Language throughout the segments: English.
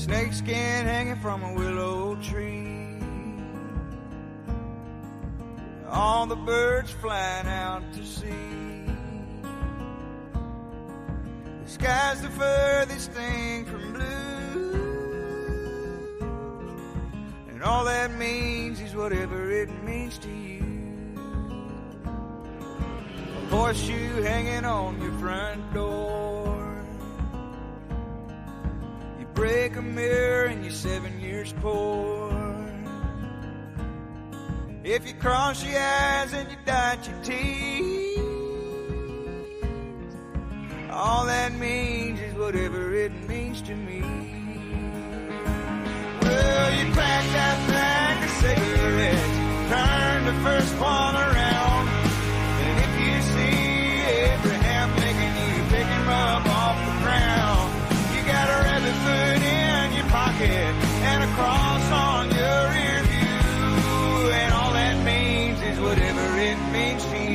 snakeskin hanging from a willow tree. All the birds flying out to sea. The sky's the furthest thing from blue, and all that means is whatever it means to you. A horseshoe hanging on your front door. You break a mirror and you're 7 years poor. If you cross your eyes and you dot your T's, all that means is whatever it means to me. Well, you crack that pack of cigarettes, turn the first one around, and if you see Abraham Lincoln, you pick him up off the ground. You got a rabbit foot in your pocket and a cross on your rear view, and all that means is whatever it means to you.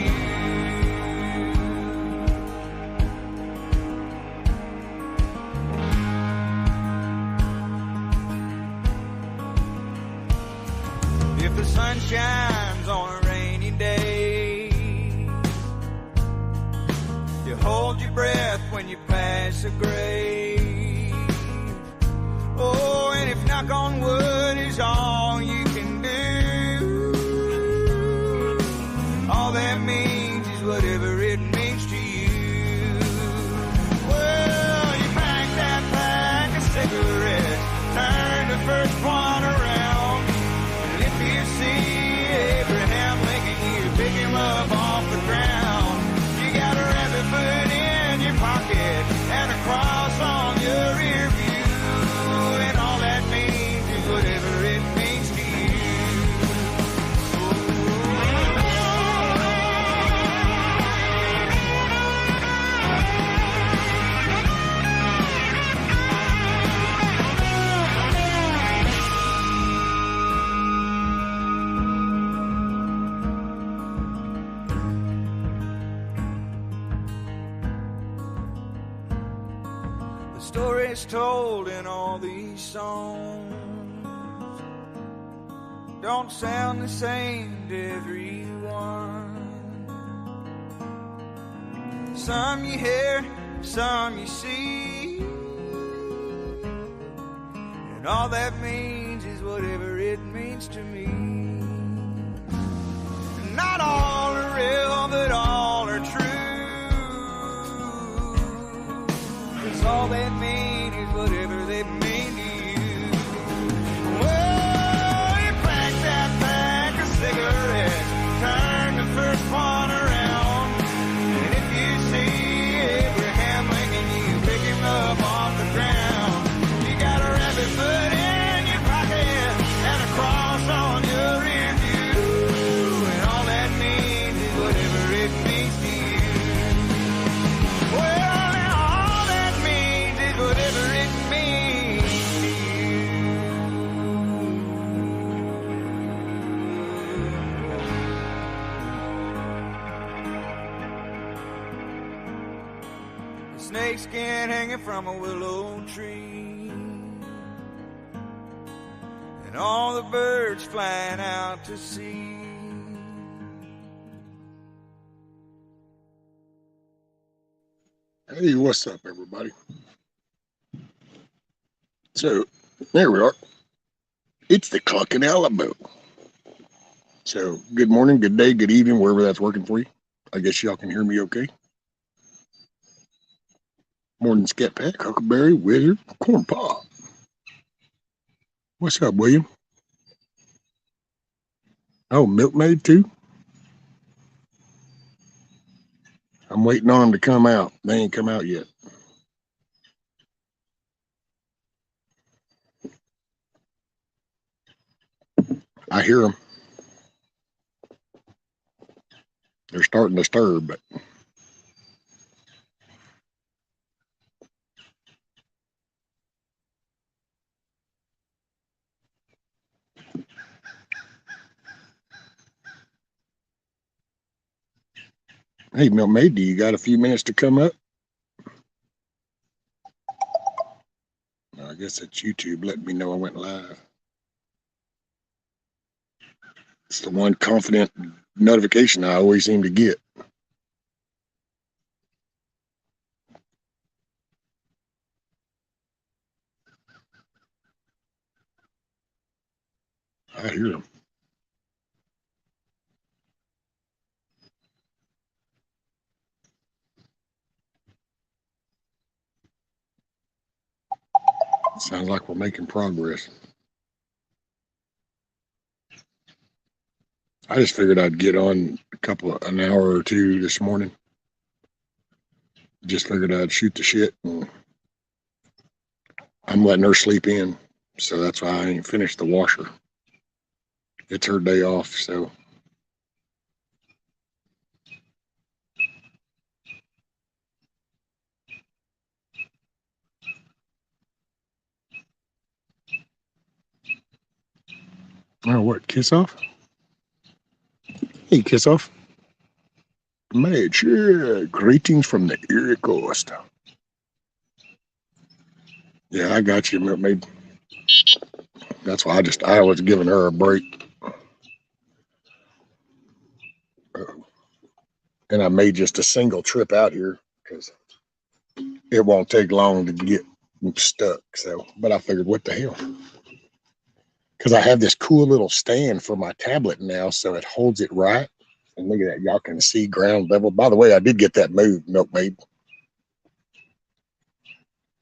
If the sun shines on a rainy day, you hold your breath when you pass a grave. Oh, and if knock on wood is all you can do, all that means is whatever it means to you. Well, you pack that pack of cigarettes, turn the first one around, and if you see Abraham Lincoln, you pick him up off the ground. You got a rabbit foot in your pocket and a cross on your rear view, and all that means is whatever it means to you. The stories told in all these songs don't sound the same to everyone. Some you hear, some you see, and all that means is whatever it means to me. Not all are real, but all are true. All that mean is whatever they mean to you. Well, you pack that pack of cigarettes, turn the first one around, and if you see Abraham Lincoln, you pick him up off the ground. You got a rabbit foot in your pocket and a cross on your rear view, and all that means is whatever it means to you. Well, whatever it means to you. The snakeskin hanging from a willow tree, and all the birds flying out to sea. Hey, what's up, everybody? So, there we are. It's the clock in Alamo. So, good morning, good day, good evening, wherever that's working for you. I guess y'all can hear me okay. Morning, Scat Pack, Huckleberry, Wizard, Corn Pop. What's up, William? Oh, Milkmaid too? I'm waiting on them to come out. They ain't come out yet. I hear them. They're starting to stir, but hey, Milkmaid, do you got a few minutes to come up? I guess it's YouTube letting me know I went live. It's the one confident notification I always seem to get. I hear them. Sounds like we're making progress. I just figured I'd get on an hour or two this morning. Just figured I'd shoot the shit, and I'm letting her sleep in, so that's why I ain't finished the washer. It's her day off, so. Oh, what, Kiss Off? Hey, Kiss Off. Mate, yeah, greetings from the Erie Coast. Yeah, I got you, mate. That's why I was giving her a break. And I made just a single trip out here because it won't take long to get stuck. So, but I figured, what the hell? Because I have this cool little stand for my tablet now, so it holds it right. And look at that, y'all can see ground level. By the way, I did get that moved, Milkmaid.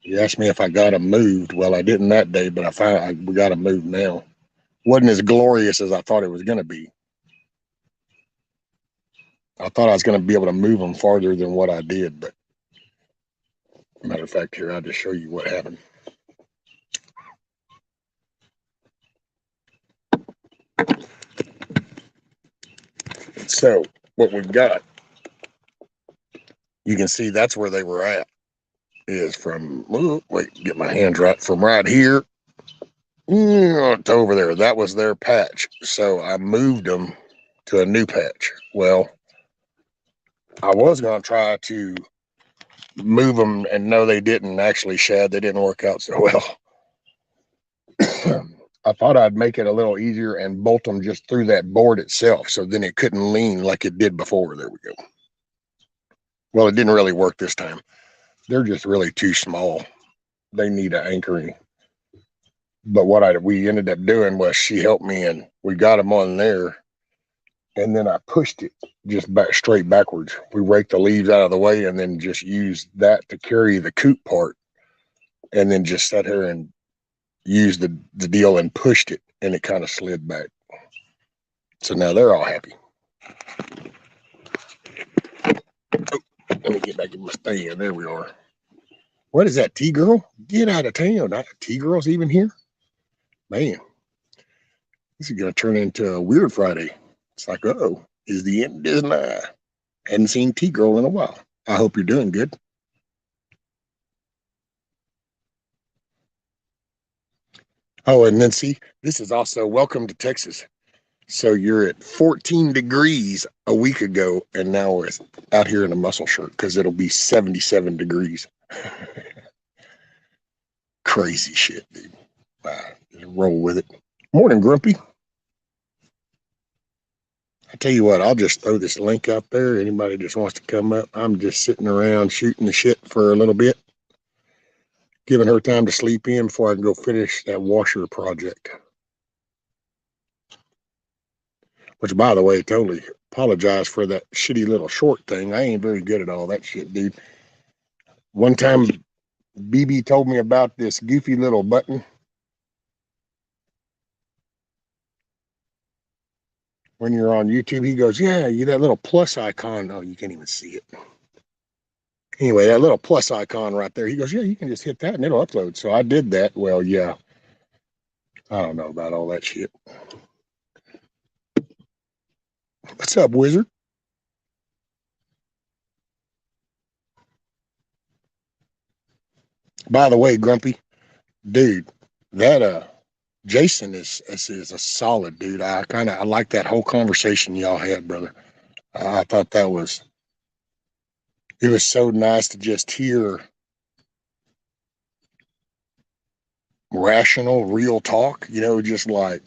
You asked me if I got them moved. Well, I didn't that day, but we got them moved now. Wasn't as glorious as I thought it was going to be. I thought I was going to be able to move them farther than what I did, but matter of fact, here, I'll just show you what happened. So what we've got, you can see that's where they were at, is from, get my hands right, from right here to over there. That was their patch. So I moved them to a new patch. Well, I was going to try to move them, and no, they didn't actually, Shad. They didn't work out so well. I thought I'd make it a little easier and bolt them just through that board itself, so then it couldn't lean like it did before. There we go. Well, it didn't really work this time. They're just really too small. They need an anchoring. But what we ended up doing was she helped me, and we got them on there, and then I pushed it just straight backwards. We raked the leaves out of the way and then just used that to carry the coop part, and then just sat here and used the deal and pushed it, and it kind of slid back. So now they're all happy. Oh, let me get back in my stand. There we are. What is that, T-Girl? Get out of town. T-Girl's even here? Man, this is going to turn into a weird Friday. It's like, uh-oh, is the end is nigh. Hadn't seen T-Girl in a while. I hope you're doing good. Oh, and then see, this is also welcome to Texas. So you're at 14 degrees a week ago, and now we're out here in a muscle shirt because it'll be 77 degrees. Crazy shit, dude. Just roll with it. Morning, Grumpy. I tell you what, I'll just throw this link out there. Anybody just wants to come up. I'm just sitting around shooting the shit for a little bit, giving her time to sleep in before I can go finish that washer project. Which, by the way, totally apologize for that shitty little short thing. I ain't very good at all that shit, dude. One time, BB told me about this goofy little button. When you're on YouTube, he goes, yeah, you that little plus icon. Oh, you can't even see it. Anyway, that little plus icon right there. He goes, yeah, you can just hit that and it'll upload. So I did that. Well, yeah. I don't know about all that shit. What's up, Wizard? By the way, Grumpy, dude, that Jason is a solid dude. I like that whole conversation y'all had, brother. I thought it was so nice to just hear rational, real talk, you know, just like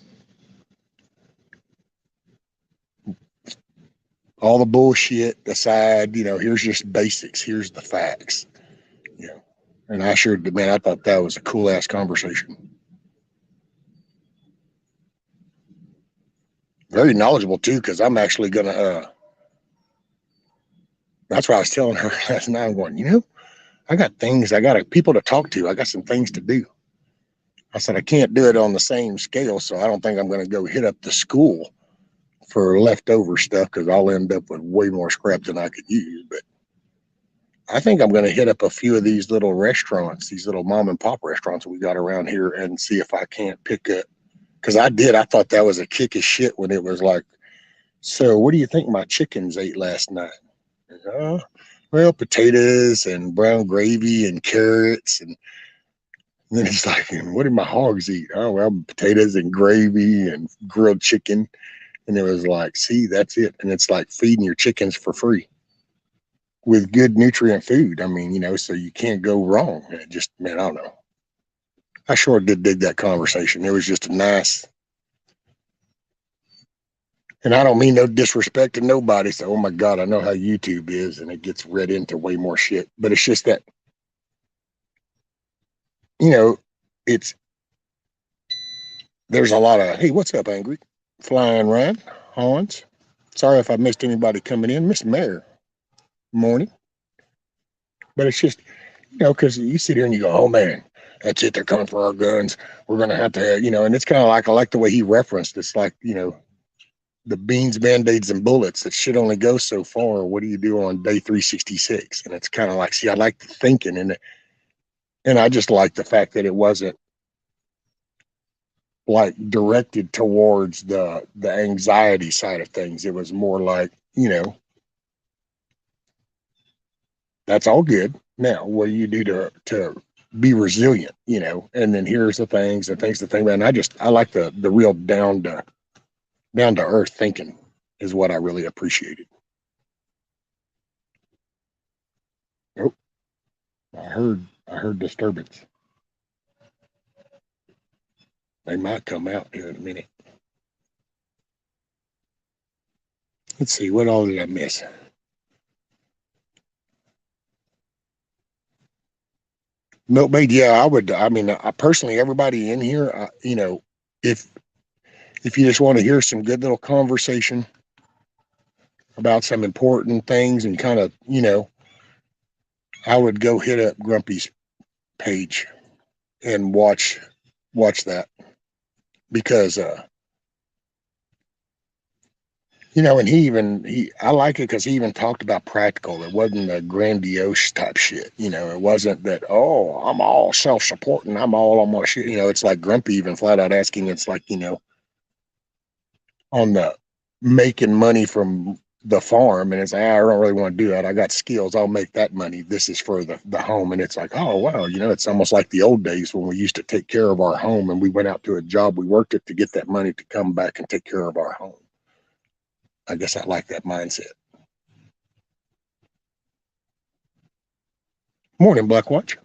all the bullshit aside, you know, here's just basics, here's the facts, you know. And I sure, man, I thought that was a cool ass conversation. Very knowledgeable too, because I'm actually gonna that's what I was telling her last night. I'm going, you know, I got things, I got people to talk to, I got some things to do. I said I can't do it on the same scale, so I don't think I'm going to go hit up the school for leftover stuff because I'll end up with way more scrap than I could use. But I think I'm going to hit up a few of these little restaurants, these little mom and pop restaurants we got around here, and see if I can't pick up. Because I thought that was a kick of shit when it was like, so what do you think my chickens ate last night? Uh, well, potatoes and brown gravy and carrots and then it's like, what did my hogs eat? Oh, well, potatoes and gravy and grilled chicken. And it was like, see, that's it. And it's like feeding your chickens for free with good nutrient food. I mean, you know, so you can't go wrong. And it just, man, I don't know. I sure did dig that conversation. It was just a nice, and I don't mean no disrespect to nobody. So, oh my God, I know how YouTube is and it gets read into way more shit. But it's just that, you know, it's, there's a lot of, hey, what's up, Angry? Flying Ryan, Hans. Sorry if I missed anybody coming in. Miss Mayor, morning. But it's just, you know, because you sit here and you go, oh man, that's it. They're coming for our guns. We're going to have to, you know, and it's kind of like, I like the way he referenced. It's like, you know, the beans, band-aids, and bullets. That shit only goes so far. What do you do on day 366? And it's kind of like, see, I like the thinking in it. And I just like the fact that it wasn't like directed towards the anxiety side of things. It was more like, you know, that's all good. Now, what do you do to be resilient, you know? And then here's the things and things to think about. And I like the real down to earth thinking is what I really appreciated. Oh, I heard disturbance. They might come out here in a minute. Let's see, what all did I miss? Milkmaid, yeah, I would. I mean, I personally, everybody in here, you know, if if you just want to hear some good little conversation about some important things and kind of, you know, I would go hit up Grumpy's page and watch that because you know, and he I like it because he even talked about practical. It wasn't a grandiose type shit. You know, it wasn't that, oh, I'm all self-supporting, I'm all on my shit. You know, it's like Grumpy even flat out asking, it's like, you know, on the making money from the farm, and it's like, I don't really want to do that. I got skills, I'll make that money. This is for the home. And it's like, oh wow, you know, it's almost like the old days when we used to take care of our home and we went out to a job, we worked it to get that money to come back and take care of our home. I guess I like that mindset. Morning, Black Watch.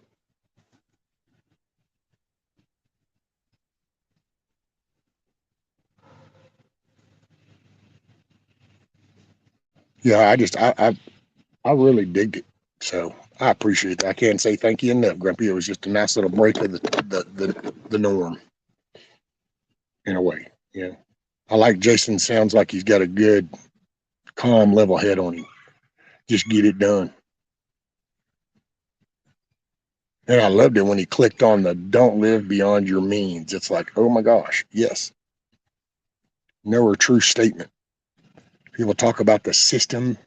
Yeah, I really digged it. So I appreciate that. I can't say thank you enough, Grumpy. It was just a nice little break of the norm in a way. Yeah. I like Jason. Sounds like he's got a good, calm, level head on him. Just get it done. And I loved it when he clicked on the don't live beyond your means. It's like, oh my gosh, yes. Never a true statement. People talk about the system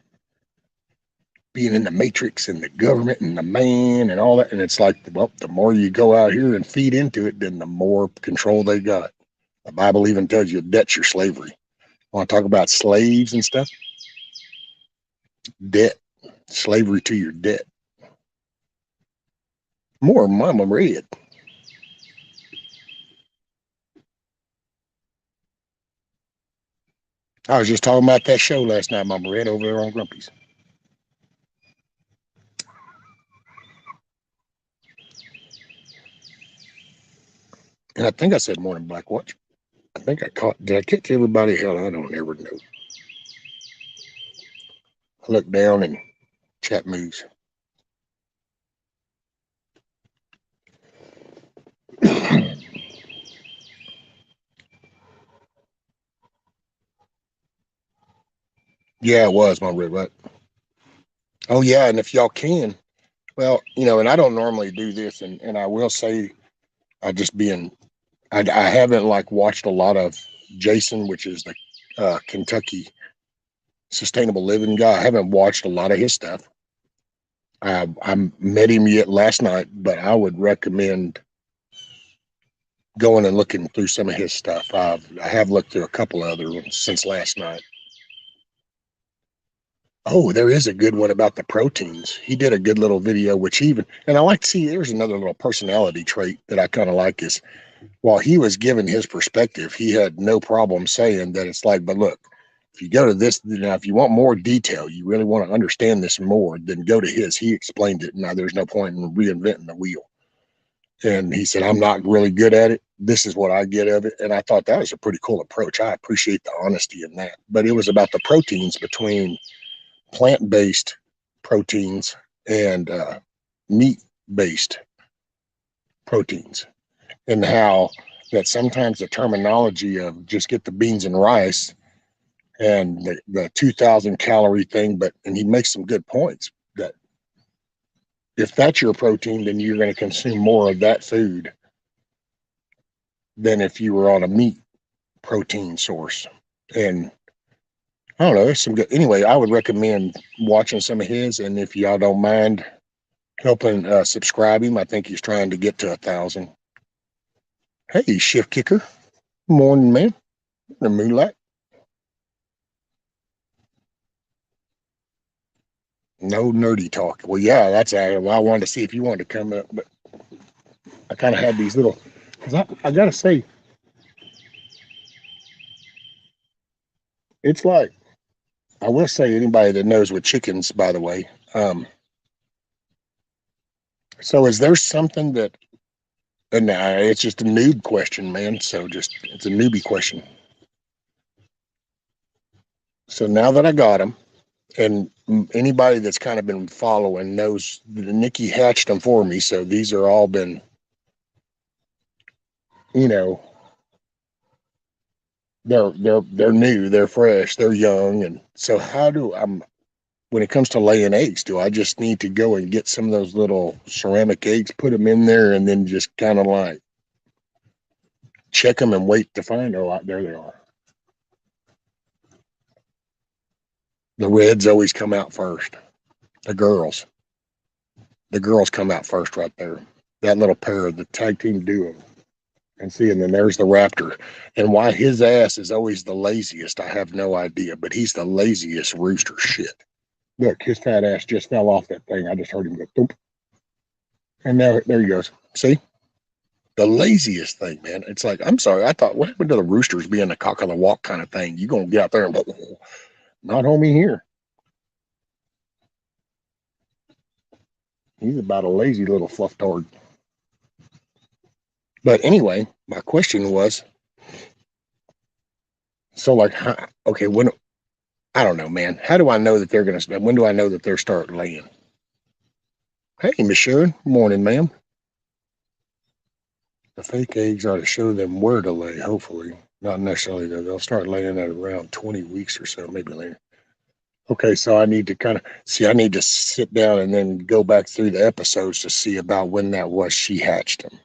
being in the matrix and the government and the man and all that. And it's like, well, the more you go out here and feed into it, then the more control they got. The Bible even tells you debt's your slavery. Want to talk about slaves and stuff? Debt, slavery to your debt. More Mama Red. I was just talking about that show last night, Mama Red, over there on Grumpy's. And I think I said morning black watch. I think I caught, did I catch everybody? Hell, I don't ever know. I look down and chat moves. Yeah, it was my red butt. Oh yeah, and if y'all can, well, and I don't normally do this, and I will say, I just being, I haven't like watched a lot of Jason, which is the Kentucky sustainable living guy. I haven't watched a lot of his stuff. I met him yet last night, but I would recommend going and looking through some of his stuff. I have looked through a couple other ones since last night. Oh, there is a good one about the proteins. He did a good little video, which even, and I like to see, there's another little personality trait that I kind of like is while he was giving his perspective, he had no problem saying that it's like, but look, if you go to this, now, if you want more detail, you really want to understand this more, then go to his. He explained it. Now, there's no point in reinventing the wheel. And he said, I'm not really good at it. This is what I get of it. And I thought that was a pretty cool approach. I appreciate the honesty in that. But it was about the proteins between plant-based proteins and meat-based proteins, and how that sometimes the terminology of just get the beans and rice and the 2,000 calorie thing, and he makes some good points that if that's your protein, then you're going to consume more of that food than if you were on a meat protein source. And I don't know, there's some good, anyway, I would recommend watching some of his, and if y'all don't mind helping subscribe him, I think he's trying to get to 1,000. Hey, Shift Kicker. Morning, man. The moonlight. No nerdy talk. Well, yeah, that's why I wanted to see if you wanted to come up, but I kind of had these little, because I got to say, it's like, I will say, anybody that knows with chickens, by the way, so is there something that, and it's just a noob question, man, so it's a newbie question. So now that I got them, and anybody that's kind of been following knows that Nikki hatched them for me, so these are all been, they're new, they're fresh, they're young, and so when it comes to laying eggs, do I just need to go and get some of those little ceramic eggs, put them in there, and then just kind of like check them and wait to find? Oh, there they are. The reds always come out first. The girls come out first right there. That little pair, the tag team duo. And see, and then there's the raptor. And why his ass is always the laziest, I have no idea, but he's the laziest rooster shit. Look, his fat ass just fell off that thing. I just heard him go thump. And now there he goes. See? The laziest thing, man. It's like, I'm sorry, I thought, what happened to the roosters being the cock of the walk kind of thing? You gonna get out there and not homie here. He's about a lazy little flufftard. But anyway, my question was, so like, okay, when, I don't know, man. How do I know that they're going to, when do I know that they're starting laying? Hey, Miss Sharon. Morning, ma'am. The fake eggs are to show them where to lay, hopefully. Not necessarily, though. They'll start laying at around 20 weeks or so, maybe later. Okay, so I need to I need to sit down and then go back through the episodes to see about when that was she hatched them.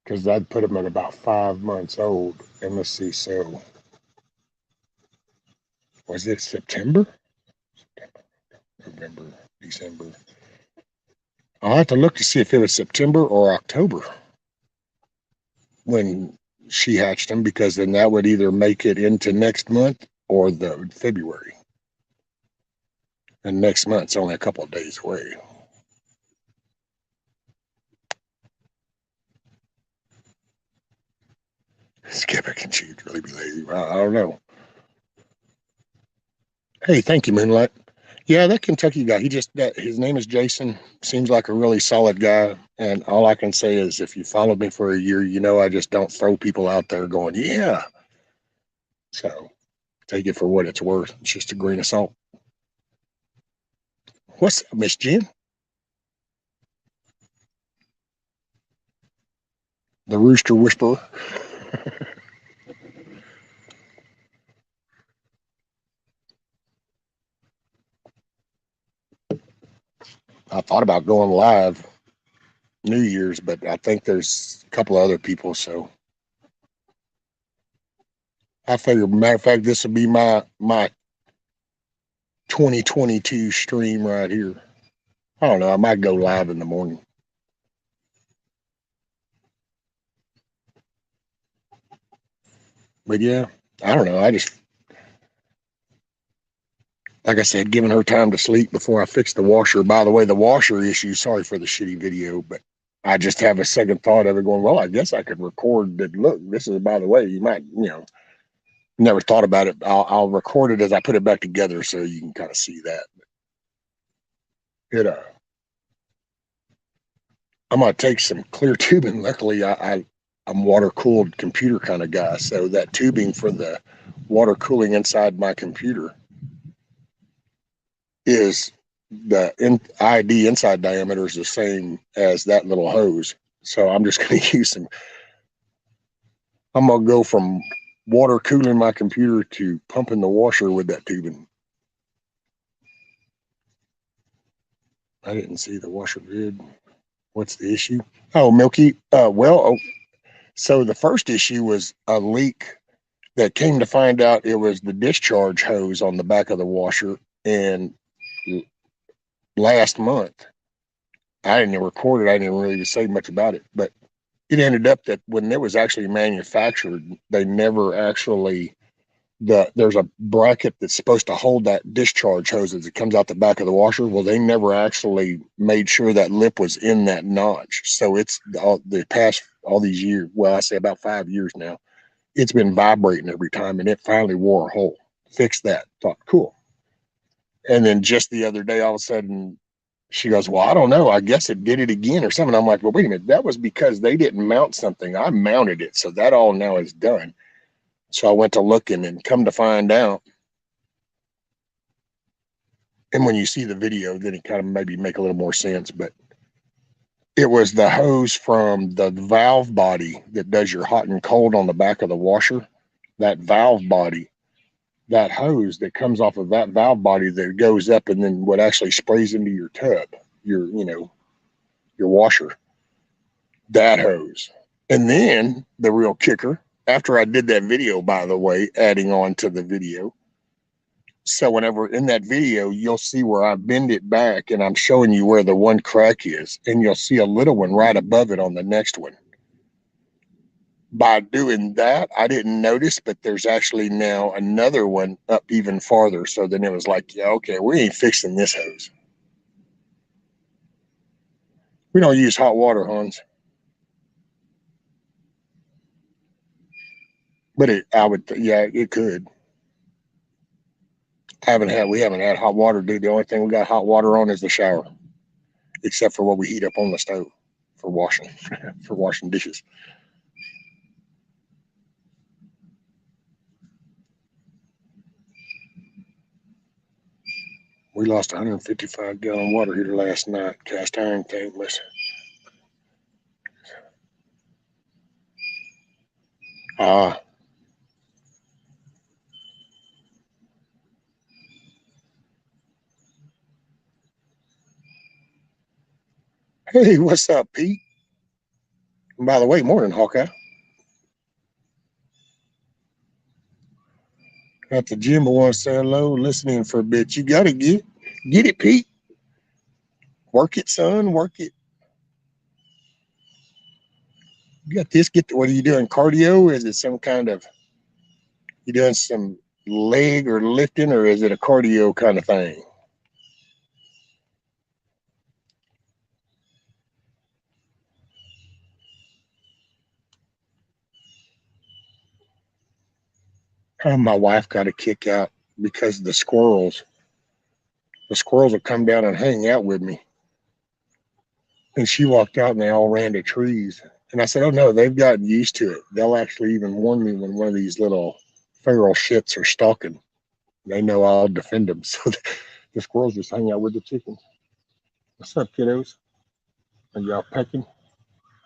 Because I'd put them at about 5 months old. And let's see, so was it September? November, December. I'll have to look to see if it was September or October when she hatched them, because then that would either make it into next month or the February. And next month's only a couple of days away. Skipper, can she really be lazy? I don't know. Hey, thank you, Moonlight. Yeah, that Kentucky guy, his name is Jason. Seems like a really solid guy. And all I can say is if you followed me for a year, you know I just don't throw people out there going, yeah. So take it for what it's worth. It's just a grain of salt. What's up, Miss Jen? The Rooster Whisperer. I thought about going live New Year's, but I think there's a couple of other people. So I figured, matter of fact, this will be my 2022 stream right here. I don't know. I might go live in the morning. But yeah, I don't know. I just, like I said, giving her time to sleep before I fix the washer. By the way, the washer issue, sorry for the shitty video, but I just have a second thought of it going, well, I guess I could record that. Look, this is, by the way, you might, never thought about it. I'll record it as I put it back together so you can kind of see that. It, I'm going to take some clear tubing. Luckily, I'm water cooled computer kind of guy. So that tubing for the water cooling inside my computer is ID inside diameter is the same as that little hose. So I'm just going to use some. I'm going to go from water cooling my computer to pumping the washer with that tubing. I didn't see the washer grid. What's the issue? Oh, Milky. So the first issue was a leak that came to find out it was the discharge hose on the back of the washer. And last month, I didn't record it. I didn't really say much about it, but it ended up that when it was actually manufactured, they never actually there's a bracket that's supposed to hold that discharge hose as it comes out the back of the washer. Well, they never actually made sure that lip was in that notch. So it's all these years. Well, I say about 5 years now. It's been vibrating every time, and it finally wore a hole. Fixed that. Thought cool. And then just the other day, all of a sudden, she goes, well, I don't know. I guess it did it again or something. I'm like, well, wait a minute. That was because they didn't mount something. I mounted it. So that all now is done. So I went to looking and come to find out. And when you see the video, then it kind of maybe make a little more sense. But it was the hose from the valve body that does your hot and cold on the back of the washer. That valve body, that hose that comes off of that valve body that goes up and then what actually sprays into your tub, your washer, that hose. And then the real kicker, after I did that video, by the way, adding on to the video. So whenever in that video, you'll see where I bend it back and I'm showing you where the one crack is, and you'll see a little one right above it on the next one. By doing that, I didn't notice, but there's actually now another one up even farther. So then it was like, yeah, okay, we ain't fixing this hose. We don't use hot water, Hans. But it could. We haven't had hot water, dude. The only thing we got hot water on is the shower, except for what we heat up on the stove for washing, for washing dishes. We lost 155-gallon water heater last night. Cast iron tankless. Hey, what's up, Pete? And by the way, morning, Hawkeye. At the gym, I want to say hello, listening for a bit. You got to get it, Pete. Work it, son. Work it. You got this. What are you doing? Cardio? Is it some kind of, you doing some leg or lifting, or is it a cardio kind of thing? My wife got a kick out because the squirrels the squirrels would come down and hang out with me. And she walked out and they all ran to trees. And I said, oh no, they've gotten used to it. They'll actually even warn me when one of these little feral shits are stalking. They know I'll defend them. So the squirrels just hang out with the chickens. What's up, kiddos? Are y'all pecking?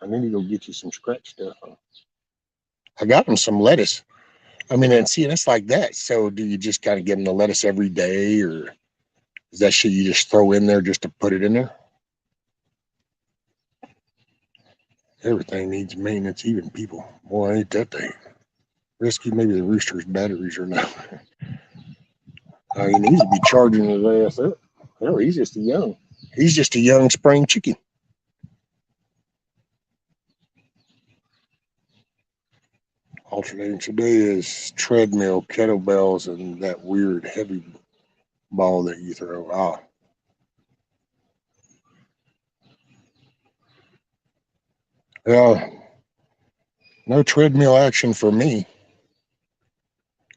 I need to go get you some scratch stuff. I got them some lettuce. I mean, and see, it's like that. So do you just kind of give them the lettuce every day, or is that shit you just throw in there just to put it in there? Everything needs maintenance, even people. Boy, ain't that thing risky. Maybe the rooster's batteries are not. He needs to be charging his ass up. No, he's just a young. He's just a young spring chicken. Alternating today is treadmill, kettlebells, and that weird heavy ball that you throw. No treadmill action for me.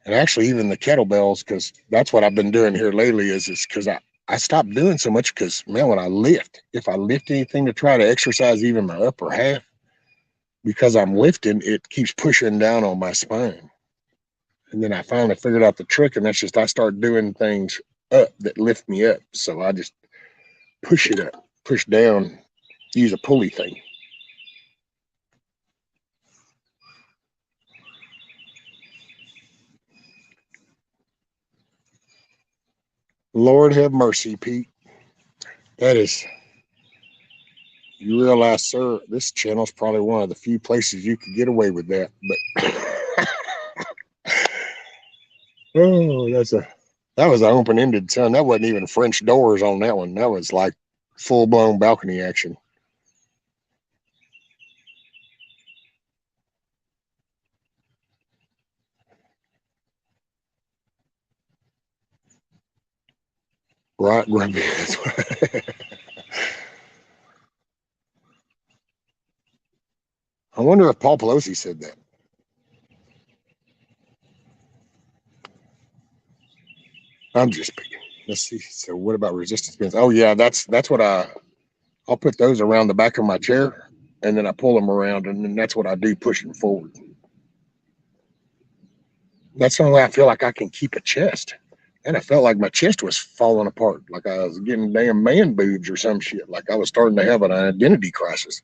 And actually, even the kettlebells, because that's what I've been doing here lately, is because I stopped doing so much because, man, when I lift, if I lift anything to try to exercise even my upper half, because I'm lifting, it keeps pushing down on my spine. And then I finally figured out the trick, and that's just I start doing things up that lift me up. So I just push it up, push down, use a pulley thing. Lord have mercy, Pete. That is, you realize, sir, this channel's probably one of the few places you could get away with that. But oh, that was an open-ended son. That wasn't even French doors on that one. That was like full-blown balcony action. Right. I wonder if Paul Pelosi said that. I'm just picking. Let's see. So what about resistance bands? Oh yeah, that's what I'll put those around the back of my chair, and then I pull them around, and then that's what I do, pushing forward. That's the only way I feel like I can keep a chest. And I felt like my chest was falling apart, like I was getting damn man boobs or some shit, like I was starting to have an identity crisis.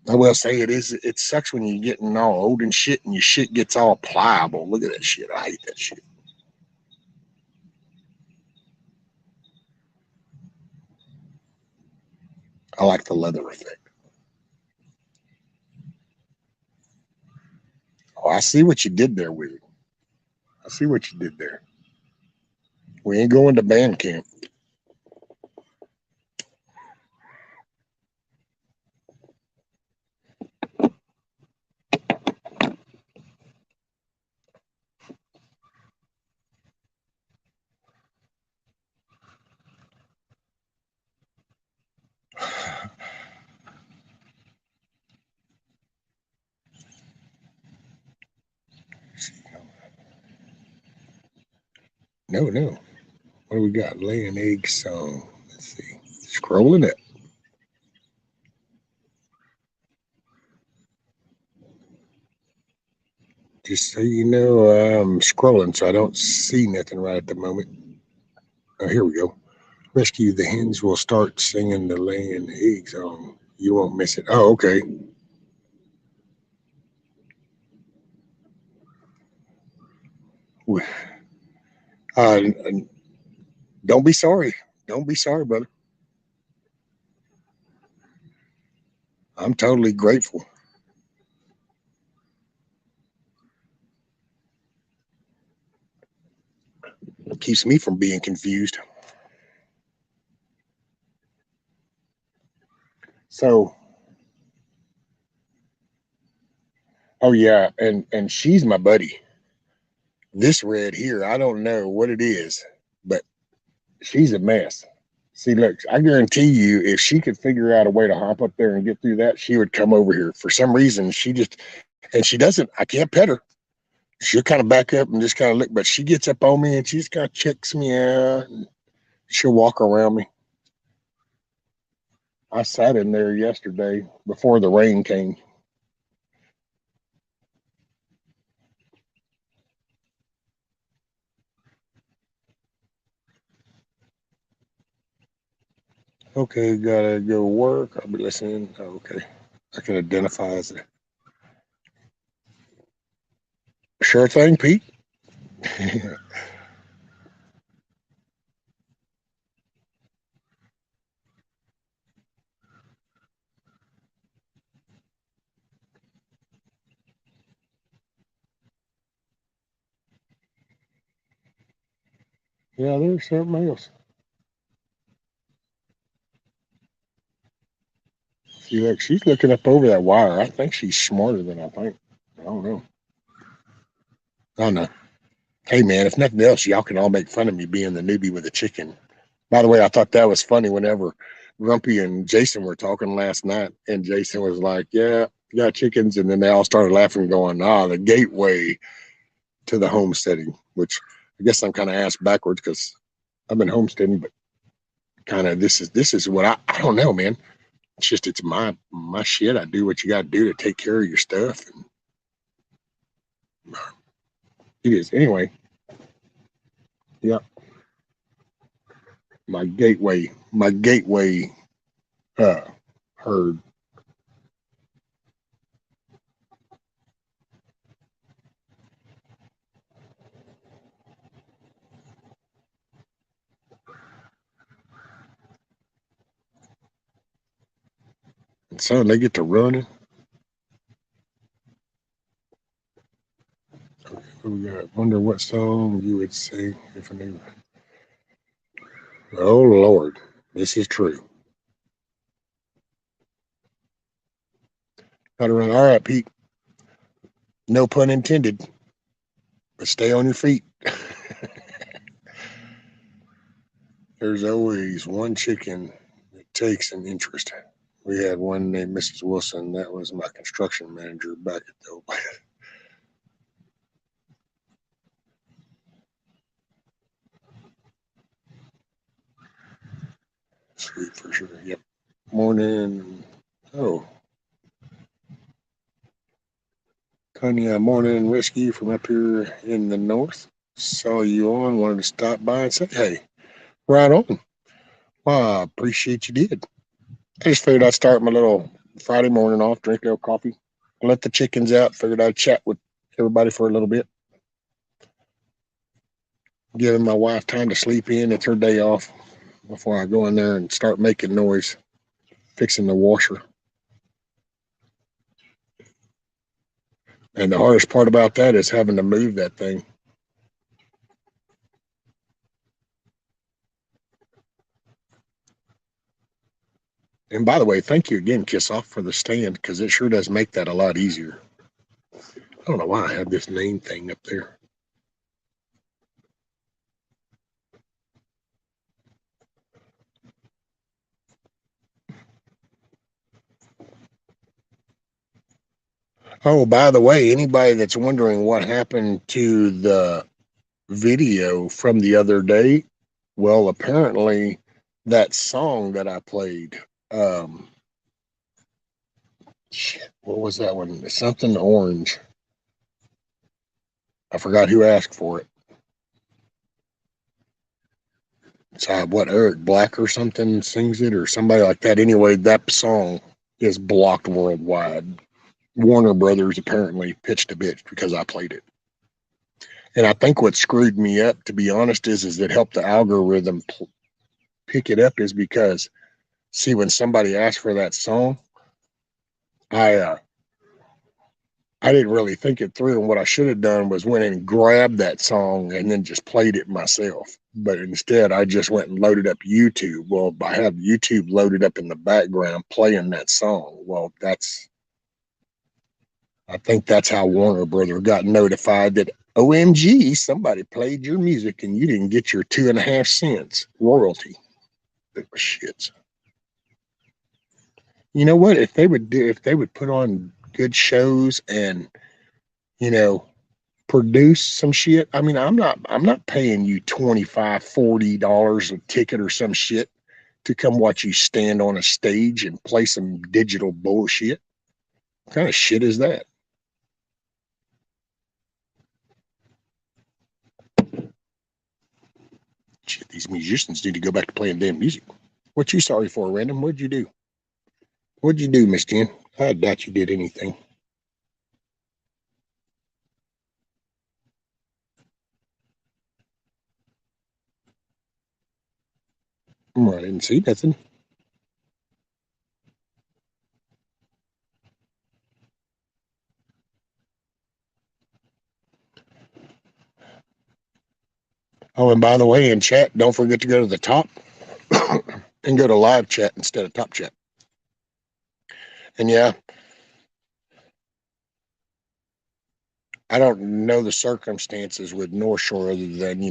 I will say it sucks when you're getting all old and shit and your shit gets all pliable. Look at that shit. I hate that shit. I like the leather effect. Oh, I see what you did there, Willie. I see what you did there. We ain't going to band camp. No. What do we got? Laying eggs song. Let's see. Scrolling it. Just so you know, I'm scrolling, so I don't see nothing right at the moment. Oh, here we go. Rescue the hens will start singing the laying egg song. You won't miss it. Oh, okay. Don't be sorry. Don't be sorry, brother. I'm totally grateful. It keeps me from being confused. So, oh yeah, and she's my buddy. This red here, I don't know what it is, but she's a mess. See, look, I guarantee you, if she could figure out a way to hop up there and get through that, she would come over here. For some reason, she doesn't, I can't pet her. she'll kind of back up and just kind of look, but she gets up on me and she just kind of checks me out. And she'll walk around me. I sat in there yesterday before the rain came. Okay, gotta go work. I'll be listening. Oh, okay. I can identify as a sure thing, Pete. Yeah, there's something else. She's looking up over that wire. I think she's smarter than I think. I don't know. I don't know. Hey man, if nothing else, y'all can all make fun of me being the newbie with a chicken. By the way, I thought that was funny whenever Grumpy and Jason were talking last night, and Jason was like, "Yeah, you got chickens," and then they all started laughing, going, "Ah, the gateway to the homesteading," which I guess I'm kind of asked backwards because I've been homesteading, but kind of this is what I don't know, man. It's just it's my shit. I do what you got to do to take care of your stuff, and it is anyway. Yeah, my gateway uh herd. And so they get to running. We got. Wonder what song you would sing if a neighbor. Oh Lord, this is true. Got to run. All right, Pete. No pun intended. But stay on your feet. There's always one chicken that takes an interest. We had one named Mrs. Wilson. That was my construction manager back at the old plant. Sweet for sure. Yep. Morning. Oh, Kanye, morning whiskey from up here in the north. Saw you on. Wanted to stop by and say, hey, right on. Well, I appreciate you did. I just figured I'd start my little Friday morning off, drink a little coffee, let the chickens out. Figured I'd chat with everybody for a little bit, giving my wife time to sleep in. It's her day off before I go in there and start making noise, fixing the washer. And the hardest part about that is having to move that thing. And by the way, thank you again, Kiss Off, for the stand because it sure does make that a lot easier. I don't know why I have this name thing up there. Oh, by the way, anybody that's wondering what happened to the video from the other day, well, apparently that song that I played, um, shit, what was that one? Something orange. I forgot who asked for it. It's what Eric Black or something sings it or somebody like that. Anyway, that song is blocked worldwide. Warner Brothers apparently pitched a bit because I played it. And I think what screwed me up, to be honest, is it helped the algorithm pick it up is because see when somebody asked for that song, I I didn't really think it through, and what I should have done was went and grabbed that song and then just played it myself. But instead, I just went and loaded up YouTube. Well, I have YouTube loaded up in the background playing that song. Well, I think that's how Warner Brother got notified that OMG, somebody played your music and you didn't get your 2.5 cents royalty. Shits. You know what? If they would put on good shows and you know produce some shit. I mean, I'm not paying you $25, $40 a ticket or some shit to come watch you stand on a stage and play some digital bullshit. What kind of shit is that? Shit, these musicians need to go back to playing damn music. What you sorry for, Random? What'd you do? What'd you do, Miss Jen? I doubt you did anything. Well, I didn't see nothing. Oh, and by the way, in chat, don't forget to go to the top and go to live chat instead of top chat. And yeah, I don't know the circumstances with North Shore other than,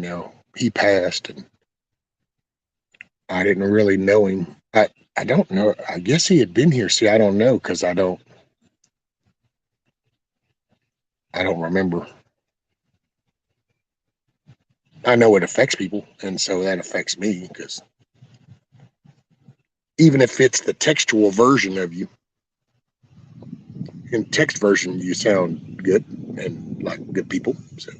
he passed and I didn't really know him. I don't know. I guess he had been here. See, I don't know because I don't remember. I know it affects people, and so that affects me because even if it's the textual version of you, in text version, you sound good and like good people. So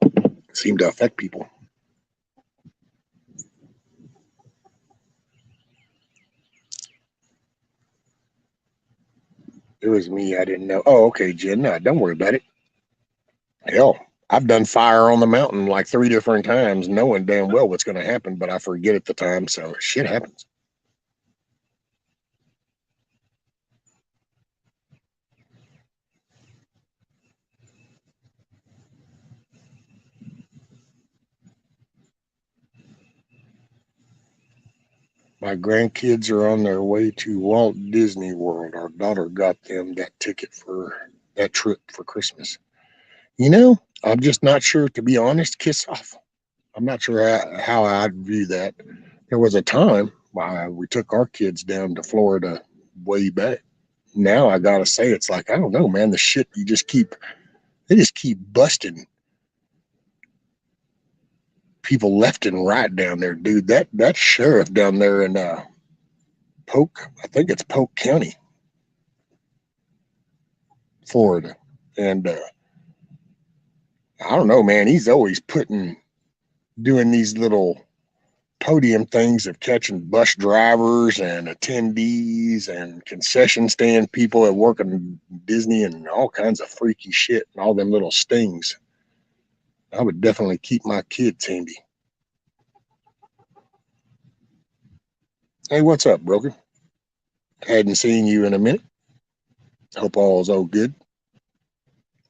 it seemed to affect people. It was me. I didn't know. Oh, okay, Jen. No, don't worry about it. Hell, I've done Fire on the Mountain like 3 different times, knowing damn well what's going to happen, but I forget at the time. So shit happens. My grandkids are on their way to Walt Disney World. Our daughter got them that ticket for that trip for Christmas. I'm just not sure, to be honest, kiss off. I'm not sure how I'd view that. There was a time we took our kids down to Florida way back. Now I gotta say, it's like, I don't know, man, the shit they just keep busting people left and right down there, dude. That sheriff down there in Polk, I think it's Polk County, Florida, and I don't know, man. He's always doing these little podium things of catching bus drivers and attendees and concession stand people that work in Disney and all kinds of freaky shit and all them little stings. I would definitely keep my kids handy. Hey, what's up, broker? Hadn't seen you in a minute. Hope all's all good.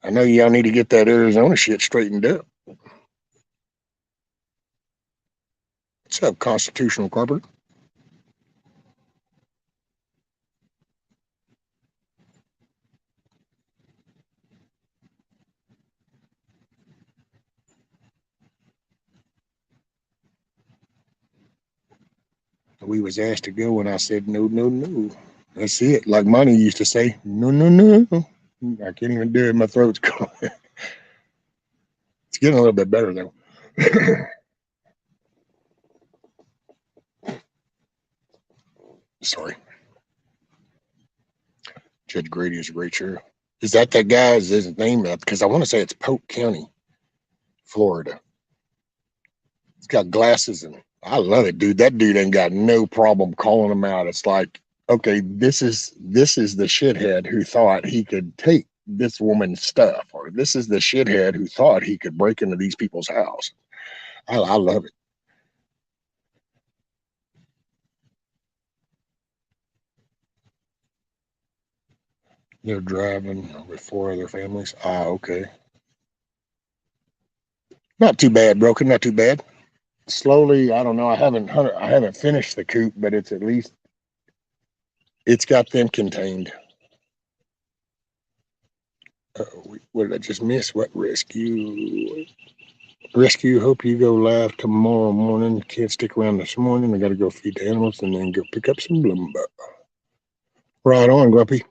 I know y'all need to get that Arizona shit straightened up. What's up, Constitutional Carpenter? We was asked to go, and I said, no, no, no. That's it. Like Monty used to say, no, no, no. I can't even do it. My throat's going. It's getting a little bit better, though. Sorry. Judge Grady is a great sheriff. Is that guy? Is his name? Because I want to say it's Polk County, Florida. He's got glasses, and I love it, dude. That dude ain't got no problem calling them out. It's like, okay, this is the shithead who thought he could take this woman's stuff, or this is the shithead who thought he could break into these people's house. I love it. They're driving with 4 other families. Ah, okay. Not too bad, broken. Not too bad. Slowly, I don't know. I haven't finished the coop, but it's at least it's got them contained. What did I just miss? What rescue? Rescue. Hope you go live tomorrow morning. Can't stick around this morning. I got to go feed the animals and then go pick up some lumber. Right on, Grumpy.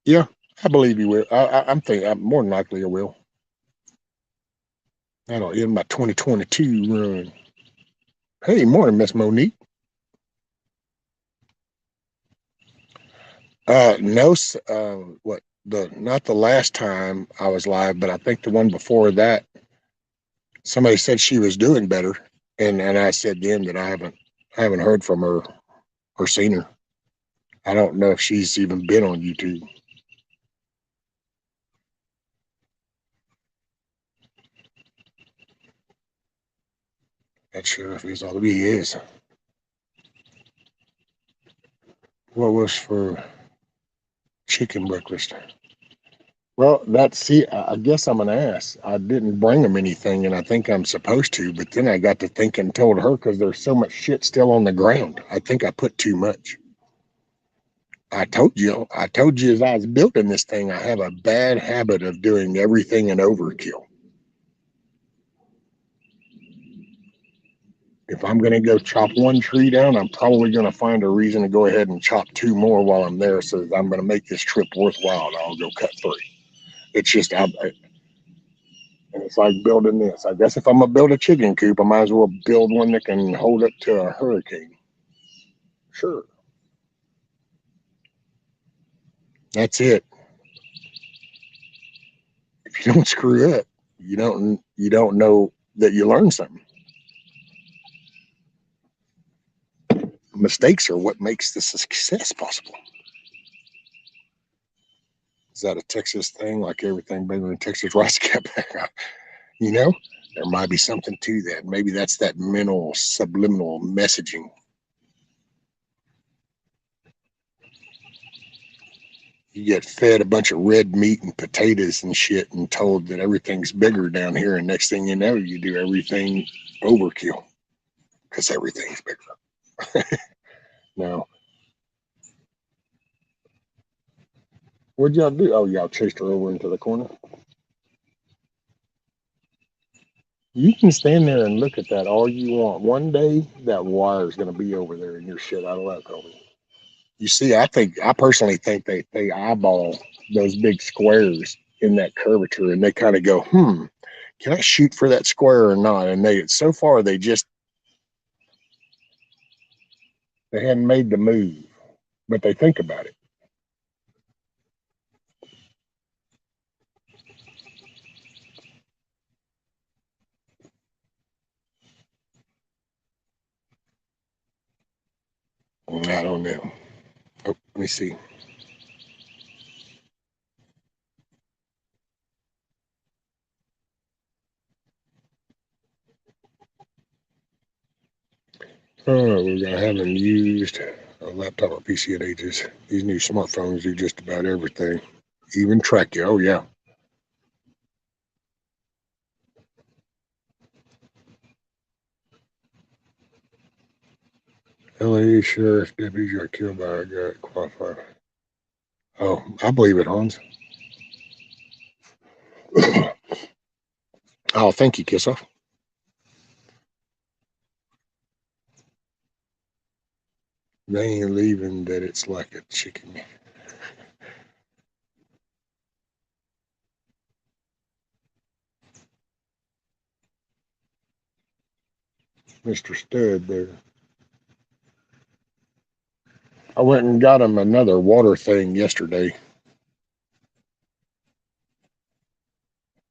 Yeah, I believe you will. I'm thinking I'm more than likely I will. That'll end my 2022 run. Hey, morning, Miss Monique. No, what the not the last time I was live, but I think the one before that, somebody said she was doing better, and I said then that I haven't heard from her or seen her. I don't know if she's even been on YouTube. That sheriff is all he is. What was for chicken breakfast? Well, see, I guess I'm an ass. I didn't bring them anything, and I think I'm supposed to. But then I got to thinking, told her because there's so much shit still on the ground. I think I put too much. I told you as I was building this thing, I have a bad habit of doing everything in overkill. If I'm going to go chop one tree down, I'm probably going to find a reason to go ahead and chop two more while I'm there. So that I'm going to make this trip worthwhile. I'll go cut three. It's just, and it's like building this. I guess if I'm going to build a chicken coop, I might as well build one that can hold up to a hurricane. Sure. That's it. If you don't screw up, you don't know that you learned something. Mistakes are what makes the success possible. Is that a Texas thing? Like everything bigger in Texas rice cap? There might be something to that. Maybe that's that mental subliminal messaging. You get fed a bunch of red meat and potatoes and shit and told that everything's bigger down here. And next thing you know, you do everything overkill because everything's bigger. Now, what'd y'all do? Oh, y'all chased her over into the corner. You can stand there and look at that all you want. One day, that wire is going to be over there and you're shit out of luck over. You see, I personally think they eyeball those big squares in that curvature and they kind of go, can I shoot for that square or not? And so far they hadn't made the move, but they think about it. I don't know. Oh, let me see. Oh, I haven't used a laptop or PC in ages. These new smartphones do just about everything, even track you. Oh, yeah. LA Sheriff deputies got killed by a guy qualified. Oh, I believe it, Hans. Oh, thank you, Kissoff. They ain't leaving that it's like a chicken. Mr. Stud there. I went and got him another water thing yesterday.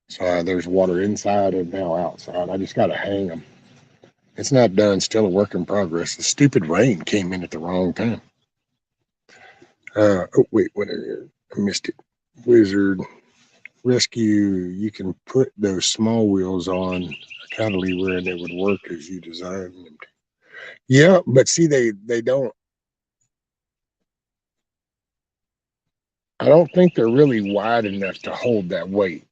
So there's water inside and now outside. I just got to hang them. It's not done. Still a work in progress. The stupid rain came in at the wrong time. Oh, wait, what is it? I missed it. Wizard Rescue. You can put those small wheels on a cantilever and it would work as you designed them. Yeah, but see, they don't. I don't think they're really wide enough to hold that weight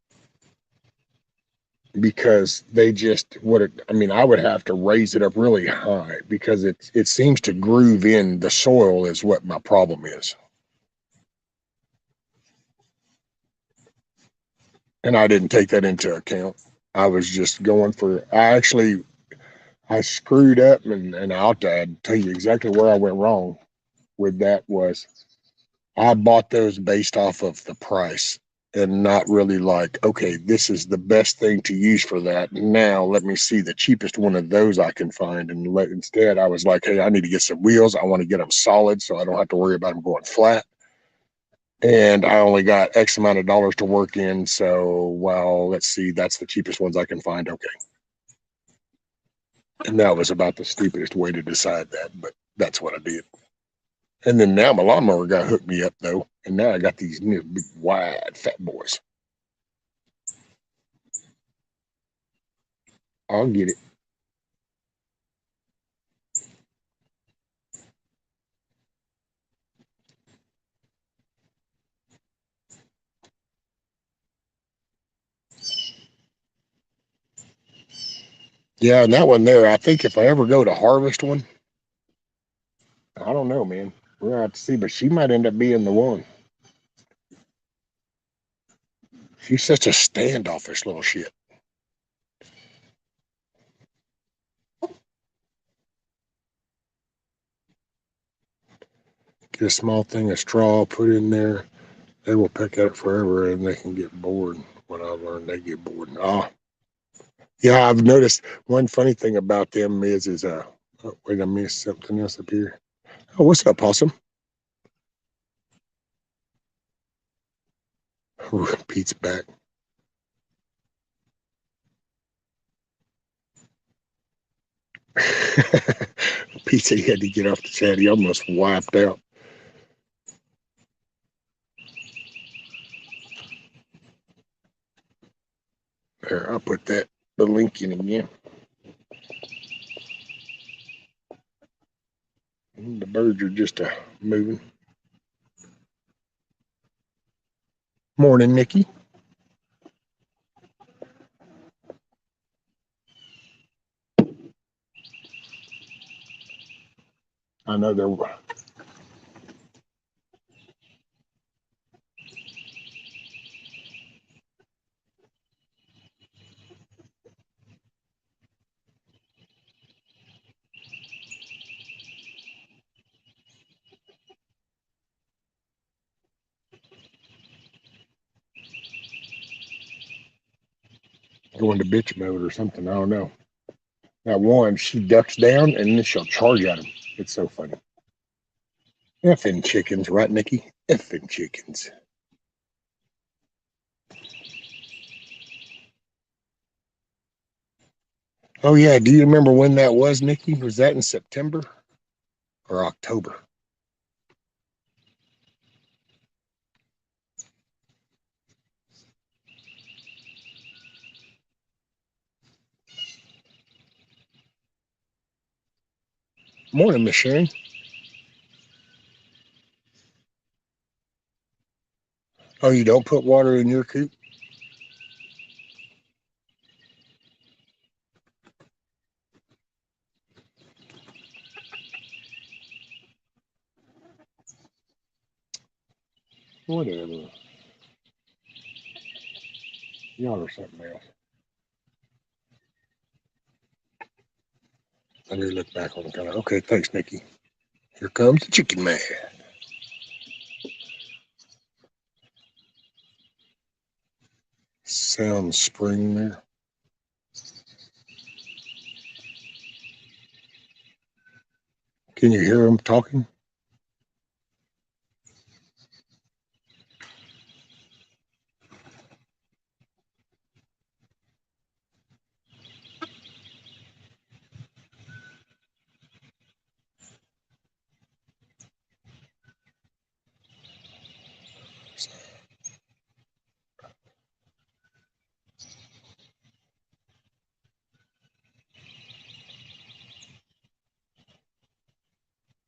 because they just I would have to raise it up really high because it seems to groove in the soil is what my problem is. And I didn't take that into account. I was just going for I screwed up and I'll tell you exactly where I went wrong with that was I bought those based off of the price and not really like, okay, this is the best thing to use for that. Now let me see the cheapest one of those I can find. And instead, I was like, hey, I need to get some wheels. I want to get them solid so I don't have to worry about them going flat. And I only got X amount of dollars to work in. So, well, let's see, that's the cheapest ones I can find. Okay. And that was about the stupidest way to decide that, but that's what I did. And then now my lawnmower guy hooked me up though, and now I got these new big wide fat boys. I'll get it. Yeah, and that one there, I think if I ever go to harvest one, I don't know, man. We're gonna have to see, but she might end up being the one. She's such a standoffish little shit. Get a small thing of straw, put in there. They will peck at it forever, and they can get bored. What I've learned, they get bored. Ah, yeah, I've noticed one funny thing about them is oh, wait, I missed something else up here. Oh, what's up, possum? Ooh, Pete's back. Pete said he had to get off the chat. He almost wiped out. There, I'll put the link in again. The birds are just moving. Morning, Nikki. I know they're going to bitch mode or something. I don't know. That one, she ducks down and then she'll charge at him. It's so funny. Effing chickens, right, Nikki? Effing chickens. Oh, yeah. Do you remember when that was, Nikki? Was that in September or October? Morning, Miss Sharon. Oh, you don't put water in your coop? Whatever. Y'all are something else. I need to look back on the color. Okay, thanks, Nikki. Here comes the chicken man. Sound spring there. Can you hear him talking?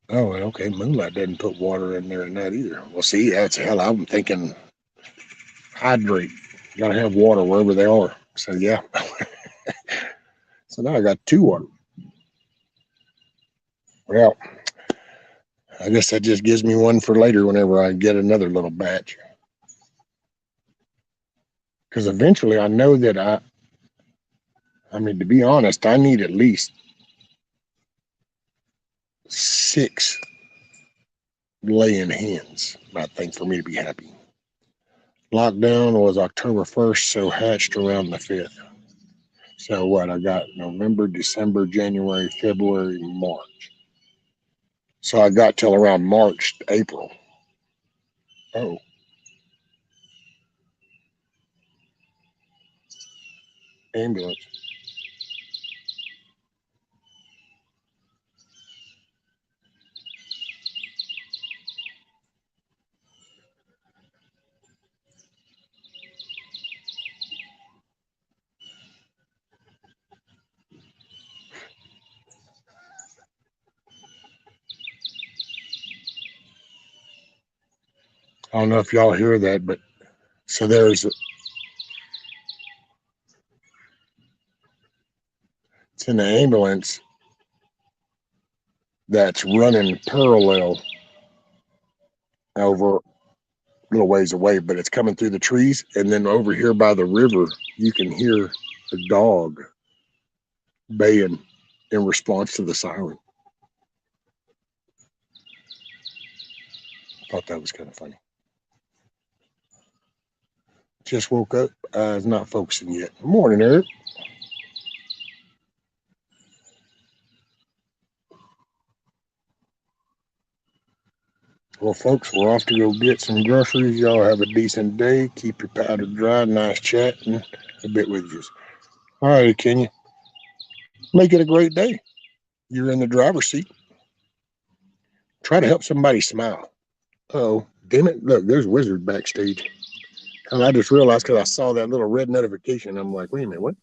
Oh, okay. Moonlight doesn't put water in there in that either. Well, see, that's hell. I'm thinking hydrate. You gotta have water wherever they are. So yeah. So now I got two water. Well, I guess that just gives me one for later whenever I get another little batch. Because eventually I know that I mean, to be honest, I need at least 6 laying hens, I think, for me to be happy. Lockdown was October 1st, so hatched around the 5th. So what? I got November, December, January, February, March. So I got till around March, April. Oh, ambulance. I don't know if y'all hear that, but so it's an ambulance that's running parallel over a little ways away, but it's coming through the trees. And then over here by the river, you can hear a dog baying in response to the siren. Thought that was kind of funny. Just woke up. It's not focusing yet. Morning, Eric. Well, folks, we're off to go get some groceries. Y'all have a decent day. Keep your powder dry. Nice chatting a bit with you. All right, Kenya. Make it a great day. You're in the driver's seat. Try to help somebody smile. Oh, damn it. Look, there's Wizard backstage. And I just realized because I saw that little red notification. I'm like, wait a minute, what?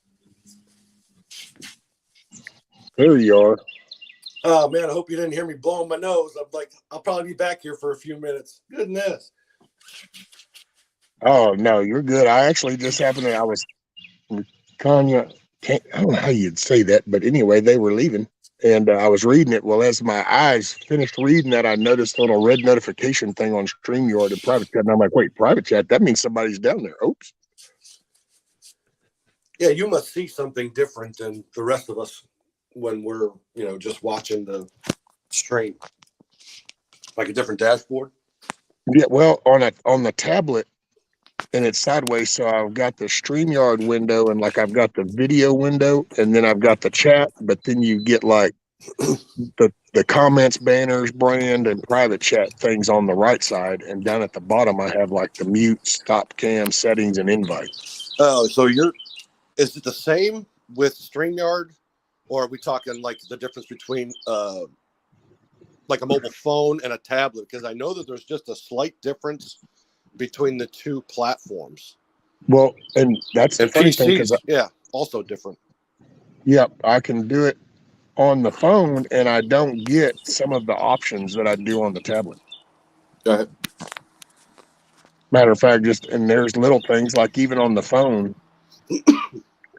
There you are. Oh, man, I hope you didn't hear me blowing my nose. I'm like, I'll probably be back here for a few minutes. Goodness. Oh, no, you're good. I actually just happened to, I was, Kanye, I don't know how you'd say that, but anyway, they were leaving. And I was reading it. Well, as my eyes finished reading that, I noticed a little red notification thing on StreamYard and private chat. And I'm like, wait, private chat? That means somebody's down there. Oops. Yeah, you must see something different than the rest of us when we're, just watching the stream. Like a different dashboard? Yeah, well, on the tablet, and it's sideways, so I've got the StreamYard window, and like I've got the video window, and then I've got the chat, but then you get like the comments, banners, brand, and private chat things on the right side, and down at the bottom I have like the mute, stop cam, settings, and invite. Oh, so is it the same with StreamYard, or are we talking like the difference between like a mobile phone and a tablet? Because I know that there's just a slight difference between the two platforms. Well, and that's the funny thing, because also different. Yep, I can do it on the phone, and I don't get some of the options that I do on the tablet. Go ahead. Matter of fact, and there's little things like even on the phone,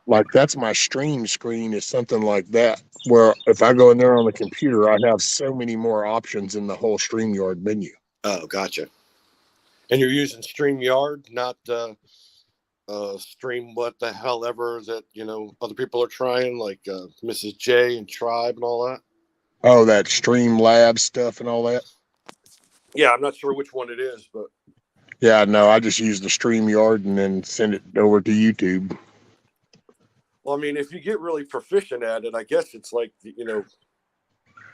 like that's my stream screen is something like that, where if I go in there on the computer, I have so many more options in the whole StreamYard menu. Oh, gotcha. And you're using StreamYard, not Stream what the hell ever that, other people are trying, like Mrs. J and Tribe and all that? Oh, that Streamlabs stuff and all that? Yeah, I'm not sure which one it is, but... Yeah, no, I just use the StreamYard and then send it over to YouTube. Well, I mean, if you get really proficient at it, I guess it's like,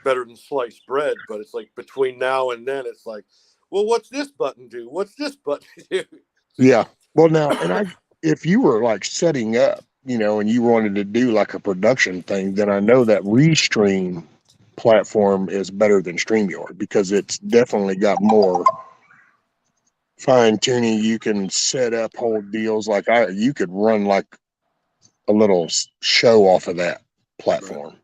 better than sliced bread, but it's like between now and then, it's like, well, what's this button do? What's this button do? Yeah. Well, now, if you were like setting up, and you wanted to do like a production thing, then I know that Restream platform is better than StreamYard because it's definitely got more fine tuning. You can set up whole deals. Like you could run like a little show off of that platform. Right.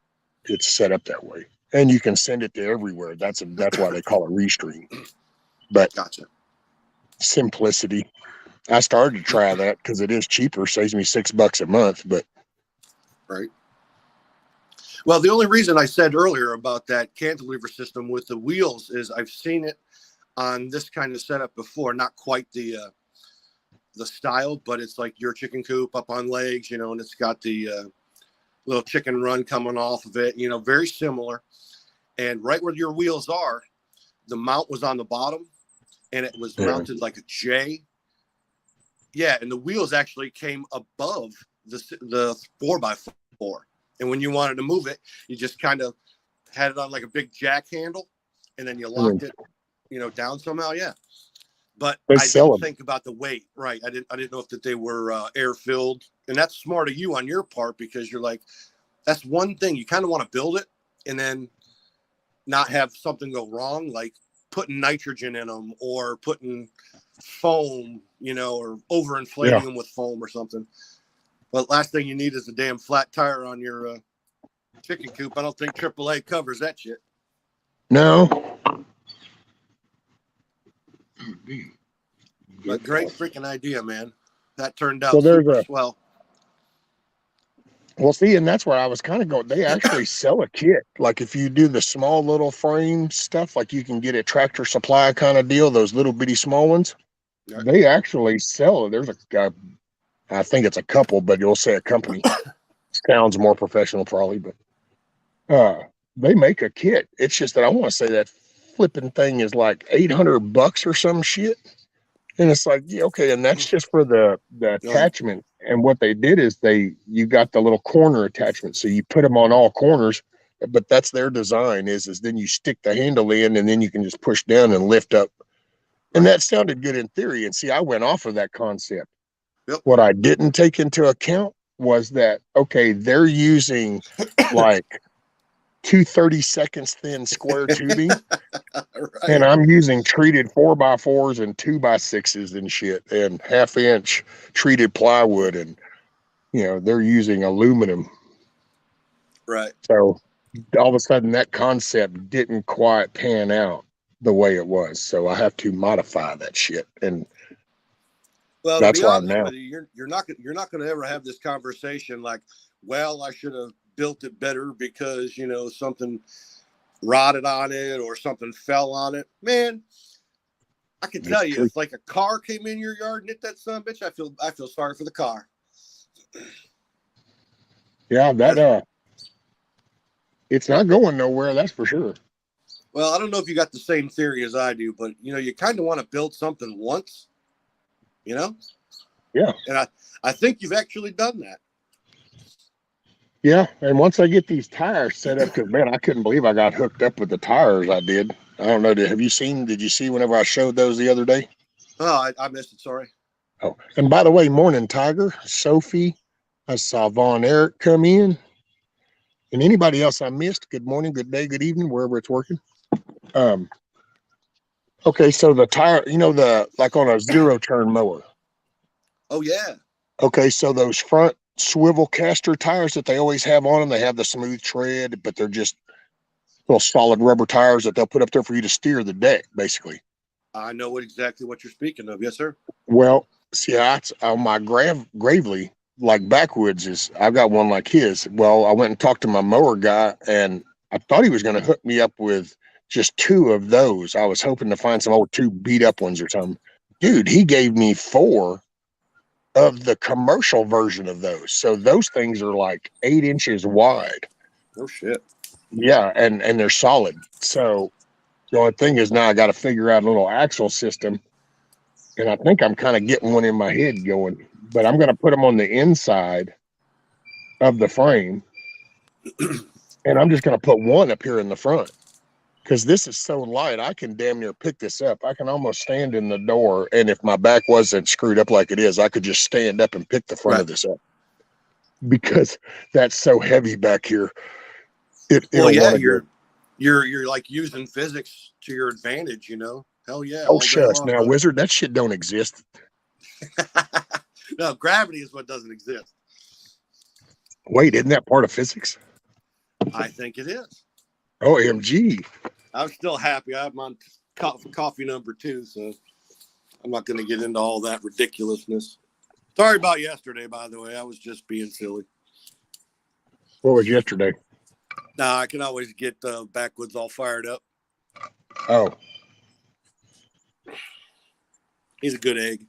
It's set up that way, and you can send it to everywhere. That's why they call it Restream. But gotcha. Simplicity. I started to try that because it is cheaper, saves me $6 a month. But right. Well, the only reason I said earlier about that cantilever system with the wheels is I've seen it on this kind of setup before. Not quite the style, but it's like your chicken coop up on legs, and it's got the little chicken run coming off of it. Very similar. And right where your wheels are, the mount was on the bottom, and it was Yeah. mounted like a J. Yeah, and the wheels actually came above the 4x4. And when you wanted to move it, you just kind of had it on like a big jack handle, and then you locked it, down somehow. Yeah. But They I sell didn't 'em. think about the weight, right? I didn't know if that they were air filled, and that's smart of you on your part, because you're like, that's one thing you kind of want to build it and then not have something go wrong, like putting nitrogen in them or putting foam, or overinflating them with foam or something. But last thing you need is a damn flat tire on your chicken coop. I don't think AAA covers that shit. No. But great freaking idea, man. That turned out So there's super a- swell. Well, see, and that's where I was kind of going. They actually sell a kit. Like if you do the small little frame stuff, like you can get a Tractor Supply kind of deal, those little bitty small ones. Right. They actually sell it. There's I think it's a couple, but you'll say a company. Sounds more professional probably, but they make a kit. It's just that I want to say that flipping thing is like $800 or some shit. And it's like, yeah, okay, and that's just for the attachment. And what they did is you got the little corner attachment, so you put them on all corners. But that's their design is then you stick the handle in, and then you can just push down and lift up. And that sounded good in theory. And see, I went off of that concept. Yep. What I didn't take into account was that, okay, they're using like 2/32 thin square tubing. Right. And I'm using treated 4x4s and 2x6s and shit, and 1/2-inch treated plywood, and they're using aluminum. Right. So all of a sudden, that concept didn't quite pan out the way it was. So I have to modify that shit, and well, that's to be why honest now with you, you're not going to ever have this conversation like, well, I should have built it better because something rotted on it or something fell on it. Man, I can tell you, if like a car came in your yard and hit that son of a bitch, I feel sorry for the car. Yeah, that it's not going nowhere, that's for sure. Well, I don't know if you got the same theory as I do, but you kind of want to build something once, Yeah. And I think you've actually done that. Yeah, and once I get these tires set up, because man, I couldn't believe I got hooked up with the tires I did. I don't know, did you see whenever I showed those the other day? Oh, I missed it, sorry. Oh, and by the way, morning Tiger, Sophie, I saw Von Eric come in, and anybody else I missed, good morning, good day, good evening, wherever it's working. Okay, so the tire, like on a zero turn mower. Oh yeah. Okay, so those front swivel caster tires that they always have on them, they have the smooth tread, but they're just little solid rubber tires that they'll put up there for you to steer the deck, basically. I know exactly what you're speaking of. Yes, sir. Well, see, that's on my Gravely, like backwoods I've got one like his. Well, I went and talked to my mower guy, and I thought he was going to hook me up with just 2 of those. I was hoping to find some old 2 beat up ones or something. Dude, he gave me 4 of the commercial version of those. So those things are like 8 inches wide. No shit. Yeah, and they're solid. So the only thing is now I got to figure out a little axle system, and I think I'm kind of getting one in my head going. But I'm going to put them on the inside of the frame, and I'm just going to put one up here in the front, because this is so light I can damn near pick this up. I can almost stand in the door, and if my back wasn't screwed up like it is, I could just stand up and pick the front of this up, because that's so heavy back here. Well, yeah, you're like using physics to your advantage, Hell yeah. Oh, shush. Now, Wizard, that shit don't exist. No, gravity is what doesn't exist. Wait, isn't that part of physics? I think it is. OMG. I'm still happy. I'm on coffee number 2, so I'm not going to get into all that ridiculousness. Sorry about yesterday, by the way. I was just being silly. What was yesterday? Nah, I can always get backwoods all fired up. Oh. He's a good egg.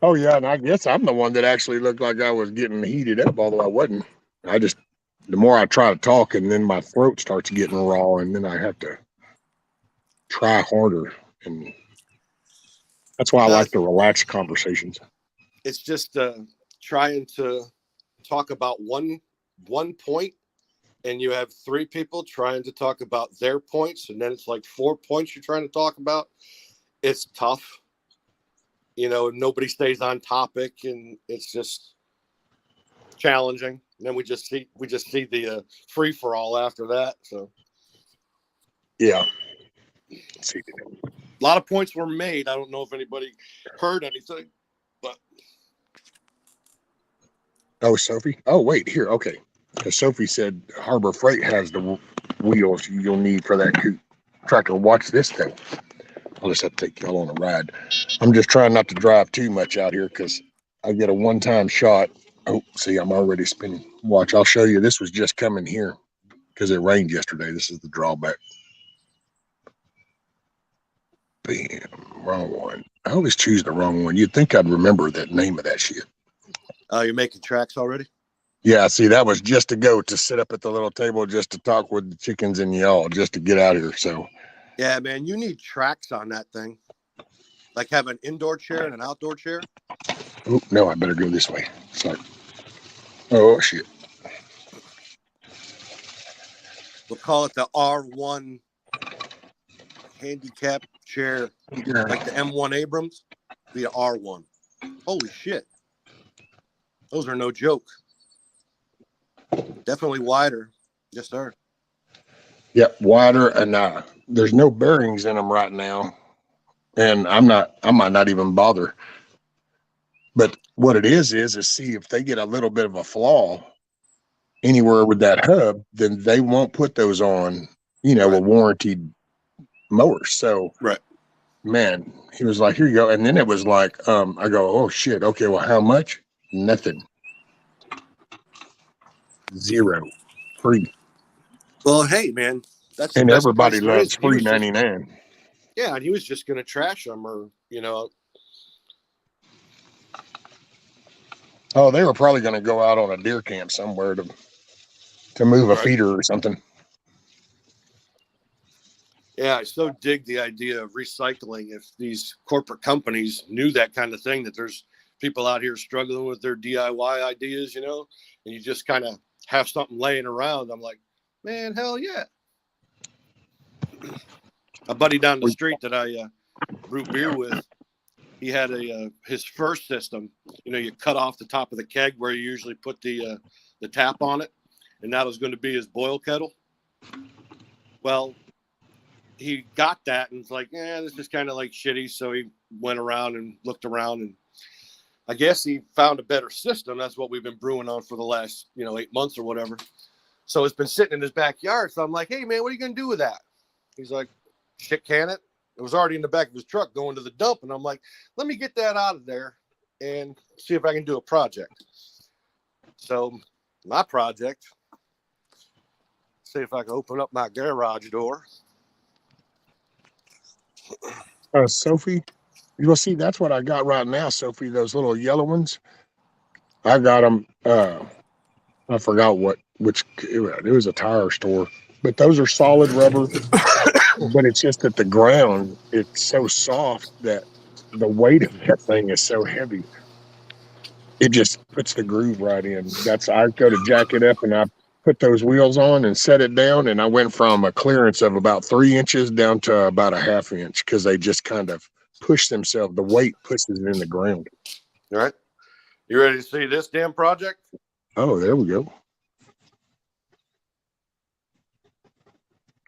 Oh, yeah, and I guess I'm the one that actually looked like I was getting heated up, although I wasn't. I just the more I try to talk, and then my throat starts getting raw, and then I have to try harder. And that's why I like the relaxed conversations. It's just trying to talk about one point, and you have three people trying to talk about their points, and then it's like 4 points you're trying to talk about. It's tough. You know, nobody stays on topic, and it's just challenging. And then we just see the free for all after that. So Yeah. Let's see. a lot of points were made. I don't know if anybody heard anything, but Oh, Sophie. Oh, wait, here. Okay. Because Sophie said Harbor Freight has the wheels you'll need for that coupe tractor. Watch this thing. I'll just have to take y'all on a ride. I'm just trying not to drive too much out here because I get a one-time shot. Oh, see, I'm already spinning. Watch, I'll show you. This was just coming here because it rained yesterday. This is the drawback. Bam, wrong one. I always choose the wrong one. You'd think I'd remember that name of that shit. you're making tracks already? Yeah, see, that was just to go to sit up at the little table just to talk with the chickens and y'all just to get out here. So, Yeah, man, you need tracks on that thing. Like have an indoor chair and an outdoor chair. oh, no, I better go this way. Sorry. Oh, shit. We'll call it the R1 handicap chair, like the M1 Abrams, be an R1. Holy shit. Those are no joke. Definitely wider. Yes, sir. Yep, wider, and there's no bearings in them right now. And I might not even bother. But what it is see if they get a little bit of a flaw anywhere with that hub, then they won't put those on, a warranted mower. So, Right. Man, he was like, here you go. And then it was like, I go, oh shit. Okay. Well, how much? Nothing. Zero. Free. Well, hey, man, that's And the best everybody price there loves is. He was free just- 99. Yeah, and he was just going to trash them or, Oh, they were probably going to go out on a deer camp somewhere to move a Right. feeder or something. Yeah, I so dig the idea of recycling. If these corporate companies knew that kind of thing, that there's people out here struggling with their DIY ideas, and you just kind of have something laying around. I'm like, man, hell yeah. A buddy down the street that I brew beer with, he had his first system. You cut off the top of the keg where you usually put the tap on it, and that was going to be his boil kettle. Well, he got that and was like, this is kind of like shitty. So he went around and looked around, and I guess he found a better system. That's what we've been brewing on for the last, 8 months or whatever. So it's been sitting in his backyard. So I'm like, hey man, what are you going to do with that? He's like, shit can it. It was already in the back of his truck going to the dump. And I'm like, let me get that out of there and see if I can do a project. So my project, see if I can open up my garage door. Sophie, you'll see that's what I got right now, Sophie. Those little yellow ones. I got them. I forgot which it was a tire store, but those are solid rubber. But it's just that the ground, it's so soft that the weight of that thing is so heavy. It just puts the groove right in. I go to jack it up and I put those wheels on and set it down. And I went from a clearance of about 3 inches down to about a ½ inch because they just kind of push themselves. The weight pushes it in the ground. All right. You ready to see this damn project? Oh, there we go.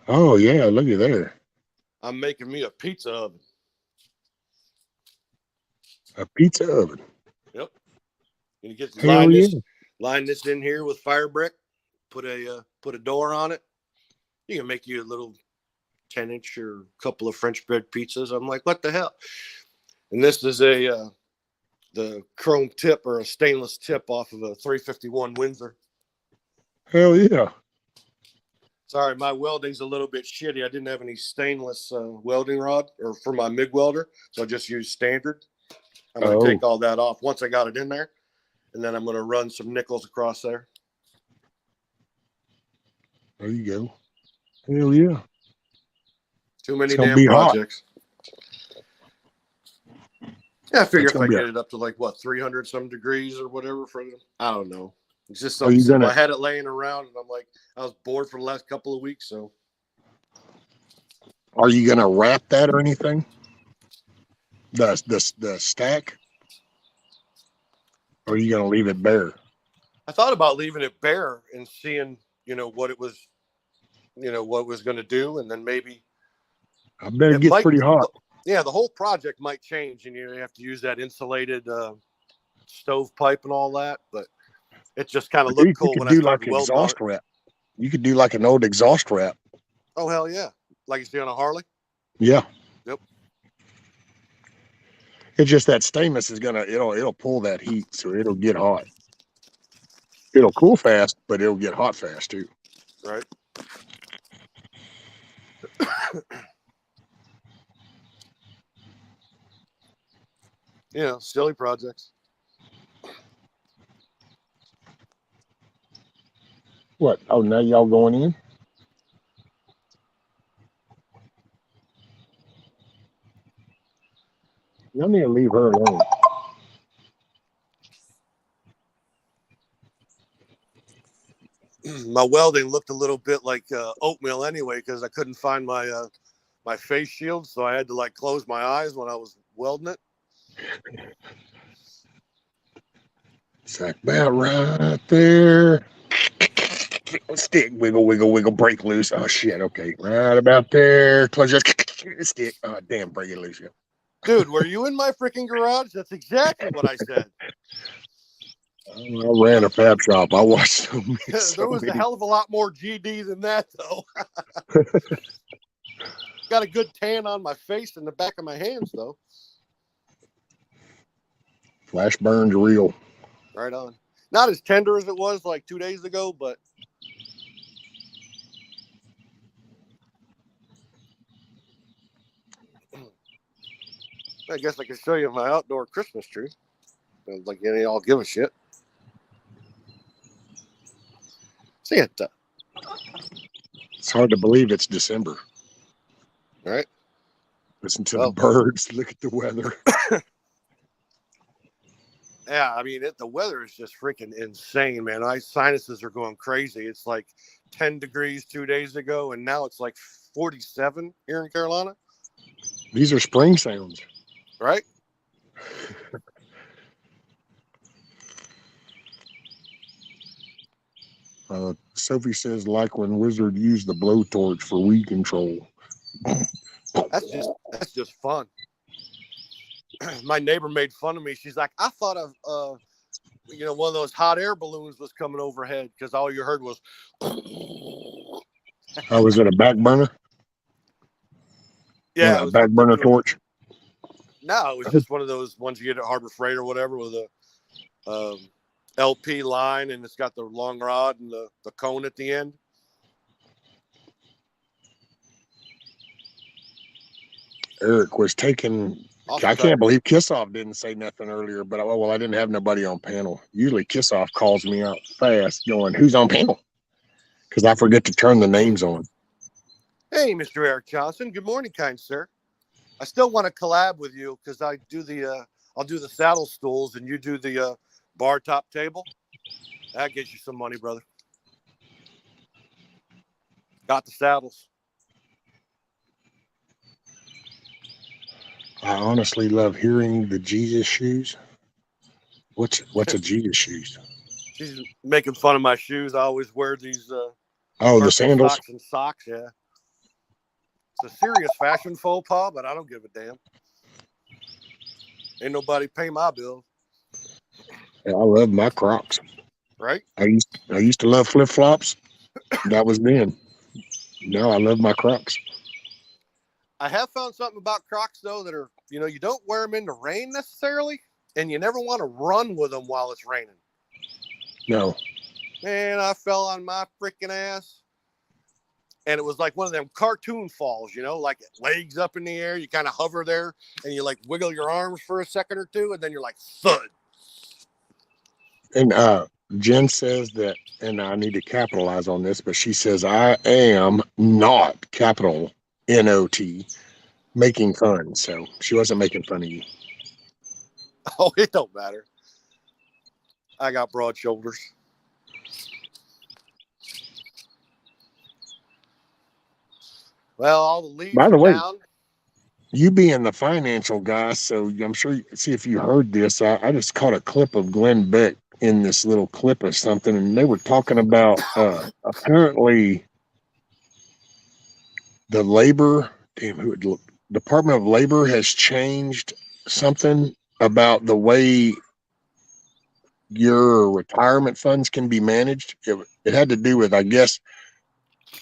Oh, yeah. Look at there. I'm making me a pizza oven. A pizza oven. Yep. You get Hell yeah. line this in here with fire brick, put a door on it. You can make you a little 10-inch or a couple of French bread pizzas. I'm like, what the hell? And this is the chrome tip or a stainless tip off of a 351 Windsor. Hell yeah. Sorry, my welding's a little bit shitty. I didn't have any stainless welding rod or for my MIG welder, so I just used standard. I'm going to take all that off once I got it in there, and then I'm going to run some nickels across there. There you go. Hell yeah. Too many It's gonna damn be hot. projects. Yeah, I figure It's if I gonna be get it up to like what 300 some degrees or whatever for them, I don't know. It's just Are something you simple. gonna- I had it laying around, and I'm like, I was bored for the last couple of weeks, so Are you gonna wrap that or anything? The stack? Or are you gonna leave it bare? I thought about leaving it bare and seeing, what it was, what it was going to do, and then maybe I bet it it gets might. pretty hot. Yeah, the whole project might change, and you have to use that insulated stovepipe and all that. But it just kind of Dude, looked cool you when could I do started like welding on exhaust it. wrap. You could do like an old exhaust wrap. Oh hell yeah! Like you see on a Harley. Yeah. Yep. It's just that stainless is it'll pull that heat, so it'll get hot. It'll cool fast, but it'll get hot fast too. Right. Silly projects. What? Oh, now y'all going in? Y'all need to leave her alone. My welding looked a little bit like oatmeal anyway, because I couldn't find my my face shield, so I had to like close my eyes when I was welding it. It's like about right there. Stick, wiggle, wiggle, wiggle, break loose. Oh shit! Okay, right about there. Close your stick. Oh damn, break it loose. Yeah. Dude, were you in my freaking garage? That's exactly what I said. I ran a fab shop. I watched There was a hell of a lot more GD than that, though. Got a good tan on my face and the back of my hands, though. Flash burns real. Right on. Not as tender as it was like 2 days ago, but I guess I can show you my outdoor Christmas tree. Like any y'all give a shit. Santa. It's hard to believe it's December. All right. Listen to the birds. Look at the weather. Yeah, I mean, the weather is just freaking insane, man. My sinuses are going crazy. It's like 10 degrees 2 days ago, and now it's like 47 here in Carolina. These are spring sounds. Right? Sophie says, like when Wizard used the blowtorch for weed control. That's just fun. My neighbor made fun of me. She's like, I thought of one of those hot air balloons was coming overhead, because all you heard was Oh, was it a back burner? yeah, A back burner torch. No, it was just one of those ones you get at Harbor Freight or whatever, with a LP line, and it's got the long rod and the cone at the end. Eric was taking. Awesome. I can't believe Kissoff didn't say nothing earlier, but I didn't have nobody on panel. Usually Kissoff calls me out fast going, who's on panel? Because I forget to turn the names on. Hey, Mr. Eric Johnson. Good morning, kind sir. I still want to collab with you, because I'll do the saddle stools and you do the bar top table. That gets you some money, brother. Got the saddles. I honestly love hearing the Jesus shoes. What's a Jesus shoes? She's making fun of my shoes. I always wear these the sandals. socks and socks, yeah. It's a serious fashion faux pas, but I don't give a damn. Ain't nobody pay my bills. I love my Crocs. Right? I used to love flip flops. That was then. Now I love my Crocs. I have found something about Crocs, though, that are, you don't wear them in the rain necessarily, and you never want to run with them while it's raining. No. Man, I fell on my freaking ass. And it was like one of them cartoon falls, like legs up in the air. You kind of hover there, and you like wiggle your arms for a second or two, and then you're like, thud. And Jen says that, and I need to capitalize on this, but she says I am not, capital N-O-T, making fun. So she wasn't making fun of you. Oh, it don't matter. I got broad shoulders. Well, all the leads By the are way, down. you being the financial guy, so I'm sure see if you heard this. I just caught a clip of Glenn Beck in this little clip of something, and they were talking about apparently the labor, Department of Labor has changed something about the way your retirement funds can be managed. It had to do with, I guess,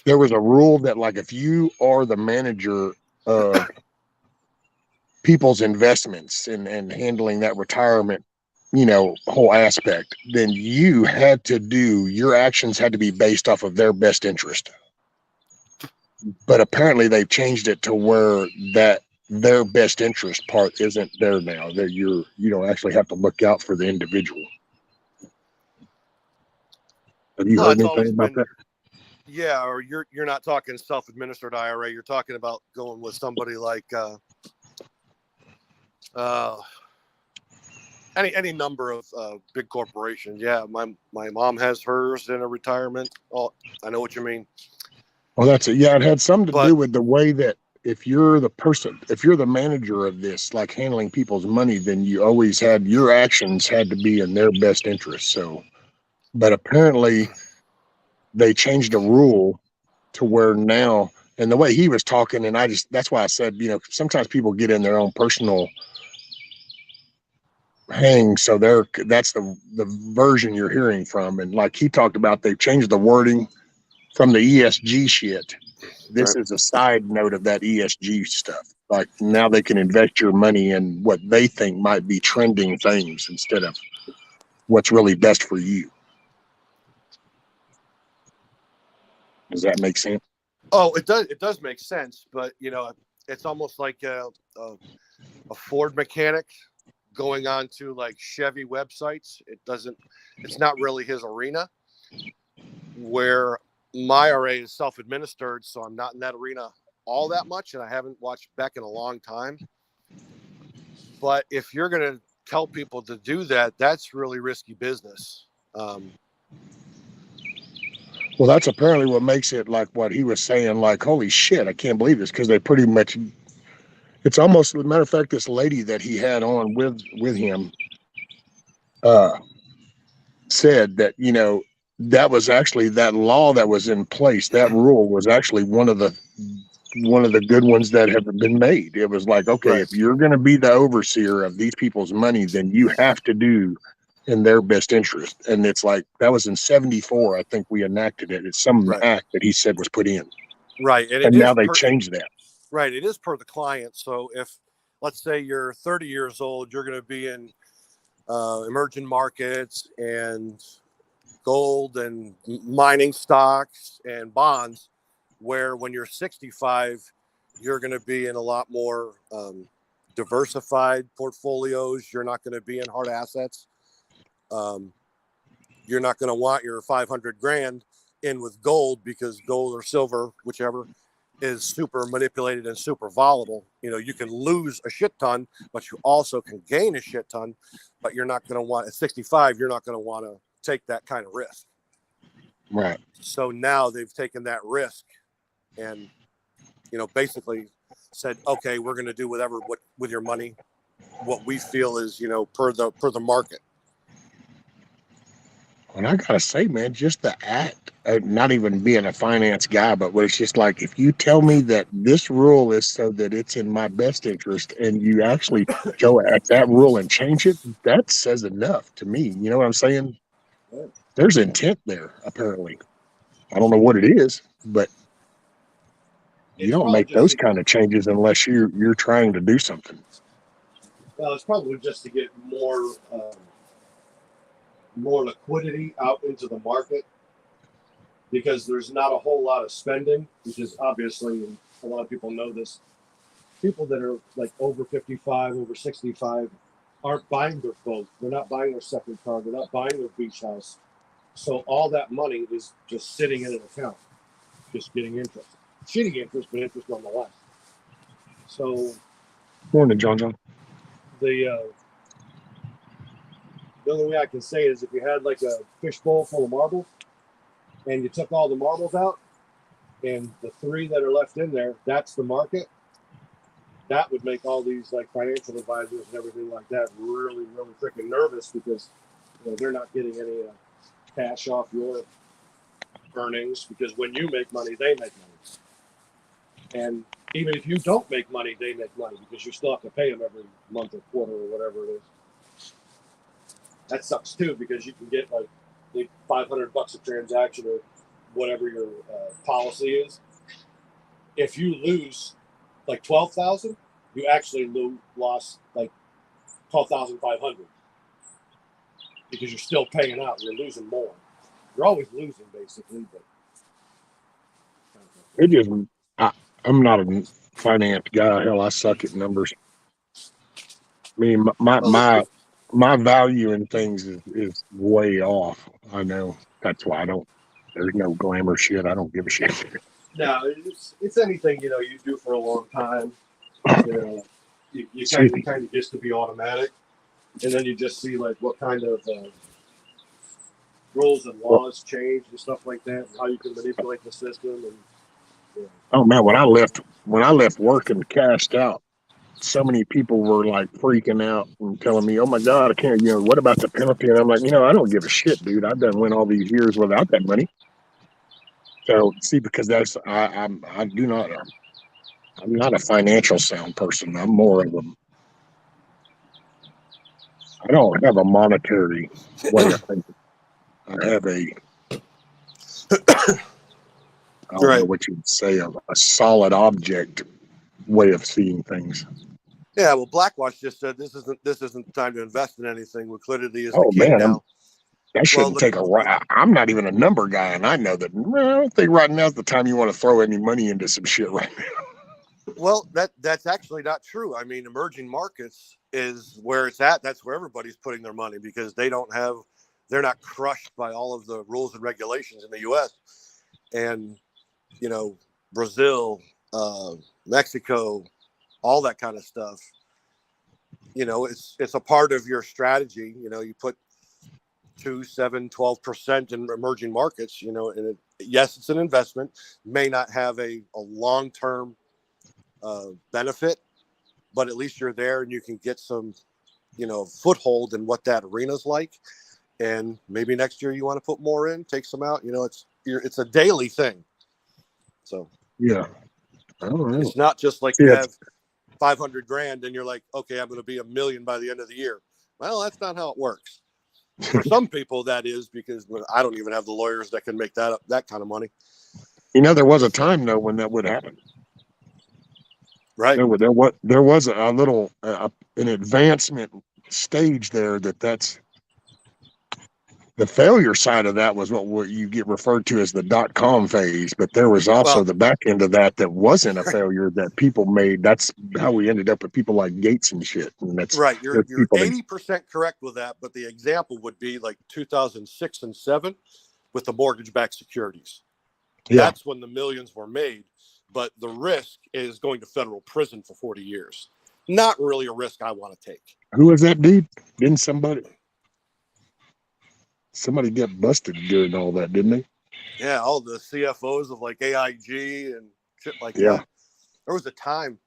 there was a rule that, like, if you are the manager of people's investments and handling that retirement, whole aspect, then you had to do your actions had to be based off of their best interest. But apparently they've changed it to where that their best interest part isn't there now. That you don't actually have to look out for the individual. Have you heard It's anything always about been, that? yeah. Or you're not talking self-administered IRA. You're talking about going with somebody like any number of big corporations. Yeah, my mom has hers in a retirement. Oh, I know what you mean. Well, that's it. Yeah, it had something to But do with the way that if you're the manager of this, like handling people's money, then you always had your actions had to be in their best interest. So, but apparently they changed a rule to where now, and the way he was talking, and that's why I said, sometimes people get in their own personal hang. So that's the version you're hearing from. And like he talked about, they've changed the wording from the ESG shit. This is a side note of that ESG stuff. Like now they can invest your money in what they think might be trending things instead of what's really best for you. Does that make sense? oh, it does. It does make sense. But it's almost like a Ford mechanic going on to like Chevy websites. It's not really his arena. Where my IRA is self-administered, so I'm not in that arena all that much, and I haven't watched Beck in a long time. But if you're going to tell people to do that, that's really risky business. Well, that's apparently what makes it like what he was saying, like, holy shit, I can't believe this, because they pretty much, it's almost, as a matter of fact, this lady that he had on with him said that, that was actually that law that was in place. That rule was actually one of the good ones that have been made. It was like, okay, Right. if you're going to be the overseer of these people's money, then you have to do in their best interest. And it's like, that was in 74. I think we enacted it. It's some act that he said was put in. Right. And now they changed that. Right. It is per the client. So if, let's say you're 30 years old, you're going to be in emerging markets and gold and mining stocks and bonds, where when you're 65, you're going to be in a lot more diversified portfolios. You're not going to be in hard assets. You're not going to want your 500 grand in with gold, because gold or silver, whichever, is super manipulated and super volatile. You can lose a shit ton, but you also can gain a shit ton. But you're not going to want, at 65, you're not going to want to take that kind of risk. Right. So now they've taken that risk and, basically said, okay, we're going to do whatever with your money, what we feel is, per the market. And I gotta say, man, just the act, not even being a finance guy, but it's just like, if you tell me that this rule is so that it's in my best interest, and you actually go at that rule and change it, that says enough to me. You know what I'm saying? There's intent there, apparently. I don't know what it is, but you don't make those kind of changes unless you're trying to do something. Well, it's probably just to get more liquidity out into the market, because there's not a whole lot of spending, which is obviously, and a lot of people know this, people that are like over 55, over 65 aren't buying their boat. They're not buying their second car. They're not buying their beach house. So all that money is just sitting in an account, just getting interest. Shitty interest, but interest nonetheless. So Morning, John. the only way I can say is if you had like a fishbowl full of marbles and you took all the marbles out and the 3 that are left in there, that's the market. That would make all these like financial advisors and everything like that really, really freaking nervous because they're not getting any cash off your earnings because when you make money, they make money. And even if you don't make money, they make money because you still have to pay them every month or quarter or whatever it is. That sucks too because you can get like $500 a transaction or whatever your policy is. If you lose like 12,000, you actually lost like 12,500 because you're still paying out. You're losing more. You're always losing basically, but It just, I'm not a finance guy. Hell, I suck at numbers. I mean, my value in things is way off. I know. That's why there's no glamour shit. I don't give a shit. no, it's anything you do for a long time. You kind of gets to be automatic, and then you just see like what kind of rules and laws change and stuff like that, and how you can manipulate the system. And Oh man, when I left work and cashed out, so many people were like freaking out and telling me, "Oh my God, I can't." What about the penalty? And I'm like, I don't give a shit, dude. I've done went all these years without that money. So see, because that's I'm not a financial sound person. I'm more of a. I don't have a monetary way of thinking. I have a. I don't know what you'd say, a solid object way of seeing things. Yeah, well, Blackwatch just said this isn't the time to invest in anything. Liquidity is the key now. That shouldn't take a ride. I'm not even a number guy, and I know that. I don't think right now is the time you want to throw any money into some shit right now. Well, that's actually not true. I mean, emerging markets is where it's at. That's where everybody's putting their money because they're not crushed by all of the rules and regulations in the U.S. and Brazil, Mexico, all that kind of stuff. It's a part of your strategy. You put 2, 7, 12% in emerging markets. And yes, it's an investment. May not have a long-term benefit, but at least you're there and you can get some, foothold in what that arena's like. And maybe next year you want to put more in, take some out. It's a daily thing. So yeah, I don't know. It's not just like you have 500 grand and you're like, okay, I'm going to be $1 million by the end of the year. Well, that's not how it works. For some people, that is because I don't even have the lawyers that can make that kind of money. There was a time though when that would happen. Right. There was a little an advancement stage there that's the failure side of that was what you get referred to as the .com phase, but there was also the back end of that wasn't a failure that people made. That's how we ended up with people like Gates and shit. And that's right. You're 80% correct with that, but the example would be like 2006 and 2007 with the mortgage-backed securities. Yeah. That's when the millions were made, but the risk is going to federal prison for 40 years. Not really a risk I want to take. Who was that dude? Didn't somebody get busted during all that, didn't they? Yeah, all the CFOs of like AIG and shit like that. There was a time,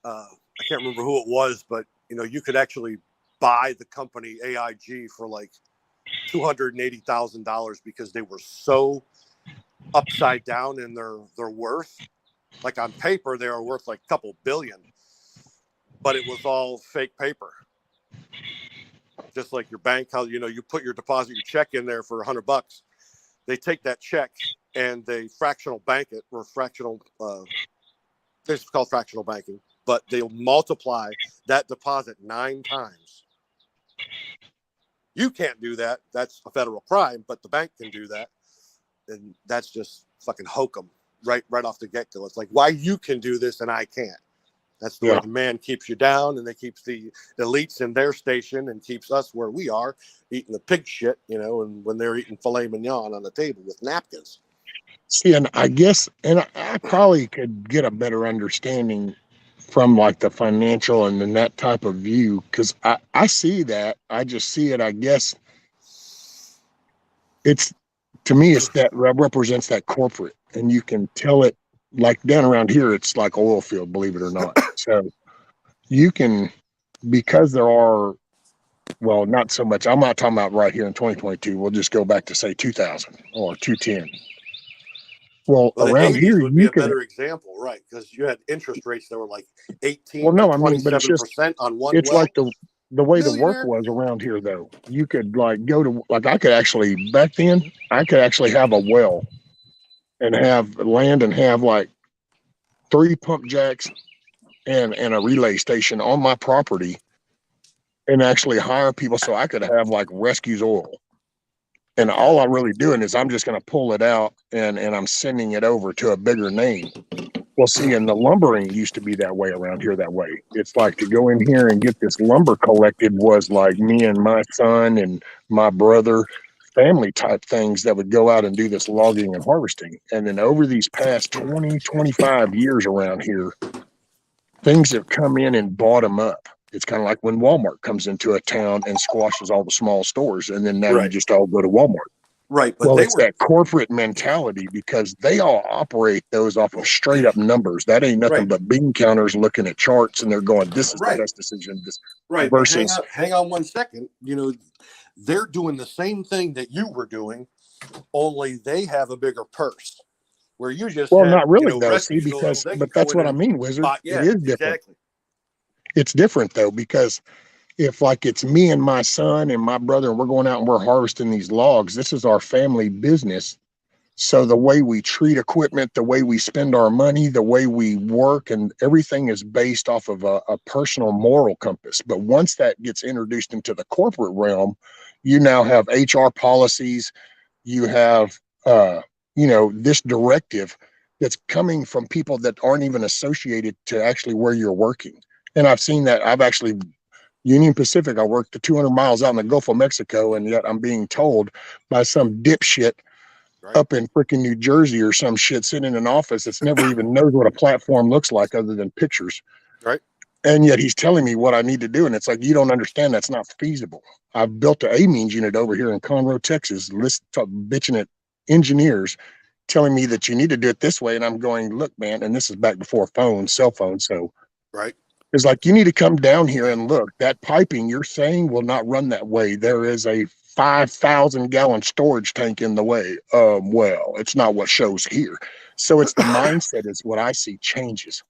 I can't remember who it was, but you could actually buy the company AIG for like $280,000 because they were so upside down in their worth. Like on paper, they were worth like a couple billion, but it was all fake paper. Just like your bank, how you put your deposit, your check in there for $100. They take that check and they fractional bank it, or fractional. It's called fractional banking, but they'll multiply that deposit 9 times. You can't do that. That's a federal crime, but the bank can do that, and that's just fucking hokum right off the get go. It's like, why you can do this and I can't? That's the way the man keeps you down, and they keeps the elites in their station and keeps us where we are eating the pig shit, and when they're eating filet mignon on the table with napkins. See, and I guess, and I probably could get a better understanding from like the financial and then that type of view, because I see that. I just see it, I guess. It's, to me, it's that represents that corporate, and you can tell it like down around here, it's like oil field, believe it or not. So you can, because there are, well, not so much. I'm not talking about right here in 2022. We'll just go back to say 2000 or 210. Well, around here, would be a better example, right? Because you had interest rates that were like 18, well, no, I mean, but it's just, on one. it's like the way the work was around here, though. You could like go to, like, I could actually, back then, I could actually have a well and have land and have like 3 pump jacks and a relay station on my property, and actually hire people so I could have like Rescues oil. And all I'm really doing is I'm just going to pull it out and I'm sending it over to a bigger name. Well, see, and the lumbering used to be that way around here that way. It's like to go in here and get this lumber collected was like me and my son and my brother, family type things that would go out and do this logging and harvesting. And then over these past 20, 25 years around here, things have come in and bought them up. It's kind of like when Walmart comes into a town and squashes all the small stores, and then now you just all go to Walmart. Right. But well, it's that corporate mentality, because they all operate those off of straight up numbers. That ain't nothing but bean counters looking at charts, and they're going, this is the best decision. This versus hang on 1 second. They're doing the same thing that you were doing, only they have a bigger purse. Where you just not really though. See, because but that's what I mean, Wizard. It is different. Exactly. It's different though, because if like it's me and my son and my brother and we're going out and we're harvesting these logs, this is our family business. So the way we treat equipment, the way we spend our money, the way we work, and everything is based off of a personal moral compass. But once that gets introduced into the corporate realm, you now have HR policies, you have this directive that's coming from people that aren't even associated to actually where you're working. And I've seen that. I've actually, Union Pacific, I worked 200 miles out in the Gulf of Mexico, and yet I'm being told by some dipshit up in freaking New Jersey or some shit sitting in an office that's never even knows what a platform looks like other than pictures. Right. And yet he's telling me what I need to do. And it's like, you don't understand. That's not feasible. I've built an amines unit over here in Conroe, Texas, bitching at engineers telling me that you need to do it this way. And I'm going, look, man, and this is back before cell phones. So it's like, you need to come down here and look. That piping you're saying will not run that way. There is a 5,000-gallon storage tank in the way. Well, it's not what shows here. So it's the mindset is what I see changes,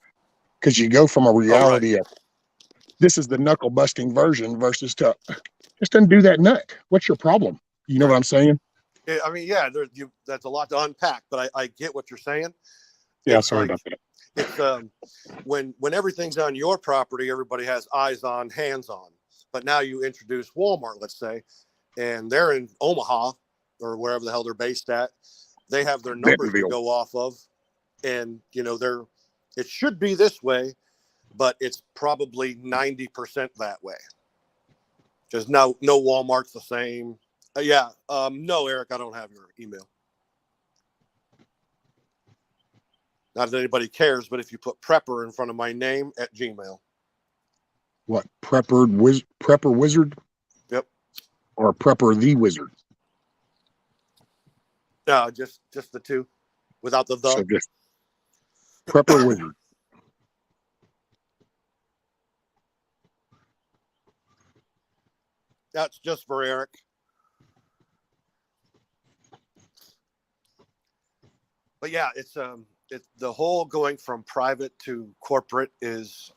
because you go from a reality of this is the knuckle busting version versus to just undo that nut. What's your problem? You know what I'm saying? I mean, that's a lot to unpack, but I get what you're saying. Yeah, sorry about that. It's when everything's on your property, everybody has eyes on, hands on. But now you introduce Walmart, let's say, and they're in Omaha or wherever the hell they're based at. They have their numbers to go off of, and it should be this way, but it's probably 90% that way. Because no Walmart's the same. No, Eric, I don't have your email. Not that anybody cares, but if you put Prepper in front of my name at Gmail. What, Prepper Wizard? Yep. Or Prepper the Wizard? No, just the two, without the. So just Prepper Wizard. That's just for Eric. But yeah, it's the whole going from private to corporate is,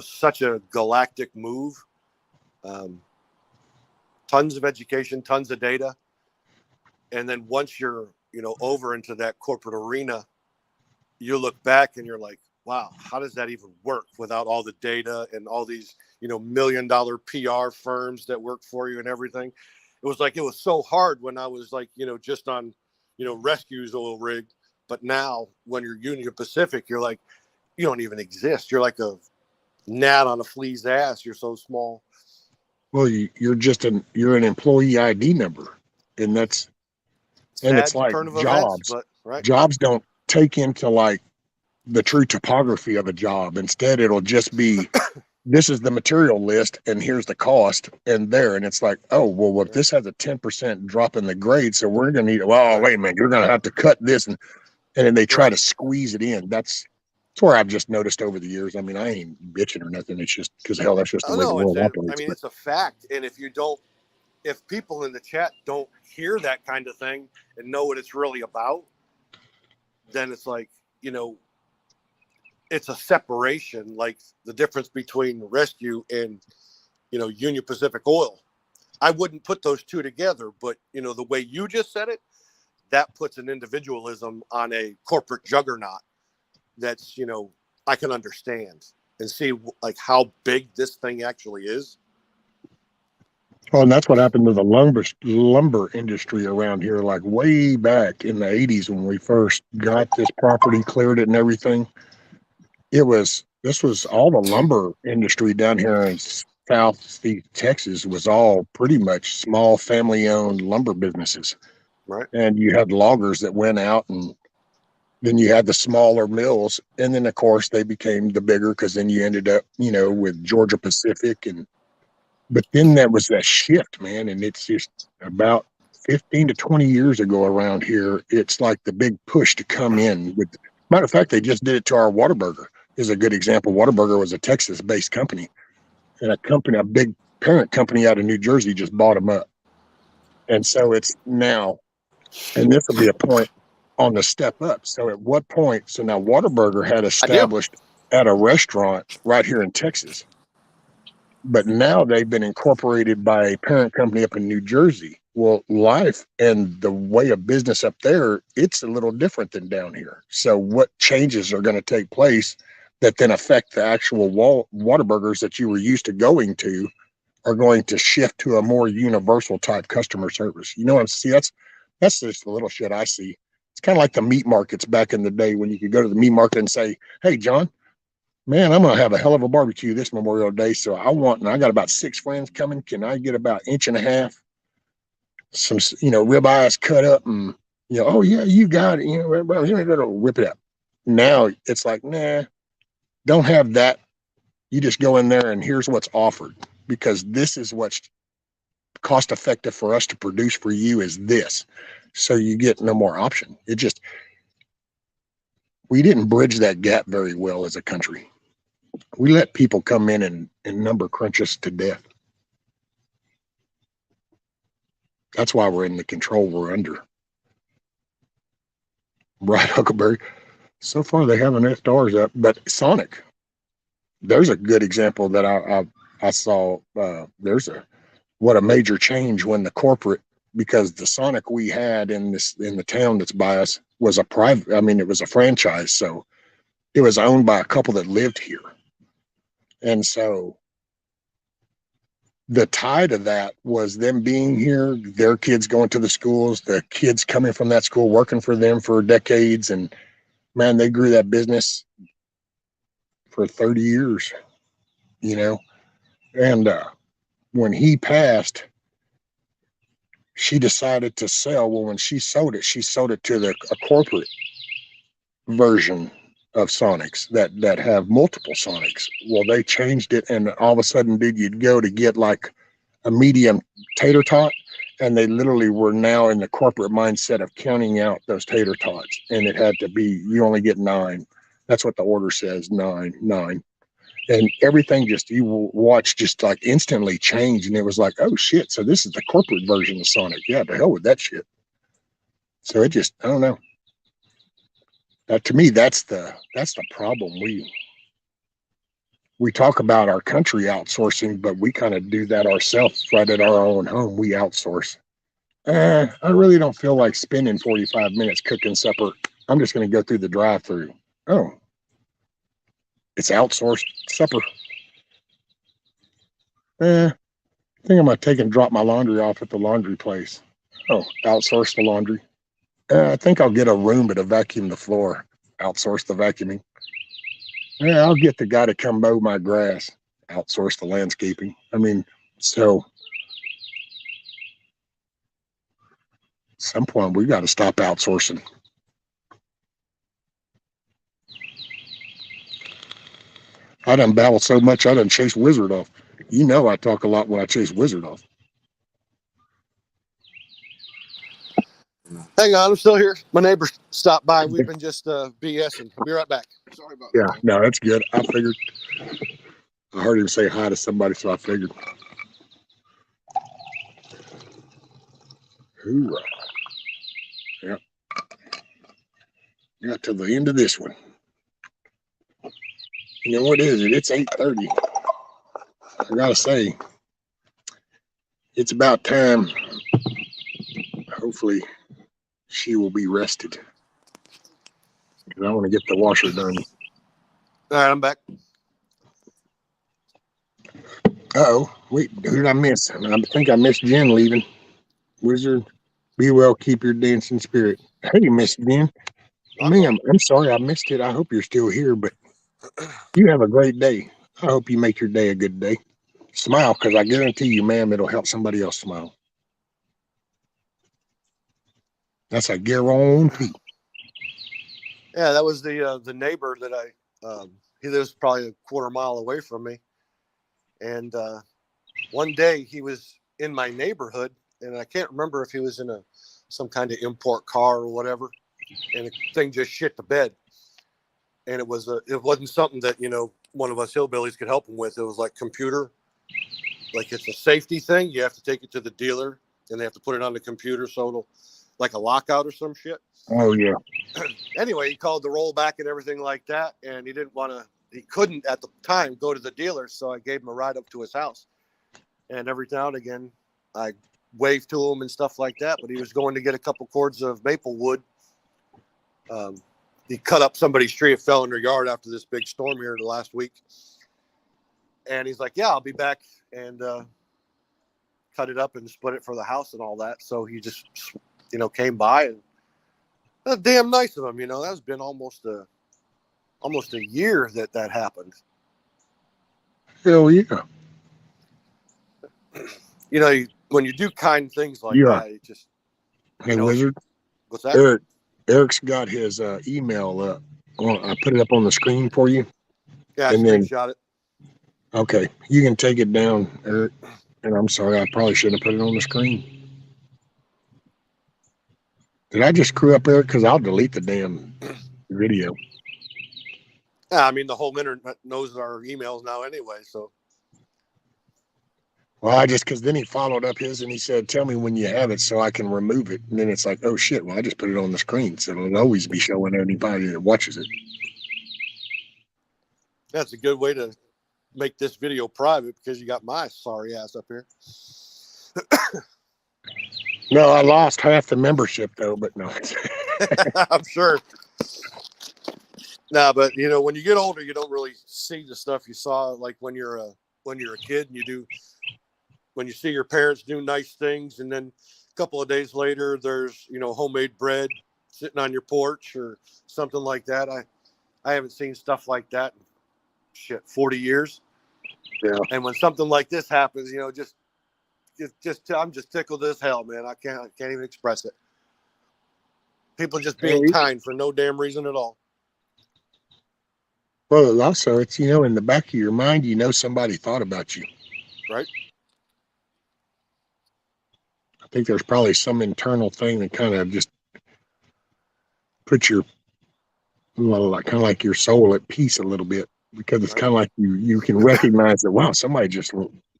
such a galactic move. Tons of education, tons of data. And then once you're, over into that corporate arena, you look back and you're like, wow, how does that even work without all the data and all these, $1 million PR firms that work for you and everything? It was so hard when I was like, just on, Rescues oil rig. But now when you're Union Pacific, you're like, you don't even exist. You're like a gnat on a flea's ass. You're so small. Well, you're an employee ID number, and that's and it's Sad like turn of events, but right. jobs don't take into like the true topography of a job. Instead, it'll just be this is the material list and here's the cost and there. And it's like, oh, well, if this has a 10% drop in the grade, so we're going to need, well, wait a minute, you're going to have to cut this. And then they try to squeeze it in. That's where I've just noticed over the years. I mean, I ain't bitching or nothing. It's just because hell, that's just the way the world operates. I mean, it's a fact. And if people in the chat don't hear that kind of thing and know what it's really about, then it's like, you know, it's a separation, like the difference between rescue and, you know, Union Pacific Oil. I wouldn't put those two together, but, you know, the way you just said it, that puts an individualism on a corporate juggernaut that's, you know, I can understand and see like how big this thing actually is. Well, and that's what happened to the lumber industry around here, like way back in the 80s when we first got this property, cleared it and everything. This was all the lumber industry down here in Southeast Texas was all pretty much small family-owned lumber businesses. Right. And you had loggers that went out, and then you had the smaller mills. And then, of course, they became the bigger because then you ended up, you know, with Georgia Pacific. But then there was that shift, man. And it's just about 15 to 20 years ago around here, it's like the big push to come in. Matter of fact, they just did it to our Whataburger. Is a good example. Whataburger was a Texas-based company, and a big parent company out of New Jersey just bought them up. And so it's now, and this will be a point on the step up. So at what point? So now Whataburger had established at a restaurant right here in Texas, but now they've been incorporated by a parent company up in New Jersey. Well, life and the way of business up there, it's a little different than down here. So what changes are going to take place that then affect the actual Whataburgers that you were used to going to are going to shift to a more universal type customer service. You know what I'm saying? That's just the little shit I see. It's kind of like the meat markets back in the day when you could go to the meat market and say, hey, John, man, I'm going to have a hell of a barbecue this Memorial Day. So I got about 6 friends coming. Can I get about 1.5 inches? Some, you know, ribeyes cut up and, you know, oh yeah, you got it. You know, you're going to whip it up. Now it's like, nah, don't have that. You just go in there and here's what's offered, because this is what's cost effective for us to produce for you is this. So you get no more option. We didn't bridge that gap very well as a country. We let people come in and number crunch us to death. That's why we're in the control we're under. Right, Huckleberry? So far, they haven't left ours up, but Sonic, there's a good example that I saw. There's what a major change when the corporate, because the Sonic we had in the town that's by us was a private. I mean, it was a franchise, so it was owned by a couple that lived here, and so the tie to that was them being here, their kids going to the schools, the kids coming from that school working for them for decades, and man, they grew that business for 30 years, you know. And when he passed, she decided to sell. Well, when she sold it to a corporate version of Sonics that have multiple Sonics. Well, they changed it, and all of a sudden, dude, you'd go to get like a medium tater tot, and they literally were now in the corporate mindset of counting out those tater tots, and it had to be, you only get 9. That's what the order says, 9. And everything just, you watch just like instantly change, and it was like, oh shit, so this is the corporate version of Sonic. Yeah, to hell with that shit. So it just, I don't know. To me, that's the problem. We talk about our country outsourcing, but we kind of do that ourselves right at our own home. We outsource. I really don't feel like spending 45 minutes cooking supper. I'm just going to go through the drive-through. Oh, it's outsourced supper. I think I'm going to take and drop my laundry off at the laundry place. Oh, outsource the laundry. I think I'll get a Roomba to vacuum the floor. Outsource the vacuuming. Yeah, I'll get the guy to come mow my grass, outsource the landscaping. I mean, so at some point we got to stop outsourcing. I done babble so much, I done chase Wizard off. You know I talk a lot when I chase Wizard off. Hang on, I'm still here. My neighbor stopped by. We've been just BSing. I'll be right back. Sorry about Yeah, that. no, that's good. I figured. I heard him say hi to somebody, so I figured. Hoorah. Yep. Got to the end of this one. You know what is it? It's 8:30. I gotta say, it's about time. Hopefully, she will be rested. Because I want to get the washer done. All right, I'm back. Uh-oh. Wait, who did I miss? I think I missed Jen leaving. Wizard, be well, keep your dancing spirit. Hey, Miss Jen. Ma'am, I'm sorry I missed it. I hope you're still here, but you have a great day. I hope you make your day a good day. Smile, because I guarantee you, ma'am, it'll help somebody else smile. That's a guarantee. Yeah, that was the neighbor that he lives probably a quarter mile away from me. And one day he was in my neighborhood, and I can't remember if he was in some kind of import car or whatever, and the thing just shit the bed. And it wasn't something that, one of us hillbillies could help him with. It was like computer, like it's a safety thing. You have to take it to the dealer, and they have to put it on the computer so it'll, like a lockout or some shit. Oh, yeah. Anyway, he called the rollback and everything like that, and he couldn't at the time go to the dealer, so I gave him a ride up to his house. And every now and again, I waved to him and stuff like that, but he was going to get a couple cords of maple wood. He cut up somebody's tree. It fell in their yard after this big storm here the last week. And he's like, yeah, I'll be back, and cut it up and split it for the house and all that. So he just, came by, and that's damn nice of him. That's been almost a year that happened. Hell yeah. When you do kind things like Yeah. that, it just, Hey, Wizard. what's that? Eric's got his email up. I put it up on the screen for you. Yeah, I and then- screenshot it. Okay, you can take it down, Eric. And I'm sorry, I probably shouldn't have put it on the screen. Did I just screw up, Eric? Because I'll delete the damn video. Yeah, I mean, the whole internet knows our emails now anyway, so. Well, because then he followed up his and he said, tell me when you have it so I can remove it. And then it's like, oh shit, well, I just put it on the screen. So it'll always be showing anybody that watches it. That's a good way to make this video private, because you got my sorry ass up here. No, I lost half the membership though, but no. I'm sure. No, but when you get older, you don't really see the stuff you saw like when you're a kid, and when you see your parents do nice things, and then a couple of days later there's homemade bread sitting on your porch or something like that. I haven't seen stuff like that in 40 years. Yeah. And when something like this happens, I'm just tickled as hell, man. I can't even express it. People just being kind for no damn reason at all. Well, also it's, in the back of your mind, somebody thought about you. Right. I think there's probably some internal thing that kind of just puts your, kind of like your soul at peace a little bit, because it's kind of like you can recognize that, wow, somebody just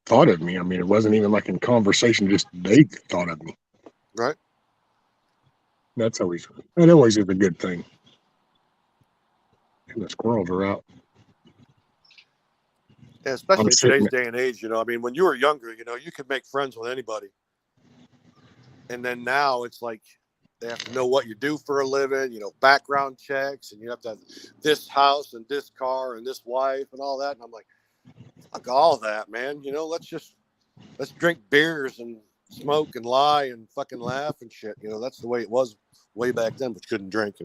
thought of me. I mean, it wasn't even like in conversation, just they thought of me. Right. That always is a good thing. And the squirrels are out. Yeah, especially in today's day and age, when you were younger, you could make friends with anybody. And then now it's like they have to know what you do for a living, background checks, and you have to have this house and this car and this wife and all that. And I'm like, fuck all that, man. Let's drink beers and smoke and lie and fucking laugh and shit. That's the way it was way back then, but couldn't drink,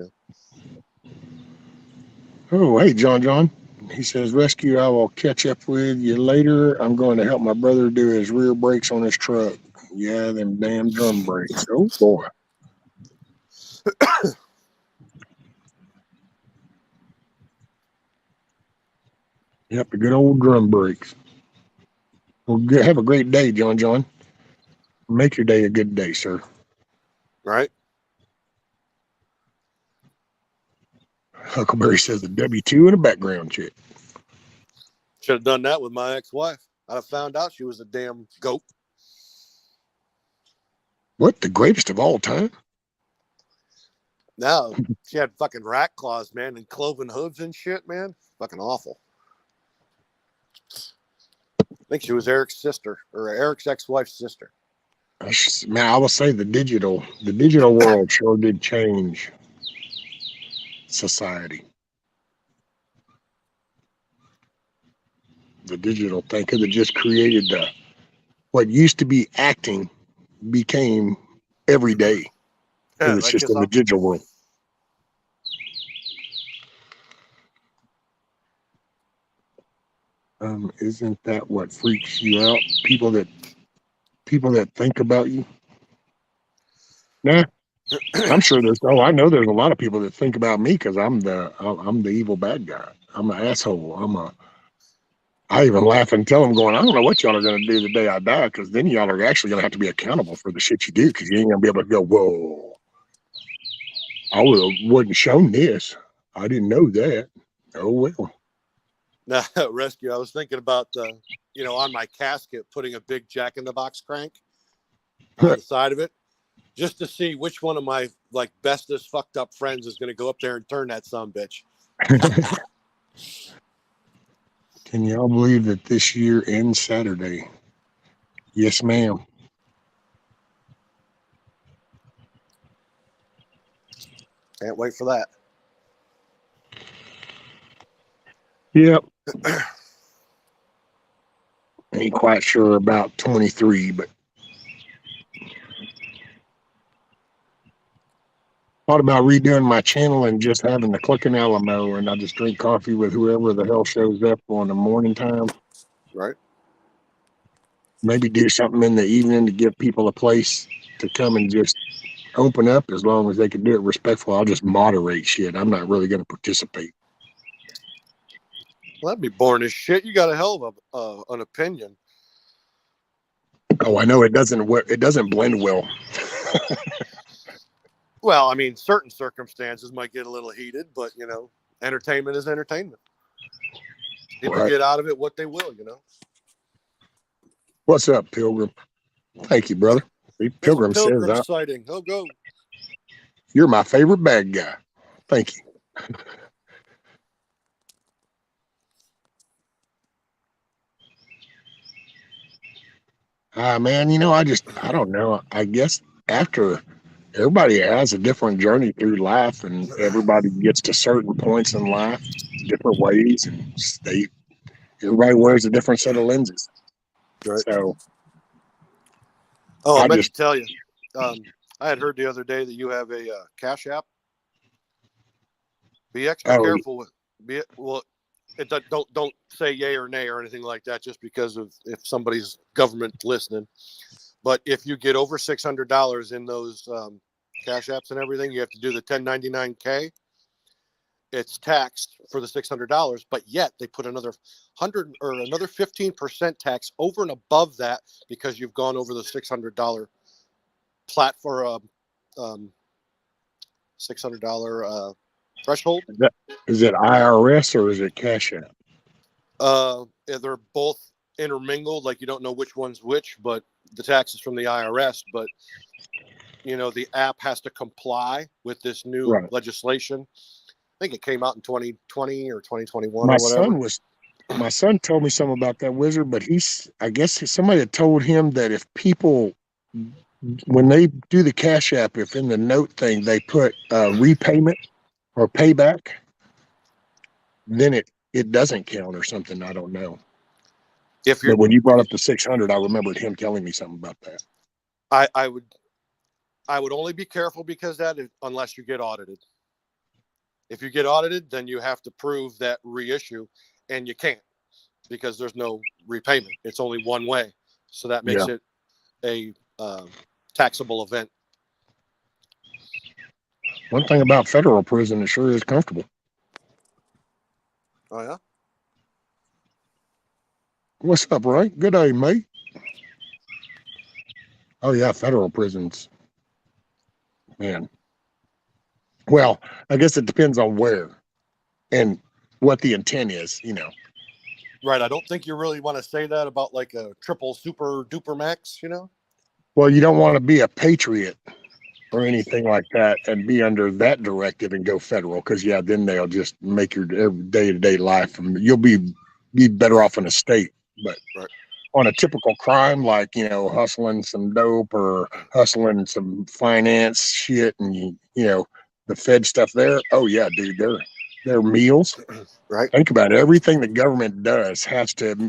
Oh, hey, John. He says, Rescue, I will catch up with you later. I'm going to help my brother do his rear brakes on his truck. Yeah, them damn drum brakes. Oh, boy. Yep, the good old drum brakes. Well, have a great day, John. Make your day a good day, sir. Right? Huckleberry says the W-2 and a background check. Should have done that with my ex-wife. I'd have found out she was a damn goat. What, the greatest of all time? No, she had fucking rat claws, man, and cloven hooves and shit, man. Fucking awful. I think she was Eric's sister, or Eric's ex-wife's sister. Man, I will say the digital world sure did change society. The digital thing, because it just created what used to be acting became every day. Yeah, It's just in the digital world. Isn't that what freaks you out? People that think about you. Nah, I'm sure I know there's a lot of people that think about me because I'm the evil bad guy. I'm an asshole. I even laugh and tell them, going, I don't know what y'all are going to do the day I die, because then y'all are actually going to have to be accountable for the shit you do, because you ain't going to be able to go, whoa, I wasn't shown this. I didn't know that. Oh, well. Now, Rescue, I was thinking about, on my casket, putting a big Jack-in-the-Box crank on the side of it, just to see which one of my, bestest fucked up friends is going to go up there and turn that sumbitch. Can y'all believe that this year ends Saturday? Yes, ma'am. Can't wait for that. Yep. Ain't quite sure about 23, but thought about redoing my channel and just having the Clucking Alamo, and I just drink coffee with whoever the hell shows up on the morning time. Right. Maybe do something in the evening to give people a place to come and just open up, as long as they can do it respectful. I'll just moderate shit. I'm not really going to participate. Well, that'd be boring as shit. You got a hell of an opinion. Oh, I know it doesn't blend well. Well, I mean, certain circumstances might get a little heated, but entertainment is entertainment. People get out of it what they will, What's up, Pilgrim? Thank you, brother. Pilgrim says, sighting. Oh, go. You're my favorite bad guy. Thank you. Man, I don't know. I guess after everybody has a different journey through life, and everybody gets to certain points in life different ways, and everybody wears a different set of lenses. Right. So, I meant to tell you, I had heard the other day that you have a Cash App. Be extra careful with don't say yay or nay or anything like that, just because of if somebody's government listening. But if you get over $600 in those Cash Apps and everything, you have to do the 1099K. It's taxed for the $600, but yet they put another 15% tax over and above that because you've gone over the $600 platform, $600 threshold. Is it IRS or is it Cash App? They're both intermingled. Like, you don't know which one's which, but the tax is from the IRS. But the app has to comply with this new legislation. I think it came out in 2020 or 2021 or whatever. My son told me something about that, Wizard, but I guess somebody had told him that if people, when they do the Cash App, if in the note thing they put repayment or payback, then it doesn't count or something. I don't know. But when you brought up the 600, I remembered him telling me something about that. I would only be careful unless you get audited. If you get audited, then you have to prove that reissue. and you can't because there's no repayment. It's only one way. So that makes it a taxable event. One thing about federal prison, it sure is comfortable. Oh, yeah? What's up, Ray? Good day, mate. Oh, yeah, federal prisons. Man. Well, I guess it depends on where and what the intent is, you know. Right. I don't think you really want to say that about like a triple super duper max, you know? Well, you don't want to be a patriot or anything like that and be under that directive and go federal because, yeah, then they'll just make your day-to-day life and you'll be better off in a state. But on a typical crime like, you know, hustling some dope or hustling some finance shit and, you know, the Fed stuff there, oh, yeah, dude, their meals. Right. Think about it. Everything the government does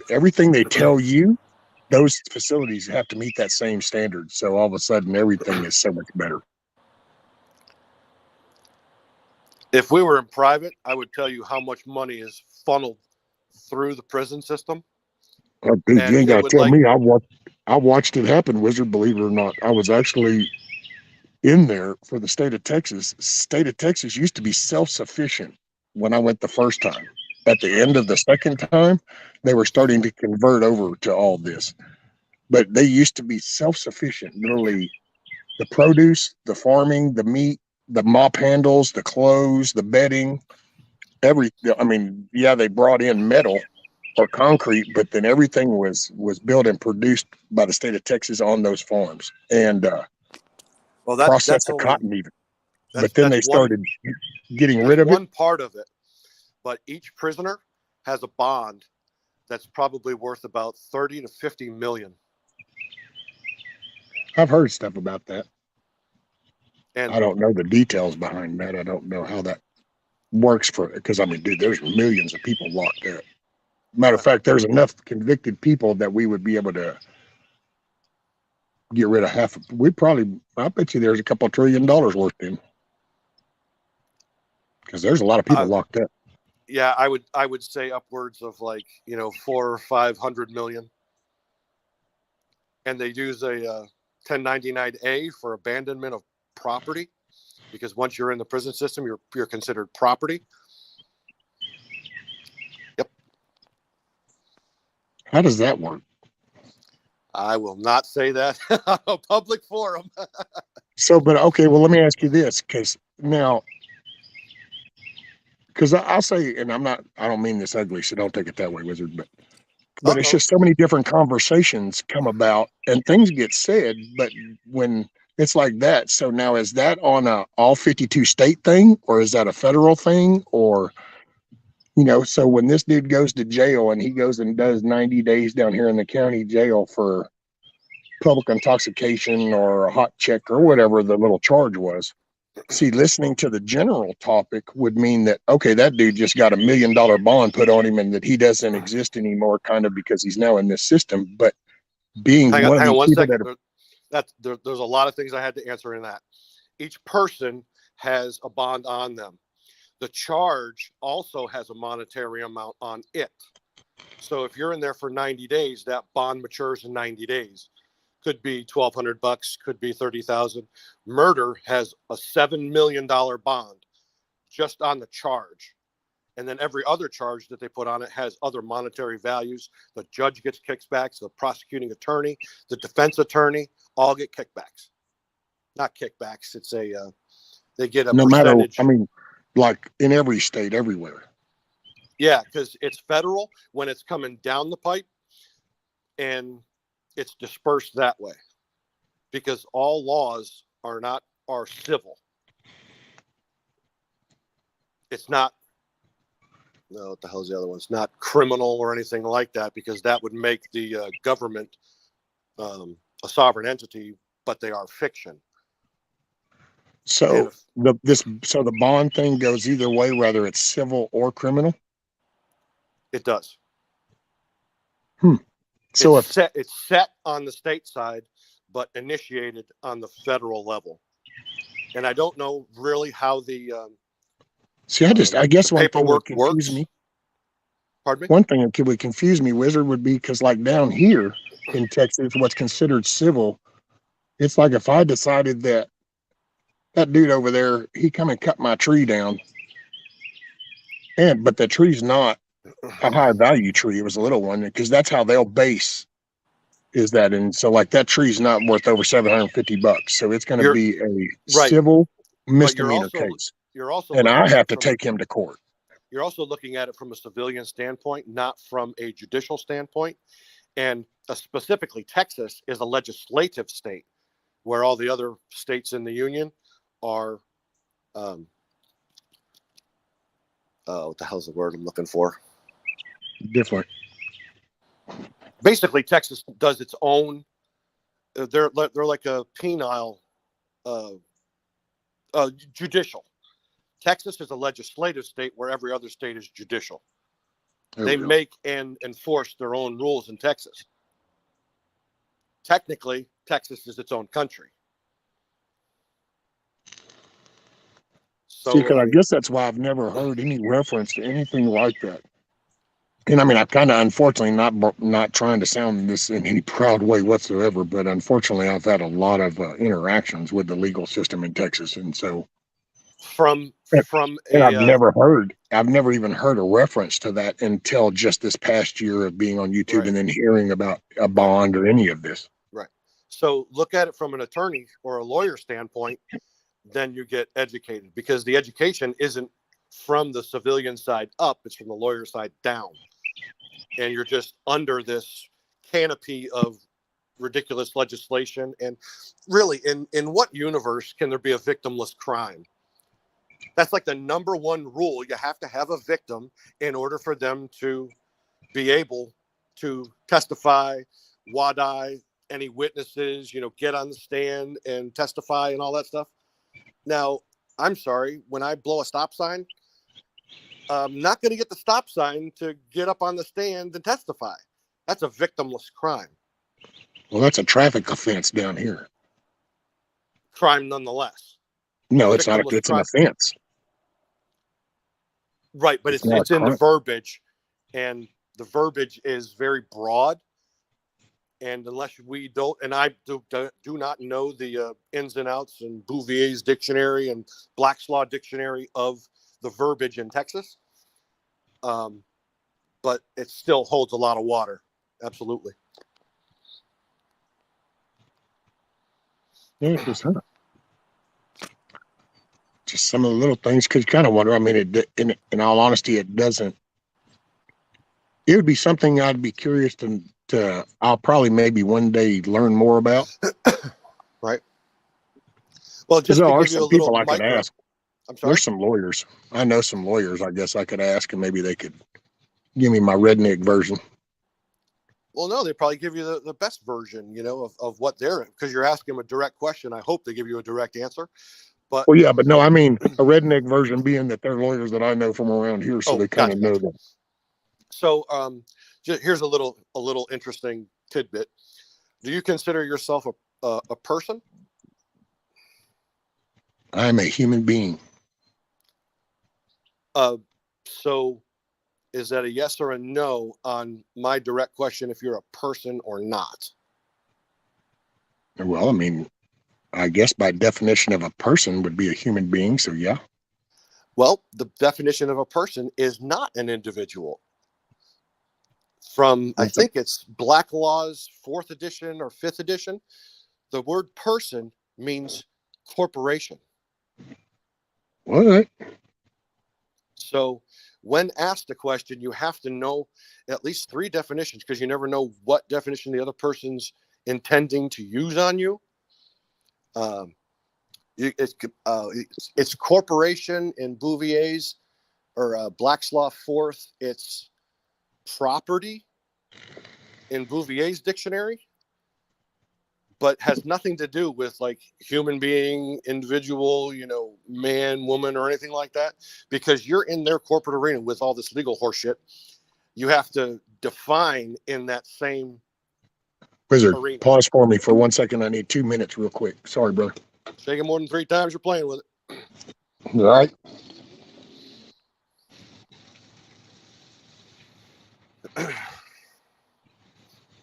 everything they tell you, those facilities have to meet that same standard. So all of a sudden, everything is so much better. If we were in private, I would tell you how much money is funneled through the prison system. Oh, dude, you ain't got to tell me. I watched it happen, Wizard, believe it or not. I was actually in there for the state of Texas. State of Texas used to be self-sufficient when I went the first time. At the end of the second time, they were starting to convert over to all this. But they used to be self-sufficient, literally the produce, the farming, the meat, the mop handles, the clothes, the bedding, I mean, yeah, they brought in metal or concrete, but then everything was built and produced by the state of Texas on those farms and processed the cotton even. But then they started getting rid of it. One part of it, but each prisoner has a bond that's probably worth about 30 to 50 million. I've heard stuff about that. And I don't know the details behind that. I don't know how that works because I mean, dude, there's millions of people locked up. Matter of fact, there's enough convicted people that we would be able to get rid of half. I bet you there's a couple $1 trillion worth in. Because there's a lot of people locked up. Yeah, I would say upwards of like, you know, 400 or 500 million. And they use a 1099-A for abandonment of property, because once you're in the prison system, you're considered property. Yep. How does that work? I will not say that on a public forum. But okay, well, let me ask you this, because I'll say, and I don't mean this ugly, so don't take it that way, Wizard, but it's just so many different conversations come about and things get said, but when it's like that, so now is that on a all 52 state thing, or is that a federal thing, or, you know, so when this dude goes to jail and he goes and does 90 days down here in the county jail for public intoxication or a hot check or whatever the little charge was, see, listening to the general topic would mean that, okay, that dude just got $1 million bond put on him and that he doesn't exist anymore, kind of, because he's now in this system. But being hang on one second. There's a lot of things I had to answer in that. Each person has a bond on them. The charge also has a monetary amount on it. So if you're in there for 90 days, that bond matures in 90 days. Could be $1,200, could be $30,000. Murder has a $7 million bond just on the charge. And then every other charge that they put on it has other monetary values. The judge gets kickbacks, the prosecuting attorney, the defense attorney, all get kickbacks. Not kickbacks. It's they get a percentage. I mean, like in every state, everywhere. Yeah, because it's federal when it's coming down the pipe, and it's dispersed that way, because all laws are civil. It's not, no, what the hell's the other one? It's not criminal or anything like that, because that would make the government a sovereign entity, but they are fiction. So the bond thing goes either way, whether it's civil or criminal. It does. So it's set on the state side, but initiated on the federal level. And I don't know really how the I guess one thing that paperwork confused works. me. Pardon me? One thing that would confuse me, Wizard, would be because like down here in Texas, what's considered civil, it's like if I decided that that dude over there, he come and cut my tree down, but the tree's not a high value tree. It was a little one because that's how they'll base is that. And so like that tree's not worth over $750. So it's going to be a right. civil But misdemeanor case. You're also And I looking at have it to from- take him to court. You're also looking at it from a civilian standpoint, not from a judicial standpoint. And specifically, Texas is a legislative state, where all the other states in the union are, what the hell's the word I'm looking for? Different. Basically, Texas does its own. They're like a penile, judicial. Texas is a legislative state where every other state is judicial. They make and enforce their own rules in Texas. Technically, Texas is its own country. So, see, because I guess that's why I've never heard any reference to anything like that. And I mean, I'm kind of unfortunately not trying to sound this in any proud way whatsoever, but unfortunately, I've had a lot of interactions with the legal system in Texas, and so from and I've never even heard a reference to that until just this past year of being on YouTube and then hearing about a bond or any of this. Right. So look at it from an attorney or a lawyer standpoint, then you get educated, because the education isn't from the civilian side up, it's from the lawyer side down. And you're just under this canopy of ridiculous legislation. And really, in what universe can there be a victimless crime? That's like the number one rule. You have to have a victim in order for them to be able to testify, wadi, any witnesses, get on the stand and testify and all that stuff. Now, I'm sorry, when I blow a stop sign, I'm not going to get the stop sign to get up on the stand and testify. That's a victimless crime. Well, that's a traffic offense down here. Crime nonetheless. No, it's not. It's an offense. Right, but it's in the verbiage, and the verbiage is very broad. And unless we don't, and I do not know the ins and outs and Bouvier's dictionary and Black's Law dictionary of the verbiage in Texas, but it still holds a lot of water. Absolutely. Yeah, just some of the little things, because you kind of wonder. I mean, in all honesty, it doesn't. It would be something I'd be curious to. I'll probably maybe one day learn more about. Right. Well, just there to are give you some a people little I could ask. I'm sorry. There's some lawyers. I know some lawyers. I guess I could ask, and maybe they could give me my redneck version. Well, no, they probably give you the best version, of what they're, because you're asking them a direct question. I hope they give you a direct answer. But well, yeah, but no, I mean a redneck version being that they're lawyers that I know from around here, so they kind of know that. So, here's a little interesting tidbit. Do you consider yourself a person? I'm a human being. So is that a yes or a no on my direct question if you're a person or not? Well, I mean, I guess by definition of a person would be a human being, so yeah. Well, the definition of a person is not an individual. I think it's Black Law's 4th edition or 5th edition, the word person means corporation. All right. So when asked a question, you have to know at least 3 definitions, because you never know what definition the other person's intending to use on you. It's corporation in Bouvier's or Black's Law 4th. It's property in Bouvier's dictionary, but has nothing to do with like human being, individual, man, woman, or anything like that, because you're in their corporate arena with all this legal horseshit. You have to define in that same Wizard, arena. Pause for me for 1 second. I need 2 minutes real quick. Sorry, brother. Shake it more than 3 times, you're playing with it. All right.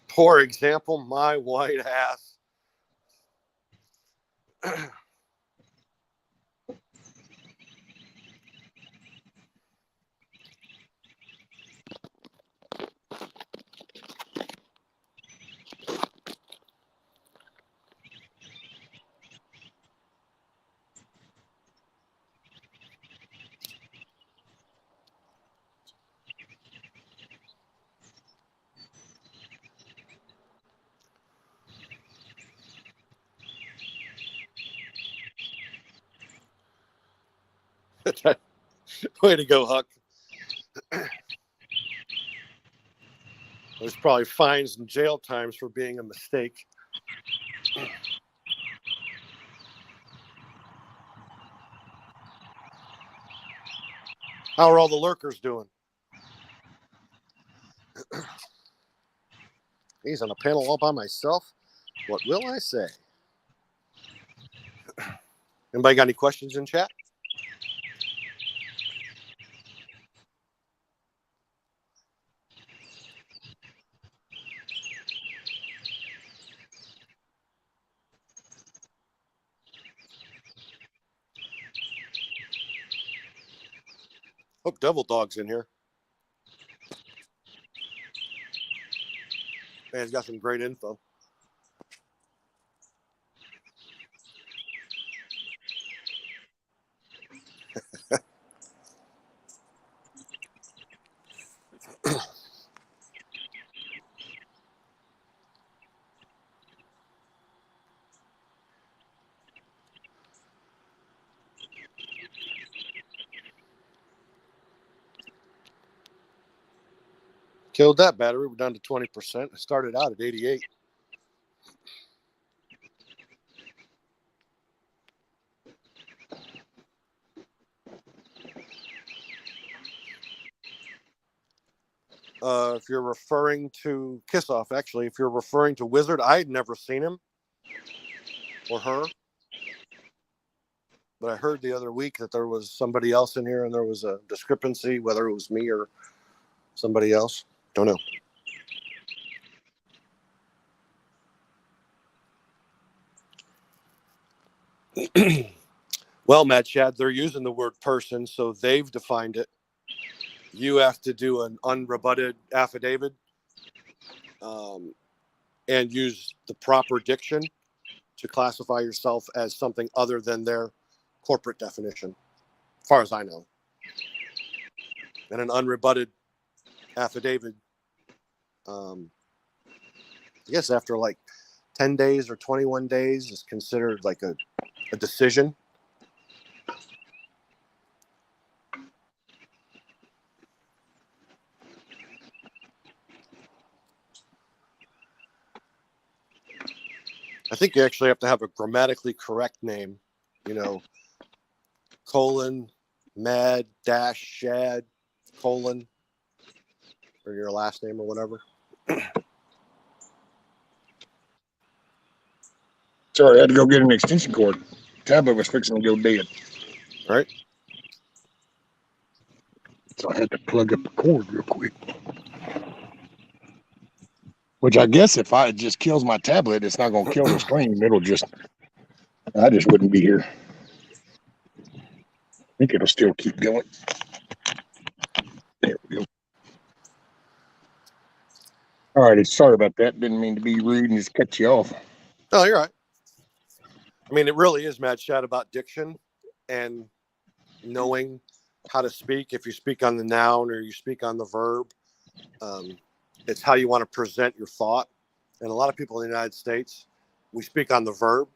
For example, my white ass. Way to go, Huck. There's probably fines and jail times for being a mistake. How are all the lurkers doing? He's on a panel all by myself. What will I say? Anybody got any questions in chat? Hope Devil Dog's in here. Man, he's got some great info. Killed that battery. We're down to 20%. It started out at 88. If you're referring to Kiss Off, actually, if you're referring to Wizard, I had never seen him or her. But I heard the other week that there was somebody else in here and there was a discrepancy, whether it was me or somebody else. Don't know. Well, Matt Chad, they're using the word person, so they've defined it. You have to do an unrebutted affidavit and use the proper diction to classify yourself as something other than their corporate definition, as far as I know. And an unrebutted affidavit, I guess after like 10 days or 21 days is considered like a decision. I think you actually have to have a grammatically correct name, you know, colon, mad, dash, shad, colon, or your last name or whatever. Sorry, I had to go get an extension cord. Tablet was fixing to go dead. Right? So I had to plug up the cord real quick. Which I guess if it just kills my tablet, it's not going to kill the stream. I just wouldn't be here. I think it'll still keep going. There we go. All righty. Sorry about that. Didn't mean to be rude and just cut you off. Oh, you're right. I mean, it really is, Mad Chat, about diction and knowing how to speak. If you speak on the noun or you speak on the verb, it's how you want to present your thought. And a lot of people in the United States, we speak on the verb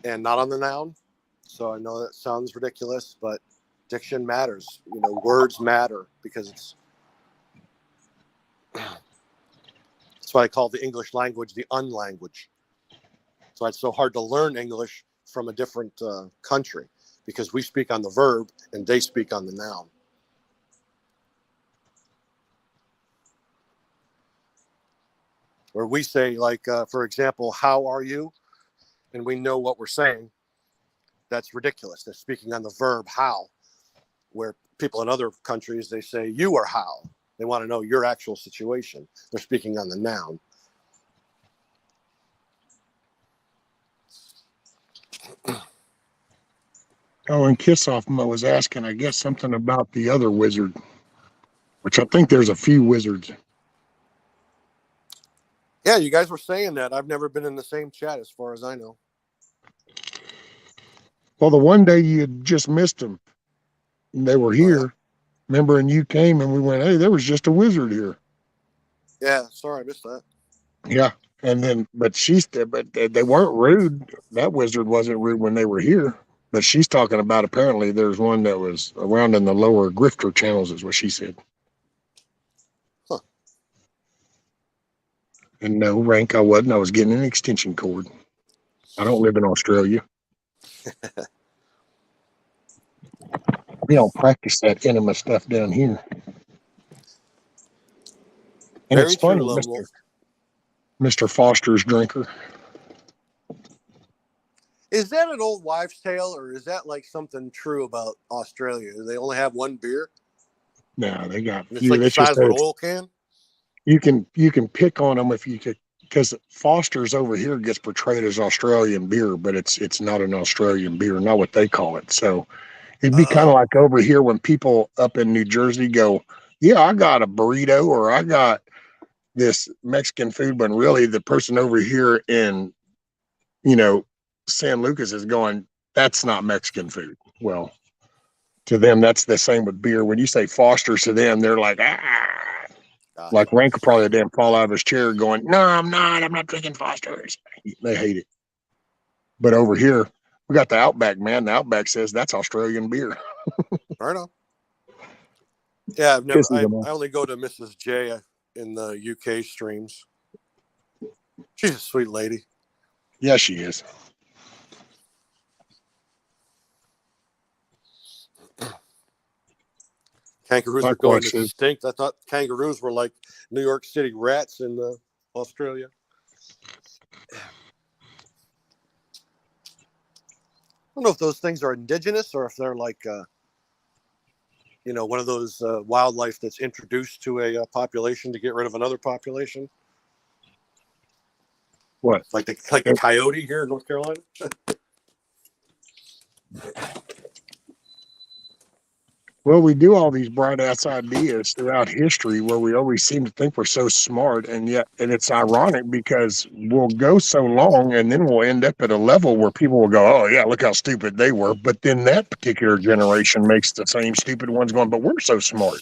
and not on the noun. So I know that sounds ridiculous, but diction matters. You know, words matter because that's why I call the English language the unlanguage. That's why it's so hard to learn English from a different country, because we speak on the verb and they speak on the noun. Where we say, like, for example, how are you? And we know what we're saying. That's ridiculous. They're speaking on the verb how, where people in other countries, they say, you are how. They want to know your actual situation. They're speaking on the noun. Oh, and Kissoff was asking, I guess, something about the other wizard, which I think there's a few wizards. Yeah, you guys were saying that. I've never been in the same chat as far as I know. Well, the one day you had just missed them. They were here. Oh, yeah? Remember, and you came and we went, hey, there was just a wizard here. Yeah, sorry, I missed that. Yeah. And then, but they weren't rude. That wizard wasn't rude when they were here. But she's talking about apparently there's one that was around in the lower grifter channels, is what she said. Huh. And no, rank I wasn't. I was getting an extension cord. I don't live in Australia. We don't practice that enema stuff down here. And Very it's funny, true, Lone Wolf. Mr. Foster's drinker. Is that an old wives' tale, or is that like something true about Australia? Do they only have one beer? No, they got And it's few. like the That's just size of an oil can? you can pick on them if you could, because Foster's over here gets portrayed as Australian beer, but it's not an Australian beer, not what they call it. So it'd be kind of like over here when people up in New Jersey go, yeah, I got a burrito or I got this Mexican food, but really the person over here in, San Lucas is going, that's not Mexican food. Well, to them, that's the same with beer. When you say Foster's to them, they're like, Gotcha. like Rank could probably damn fall out of his chair going, no, I'm not drinking Foster's. They hate it. But over here, we got the Outback, man. The Outback says that's Australian beer. I know. Yeah, I've never. Pisses them off. I only go to Mrs. J in the UK streams. She's a sweet lady. Yeah, she is. Kangaroos are Likewise, going extinct. I thought kangaroos were like New York City rats in Australia. I don't know if those things are indigenous or if they're like, one of those wildlife that's introduced to a population to get rid of another population. What? Like a coyote here in North Carolina? Well, we do all these bright ass ideas throughout history where we always seem to think we're so smart, and it's ironic because we'll go so long and then we'll end up at a level where people will go, oh yeah, look how stupid they were. But then that particular generation makes the same stupid ones going, but we're so smart.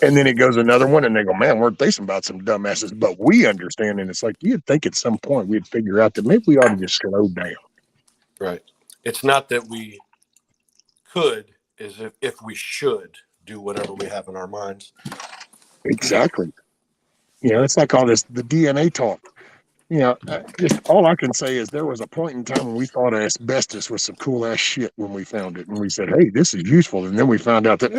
And then it goes another one and they go, man, weren't they about some dumbasses? But we understand. And it's like, you'd think at some point we'd figure out that maybe we ought to just slow down. Right. It's not that we could, is if we should do whatever we have in our minds. Exactly. It's like all this, the DNA talk. Just all I can say is there was a point in time when we thought asbestos was some cool ass shit when we found it. And we said, hey, this is useful. And then we found out that,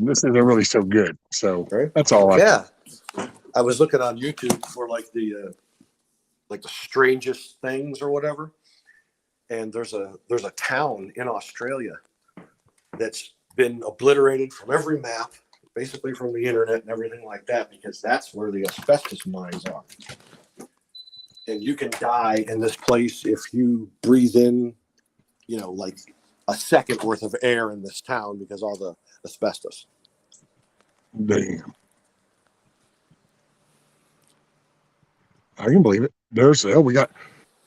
this isn't really so good. So that's all I was looking on YouTube for like the strangest things or whatever. And there's a town in Australia that's been obliterated from every map, basically from the internet and everything like that, because that's where the asbestos mines are. And you can die in this place if you breathe in, like a second worth of air in this town because all the asbestos. Damn. I can believe it. We got,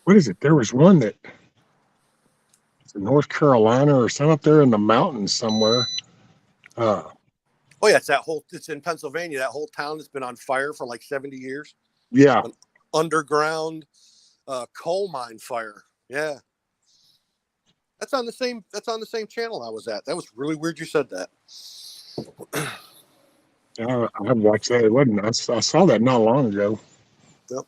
what is it? There was one that in North Carolina or some up there in the mountains somewhere. Oh yeah, it's in Pennsylvania, that whole town that's been on fire for like 70 years. Yeah. An underground coal mine fire. Yeah. That's on the same channel I was at. That was really weird you said that. I watched that. It wasn't. I saw that not long ago. Yep.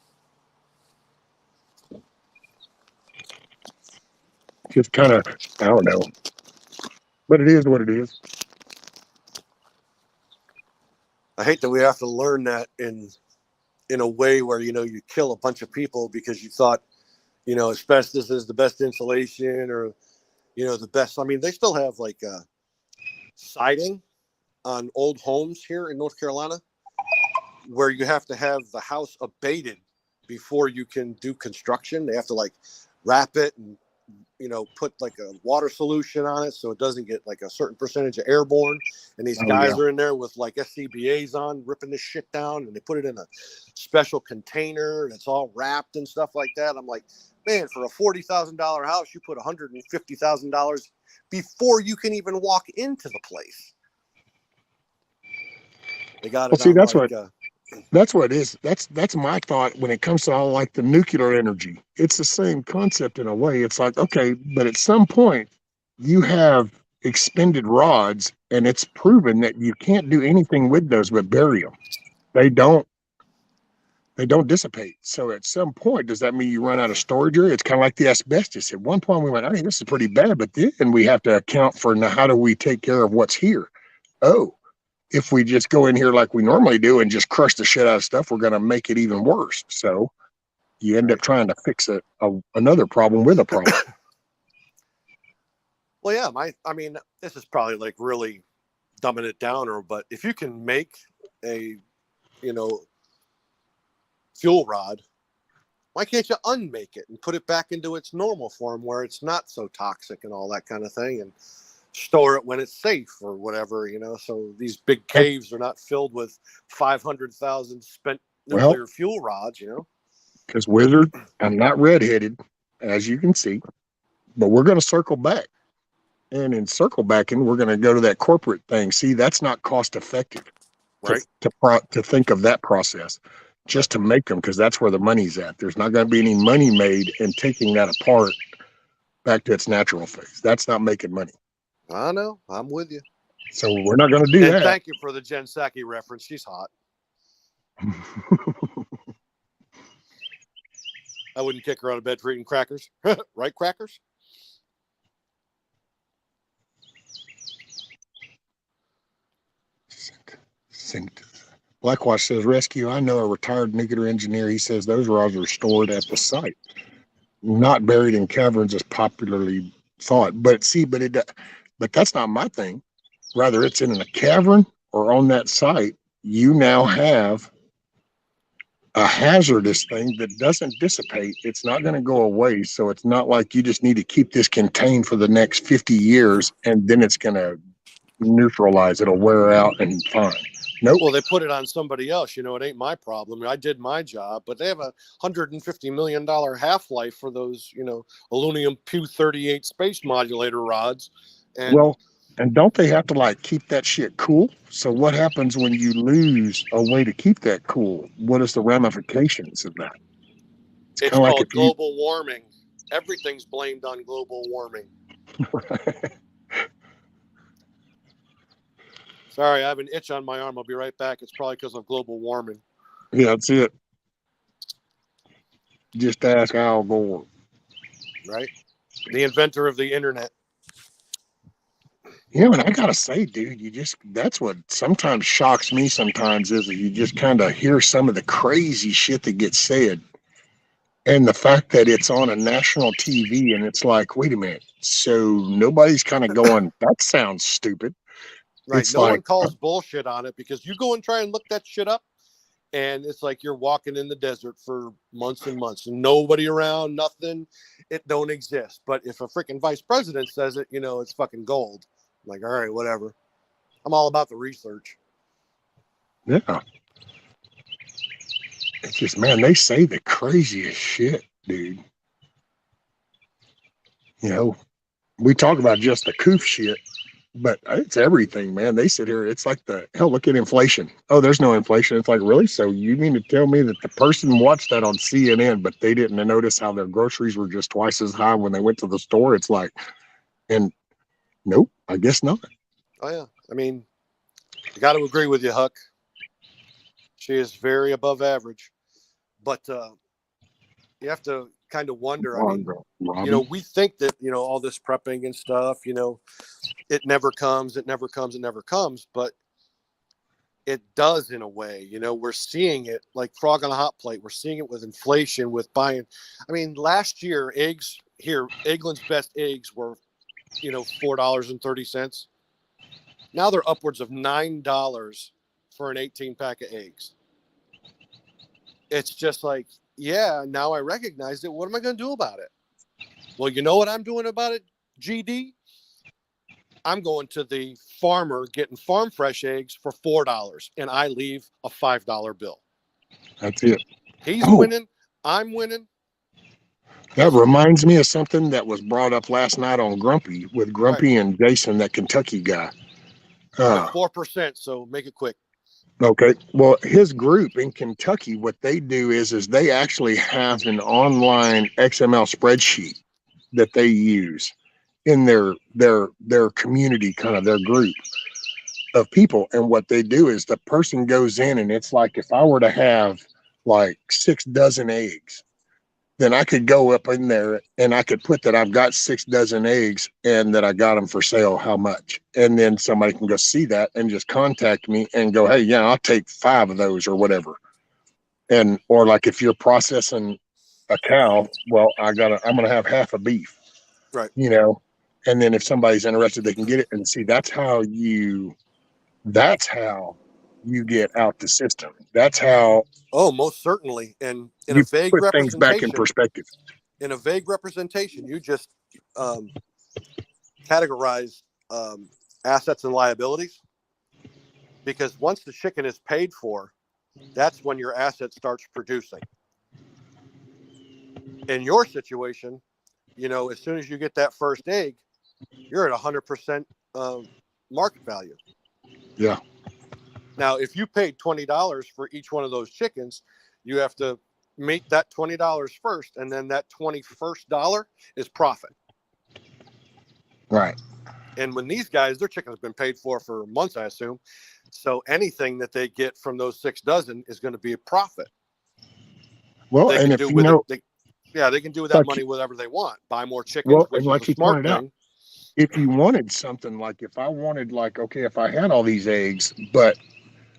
Just kind of, I don't know. But it is what it is. I hate that we have to learn that in a way where, you kill a bunch of people because you thought, asbestos is the best insulation or, the best. I mean, they still have like siding on old homes here in North Carolina where you have to have the house abated before you can do construction. They have to like wrap it and, you know, put like a water solution on it so it doesn't get like a certain percentage of airborne. And these guys are in there with like SCBAs on, ripping this shit down, and they put it in a special container and it's all wrapped and stuff like that. I'm like, man, for a $40,000 house, you put $150,000 before you can even walk into the place. They got it. Well, see, that's like, that's what it is. That's my thought when it comes to all like the nuclear energy. It's the same concept in a way. It's like, okay, but at some point you have expended rods and it's proven that you can't do anything with those but bury them. They don't dissipate. So at some point, does that mean you run out of storage area? It's kind of like the asbestos. At one point we went, hey, this is pretty bad, but then we have to account for now, how do we take care of what's here? Oh, if we just go in here like we normally do and just crush the shit out of stuff, we're going to make it even worse. So you end up trying to fix another problem with a problem. Well, yeah, I mean, this is probably like really dumbing it down, but if you can make a, you know, fuel rod, why can't you unmake it and put it back into its normal form where it's not so toxic and all that kind of thing, and store it when it's safe or whatever, you know, so these big caves are not filled with 500,000 spent nuclear fuel rods, you know? Because Wizard, I'm not redheaded, as you can see, but we're going to circle back. And in circle backing, we're going to go to that corporate thing. See, that's not cost effective, right? To think of that process just to make them, because that's where the money's at. There's not going to be any money made in taking that apart back to its natural phase. That's not making money. I know. I'm with you. So we're not going to do that. Thank you for the Jen Psaki reference. She's hot. I wouldn't kick her out of bed for eating crackers. Right, crackers? Blackwash says, rescue, I know a retired nuclear engineer. He says those rods are stored at the site, not buried in caverns as popularly thought. But that's not my thing. Rather, it's in a cavern or on that site. You now have a hazardous thing that doesn't dissipate. It's not going to go away. So it's not like you just need to keep this contained for the next 50 years and then it's going to neutralize. It'll wear out and fine. Nope. Well, they put it on somebody else. You know, it ain't my problem. I did my job, but they have a $150 million half-life for those, you know, aluminum Pu-38 space modulator rods. And don't they have to like keep that shit cool? So what happens when you lose a way to keep that cool? What is the ramifications of that? It's called global warming. Everything's blamed on global warming. Sorry, I have an itch on my arm. I'll be right back. It's probably because of global warming. Yeah, that's it. Just ask Al Gore. Right? The inventor of the internet. Yeah, and I gotta say, dude, that's what sometimes shocks me sometimes is that you just kind of hear some of the crazy shit that gets said. And the fact that it's on a national TV and it's like, wait a minute. So nobody's kind of going, that sounds stupid. Right. It's no one calls bullshit on it because you go and try and look that shit up and it's like you're walking in the desert for months and months and nobody around, nothing. It don't exist. But if a freaking vice president says it, you know, it's fucking gold. I'm like, all right, whatever. I'm all about the research. Yeah. It's just, man, they say the craziest shit, dude. You know, we talk about just the coof shit, but it's everything, man. They sit here, it's like look at inflation. Oh, there's no inflation. It's like, really? So you mean to tell me that the person watched that on CNN, but they didn't notice how their groceries were just twice as high when they went to the store? It's like, and nope, I guess not. Oh, yeah. I mean, I got to agree with you, Huck. She is very above average. But you have to kind of wonder. I mean, you know, we think that, you know, all this prepping and stuff, you know, it never comes. But it does in a way. You know, we're seeing it like frog on a hot plate. We're seeing it with inflation, with buying. I mean, last year, eggs here, Eggland's Best eggs were, you know, $4.30. Now they're upwards of $9 for an 18 pack of eggs. it's just like, yeah, now I recognize it. What am I going to do about it? Well, you know what I'm doing about it, GD? I'm going to the farmer getting farm fresh eggs for $4, and I leave a $5 bill. That's it. He's Oh, winning. I'm winning. that reminds me of something that was brought up last night on Grumpy with Right. Grumpy and Jason, that Kentucky guy. I'm at 4%, so make it quick. Okay. Well, his group in Kentucky, what they do is they actually have an online XML spreadsheet that they use in their community, kind of their group of people. And what they do is the person goes in, and it's like, if I were to have like 6 dozen eggs, then I could go up in there and I could put that I've got 6 dozen eggs and that I got them for sale, how much. And then somebody can go see that and just contact me and go, hey, yeah, I'll take 5 of those or whatever. And, or like if you're processing a cow, well, I'm going to have half a beef, Right. you know, and then if somebody's interested, they can get it. And see, that's how you get out the system. That's how Oh, most certainly. And in a you vague put things back in representation, perspective. you just categorize assets and liabilities, because once the chicken is paid for, that's when your asset starts producing. In your situation, you know, as soon as you get that first egg, you're at 100% market value. Yeah. Now, if you paid $20 for each one of those chickens, you have to meet that $20 first, and then that $21st is profit. Right. And when these guys, their chicken has been paid for months, I assume. So anything that they get from those 6 dozen is going to be a profit. Well, They and can if do you with know, it. They can do with that like, money whatever they want. Buy more chickens, well, which and is like a you smart pointed out, thing. if you wanted something, like if I wanted, like, okay, if I had all these eggs, but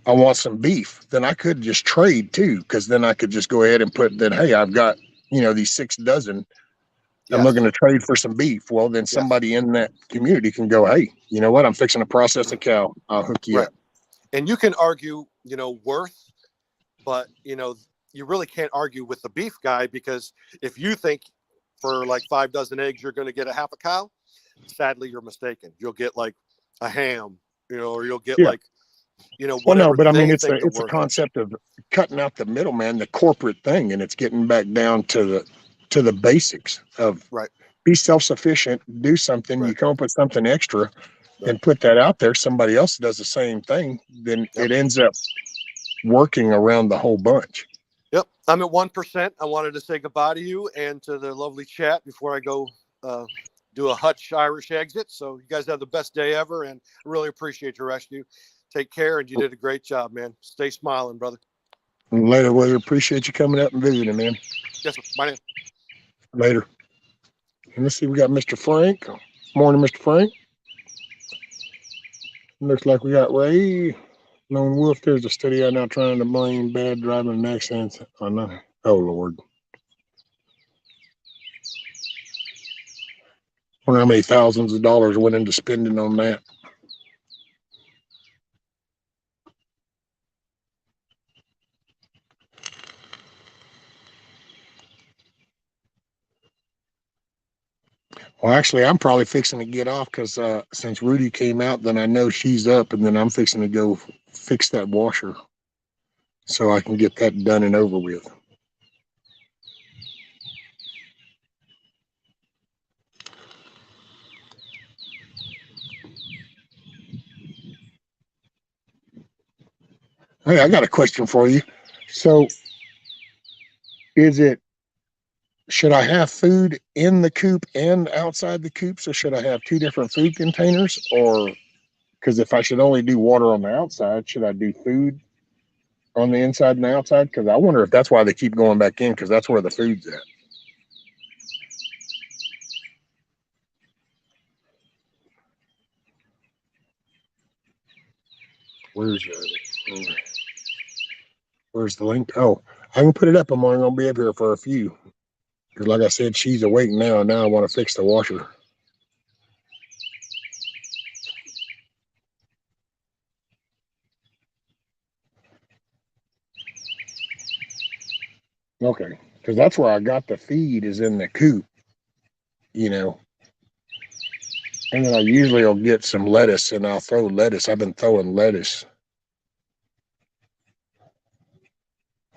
I want some beef, then I could just trade too, because then I could just go ahead and put that, hey, I've got, you know, these 6 dozen. I'm Yes. looking to trade for some beef. Well, then somebody in that community can go, hey, you know what? I'm fixing to process a cow. I'll hook you Right. up. And you can argue, you know, worth, but, you know, you really can't argue with the beef guy, because if you think for like 5 dozen eggs, you're going to get a half a cow, sadly, you're mistaken. You'll get like a ham, you know, or you'll get Yeah. like, you know, Well, no, whatever but I mean, they it's think the a worth is. concept of cutting out the middleman, the corporate thing, and it's getting back down to the basics of Right. be self-sufficient, do something, you Right. come up with something extra Right. and put that out there. Somebody else does the same thing, then Yep. it ends up working around the whole bunch. Yep. I'm at 1%. I wanted to say goodbye to you and to the lovely chat before I go do a Hutch Irish exit. So you guys have the best day ever, and I really appreciate your rescue. Take care, and you did a great job, man. Stay smiling, brother. And later, Weather, appreciate you coming up and visiting, man. Yes, sir. Bye now. Later. And let's see, we got Mr. Frank. Morning, Mr. Frank. Looks like we got Ray. Lone Wolf, there's a study out now trying to blame bad driving and accidents on nothing. Oh, Lord. Wonder how many thousands of dollars went into spending on that. Well, actually, I'm probably fixing to get off because since Rudy came out, then I know she's up, and then I'm fixing to go fix that washer so I can get that done and over with. Hey, I got a question for you. So, should I have food in the coop and outside the coop? So, should I have 2 different food containers? Or, because if I should only do water on the outside, should I do food on the inside and the outside? Because I wonder if that's why they keep going back in, because that's where the food's at. Where's the link? Oh, I can put it up. I'm only gonna be up here for a few. Because like I said, she's awake now. Now I want to fix the washer. Okay. Because that's where I got the feed is in the coop, you know. And then I usually will get some lettuce and I'll throw lettuce. I've been throwing lettuce.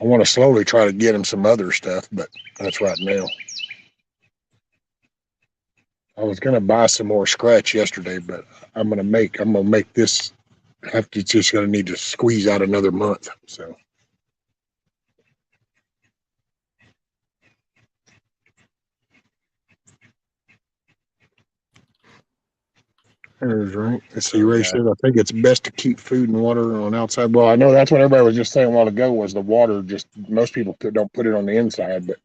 I want to slowly try to get them some other stuff, but that's right now. I was gonna buy some more scratch yesterday, but I'm gonna make this. Just gonna need to squeeze out another month. So there's right. Let's see. Ray said I think it's best to keep food and water on outside. Well, I know that's what everybody was just saying a while ago was the water. Just most people don't put it on the inside, but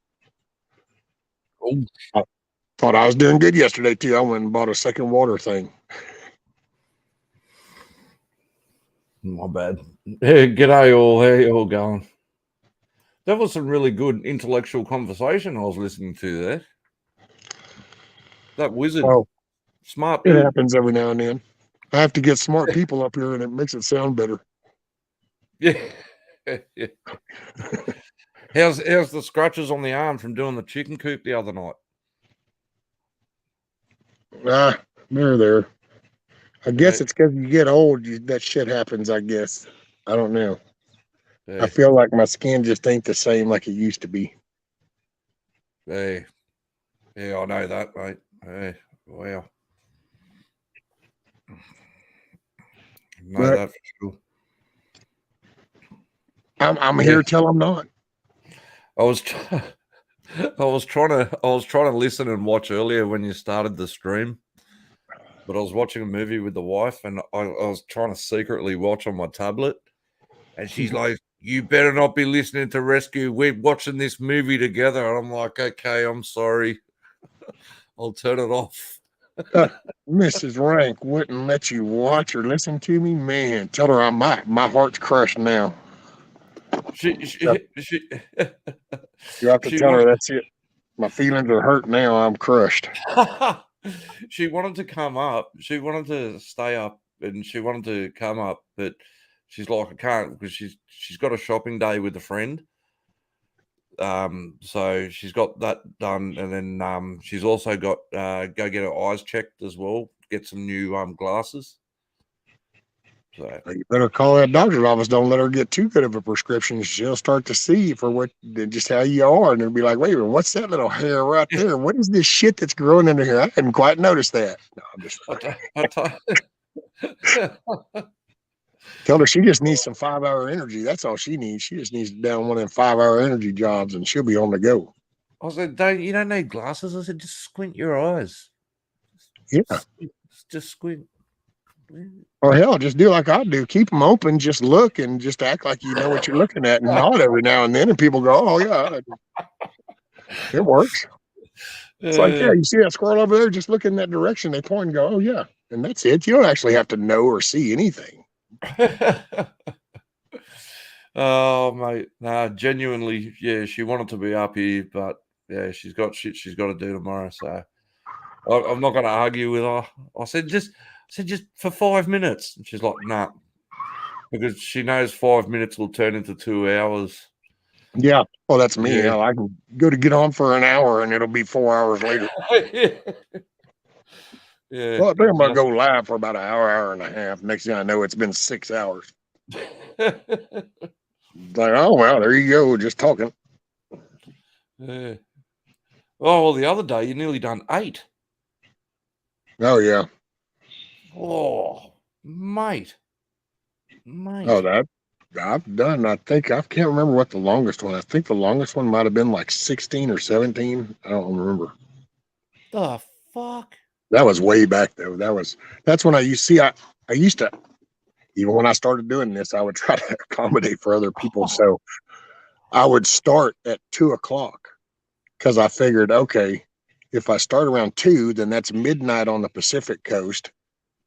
I thought I was doing good yesterday too. I went and bought a second water thing. My bad. Hey, g'day all. How you all going? That was some really good intellectual conversation I was listening to there. That wizard, Oh, smart it dude. happens every now and then. I have to get smart people up here, and it makes it sound better. Yeah. Yeah. How's the scratches on the arm from doing the chicken coop the other night? They're there. I guess it's because you get old, that shit happens, I guess. I don't know. Yeah. I feel like my skin just ain't the same like it used to be. Hey. Yeah, I know that, mate. Hey, wow. Know But that for sure. I'm here till I'm not. I was trying to listen and watch earlier when you started the stream, but I was watching a movie with the wife, and I was trying to secretly watch on my tablet, and she's like, "You better not be listening to Rescue. We're watching this movie together." And I'm like, "Okay, I'm sorry. I'll turn it off." Mrs. Rank wouldn't let you watch or listen to me, man. Tell her my heart's crushed now. She You have to she tell her want- that's it. My feelings are hurt now. I'm crushed. She wanted to come up. She wanted to stay up, and she wanted to come up, but she's like, I can't because she's got a shopping day with a friend. So she's got that done, and then she's also got go get her eyes checked as well, get some new glasses. So You better call that doctor's office. Don't let her get too good of a prescription. She'll start to see for what just how you are, and it'll be like, wait a minute, what's that little hair right there? What is this shit that's growing under here? I hadn't quite noticed that. No, I'm just tell her she just needs some 5-hour energy. That's all she needs. She just needs to down one of them 5-hour energy jobs, and she'll be on the go. I said, you don't need glasses. I said, just squint your eyes. Yeah. Just squint. Or hell, just do like I do. Keep them open. Just look and just act like you know what you're looking at, and nod every now and then, and people go, "Oh yeah, it works." It's like, yeah, you see that squirrel over there? Just look in that direction. They point and go, "Oh yeah," and that's it. You don't actually have to know or see anything. Oh mate, nah, genuinely, yeah, she wanted to be up here, but yeah, she's got shit she's got to do tomorrow, so I'm not going to argue with her. I said just for 5 minutes, and she's like, nah, because she knows 5 minutes will turn into 2 hours. Yeah, well, that's me. Yeah. I can go to get on for an hour, and it'll be 4 hours later. Yeah. Well, I think I'm gonna go live for about an hour and a half. Next thing I know, it's been 6 hours. Like, oh well, there you go, just talking. Yeah. Oh well, the other day you nearly done 8. Oh yeah. Oh, mate. Oh, that I've done. I think I can't remember what the longest one. I think the longest one might have been like 16 or 17. I don't remember. The fuck? That was way back though. That's when I used to, even when I started doing this, I would try to accommodate for other people. So I would start at 2:00 because I figured, okay, if I start around 2, then that's midnight on the Pacific coast.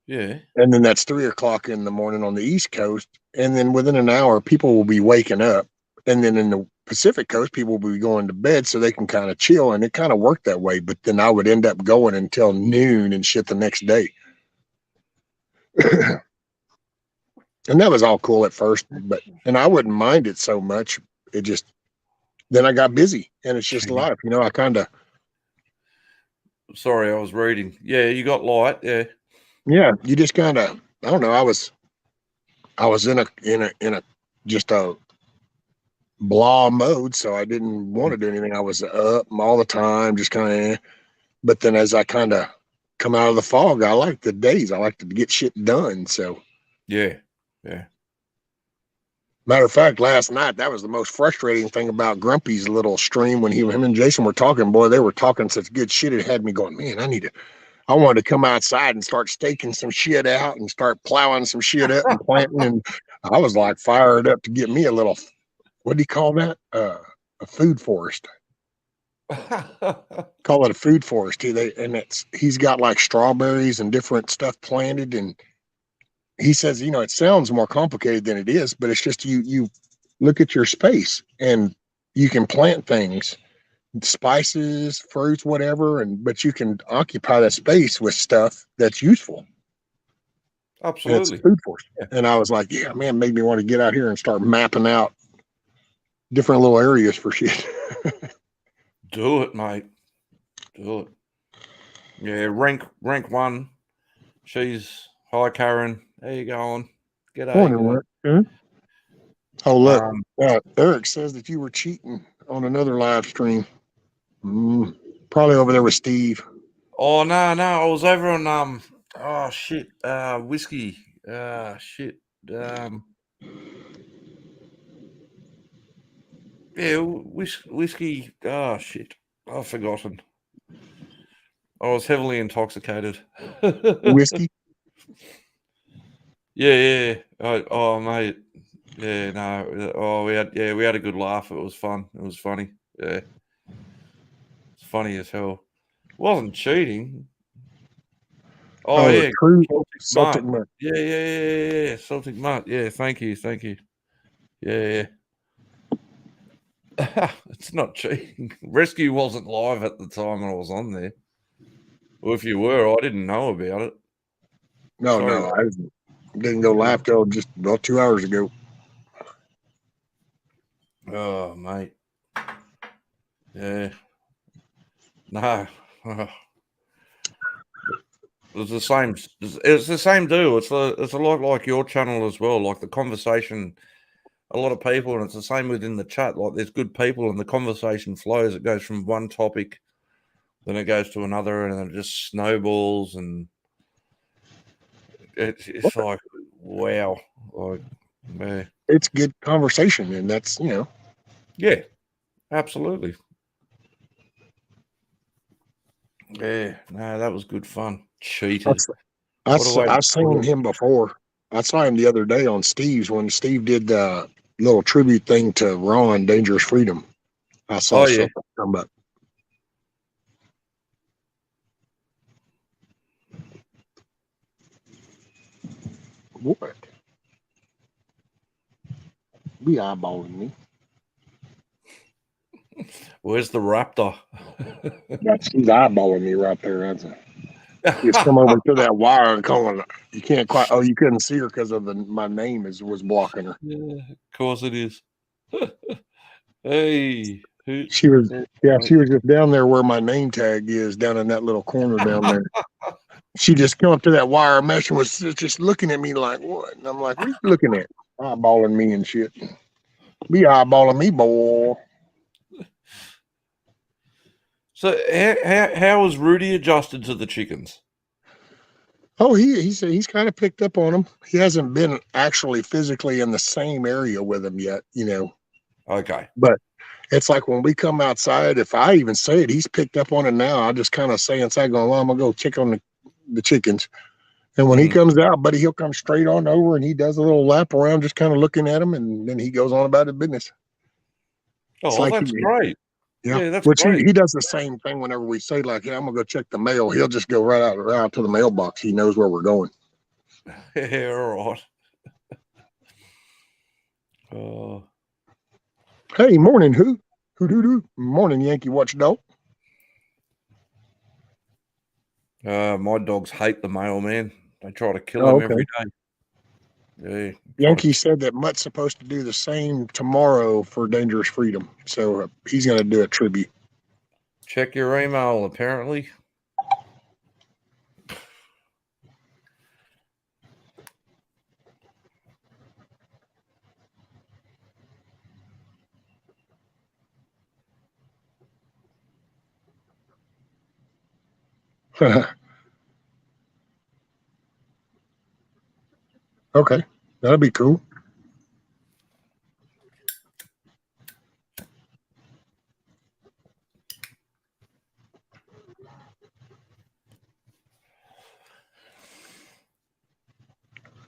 Yeah. And then that's 3:00 in the morning on the East Coast. And then within an hour, people will be waking up. And then in the Pacific Coast, people will be going to bed so they can kind of chill. And it kind of worked that way. But then I would end up going until noon and shit the next day. And that was all cool at first, and I wouldn't mind it so much. It just, then I got busy, and it's just life. You know, I kind of, Sorry, I was reading. Yeah, you got light. Yeah. yeah, you just kind of, I don't know. I was in a just a blah mode, so I didn't want to do anything. I was up all the time, just kind of. But then as I kind of come out of the fog, I like the days. I like to get shit done. So, Yeah. Yeah. matter of fact, last night that was the most frustrating thing about Grumpy's little stream when him and Jason were talking. Boy, they were talking such good shit. It had me going, man, I wanted to come outside and start staking some shit out and start plowing some shit up and planting. And I was like fired up to get me a little, what do you call that? A food forest. Call it a food forest. He's got like strawberries and different stuff planted. And he says, you know, it sounds more complicated than it is, but it's just you look at your space and you can plant things, spices, fruits, whatever, but you can occupy that space with stuff that's useful. And it's a Absolutely. food forest. Yeah. And I was like, yeah, man, made me want to get out here and start mapping out different little areas for shit. Do it, mate. Do it. Yeah, rank 1. Hi, Karen. How you going? G'day. Morning, g'day. Mark. Huh? Oh, look, Um, Eric says that you were cheating on another live stream. Probably over there with Steve. Oh no, I was over on oh shit, whiskey. Shit. Yeah, whiskey. Oh shit, I've forgotten. I was heavily intoxicated. Whiskey. Yeah. Oh mate. Yeah, no. Oh, we had a good laugh. It was fun. It was funny. Yeah, it's funny as hell. It wasn't cheating. Oh the yeah, true Celtic Celtic Mart. Mart. Yeah. Celtic Mart. Yeah, thank you. Yeah. It's not cheating. Rescue wasn't live at the time when I was on there. Well, if you were, I didn't know about it. No, Sorry. I didn't go live till just about 2 hours ago. Oh, mate. Yeah. No. It's the same. It's the same deal. It's a lot like your channel as well. Like the conversation, a lot of people, and it's the same within the chat. Like there's good people, and the conversation flows. It goes from one topic, then it goes to another, and then it just snowballs, and it's like wow, like man. It's good conversation, and that's, you know. Yeah, absolutely. Yeah, no, that was good fun. Cheated. I've seen him before. I saw him the other day on Steve's when Steve did the little tribute thing to Ron, Dangerous Freedom. I saw something come up. What? Be eyeballing me. Where's the raptor? He's eyeballing me right there. He's come over to that wire and calling. You can't quite. Oh, you couldn't see her because of my name was blocking her. Yeah, of course it is. Hey, she was just down there where my name tag is, down in that little corner down there. She just come up to that wire mesh and was just looking at me like, what? And I'm like, what are you looking at? Eyeballing me and shit. Be eyeballing me, boy. So how was Rudy adjusted to the chickens? Oh, he said he's kind of picked up on them. He hasn't been actually physically in the same area with them yet, you know. Okay. But it's like when we come outside, if I even say it, he's picked up on it now. I just kind of say inside going, well, I'm going to go check on the chickens. And when he comes out, buddy, he'll come straight on over and he does a little lap around just kind of looking at them. And then he goes on about his business. Oh, like that's great. Yeah, that's which great. He does the same thing whenever we say like, "Hey, I'm gonna go check the mail." He'll just go right out to the mailbox. He knows where we're going. Yeah, all right. Hey, morning, who? Morning, Yankee Watchdog. My dogs hate the mailman. They try to kill him every day. Yeah. Yankee said that Mutt's supposed to do the same tomorrow for Dangerous Freedom. So he's going to do a tribute. Check your email, apparently. Okay. That'll be cool.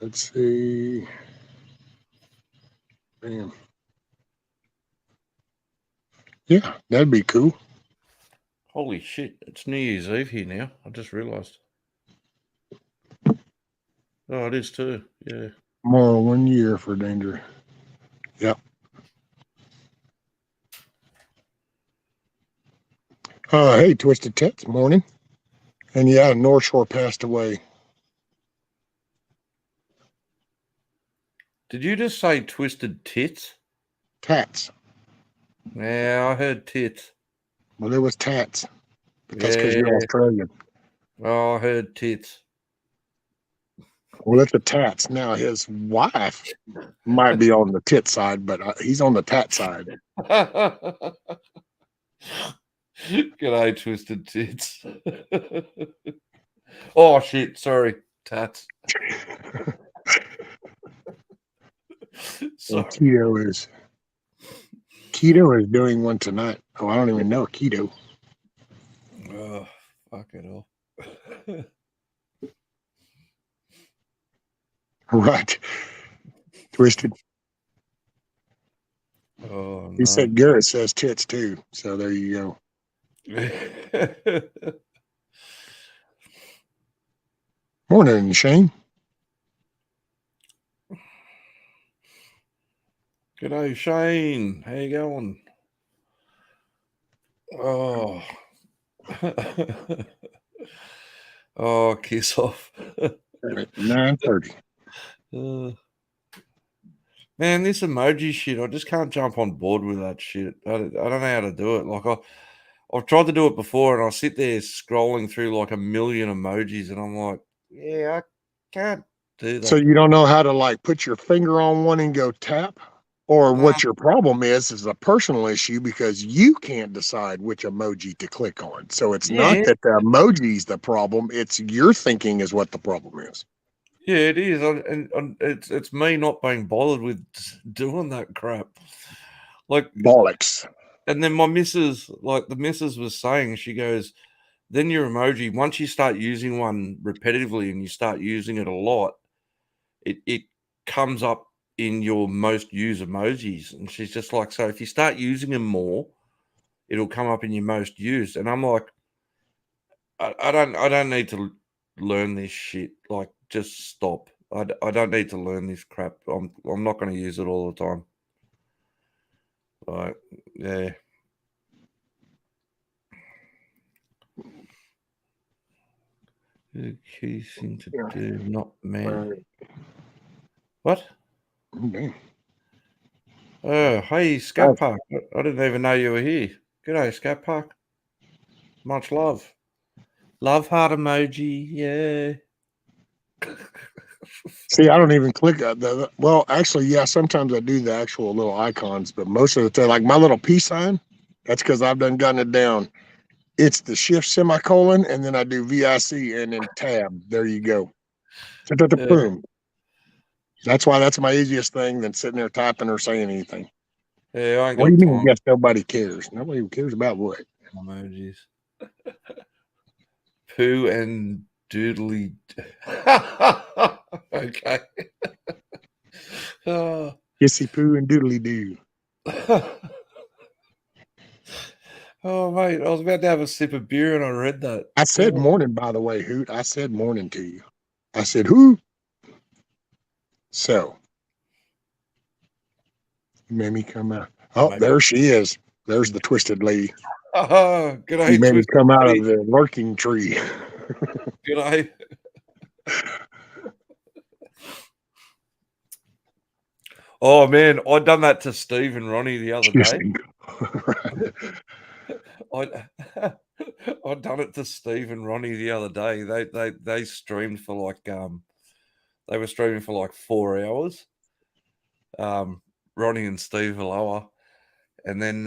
Let's see. Damn. Yeah, that'd be cool. Holy shit, it's New Year's Eve here now. I just realised. Oh, it is too. Yeah. More 1 year for Danger. Yep. Hey, Twisted Tits, morning. And yeah, North Shore passed away. Did you just say Twisted Tits? Tats. Yeah, I heard tits. Well, it was Tats. But that's because you're Australian. Oh, I heard tits. Well, it's the Tats. Now, his wife might be on the tit side, but he's on the tat side. G'day, Twisted Tits. Oh, shit. Sorry. Tats. So Keto is doing one tonight. Oh, I don't even know Keto. Oh, fuck it all. Right. Twisted. Oh, no. He said Garrett says tits too. So there you go. Morning, Shane. G'day, Shane. How you going? Oh. Oh, kiss off. 9:30. Man, this emoji shit, I just can't jump on board with that shit. I don't know how to do it. Like I've tried to do it before, and I sit there scrolling through like a million emojis, and I'm like, yeah, I can't do that. So you don't know how to like put your finger on one and go tap? Or what your problem is a personal issue because you can't decide which emoji to click on. So it's not that the emoji's the problem; it's your thinking is what the problem is. Yeah, it is, and it's me not being bothered with doing that crap. Like bollocks. And then my missus, like the missus was saying, she goes, then your emoji, once you start using one repetitively and you start using it a lot, it comes up in your most used emojis. And she's just like, so if you start using them more, it'll come up in your most used. And I'm like, I don't need to learn this shit. Like, just stop. I don't need to learn this crap. I'm not going to use it all the time. Like, yeah. The key thing to do, not man. What? Okay. Oh, hey, Scat Park. I didn't even know you were here. G'day, Scat Park. Much love. Love heart emoji, yeah. See, I don't even click well, actually, yeah, sometimes I do the actual little icons, but most of the time, like my little peace sign, that's because I've gotten it down. It's the shift semicolon, and then I do VIC and then tab. There you go. Boom. That's why that's my easiest thing than sitting there typing or saying anything. Yeah, I ain't what do you mean? Yes, nobody cares. Nobody cares about what? Emojis. Poo and doodly. Okay. Kissy poo and doodly doo. Oh, mate, I was about to have a sip of beer and I read that. I said morning, by the way, Hoot. I said morning to you. I said, who? So, you made me come out. Oh, there she is. There's the twisted lady. Oh, g'day. You made me come out of the lurking tree. G'day. Oh man, I done that to Steve and Ronnie the other day. I done it to Steve and Ronnie the other day. They streamed for like they were streaming for like 4 hours. Ronnie and Steve Aloha. And then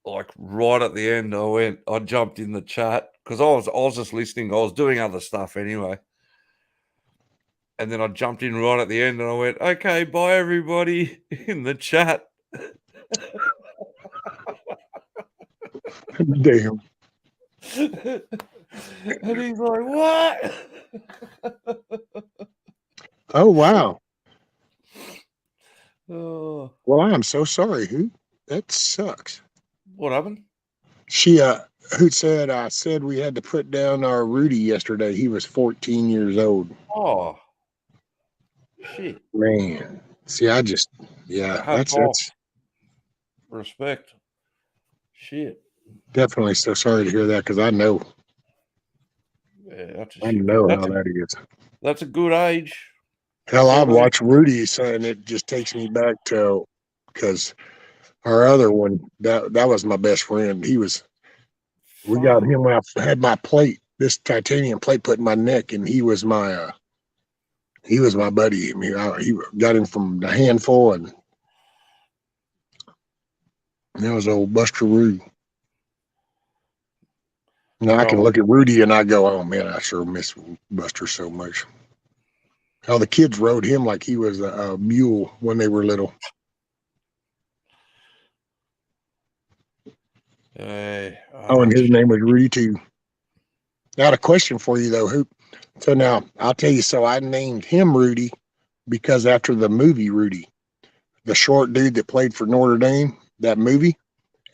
like right at the end I jumped in the chat because I was just listening. I was doing other stuff anyway. And then I jumped in right at the end and I went, okay, bye everybody in the chat. Damn. And he's like, what? Oh, wow. Oh, Well, I'm so sorry, Hoot. That sucks. what happened? She, Hoot said, I said we had to put down our Rudy yesterday. He was 14 years old. Oh, shit. Man. See, yeah, Hats that's off. Respect. Shit. definitely so sorry to hear that because I know Yeah, that's a how shit. that is. That's a good age. Hell, I'd watch Rudy, and it just takes me back to because our other one that was my best friend. We got him when I had my plate, this titanium plate put in my neck, and he was my buddy. I mean, he got him from the handful, and that was old Buster Rudy. Now I can look at Rudy and I go, oh man, I sure miss Buster so much. How the kids rode him like he was a mule when they were little. And his name was Rudy too. Now, I had a question for you though, Hoop. So now I'll tell you. So I named him Rudy because after the movie Rudy, the short dude that played for Notre Dame, that movie,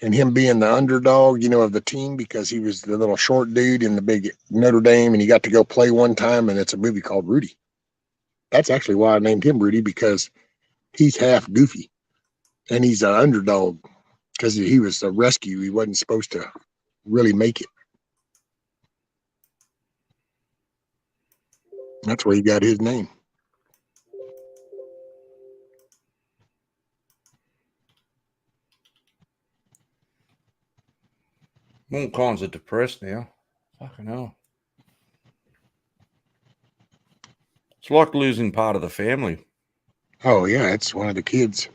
and him being the underdog, of the team because he was the little short dude in the big Notre Dame, and he got to go play one time, and it's a movie called Rudy. That's actually why I named him Rudy, because he's half goofy and he's an underdog because he was a rescue. He wasn't supposed to really make it. That's where he got his name. All kinds of depressed now. Fucking hell. It's like losing part of the family. Oh, yeah, it's one of the kids.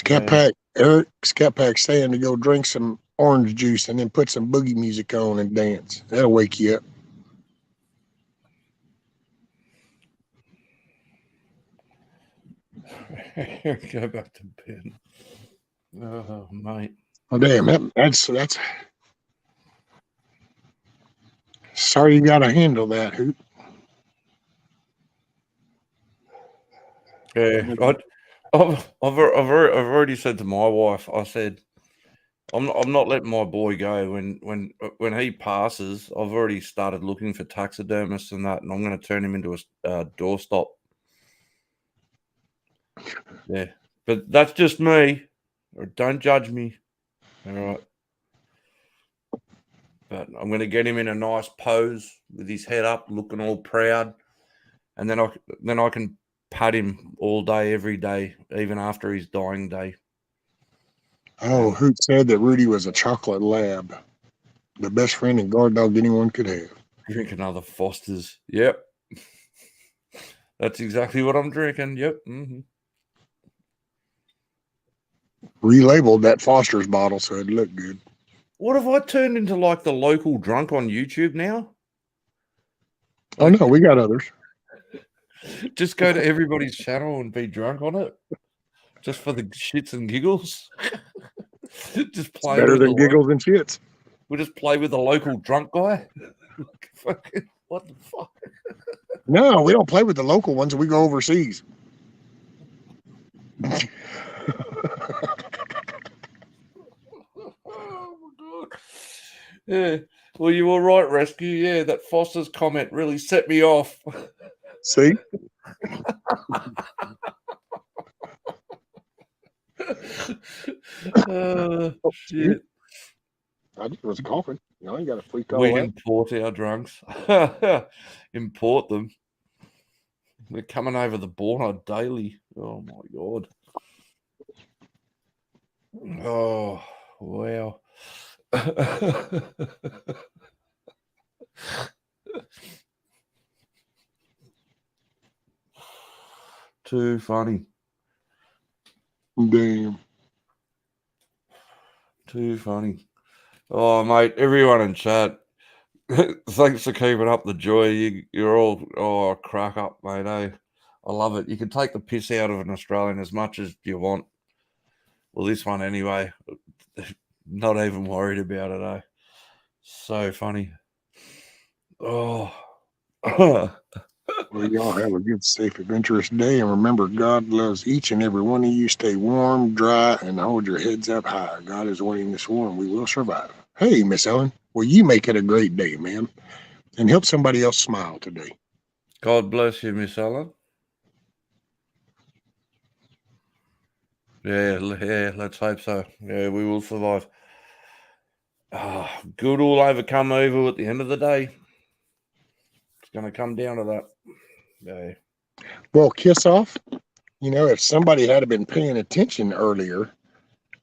Eric Scat Pack saying to go drink some orange juice and then put some boogie music on and dance. That'll wake you up. Go back to bed. Oh, mate. Oh, damn, that's sorry you got to handle that, Hoot. Yeah, I've already said to my wife, I said, I'm not letting my boy go when he passes. I've already started looking for taxidermists and that, and I'm going to turn him into a doorstop. Yeah, but that's just me. Don't judge me. All right. But I'm going to get him in a nice pose with his head up, looking all proud, and then I can pat him all day, every day, even after his dying day. Oh, Hoot said that Rudy was a chocolate lab, the best friend and guard dog anyone could have. Drink another Foster's. Yep. That's exactly what I'm drinking. Yep. Mm-hmm. Relabeled that Foster's bottle so it looked good. What have I turned into, like the local drunk on YouTube now? Oh no, we got others. Just go to everybody's channel and be drunk on it, just for the shits and giggles. Just play. Better than giggles and shits. We just play with the local drunk guy. What the fuck? No, we don't play with the local ones. We go overseas. Yeah. Well, you were right, Rescue. Yeah, that Foster's comment really set me off. See? Shit. I just was coughing. You got to freak all We out. import our drunks. Import them. They're coming over the border daily. Oh my god. Oh wow. Too funny. Damn. Too funny. Oh mate, everyone in chat. Thanks for keeping up the joy. You're all crack up, mate. Eh? I love it. You can take the piss out of an Australian as much as you want. Well, this one anyway. Not even worried about it, eh? So funny. Oh. Well, y'all have a good, safe, adventurous day. And remember, God loves each and every one of you. Stay warm, dry, and hold your heads up high. God is winning this war, and we will survive. Hey, Miss Ellen, will you make it a great day, ma'am? And help somebody else smile today. God bless you, Miss Ellen. Yeah, let's hope so. Yeah, we will survive. Good will overcome evil at the end of the day. It's going to come down to that. Yeah. Well, kiss off. You know, if somebody had been paying attention earlier,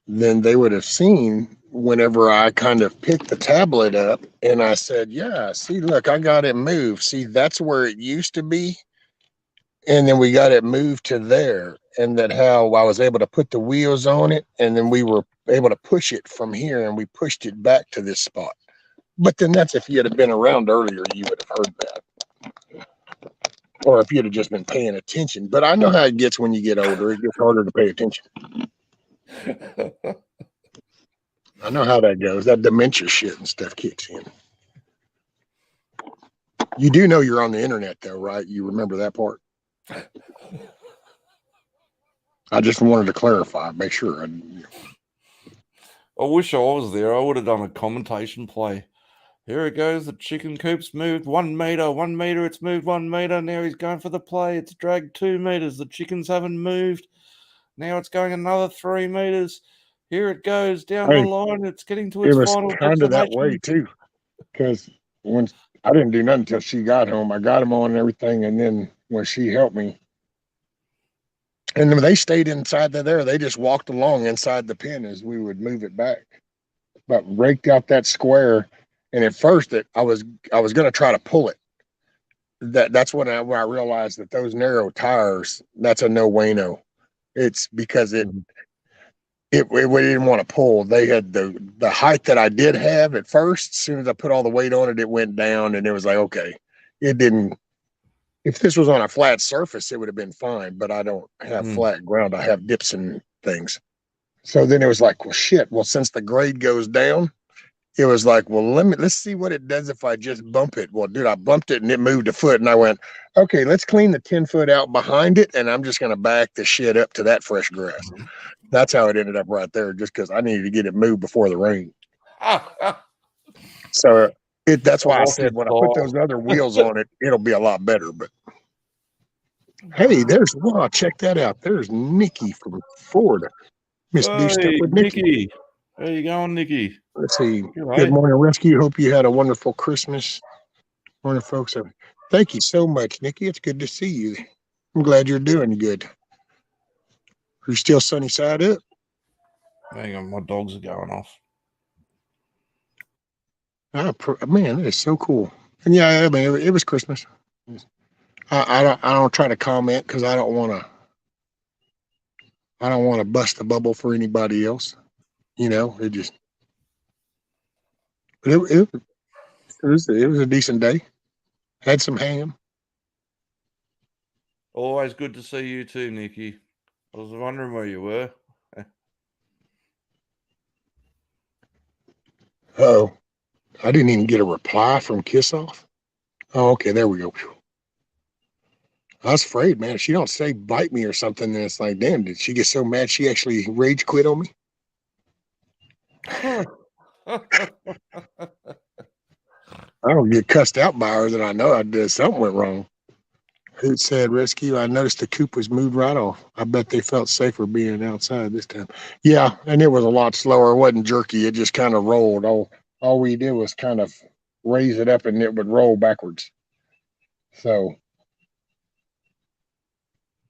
then they would have seen whenever I kind of picked the tablet up and I said, yeah, see, look, I got it moved. See, that's where it used to be. And then we got it moved to there. And that how I was able to put the wheels on it. And then we were able to push it from here and we pushed it back to this spot. But then that's if you had been around earlier, you would have heard that. Or if you'd have just been paying attention. But I know how it gets when you get older. It gets harder to pay attention. I know how that goes. That dementia shit and stuff kicks in. You do know you're on the internet, though, right? You remember that part? I just wanted to clarify, make sure. I wish I was there. I would have done a commentation play. Here it goes. The chicken coop's moved 1 meter, 1 meter. It's moved 1 meter. Now he's going for the play. It's dragged 2 meters. The chickens haven't moved. Now it's going another 3 meters. Here it goes down the line. It's getting to its final destination. It was kind of that way too, because when I didn't do nothing until she got home, I got them on and everything, and then when she helped me, and then they stayed inside there. They just walked along inside the pen as we would move it back, but raked out that square. And at first, I was going to try to pull it. That's when I realized that those narrow tires, that's a no bueno. It's because it we didn't want to pull. They had the height that I did have at first. As soon as I put all the weight on it, it went down, and it was like, okay, it didn't. If this was on a flat surface, it would have been fine. But I don't have flat ground. I have dips and things. So then it was like, well, shit. Well, since the grade goes down, it was like, well, let's see what it does if I just bump it. Well, dude, I bumped it and it moved a foot, and I went, okay, let's clean the 10 foot out behind it, and I'm just going to back the shit up to that fresh grass. That's how it ended up right there, just because I needed to get it moved before the rain. So that's why I said when I put those other wheels on it, it'll be a lot better. But hey, check that out. There's Nikki from Florida. Miss Do Stuff with Nikki. How you going, Nikki? Let's see. Good morning, Rescue. Hope you had a wonderful Christmas. Morning, folks. Thank you so much, Nikki. It's good to see you. I'm glad you're doing good. You're still sunny side up? Hang on, my dogs are going off. Man, that is so cool. And yeah, I mean, it was Christmas. I don't try to comment because I don't want to bust the bubble for anybody else. You know, it was a decent day. Had some ham. Always good to see you too, Nikki. I was wondering where you were. Oh, I didn't even get a reply from Kiss Off. Oh, okay, there we go. I was afraid, man. If she don't say bite me or something, then it's like, damn, did she get so mad she actually rage quit on me? I don't get cussed out by her that I know I did something went wrong. Hoot said, Rescue, I noticed the coop was moved right off. I bet they felt safer being outside this time. Yeah, and it was a lot slower. It wasn't jerky. It just kind of rolled. All we did was kind of raise it up and it would roll backwards. So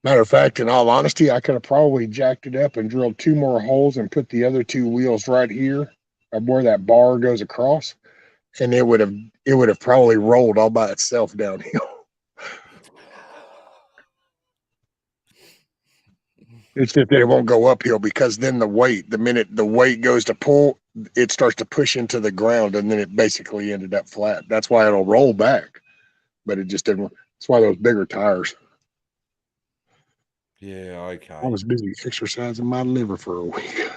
Matter of fact, in all honesty, I could have probably jacked it up and drilled 2 more holes and put the other 2 wheels right here of where that bar goes across, and it would have probably rolled all by itself downhill. It's just that it won't go uphill because then the minute the weight goes to pull, it starts to push into the ground, and then it basically ended up flat. That's why it'll roll back, but it just didn't. That's why those bigger tires. Yeah, okay. I was busy exercising my liver for a week.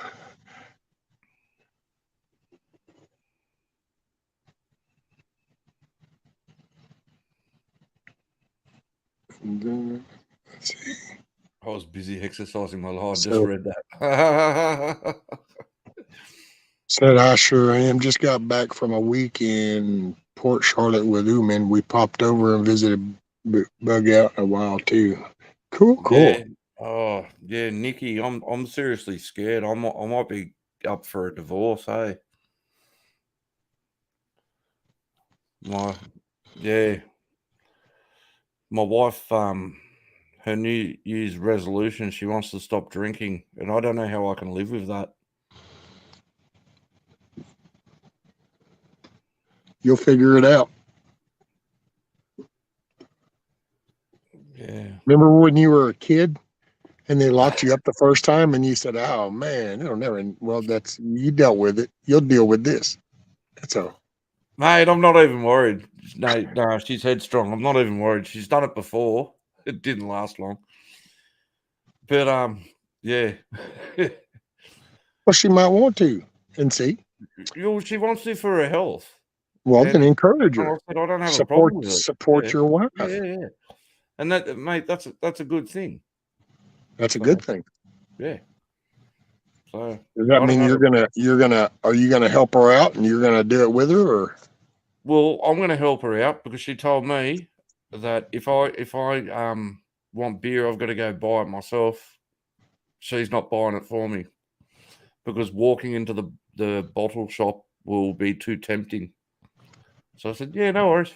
And then, let's see. I was busy exercising my life. I just So- read that. Said I sure am. Just got back from a week in Port Charlotte with Uman. We popped over and visited Bug Out a while too. Cool. Yeah. Oh, yeah, Nikki, I'm seriously scared. I might be up for a divorce, hey. My wife, her New Year's resolution, she wants to stop drinking, and I don't know how I can live with that. You'll figure it out. Yeah. Remember when you were a kid and they locked you up the first time and you said, "Oh man, it'll never." Well, that's you dealt with it. You'll deal with this. That's all. Mate, I'm not even worried. No, she's headstrong. I'm not even worried. She's done it before. It didn't last long. But yeah. Well, she might want to and see. She wants to for her health. Well, And then encourage I her. said I don't have a problem with it. Support your wife. Yeah. And that, mate, that's a good thing. That's a good thing. Yeah. So Does that mean are you gonna help her out and you're gonna do it with her, or? Well, I'm going to help her out because she told me that if I want beer, I've got to go buy it myself. She's not buying it for me because walking into the bottle shop will be too tempting. So I said, yeah, no worries.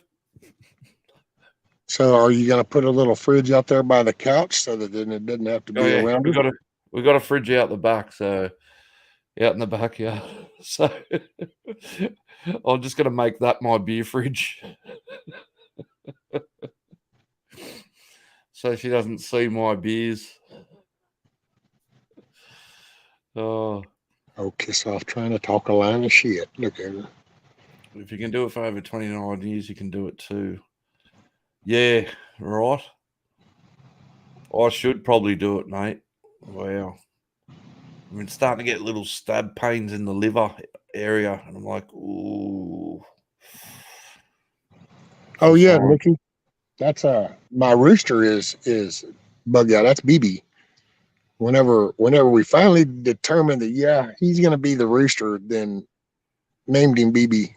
So are you gonna put a little fridge out there by the couch so that then it doesn't have to be around her? We got a fridge out the back, so out in the backyard. So I'm just gonna make that my beer fridge. So she doesn't see my beers. Oh, kiss off trying to talk a line of shit. Look at her. if you can do it for over 29 years, you can do it too. Yeah, right. I should probably do it, mate. Wow. I've been starting to get little stab pains in the liver area, and I'm like, ooh. Oh yeah, Sorry. Nikki. That's my rooster is Bug Out. That's BB. Whenever we finally determined that he's gonna be the rooster, then named him BB.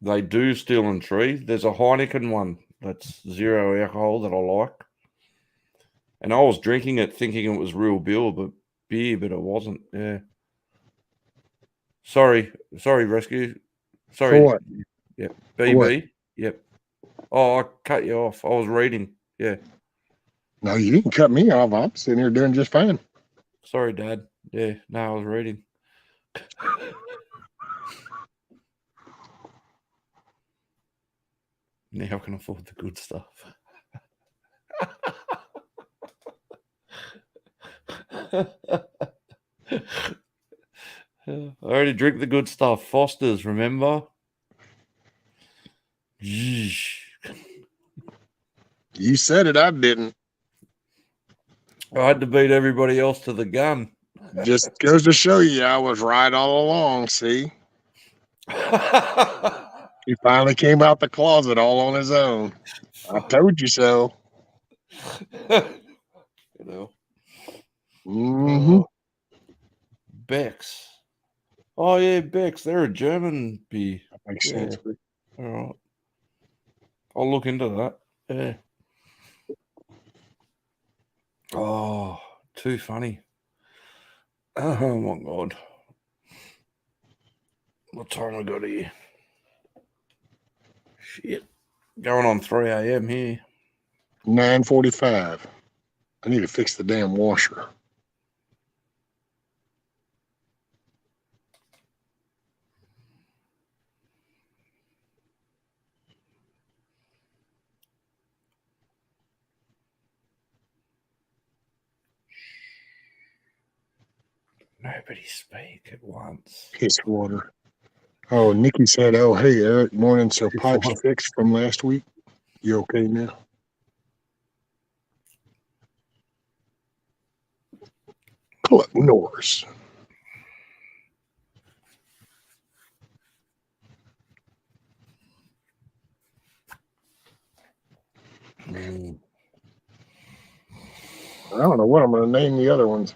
They do Steel and Tree. There's a Heineken one that's 0 alcohol that I like. And I was drinking it thinking it was real beer, but it wasn't. Yeah. Sorry, Rescue. Sorry. For what? Yep. For BB. what? Yep. Oh, I cut you off. I was reading. Yeah. No, you didn't cut me off. I'm sitting here doing just fine. Sorry, Dad. Yeah. No, I was reading. Now I can afford the good stuff. I already drink the good stuff. Foster's, remember? Yeesh. You said it, I didn't. I had to beat everybody else to the gun. Just goes to show you I was right all along, see? He finally came out the closet all on his own. I told you so. You know. Mm-hmm. Beck's. Oh yeah, Beck's. They're a German beer. That makes sense. All right. I'll look into that. Yeah. Oh, too funny. Oh my God. What time I got here? Shit. Going on 3 a.m. here. 9:45. I need to fix the damn washer. Nobody speak at once. Piss water. Oh, Nikki said, "Oh, hey, Eric, morning. So pipes fixed from last week. You okay now?" Cluck Norris. Mm. I don't know what I'm going to name the other ones.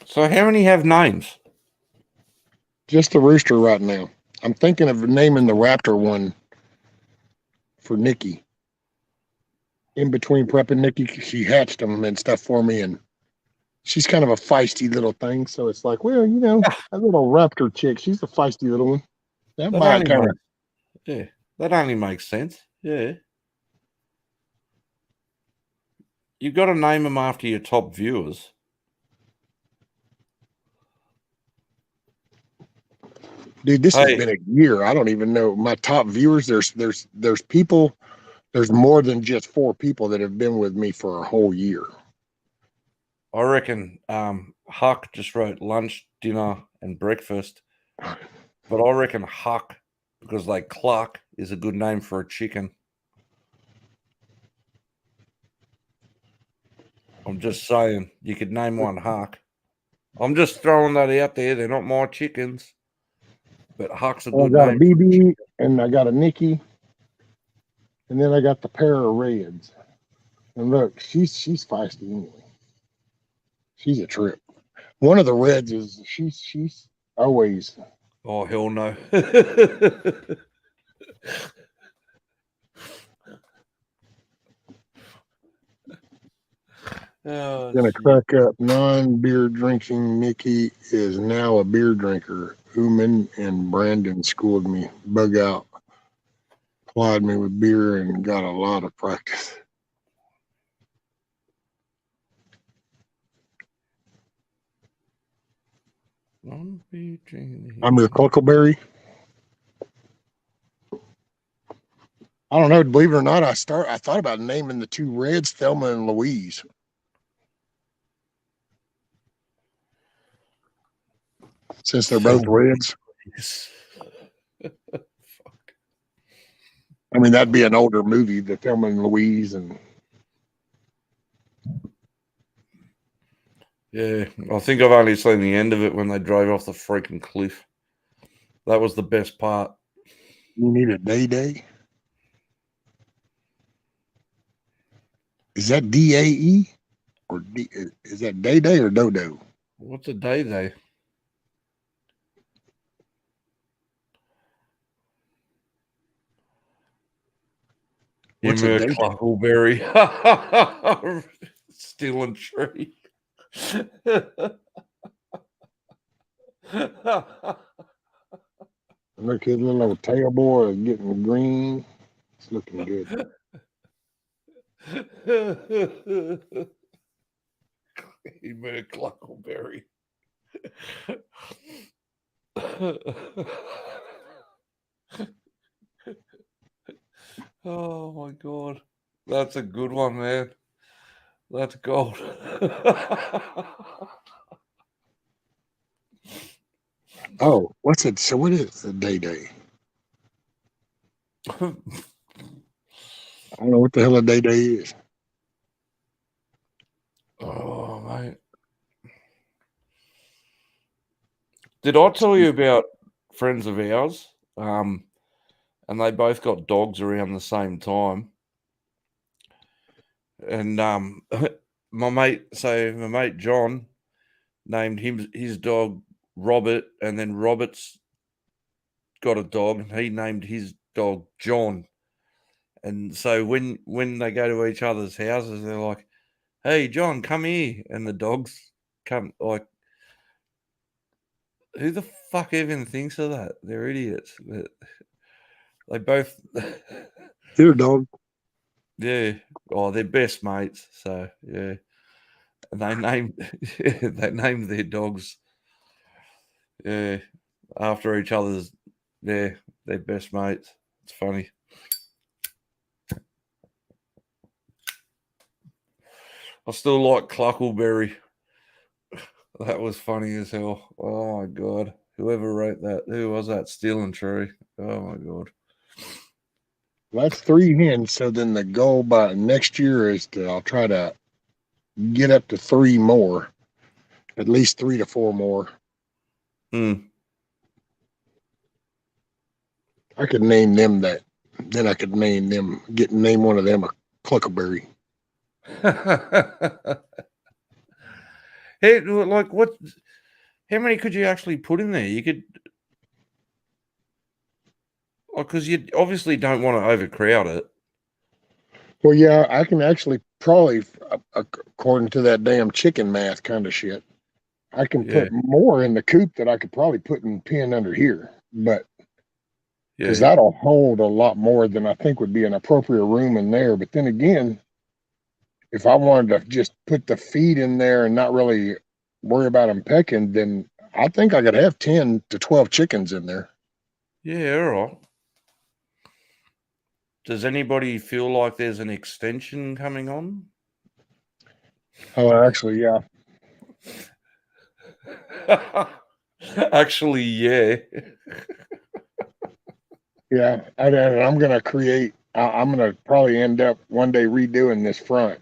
So how many have names? Just the rooster right now. I'm thinking of naming the raptor one for Nikki. In between prepping Nikki, she hatched them and stuff for me, and she's kind of a feisty little thing. So it's like, well, you know, that little raptor chick, she's a feisty little one. That That might only kind of. makes, yeah, that only makes sense. Yeah. You got to name them after your top viewers. Dude, this has Hey. been a year. I don't even know my top viewers. There's people. There's more than just 4 people that have been with me for a whole year. I reckon Huck just wrote lunch, dinner, and breakfast. But I reckon Huck, because like Cluck is a good name for a chicken. I'm just saying, you could name one Huck. I'm just throwing that out there. They're not my chickens. But Huck's a Well, good I got a name. BB and I got a Nikki, and then I got the pair of reds. And look, she's feisty anyway. She's a trip. One of the reds is she's always. Oh, hell no. Oh, Gonna shit. crack up. Non-beer drinking Nikki is now a beer drinker. Uman and Brandon schooled me. Bug out. Plied me with beer and got a lot of practice. I'm your Huckleberry. I don't know. Believe it or not, I thought about naming the 2 reds Thelma and Louise. Since they're both reds. I mean, that'd be an older movie, the Thelma and Louise, and yeah, I think I've only seen the end of it when they drove off the freaking cliff. That was the best part. You Need a Day Day. Is that DAE or is that Day Day or Dodo? What's a day day? What's a day? Huckleberry. Stealing tree. Look, his little tail boy is getting green. It's looking good. He made a Huckleberry. Oh my god. That's a good one, man. That's gold. Oh, what's it? So what is a Day Day? I don't know what the hell a Day Day is. Oh, mate. Did I tell you about friends of ours? And they both got dogs around the same time. And my mate John named his dog Robert, and then Robert's got a dog, and he named his dog John. And so when they go to each other's houses, they're like, "Hey, John, come here," and the dogs come like, who the fuck even thinks of that? They're idiots. They both, Your dog. yeah. Oh, they're best mates. So yeah, and they named they named their dogs, yeah, after each other's. Yeah, their best mates. It's funny. I still like Cluckleberry. That was funny as hell. Oh my god. Whoever wrote that, who was that? Steel Tree. Oh my god. Well, that's 3 hens. So then the goal by next year is I'll try to get up to 3 more, at least 3 to 4 more. Hmm. I could name them that. Then I could name one of them a Cluckleberry. Hey, like what? How many could you actually put in there? You could, because you obviously don't want to overcrowd it. Well, yeah, I can actually probably, according to that damn chicken math kind of shit, I can Yeah. put more in the coop that I could probably put in pen under here, but because Yeah. that'll hold a lot more than I think would be an appropriate room in there. But then again, if I wanted to just put the feed in there and not really worry about them pecking, then I think I could have 10 to 12 chickens in there. Yeah, all right. Does anybody feel like there's an extension coming on? Oh, actually, yeah. Actually, yeah. Yeah. I'm going to create, I'm going to probably end up one day redoing this front.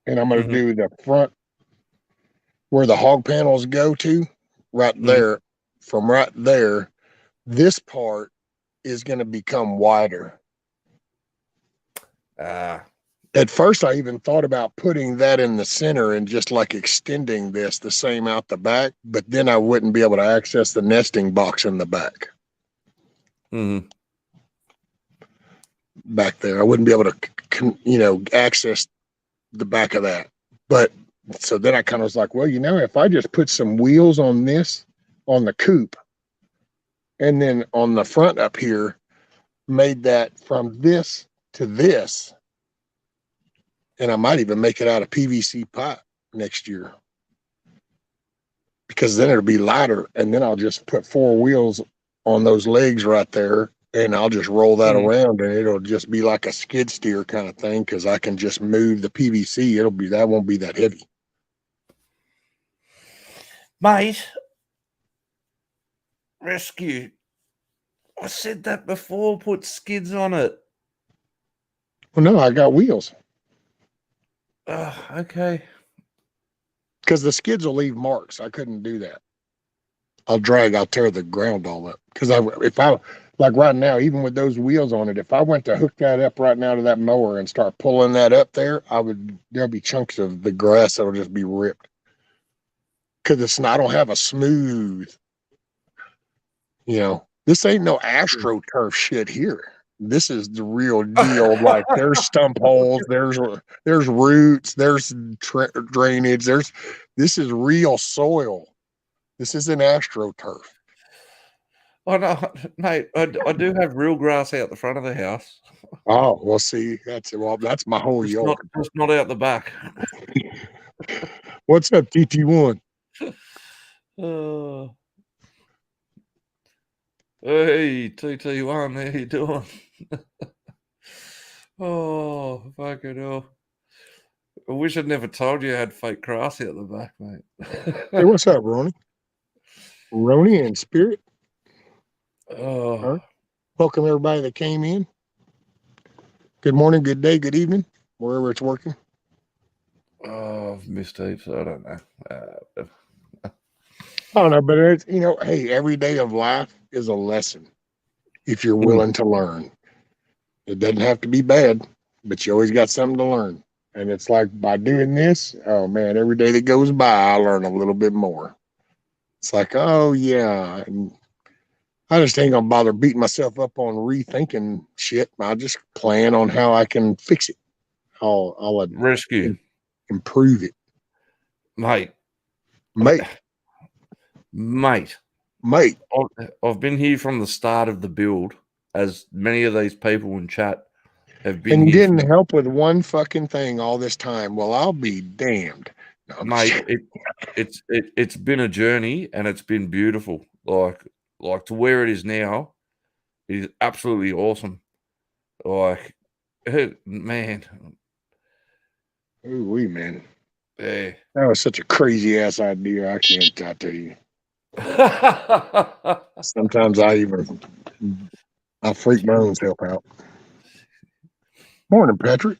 And I'm going to Mhm. do the front where the hog panels go to, right Mhm. there. From right there, this part is going to become wider. At first, I even thought about putting that in the center and just like extending this the same out the back, but then I wouldn't be able to access the nesting box in the back. Mhm. Back there, I wouldn't be able to, access the back of that. But so then I kind of was like, well, if I just put some wheels on this, on the coop, and then on the front up here, made that from this to this, and I might even make it out of PVC pipe next year, because then it'll be lighter, and then I'll just put 4 wheels on those legs right there, and I'll just roll that Mhm. around, and it'll just be like a skid steer kind of thing, because I can just move the PVC. That won't be that heavy. Mate, rescue. I said that before, put skids on it. Well, no, I got wheels, Okay. because the skids will leave marks. I couldn't do that. I'll tear the ground all up. Because if I, like right now, even with those wheels on it, if I went to hook that up right now to that mower and start pulling that up there, there'll be chunks of the grass that'll just be ripped. Because I don't have a smooth, this ain't no AstroTurf shit here. This is the real deal. Like there's stump holes, there's roots, there's drainage, this is real soil. This isn't AstroTurf. Oh no, mate, I do have real grass out the front of the house. Oh, well, see, that's my whole Just yard. not out the back. What's up, TT1? Hey, TT1, how you doing? Oh, fucking hell. I wish I'd never told you I had fake grass out the back, mate. Hey, what's up, Ronnie? Ronnie and Spirit. Oh, Welcome everybody that came in. Good morning, good day, good evening, wherever it's working. I've missed heaps. I don't know. I don't know, but it's, hey, every day of life is a lesson if you're willing to learn. It doesn't have to be bad, but you always got something to learn. And it's like by doing this, oh man, every day that goes by, I learn a little bit more. It's like, oh yeah, and I just ain't gonna bother beating myself up on rethinking shit. I just plan on how I can fix it. I'll Rescue, improve it, mate. mate. I've been here from the start of the build, as many of these people in chat have been And here, didn't help with one fucking thing all this time. Well, I'll be damned. No, I'm just mate. It's been a journey, and it's been beautiful. Like to where it is now is absolutely awesome. Like, man, Ooh, man. yeah. That was such a crazy ass idea. I can't tell you. Sometimes I freak my own self out. Morning, Patrick.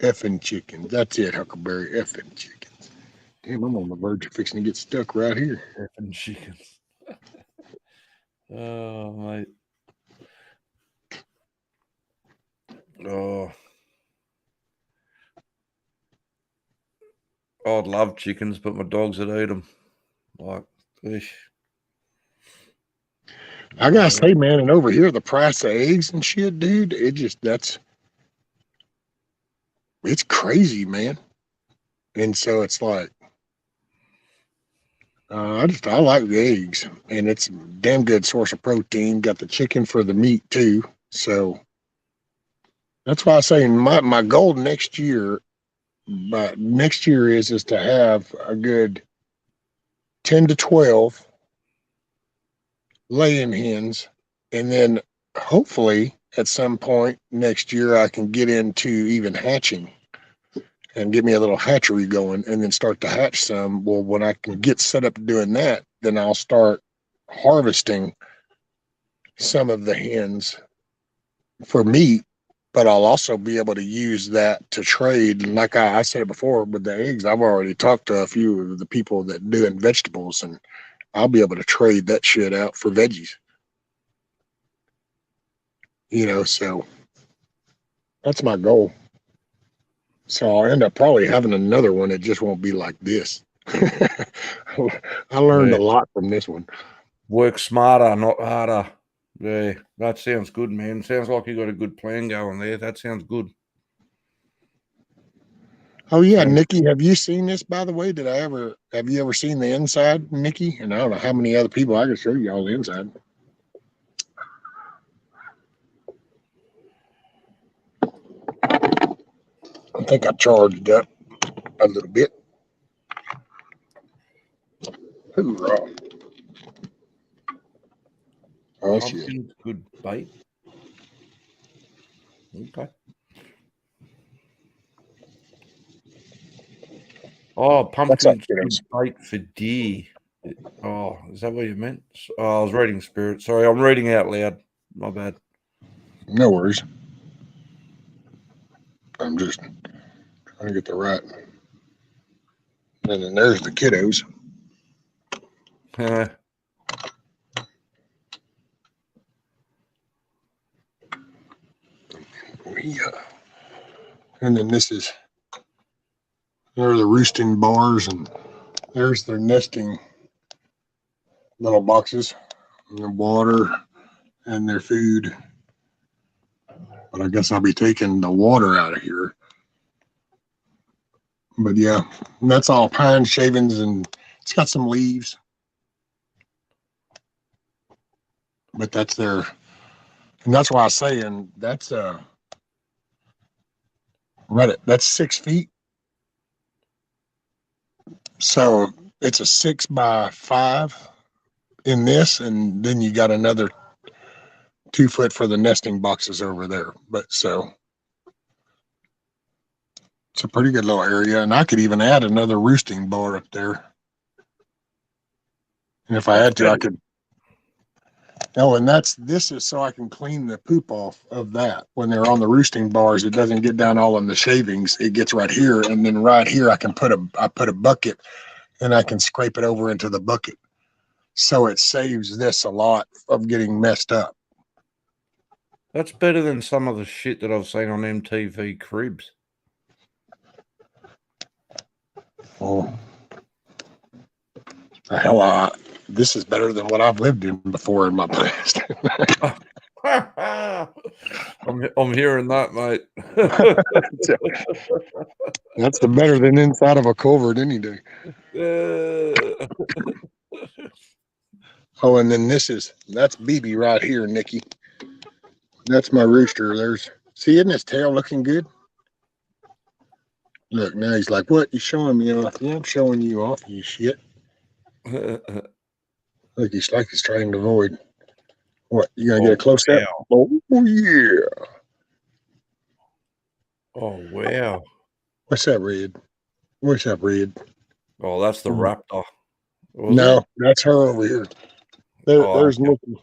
Effing chickens. That's it, Huckleberry. Effing chickens. Damn, I'm on the verge of fixing to get stuck right here. Effing chickens. Oh, mate. Oh. I'd love chickens, but my dogs would eat them. Like, fish. I gotta say, man, and over here, the price of eggs and shit, dude, it's crazy, man. And so it's like, I like the eggs, and it's a damn good source of protein. Got the chicken for the meat too. So that's why I say my goal next year, but next year is to have a good 10 to 12 laying hens, and then hopefully at some point next year I can get into even hatching and get me a little hatchery going and then start to hatch some. Well, when I can get set up doing that, then I'll start harvesting some of the hens for meat, but I'll also be able to use that to trade. And like I said it before with the eggs, I've already talked to a few of the people that doing vegetables, and I'll be able to trade that shit out for veggies. So that's my goal. So I'll end up probably having another one. It just won't be like this. I learned a lot from this one. Work smarter, not harder. Yeah, that sounds good, man. Sounds like you got a good plan going there. That sounds good. Oh yeah, Nikki, have you seen this, by the way? Have you ever seen the inside, Nikki? And I don't know how many other people I can show you all the inside. I think I charged up a little bit. Hoorah. Oh, shit. Good bait. Okay. Oh, pumpkin bait for deer. Oh, is that what you meant? Oh, I was reading Spirit. Sorry, I'm reading out loud. My bad. No worries. I'm just trying to get the right. And then there's the kiddos. Yeah. And then there are the roosting bars, and there's their nesting little boxes, and their water and their food. But I guess I'll be taking the water out of here. But yeah, that's all pine shavings, and it's got some leaves. But that's and that's why I was saying that's that's 6 feet. So it's a 6 by 5 in this, and then you got another 2 foot for the nesting boxes over there. But so it's a pretty good little area, and I could even add another roosting bar up there. And if I had to, I could. Oh, and this is so I can clean the poop off of that when they're on the roosting bars. It doesn't get down all in the shavings. It gets right here, and then right here I put a bucket, and I can scrape it over into the bucket. So it saves this a lot of getting messed up. That's better than some of the shit that I've seen on MTV Cribs. Oh, the hell! This is better than what I've lived in before in my past. I'm hearing that, mate. That's the better than inside of a culvert any day. Oh, and then that's BB right here, Nikki. That's my rooster. See, isn't his tail looking good? Look, now he's like, what? You showing me off? Yeah, I'm showing you off, you shit. Look, he's trying to avoid. What? You gonna get a close up? Wow. Oh yeah. Oh wow. What's that, Red? What's up, Red? Oh, that's the raptor. Was No, it? that's her over here. Oh, There's okay. Nikki.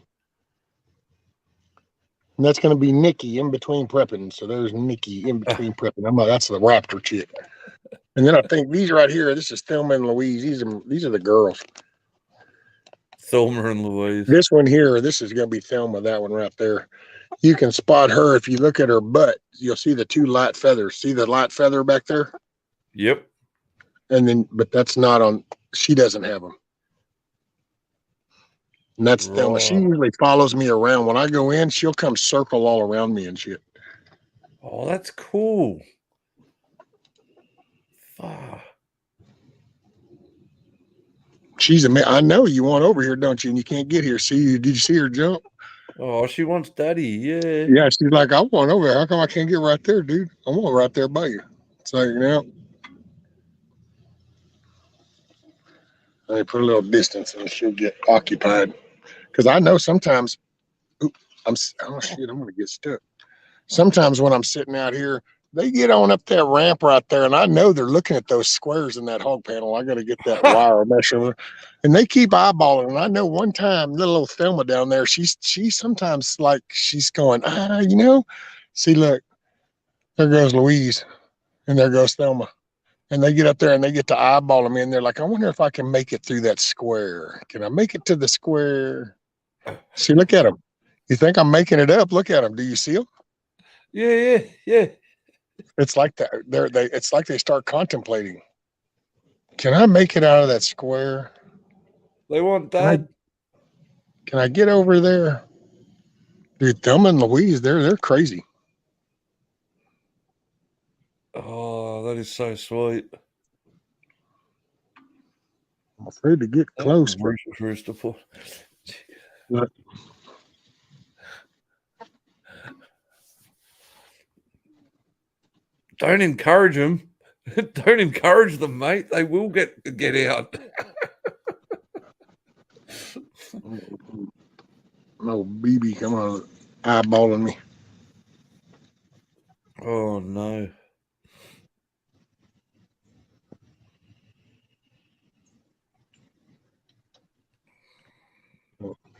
And that's going to be Nikki in between prepping. So there's Nikki in between prepping. That's the raptor chick. And then I think these right here, this is Thelma and Louise. These are the girls. Thelma and Louise. This one here, this is going to be Thelma, that one right there. You can spot her if you look at her butt. You'll see the two light feathers. See the light feather back there? Yep. And then, but that's not on, she doesn't have them. And that's Thelma. She usually follows me around. When I go in, she'll come circle all around me and shit. Oh, that's cool. Fuck. She's I know you want over here, don't you? And you can't get here. Did you see her jump? Oh, she wants daddy. Yeah. Yeah, she's like, I want over there. How come I can't get right there, dude? I want right there by you. It's like, I put a little distance and she'll get occupied. Because I know sometimes, oh shit, I'm gonna get stuck. Sometimes when I'm sitting out here, they get on up that ramp right there, and I know they're looking at those squares in that hog panel. I got to get that wire mesh over, and they keep eyeballing. And I know one time, little Thelma down there, she sometimes like she's going, see, look, there goes Louise, and there goes Thelma, and they get up there and they get to eyeballing me, and they're like, I wonder if I can make it through that square. Can I make it to the square? See, look at them. You think I'm making it up? Look at them. Do you see them? Yeah. It's like that. It's like they start contemplating. Can I make it out of that square? They want dad. Can I get over there? Dude, Thelma and Louise, they're crazy. Oh, that is so sweet. I'm afraid to get close. Rooster. But Don't encourage them. Don't encourage them, mate. They will get out. No, BB, come on, eyeballing me. Oh no.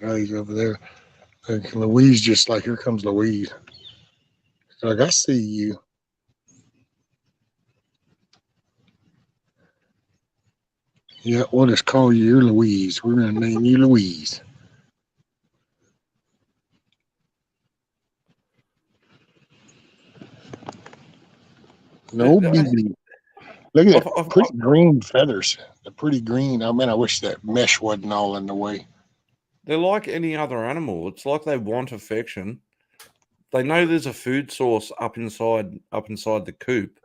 Oh, he's over there. Like Louise, just like, here comes Louise. Like, I see you. Yeah, we'll just call you Louise. We're going to name you Louise. No BB. Look at that. Pretty green feathers. They're pretty green. I mean, I wish that mesh wasn't all in the way. They're like any other animal. It's like they want affection. They know there's a food source up inside the coop,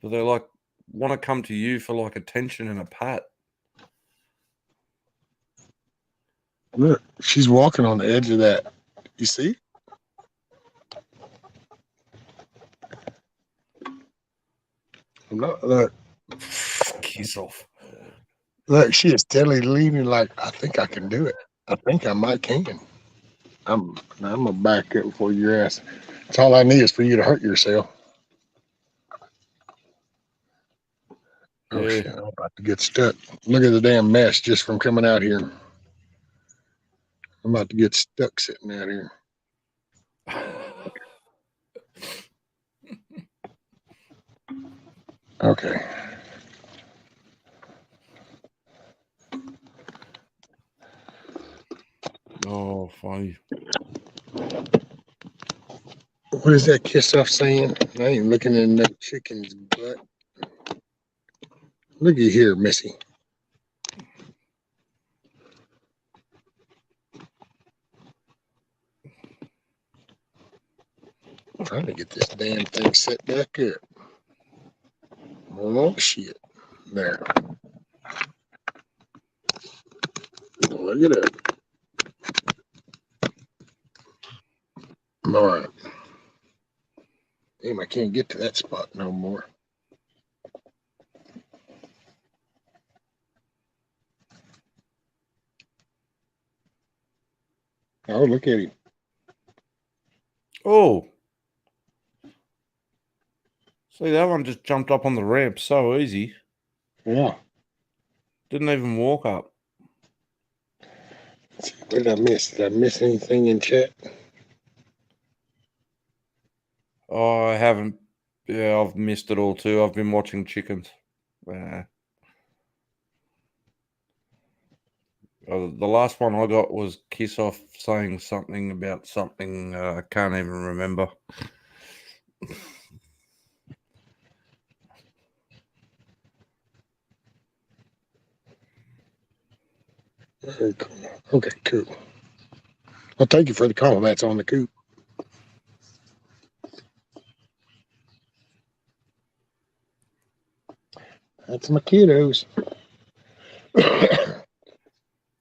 but they like want to come to you for like attention and a pat. Look, she's walking on the edge of that. You see? Look. Kiss off. Look, she is steadily leaning like, I think I can do it. I think I might can. I'm gonna back up before your ass. That's all I need is for you to hurt yourself. Oh Yeah. shit, I'm about to get stuck. Look at the damn mess just from coming out here. I'm about to get stuck sitting out here. Okay. Oh, funny. What is that kiss off saying? I ain't looking in that chicken's butt. Looky here, Missy. I'm trying to get this damn thing set back up. Oh shit. There. Look at that. All right. Damn, I can't get to that spot no more. Oh, look at him. Oh. See, that one just jumped up on the ramp so easy. Yeah. Didn't even walk up. What did I miss? Did I miss anything in chat? Oh, I haven't. Yeah, I've missed it all too. I've been watching chickens. The last one I got was Kiss Off saying something about something. I can't even remember. Very cool. Okay, cool. Well, thank you for the compliments on the coop. That's my kiddos.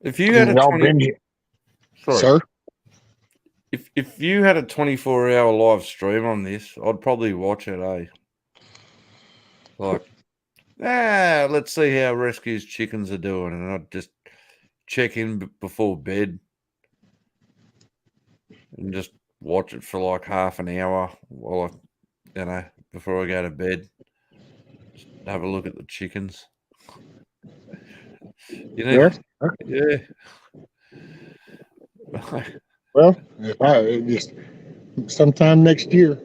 If you had a Y'all 20, been here, sorry, sir? if you had a 24-hour live stream on this, I'd probably watch it. Like, let's see how Rescue's chickens are doing, and I'd just check in before bed and just watch it for like half an hour while before I go to bed. Just have a look at the chickens. Yeah. Yeah. Well, if it just sometime next year.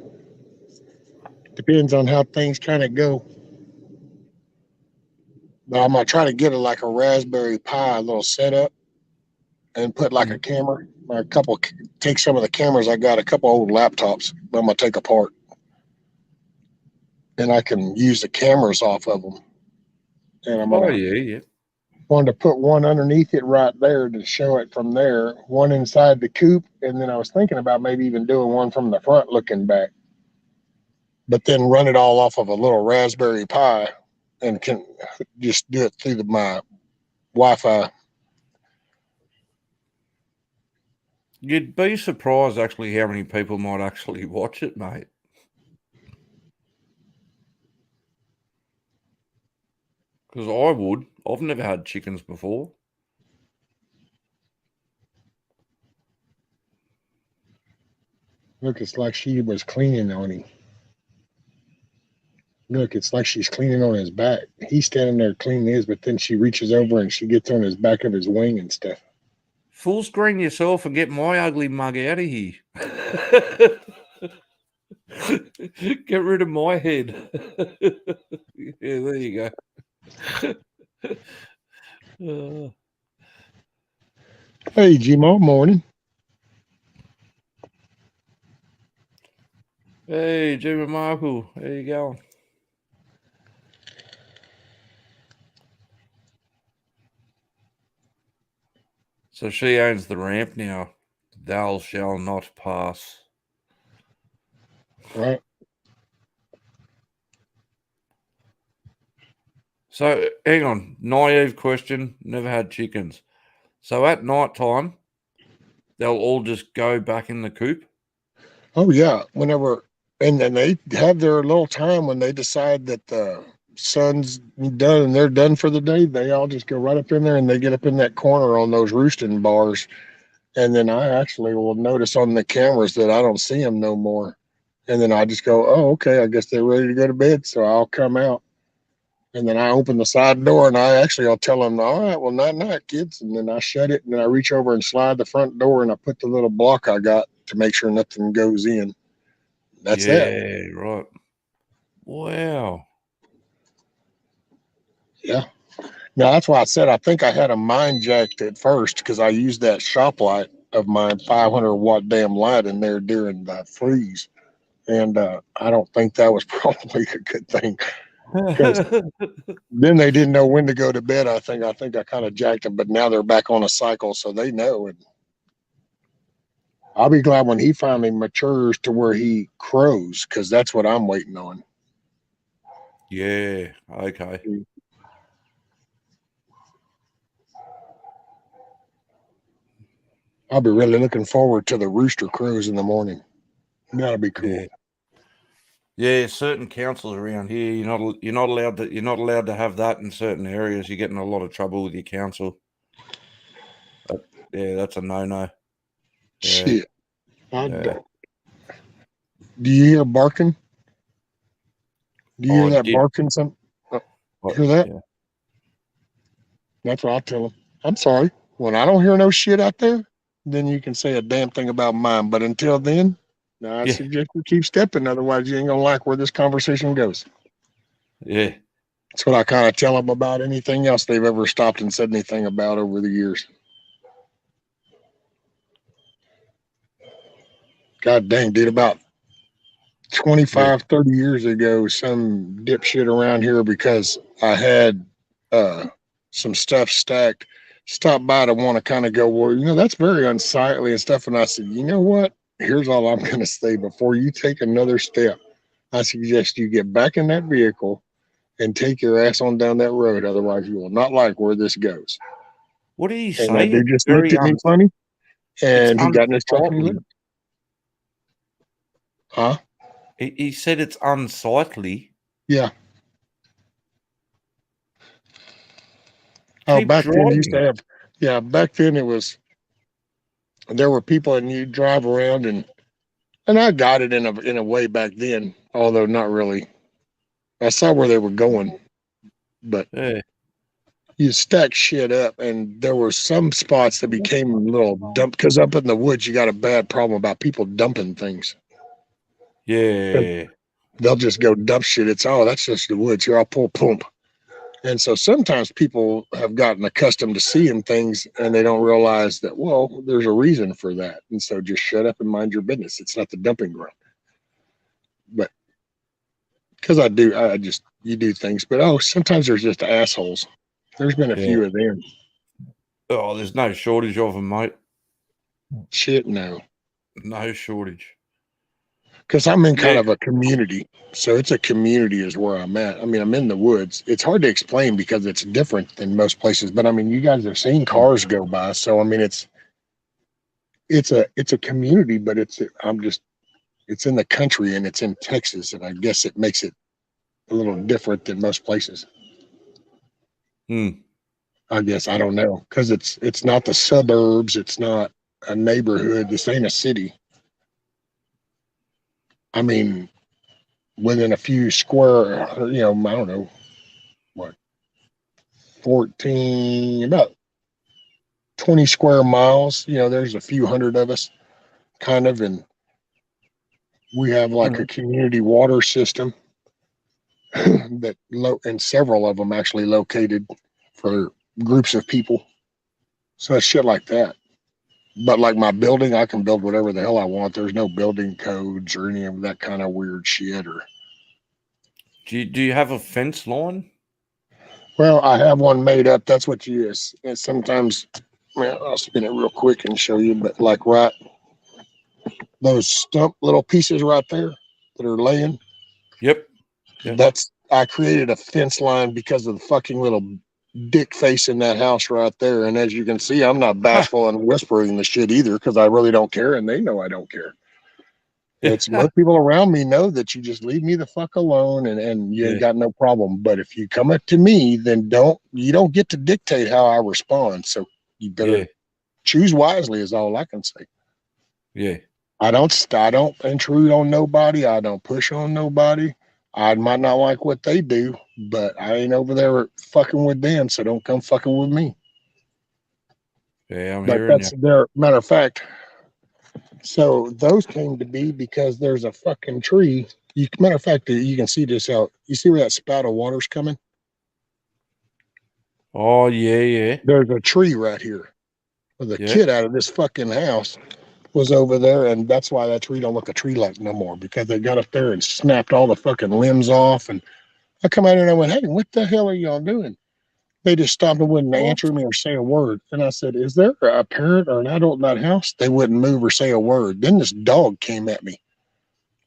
Depends on how things kind of go. But I'm gonna try to get like a Raspberry Pi little setup and put like a camera or take some of the cameras. I got a couple old laptops that I'm gonna take apart, and I can use the cameras off of them. And I'm gonna yeah. wanted to put one underneath it right there to show it from there, one inside the coop, and then I was thinking about maybe even doing one from the front looking back, but then run it all off of a little Raspberry Pi and can just do it through my Wi-Fi. You'd be surprised actually how many people might actually watch it, mate. Because I would. I've never had chickens before. Look, it's like she was cleaning on him. Look, it's like she's cleaning on his back. He's standing there cleaning his, but then she reaches over and she gets on his back of his wing and stuff. Full screen yourself and get my ugly mug out of here. Get rid of my head. Yeah, there you go. Hey, Gmo, morning. Hey, Jimmy Michael, how you going? So she owns the ramp now. Thou shall not pass. Right. So hang on, naive question. Never had chickens. So at night time, they'll all just go back in the coop. Oh yeah. Whenever, and then they have their little time when they decide that the sun's done and they're done for the day. They all just go right up in there and they get up in that corner on those roosting bars. And then I actually will notice on the cameras that I don't see them no more. And then I just go, oh, okay, I guess they're ready to go to bed. So I'll come out. And then I open the side door and I'll tell them, all right, well, night, kids. And then I shut it and then I reach over and slide the front door and I put the little block I got to make sure nothing goes in. That's that. Yeah, right. Wow. Yeah. Now, that's why I said I think I had a mine jacked at first because I used that shop light of mine 500-watt damn light in there during the freeze. And I don't think that was probably a good thing. Because then they didn't know when to go to bed. I think I kind of jacked them, but now they're back on a cycle, so they know. And I'll be glad when he finally matures to where he crows, because that's what I'm waiting on. Yeah. Okay. I'll be really looking forward to the rooster crows in the morning. That'll be cool. Yeah. Yeah, certain councils around here, you're not allowed to have that in certain areas. You get in a lot of trouble with your council. Yeah, that's a no-no. Yeah. Shit. Yeah. Do you hear barking? Do you hear that did. barking? Hear that? Yeah. That's what I tell them. I'm sorry. When I don't hear no shit out there, then you can say a damn thing about mine. But until then, I Yeah. suggest you keep stepping. Otherwise, you ain't gonna like where this conversation goes. Yeah. That's what I kind of tell them about anything else they've ever stopped and said anything about over the years. God dang, dude, about 25, 30 years ago, some dipshit around here, because I had some stuff stacked, stopped by to want to kind of go, well, that's very unsightly and stuff. And I said, you know what? Here's all I'm going to say. Before you take another step, I suggest you get back in that vehicle and take your ass on down that road. Otherwise, you will not like where this goes. What did he And that say? dude just looked at me funny, and he got in his truck and he unsightly. left. Huh? He said it's unsightly. Yeah. Oh, Keep back then you used to driving. have, back then there were people, and you drive around, and I got it in a way back then, although not really. I saw where they were going, but Yeah. you stack shit up, and there were some spots that became a little dump, because up in the woods you got a bad problem about people dumping things. Yeah. They'll just go dump shit. That's just the woods. Here, I'll pull pump. And so sometimes people have gotten accustomed to seeing things, and they don't realize that, well, there's a reason for that. And so just shut up and mind your business. It's not the dumping ground. But because you do things. But sometimes there's just assholes. There's been a few of them. Oh, there's no shortage of them, mate. Shit, no. No shortage. Because I'm in kind of a community. So it's a community is where I'm at. I mean, I'm in the woods. It's hard to explain because it's different than most places. But I mean, you guys have seen cars go by. So I mean, it's a community, but it's in the country, and it's in Texas. And I guess it makes it a little different than most places. I guess, I don't know. Because it's not the suburbs. It's not a neighborhood. This ain't a city. I mean, within a few square, I don't know, what, 14, about 20 square miles, there's a few hundred of us, kind of, and we have like a community water system and several of them actually located for groups of people. So it's shit like that. But like my building, I can build whatever the hell I want. There's no building codes or any of that kind of weird shit. Or do you have a fence line? Well, I have one made up. That's what you use. And sometimes, I'll spin it real quick and show you. But like those stump little pieces right there that are laying. Yep. I created a fence line because of the fucking little dick face in that house right there. And as you can see, I'm not bashful and whispering the shit either, because I really don't care, and they know I don't care. It's most people around me know that you just leave me the fuck alone, and you ain't got no problem. But if you come up to me, then you don't get to dictate how I respond. So you better choose wisely is all I can say. Yeah. I don't intrude on nobody. I don't push on nobody. I might not like what they do, but I ain't over there fucking with them, so don't come fucking with me. Yeah, I'm but hearing that's you. their matter of fact. So those came to be because there's a fucking tree. Matter of fact, you can see this out. You see where that spout of water's coming? Oh, yeah. There's a tree right here. Well, the kid out of this fucking house was over there, and that's why that tree don't look a tree like no more, because they got up there and snapped all the fucking limbs off. And I come out here and I went, hey, what the hell are y'all doing? They just stopped and wouldn't answer me or say a word. And I said, is there a parent or an adult in that house? They wouldn't move or say a word. Then this dog came at me.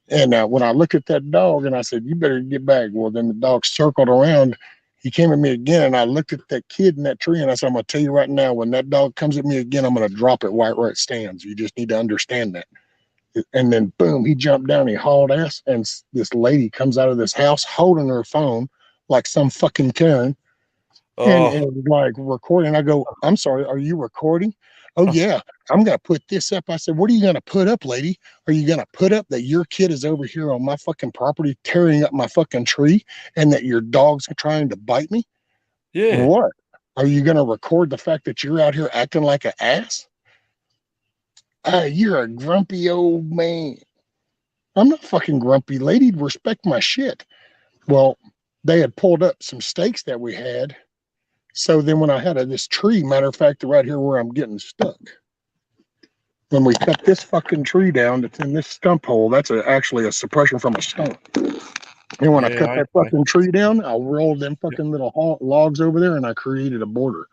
And when I looked at that dog and I said, you better get back. Well, then the dog circled around. He came at me again, and I looked at that kid in that tree, and I said, I'm going to tell you right now, when that dog comes at me again, I'm going to drop it right where it stands. You just need to understand that. And then boom, he jumped down, he hauled ass, and this lady comes out of this house holding her phone like some fucking Karen, and Oh, it was like recording. I go, I'm sorry, are you recording? Oh yeah, I'm gonna put this up. I said, what are you gonna put up, lady? Are you gonna put up that your kid is over here on my fucking property tearing up my fucking tree, and that your dog's trying to bite me? yeah. What? Are you gonna record the fact that you're out here acting like an ass? You're a grumpy old man. I'm not fucking grumpy, lady. Respect my shit. Well, they had pulled up some stakes that we had. So then when I had this tree, matter of fact, right here where I'm getting stuck, when we cut this fucking tree down that's in this stump hole, that's actually a suppression from a stump. And when I cut Yeah, that okay. fucking tree down, I rolled them fucking little logs over there and I created a border.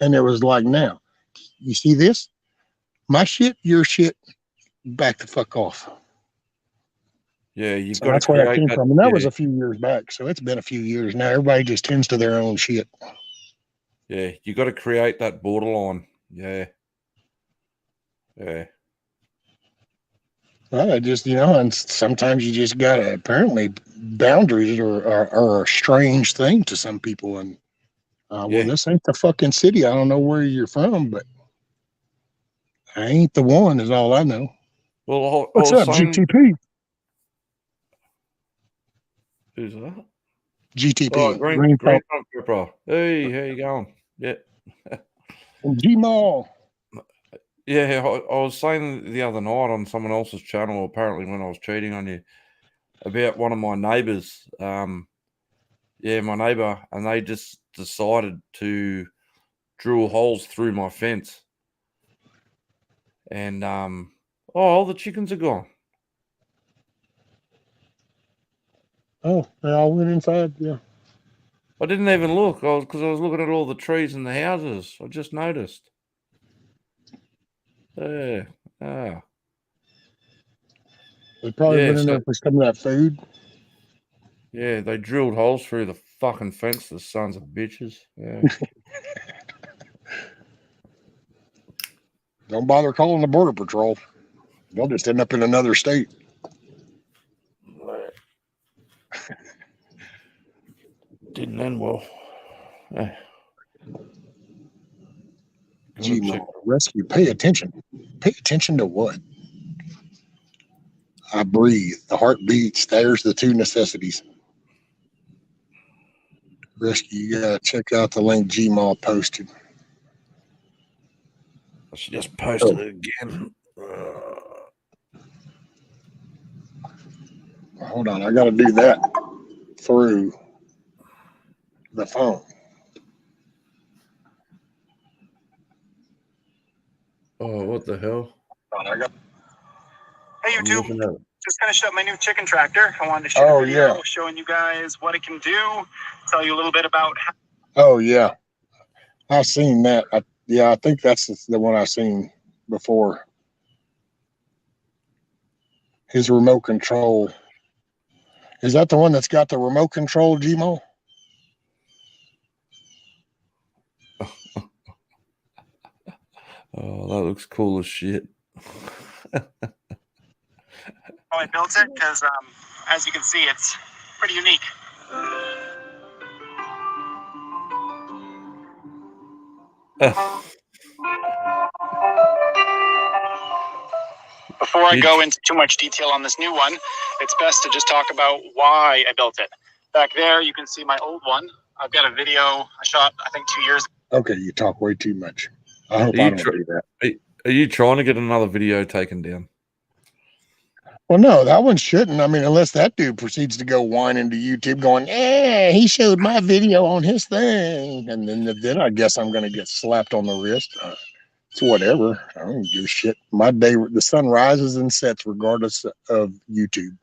And it was like, now, you see this? My shit, your shit, back the fuck off. Yeah, you've So got to that's where that create came that. from. And that Yeah, was a few years back. So it's been a few years now. Everybody just tends to their own shit. yeah, you got to create that borderline. Yeah, yeah, Well, I just, and sometimes you just gotta, apparently boundaries are a strange thing to some people. And well, yeah. this ain't the fucking city. I don't know where you're from, but I ain't the one is all I know. Well, I What's was up, saying, GTP? who's that? Oh, GTP, Green Green Green Thumb, Thumb Pepper. Hey, how you going? Yeah, and G-Mall. yeah. I was saying the other night on someone else's channel, apparently when I was cheating on you, about one of my neighbours. Yeah, my neighbour, and they just decided to drill holes through my fence, and all the chickens are gone. Oh, they all went inside. Yeah. I didn't even look. Because I was looking at all the trees and the houses. I just noticed. Yeah. Ah. They probably Yeah. went in So there for some of that food. yeah, they drilled holes through the fucking fence. The sons of bitches. Yeah. Don't bother calling the Border Patrol. They'll just end up in another state. Didn't end well. Yeah. G-Mall rescue. Pay attention. Pay attention to what? I breathe. The heart beats. There's the two necessities. Rescue. You gotta check out the link G-Mall posted. I should just posted it again. Hold on. I gotta do that through the phone. Oh, what the hell? Hey I'm YouTube, looking at it. just finished up my new chicken tractor. I wanted to shoot a video Yeah. showing you guys what it can do, tell you a little bit about how Oh yeah. I've seen that. I think that's the one I've seen before. His remote control. Is that the one that's got the remote control, Gmo? Oh, that looks cool as shit. I built it, because as you can see, it's pretty unique. Before I go into too much detail on this new one, it's best to just talk about why I built it. Back there, you can see my old one. I've got a video I shot, I think, 2 years ago. Okay, you talk way too much. I hope Are I you don't tr- do that. Are you trying to get another video taken down? Well, no, that one shouldn't. I mean, unless that dude proceeds to go whining to YouTube going, he showed my video on his thing. And then I guess I'm going to get slapped on the wrist. It's whatever. I don't give a shit. My day, the sun rises and sets regardless of YouTube.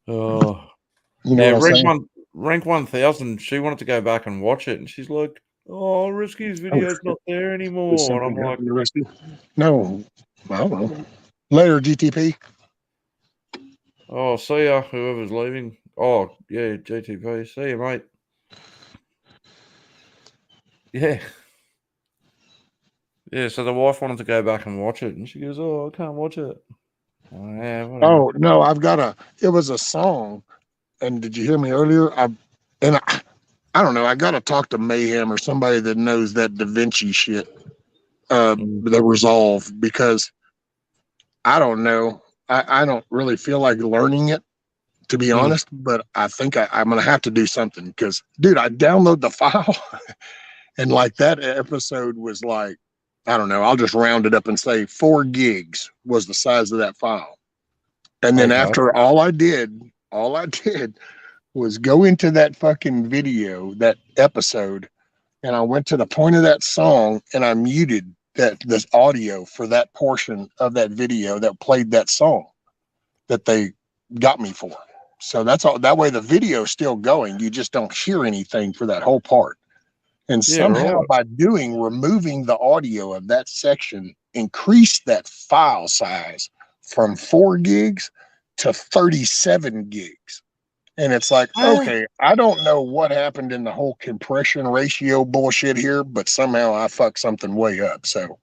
Oh, You know yeah. what I'm saying? Rank 1000. She wanted to go back and watch it, and she's like, "Oh, Risky's video's not there anymore." And I'm like, no, I don't know. Later, GTP. "Oh, see ya, whoever's leaving." Oh, yeah, GTP. See you, mate. Yeah. Yeah, so the wife wanted to go back and watch it, and she goes, "Oh, I can't watch it." Yeah, whatever. Oh no, it was a song. And did you hear me earlier? I don't know. I got to talk to Mayhem or somebody that knows that Da Vinci shit, the Resolve, because I don't know. I don't really feel like learning it, to be honest, but I think I'm going to have to do something because, dude, I download the file and like that episode was like, I don't know. I'll just round it up and say 4 gigs was the size of that file. And then Okay. after all I did was go into that fucking video, that episode, and I went to the point of that song and I muted this audio for that portion of that video that played that song that they got me for. So that's all. That way the video is still going. You just don't hear anything for that whole part. And somehow by removing the audio of that section, increased that file size from 4 gigs to 37 gigs. And it's like, okay, I don't know what happened in the whole compression ratio bullshit here, but somehow I fucked something way up. So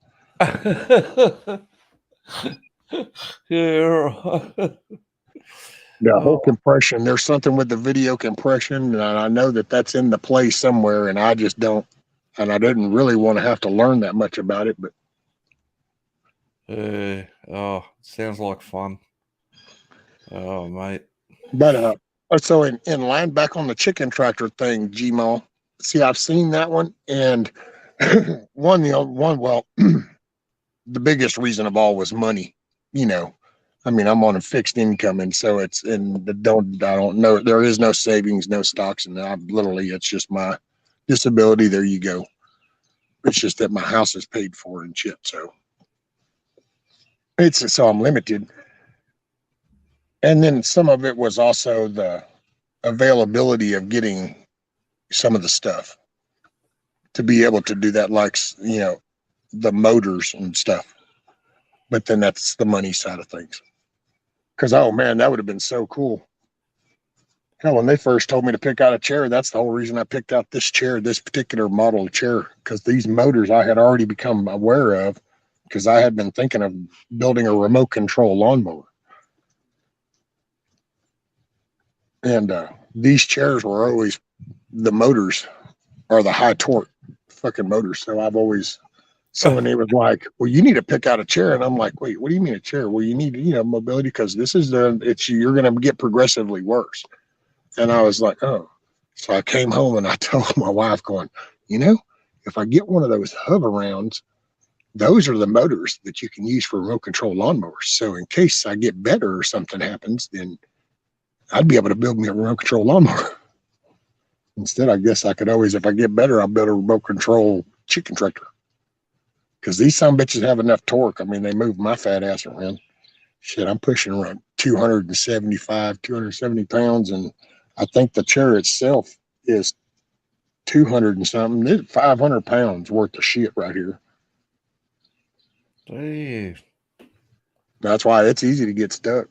Yeah. the whole compression, there's something with the video compression, and I know that that's in the play somewhere, and I just don't, and I didn't really want to have to learn that much about it, but sounds like fun. Oh, mate. but so in line back on the chicken tractor thing, Gmo. See, I've seen that one, and well, the biggest reason of all was money. You know, I mean, I'm on a fixed income, and so I don't know. There is no savings, no stocks, and it's just my disability. There you go. It's just that my house is paid for and shit, so so I'm limited. And then some of it was also the availability of getting some of the stuff to be able to do that, like, you know, the motors and stuff. But then that's the money side of things. Because, oh man, that would have been so cool. Hell, when they first told me to pick out a chair, that's the whole reason I picked out this chair, this particular model of chair, because these motors I had already become aware of, because I had been thinking of building a remote control lawnmower. And these chairs were always, the motors are the high torque fucking motors. So I've always, when they was like, well, you need to pick out a chair. And I'm like, wait, what do you mean a chair? Well, you need, mobility, because this is you're going to get progressively worse. And I was like, oh. So I came home and I told my wife, going, if I get one of those hover rounds, those are the motors that you can use for remote control lawnmowers. So in case I get better or something happens, then I'd be able to build me a remote control lawnmower. Instead, I guess I could always, if I get better, I'll build a remote control chicken tractor. Because these some bitches have enough torque. I mean, they move my fat ass around. Shit, I'm pushing around 270 pounds. And I think the chair itself is 200 and something. It's 500 pounds worth of shit right here. Damn. That's why it's easy to get stuck.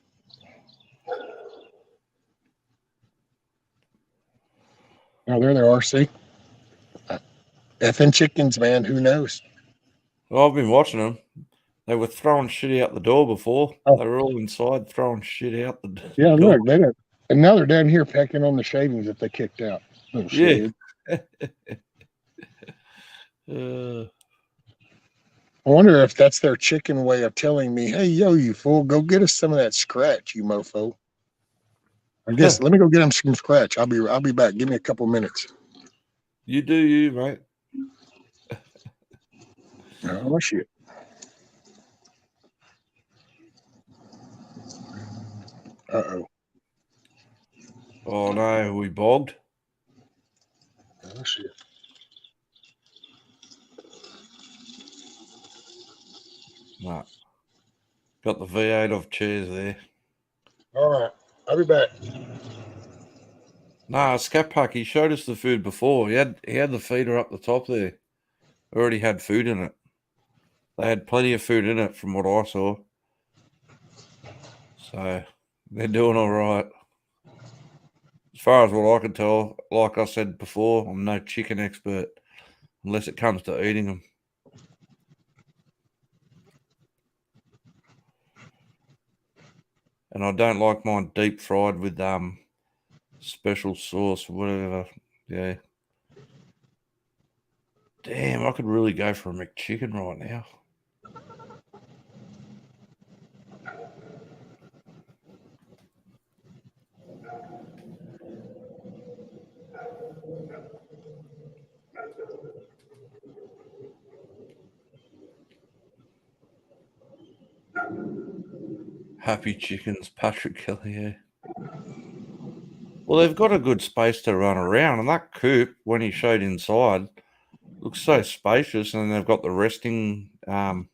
Oh, there they are. See? Effing chickens, man. Who knows? Well, I've been watching them. They were throwing shit out the door before. Oh. They were all inside throwing shit out the door. Yeah, look, they don't. And now they're down here pecking on the shavings that they kicked out. Oh, shit. Yeah. I wonder if that's their chicken way of telling me, hey, yo, you fool, go get us some of that scratch, you mofo. I guess let me go get them some scratch. I'll be back. Give me a couple minutes. You do you, mate. Oh, shit. Uh-oh. Oh, no, we bogged. Oh, shit. Nah. Got the V8 of chairs there. All right. I'll be back. Nah, Scat Pack, he showed us the food before. He had the feeder up the top there. Already had food in it. They had plenty of food in it from what I saw. So they're doing all right. As far as what I can tell, like I said before, I'm no chicken expert unless it comes to eating them. And I don't like mine deep fried with special sauce or whatever. Yeah. Damn, I could really go for a McChicken right now. Happy Chickens, Patrick Kelly, yeah. Well, they've got a good space to run around, and that coop, when he showed inside, looks so spacious, and they've got the resting, the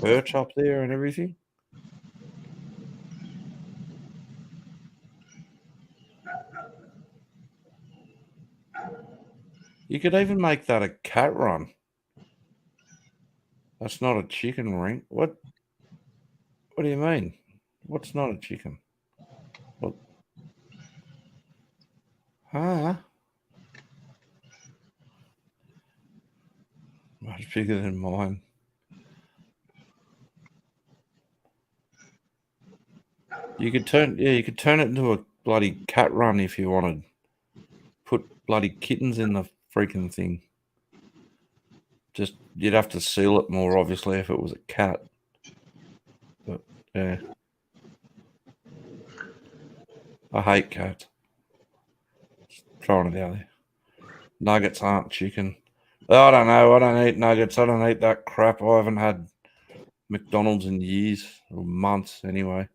perch up there and everything. You could even make that a cat run. That's not a chicken ring. What do you mean? What's not a chicken? What? Huh? Much bigger than mine. You could turn it into a bloody cat run if you wanted. Put bloody kittens in the freaking thing. Just you'd have to seal it more, obviously, if it was a cat. But yeah, I hate cats. Just throwing it out there. Nuggets aren't chicken. I don't know. I don't eat nuggets. I don't eat that crap. I haven't had McDonald's in years or months anyway.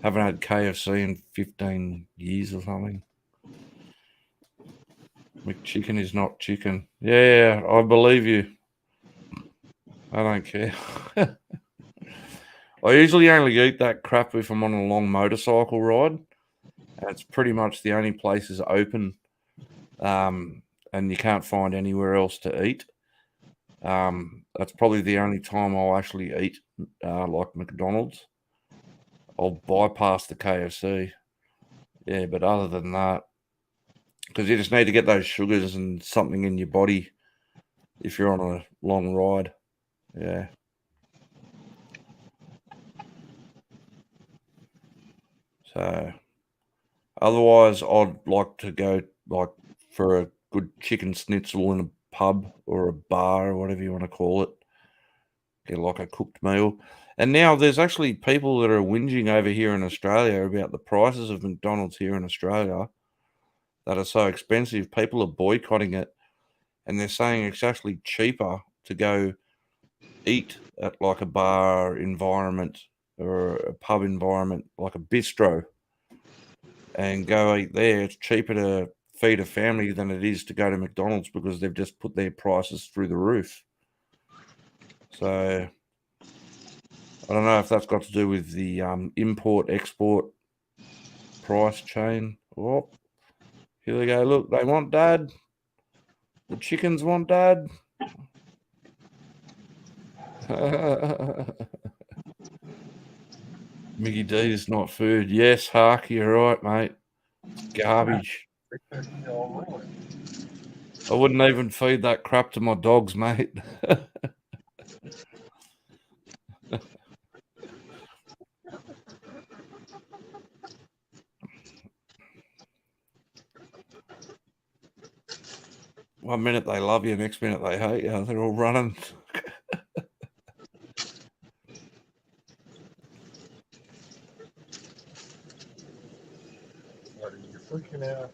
Haven't had KFC in 15 years or something. McChicken is not chicken. Yeah, I believe you. I don't care. I usually only eat that crap if I'm on a long motorcycle ride. It's pretty much the only places open, and you can't find anywhere else to eat. That's probably the only time I'll actually eat like McDonald's. I'll bypass the KFC. Yeah, but other than that, because you just need to get those sugars and something in your body if you're on a long ride. Yeah. So, otherwise, I'd like to go like for a good chicken schnitzel in a pub or a bar or whatever you want to call it. Get like a cooked meal. And now there's actually people that are whinging over here in Australia about the prices of McDonald's here in Australia that are so expensive. People are boycotting it, and they're saying it's actually cheaper to go eat at like a bar environment or a pub environment, like a bistro, and go eat there. It's cheaper to feed a family than it is to go to McDonald's because they've just put their prices through the roof. So I don't know if that's got to do with the import-export price chain. Oh, here they go. Look, they want Dad. The chickens want Dad. Mickey D is not food. Yes, Hark, you're right, mate. It's garbage. I wouldn't even feed that crap to my dogs, mate. 1 minute they love you, next minute they hate you. They're all running. You're freaking out.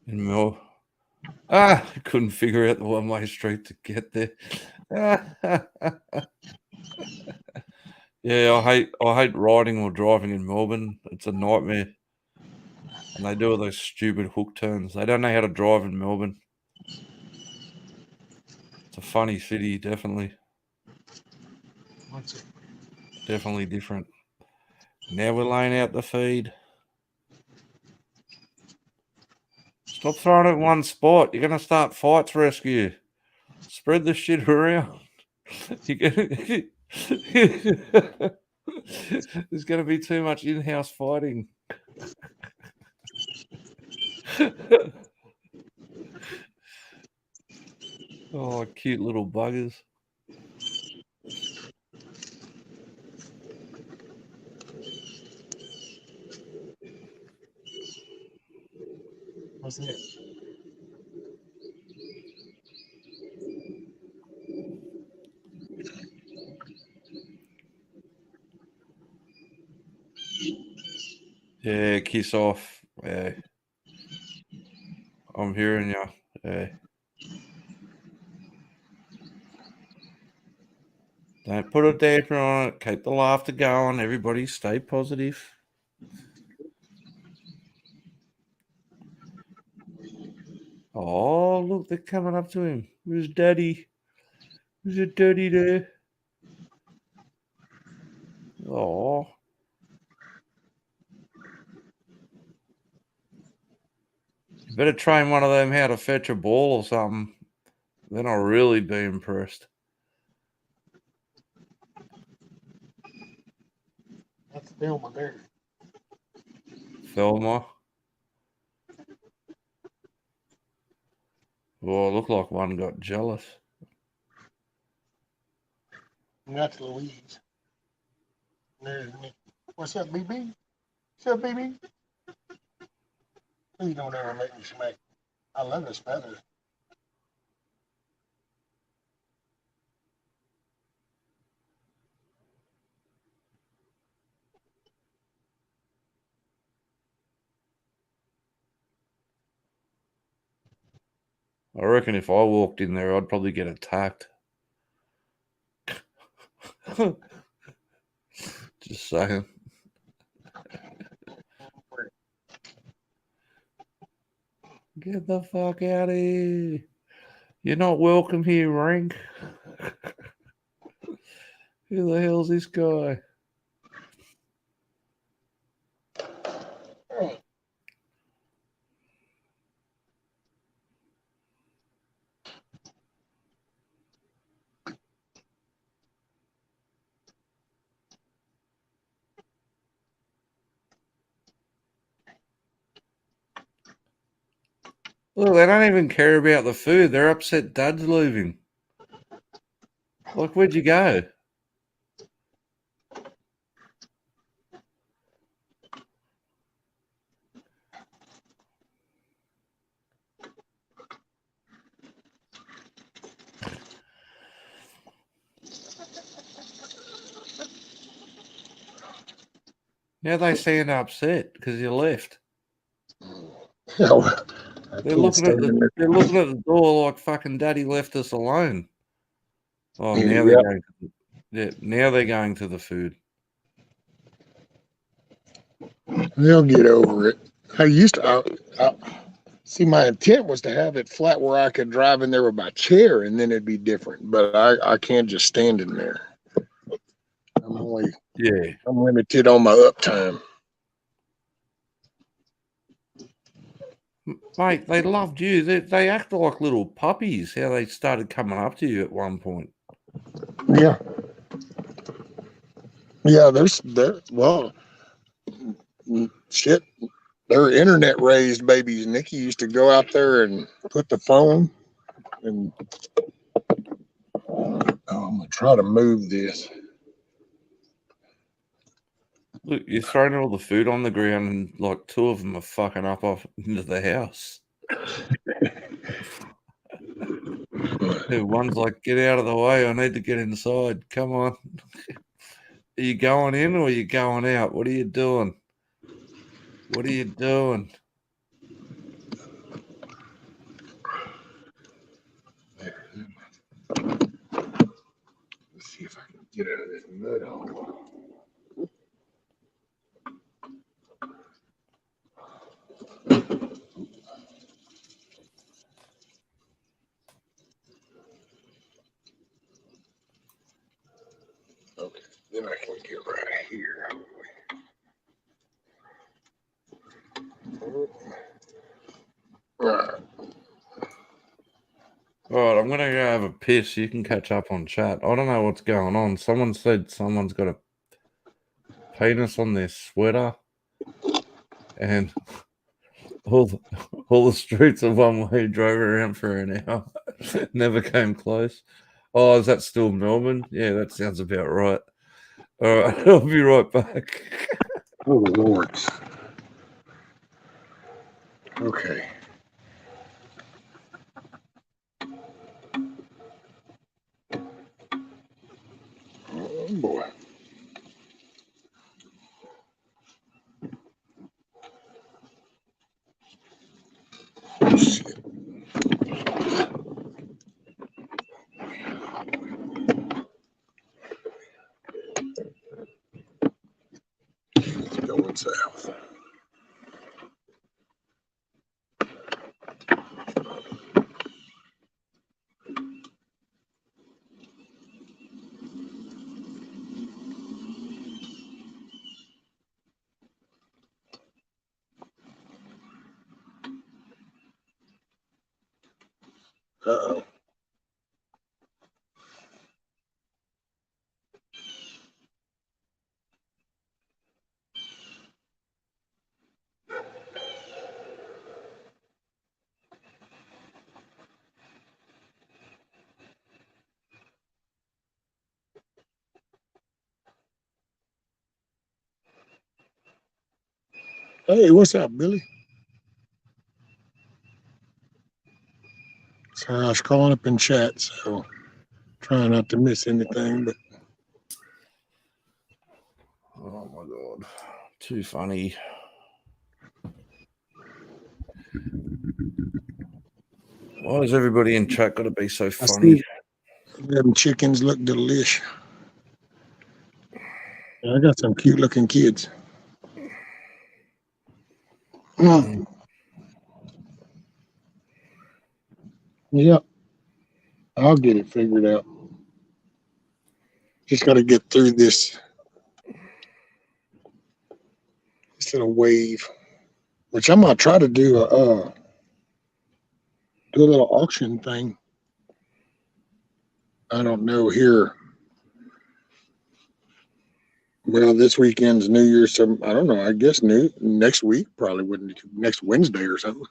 And more. I couldn't figure out the one-way street to get there. Yeah, I hate riding or driving in Melbourne. It's a nightmare. And they do all those stupid hook turns. They don't know how to drive in Melbourne. It's a funny city, definitely. Definitely different. Now we're laying out the feed. Stop throwing it in one spot. You're gonna start fights, rescue. Spread the shit around. There's gonna be too much in-house fighting. Oh, cute little buggers. What's that? Yeah, kiss off. Yeah. I'm hearing you. Yeah. Don't put a damper on it. Keep the laughter going. Everybody stay positive. Oh, look, they're coming up to him. Where's Daddy? Who's a daddy there? Oh. You better train one of them how to fetch a ball or something. Then I'll really be impressed. That's Thelma there. Thelma. Oh, looked like one got jealous. And that's Louise. And there's Nick. What's up, BB? What's up, BB? Please don't ever make me smack. I love his feathers. I reckon if I walked in there, I'd probably get attacked. Just saying. Get the fuck out of here. You're not welcome here, Rank. Who the hell's this guy? Look, they don't even care about the food. They're upset Dad's leaving. Like, where'd you go? Now they sound upset because you left. They're looking at the door like fucking Daddy left us alone. Oh, now they're going. Now they're going to the food. They'll get over it. I used to see. My intent was to have it flat where I could drive in there with my chair, and then it'd be different. But I can't just stand in there. I'm limited on my uptime. Mate, they loved you. They act like little puppies. How they started coming up to you at one point. Yeah. Yeah, well, shit. They're internet raised babies. Nikki used to go out there and put the phone and I'm gonna try to move this. Look, you're throwing all the food on the ground and like two of them are fucking up off into the house. One's like, get out of the way. I need to get inside. Come on. Are you going in or are you going out? What are you doing? What are you doing? Let's see if I can get out of this mud hole. Okay, then I can get right here. Right. All right, I'm gonna go have a piss. You can catch up on chat. I don't know what's going on. Someone said someone's got a penis on their sweater, and all the streets are one way. Drove around for an hour, never came close. Oh, is that still Melbourne? Yeah, that sounds about right. All right, I'll be right back. Oh, Lord. Okay. Oh, boy. Shit. It's going south. Uh-oh. Hey, what's up, Billy? Sorry, I was calling up in chat, so trying not to miss anything. But Oh my god, too funny. Why is everybody in chat got to be so I funny? see them chickens look delish. I got some cute looking kids. Mm. Yep, I'll get it figured out. Just got to get through this little wave, which I'm gonna try to do a little auction thing. I don't know here. Well, this weekend's New Year's, so I don't know. I guess next week probably wouldn't next Wednesday or something.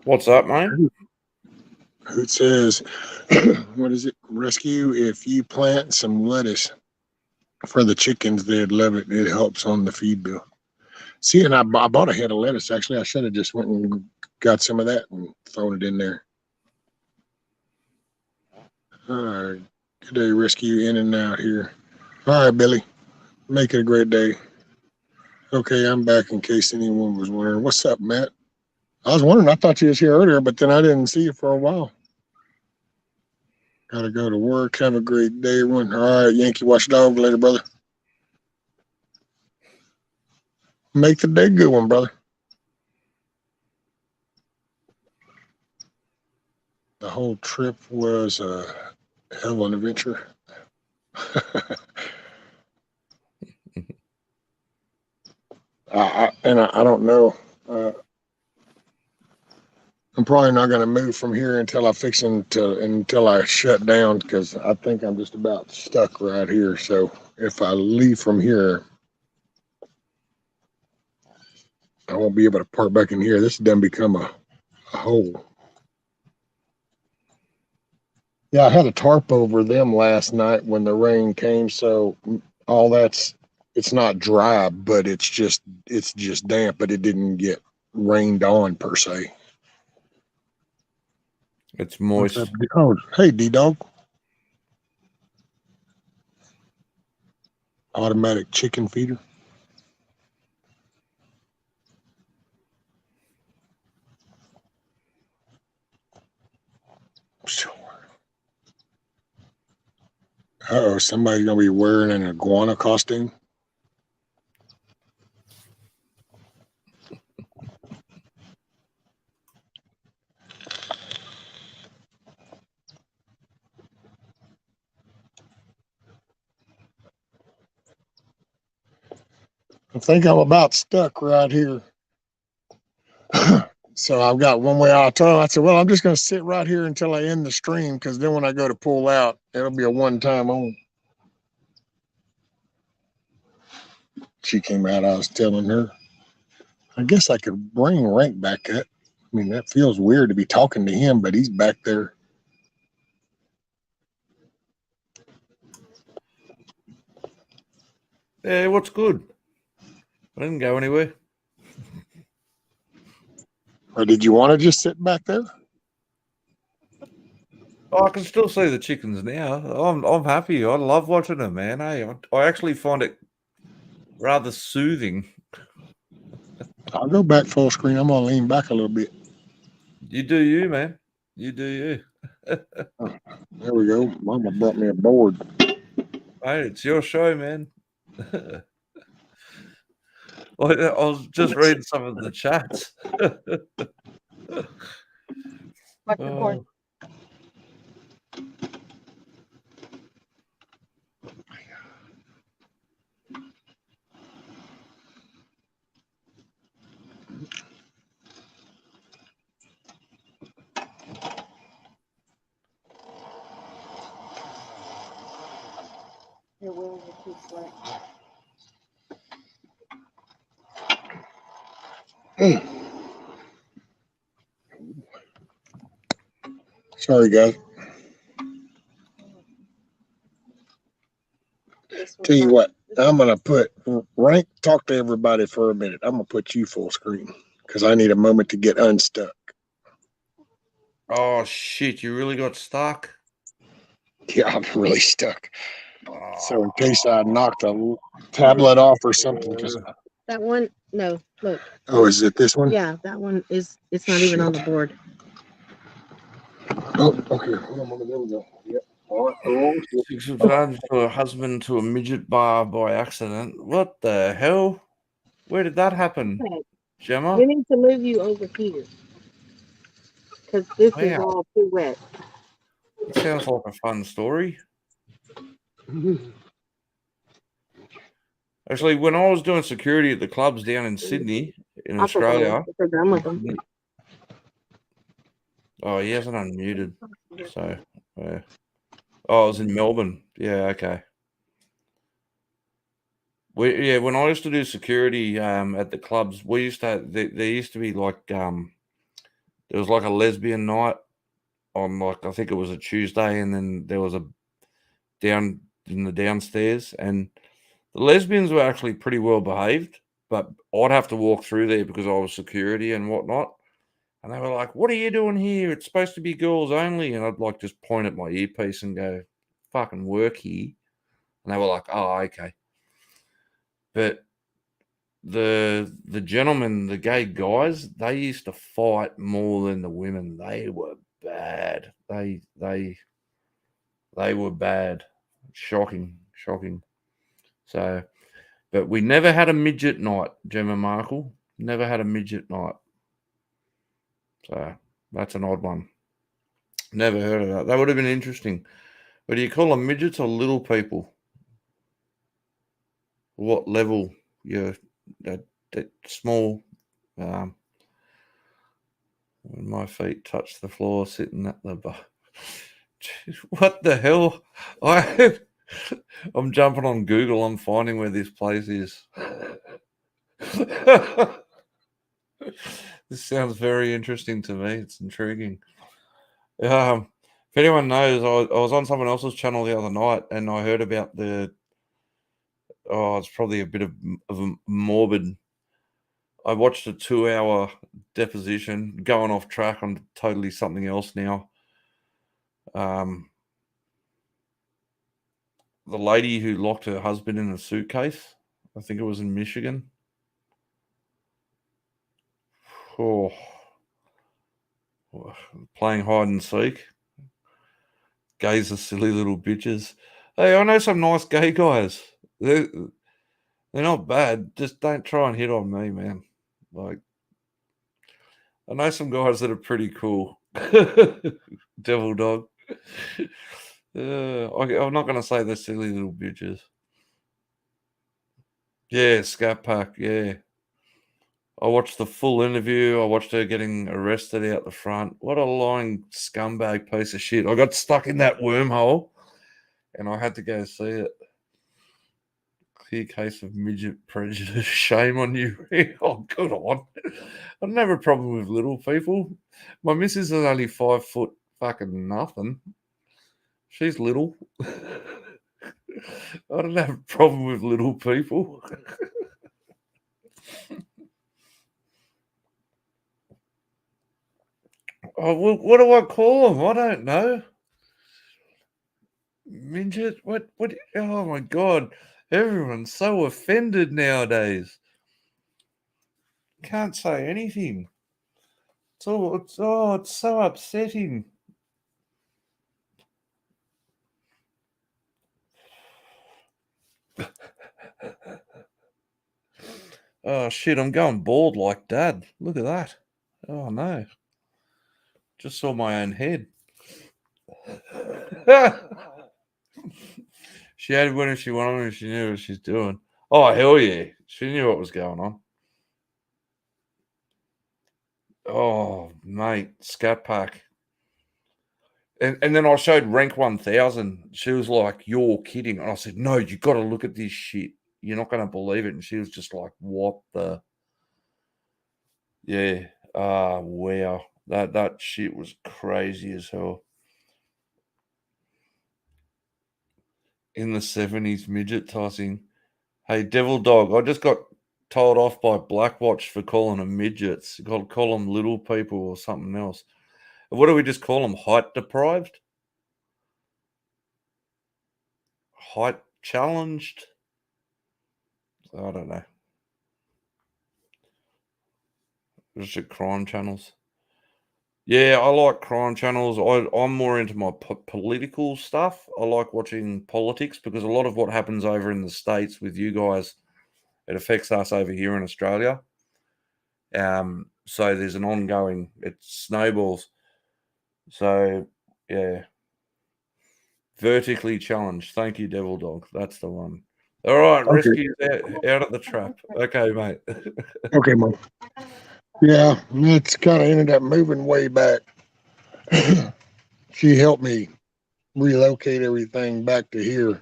What's up, mate? Who says, what is it? Rescue, if you plant some lettuce for the chickens, they'd love it. It helps on the feed bill. See, and I bought a head of lettuce. Actually, I should have just went and got some of that and thrown it in there. All right. Good day, Rescue, in and out here. All right, Billy. Make it a great day. Okay, I'm back in case anyone was wondering. What's up, Matt? I was wondering. I thought you was here earlier, but then I didn't see you for a while. Gotta go to work. Have a great day, everyone. All right, Yankee Watchdog. Later, brother. Make the day a good one, brother. The whole trip was a hell of an adventure. I don't know. I'm probably not going to move from here until until I shut down because I think I'm just about stuck right here. So if I leave from here, I won't be able to park back in here. This has done become a hole. Yeah, I had a tarp over them last night when the rain came, so it's not dry, but it's just damp, but it didn't get rained on per se. It's What's moist. up? Oh, hey, D-Dog. Automatic chicken feeder. Uh-oh, somebody's gonna be wearing an iguana costume. I think I'm about stuck right here. So I've got one way out of town. I said, well, I'm just going to sit right here until I end the stream, because then when I go to pull out, it'll be a one-time on. She came out, I was telling her, I guess I could bring Rank back up. I mean, that feels weird to be talking to him, but he's back there. Yeah, what's good? I didn't go anywhere. Or did you want to just sit back there? Oh, I can still see the chickens now. I'm happy. I love watching them, man. Hey, I actually find it rather soothing. I'll go back full screen. I'm going to lean back a little bit. You do you, man. You do you. There we go. Mama brought me a board. Hey, it's your show, man. I was just reading some of the chats. Oh. You're willing to keep slack. Sorry, guys. Tell you what, I'm going to put Rank, talk to everybody for a minute. I'm going to put you full screen because I need a moment to get unstuck. Oh, shit. You really got stuck? Yeah, I'm really stuck. Oh. So in case I knocked a tablet off or something. That one, no, look. Oh, is it this one? Yeah, that one is, it's not even on the board. Oh, okay. Hold on, there we go. Yep. All right. Six advantage to a husband to a midget bar by accident. What the hell? Where did that happen, Gemma? We need to move you over here. Because this is Wow. all too wet. It sounds like a fun story. Actually, when I was doing security at the clubs down in Sydney, in Australia. We're done with them. Oh, he hasn't unmuted. So, yeah. Oh, I was in Melbourne. Yeah, okay. When I used to do security at the clubs, we used to there used to be like there was like a lesbian night on, like, I think it was a Tuesday, and then there was a down in the downstairs, and the lesbians were actually pretty well behaved, but I'd have to walk through there because I was security and whatnot. And they were like, "What are you doing here? It's supposed to be girls only." And I'd like just point at my earpiece and go, "Fucking work here." And they were like, "Oh, okay." But the gentlemen, the gay guys, they used to fight more than the women. They were bad. They were bad. Shocking. So, but we never had a midget night, Gemma Markle. Never had a midget night. So that's an odd one. Never heard of that. That would have been interesting. But do you call them midgets or little people? What level you're that small? When my feet touch the floor, sitting at the bar. What the hell? I'm jumping on Google. I'm finding where this place is. This sounds very interesting to me. It's intriguing. If anyone knows, I was on someone else's channel the other night, and I heard about it's probably a bit of a morbid. I watched a 2-hour deposition, going off track on totally something else now. The lady who locked her husband in a suitcase, I think it was in Michigan. Oh, playing hide and seek. Gays are silly little bitches. Hey, I know some nice gay guys. They're not bad. Just don't try and hit on me, man. Like, I know some guys that are pretty cool. Devil dog. I'm not going to say they're silly little bitches. Yeah, Scat Pack. Yeah. I watched the full interview. I watched her getting arrested out the front. What a lying scumbag piece of shit. I got stuck in that wormhole and I had to go see it. Clear case of midget prejudice. Shame on you. Oh, good on. I don't have a problem with little people. My missus is only 5 foot fucking nothing. She's little. I don't have a problem with little people. Oh, what do I call them? I don't know. Midget? What? Oh my God. Everyone's so offended nowadays. Can't say anything. It's so upsetting. Oh shit, I'm going bald like Dad. Look at that. Oh no. Just saw my own head. She had one if she wanted me, she knew what she's doing. Oh hell yeah. She knew what was going on. Oh mate, Scat Pack. And then I showed Rank 1000. She was like, "You're kidding." And I said, "No, you got to look at this shit. You're not going to believe it." And she was just like, "What the?" Yeah. Wow. That shit was crazy as hell. In the 70s, midget tossing. Hey, Devil Dog, I just got told off by Blackwatch for calling them midgets. You got to call them little people or something else. What do we just call them? Height deprived? Height challenged? I don't know. Just at crime channels. Yeah, I like crime channels. I'm more into my political stuff. I like watching politics because a lot of what happens over in the States with you guys, it affects us over here in Australia. So there's an ongoing, it snowballs. So, yeah. Vertically challenged. Thank you, Devil Dog. That's the one. All right, Okay. rescue out of the trap. Okay, mate. Okay, Mom. Yeah, it's kind of ended up moving way back. She helped me relocate everything back to here.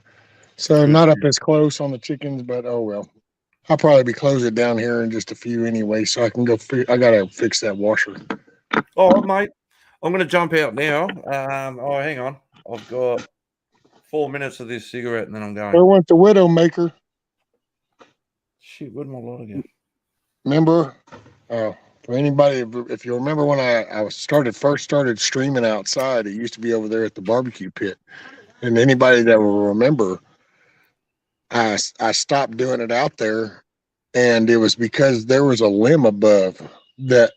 So Good not for up you. as close on the chickens, but oh well. I'll probably be closing down here in just a few anyway, so I can go. I gotta fix that washer. All right, mate. I'm going to jump out now. Hang on. I've got 4 minutes of this cigarette and then I'm going. Where went the Widowmaker? Shit, where'd my lighter go? Remember? For anybody, if you remember when I first started streaming outside, it used to be over there at the barbecue pit. And anybody that will remember, I stopped doing it out there, and it was because there was a limb above that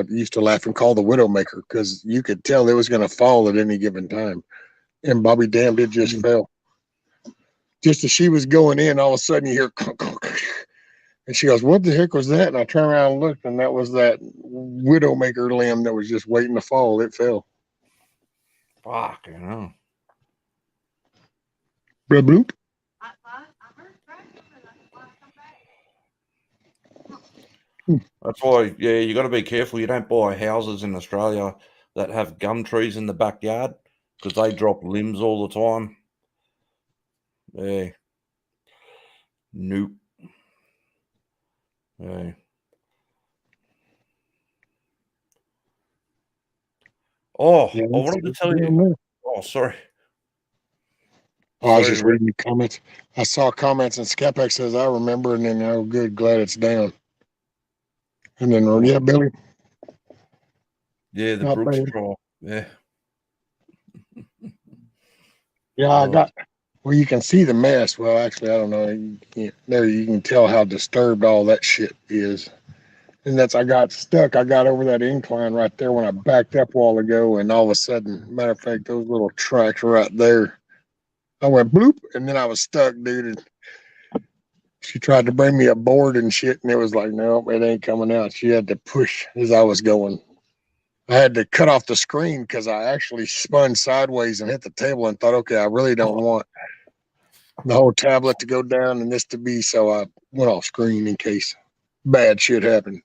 used to laugh and call the Widowmaker because you could tell it was going to fall at any given time. And Bobby damned it just fell. Just as she was going in, all of a sudden you hear clunk, clunk, and she goes, "What the heck was that?" And I turned around and looked, and that was that Widowmaker limb that was just waiting to fall. It fell. Fuck, you know. Bloop, bloop. That's why, yeah, you got to be careful. You don't buy houses in Australia that have gum trees in the backyard because they drop limbs all the time. Yeah. Nope. Yeah. Oh, Yeah, I wanted to tell you. Oh, sorry. I was Sorry just to- reading the comments. I saw comments, and Scapex says, "I remember," and then, "Oh, good, glad it's down." And then, yeah, Billy. Yeah, the Not Brooks bad. trial. Yeah. Yeah, I got. Well, you can see the mess. Well, actually, I don't know. There, you can tell how disturbed all that shit is. And I got stuck. I got over that incline right there when I backed up a while ago, and all of a sudden, matter of fact, those little tracks right there. I went bloop, and then I was stuck, dude. And she tried to bring me a board and shit, and it was like, no, it ain't coming out. She had to push as I was going. I had to cut off the screen because I actually spun sideways and hit the table and thought, okay, I really don't want the whole tablet to go down and this to be, so I went off screen in case bad shit happened.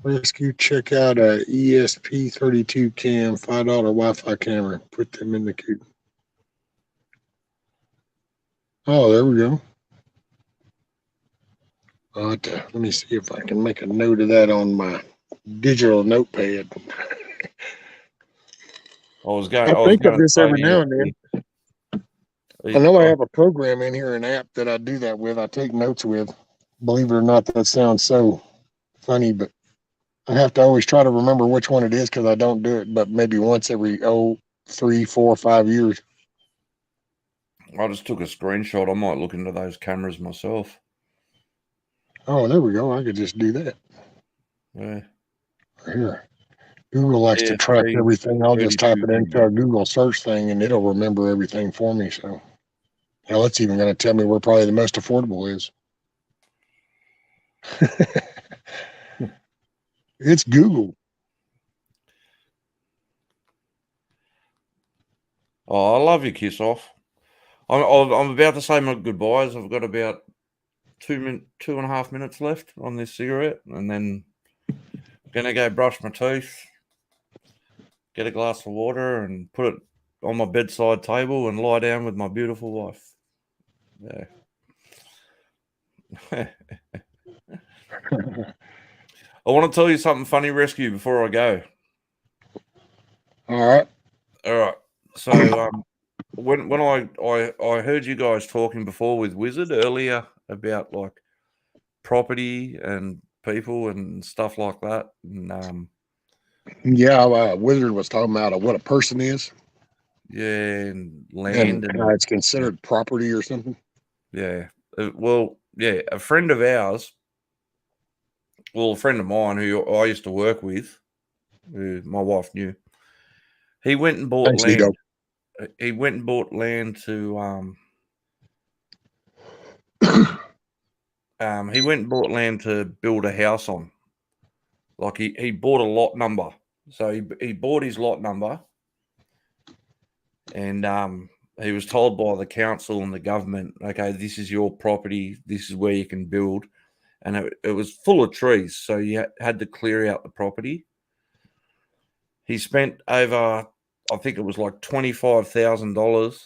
Rescue, check out a ESP32 cam, $5 Wi-Fi camera. Put them in the queue. Oh, there we go. Let me see if I can make a note of that on my digital notepad. I think of this every now and then. I know I have a program in here, an app that I do that with. I take notes with. Believe it or not, that sounds so funny, but I have to always try to remember which one it is because I don't do it, but maybe once every 3, 4, 5 years. I just took a screenshot. I might look into those cameras myself. Oh, there we go. I could just do that. Yeah. Here. Google likes to track everything. I'll just type it into a Google search thing and it'll remember everything for me. So, hell, it's even going to tell me where probably the most affordable is. It's Google. Oh, I love you, Kiss Off. I'm about to say my goodbyes. I've got about 2.5 minutes left on this cigarette, and then gonna go brush my teeth, get a glass of water, and put it on my bedside table and lie down with my beautiful wife. Yeah. I want to tell you something funny, Rescue, before I go. All right. So when I heard you guys talking before with Wizard earlier about like property and people and stuff like that, and Wizard was talking about what a person is. Yeah, and land and how it's considered property or something. Yeah. A friend of ours, a friend of mine who I used to work with, who my wife knew, he went and bought land. Nico. He went and bought land to he went and bought land to build a house on. Like he bought a lot number. So he bought his lot number, and he was told by the council and the government, okay, this is your property, this is where you can build. And it was full of trees, so you had to clear out the property. He spent over, I think it was like $25,000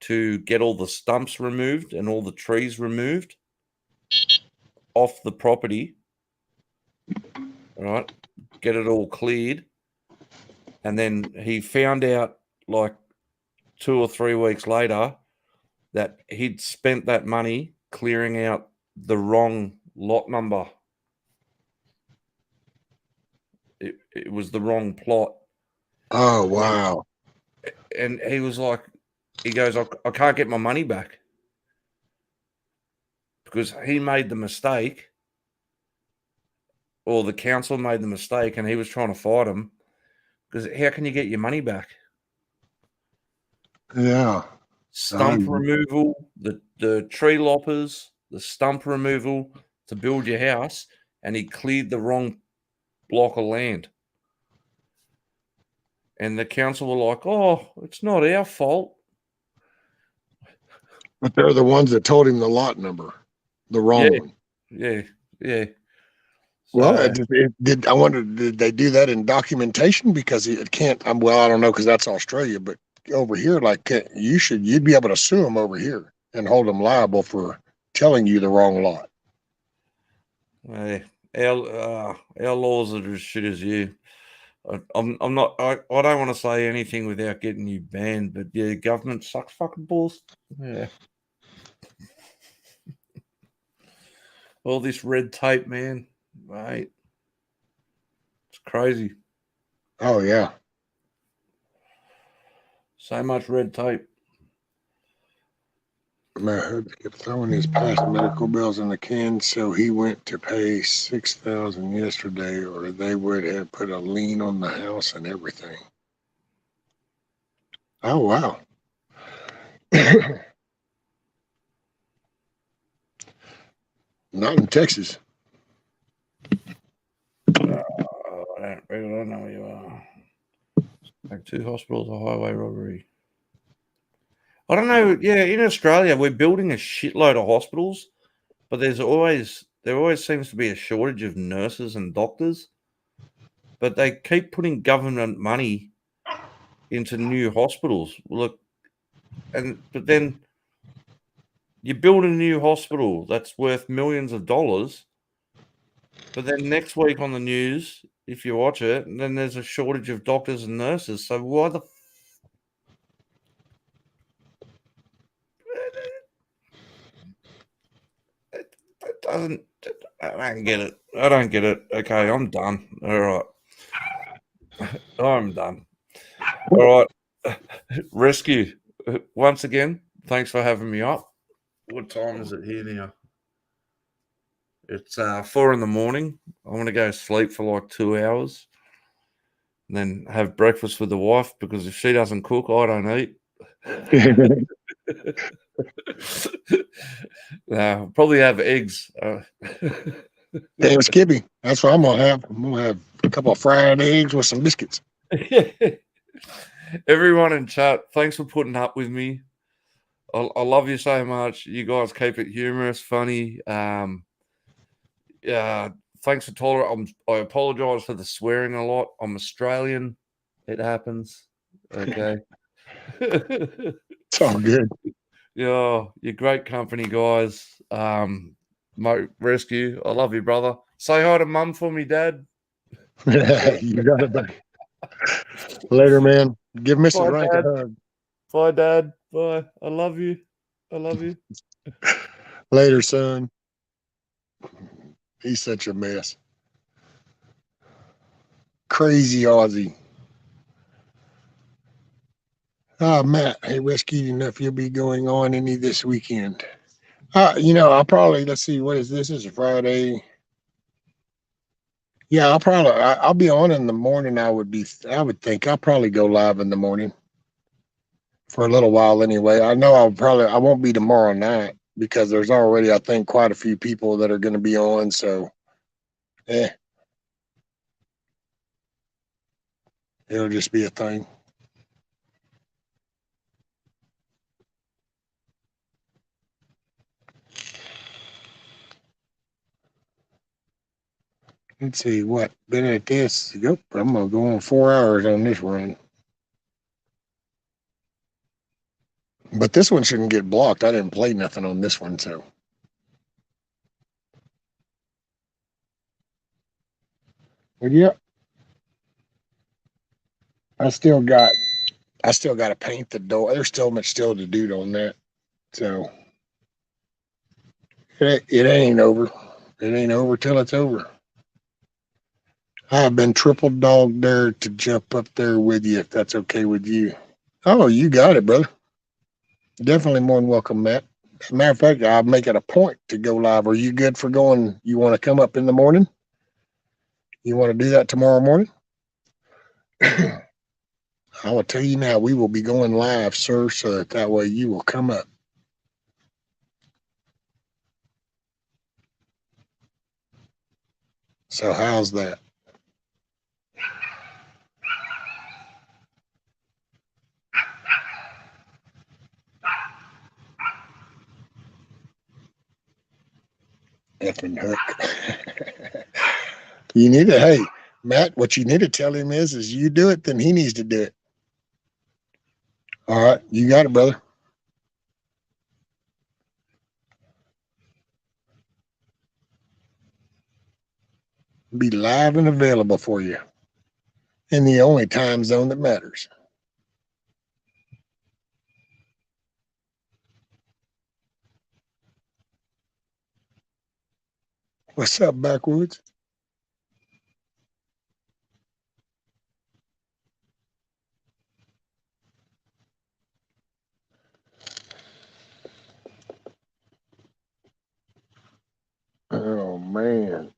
to get all the stumps removed and all the trees removed off the property. All right, get it all cleared. And then he found out like 2 or 3 weeks later that he'd spent that money clearing out the wrong lot number. It was the wrong plot. Oh, wow. And he was like, he goes, I can't get my money back because he made the mistake, or the council made the mistake, and he was trying to fight him because how can you get your money back? Yeah. Stump removal, the tree loppers, the stump removal to build your house, and he cleared the wrong block of land. And the council were like, oh, it's not our fault. But they're the ones that told him the lot number, the wrong one. Yeah. Well, I wonder, did they do that in documentation? Because it can't. I don't know, because that's Australia. But over here, like you'd be able to sue them over here and hold them liable for telling you the wrong lot. Our laws are as shit as you. I'm not. I don't want to say anything without getting you banned. But yeah, government sucks fucking balls. Yeah. All this red tape, man. Mate, it's crazy. Oh yeah, so much red tape. I heard they kept throwing his past medical bills in the can, so he went to pay $6,000 yesterday, or they would have put a lien on the house and everything. Oh wow. Not in Texas. I don't know where you are. Like 2 hospitals, a highway robbery. I don't know. Yeah, in Australia, we're building a shitload of hospitals, but there always seems to be a shortage of nurses and doctors. But they keep putting government money into new hospitals. Look, but then you build a new hospital that's worth millions of dollars, but then next week on the news, if you watch it, then there's a shortage of doctors and nurses. So why the it doesn't? I don't get it. I don't get it. Okay, I'm done. All right. I'm done. All right. Rescue. Once again, thanks for having me up. What time is it here now? It's 4 a.m. I want to go sleep for like 2 hours and then have breakfast with the wife, because if she doesn't cook, I don't eat. No, probably have eggs. Damn Skippy. That's what I'm gonna have. I'm gonna have a couple of fried eggs with some biscuits. Everyone in chat, thanks for putting up with me. I love you so much. You guys keep it humorous, funny. Thanks for tolerating. I apologize for the swearing a lot. I'm Australian. It happens. Okay. It's all good. Yeah, you're great company, guys. Moat Rescue, I love you, brother. Say hi to Mum for me, Dad. You got it, buddy. Later, man. Give Mrs. Bye, Rank Dad. a hug. Bye, Dad. Bye. I love you. I love you. Later, son. He's such a mess. Crazy Aussie. Matt, hey, Rescued Enough, you'll be going on any this weekend. I'll probably, let's see, what is this? This is Friday. Yeah, I'll be on in the morning. I would think I'll probably go live in the morning for a little while anyway. I know I won't be tomorrow night because there's already, I think, quite a few people that are going to be on. So, it'll just be a thing. Let's see what. Been at this. Yep, I'm going to go on 4 hours on this run. But this one shouldn't get blocked. I didn't play nothing on this one, so. But yeah. I still got to paint the door. There's still much still to do on that. So it ain't over. It ain't over till it's over. I've been triple dogged there to jump up there with you, if that's okay with you. Oh, you got it, brother. Definitely more than welcome, Matt. As a matter of fact, I'll make it a point to go live. Are you good for going? You want to come up in the morning? You want to do that tomorrow morning? I will tell you now, we will be going live, sir, so that way you will come up. So how's that? Effing hook. You need to, hey, Matt, what you need to tell him is you do it, then he needs to do it. All right, you got it, brother. Be live and available for you in the only time zone that matters. What's up, Backwoods? Oh, man.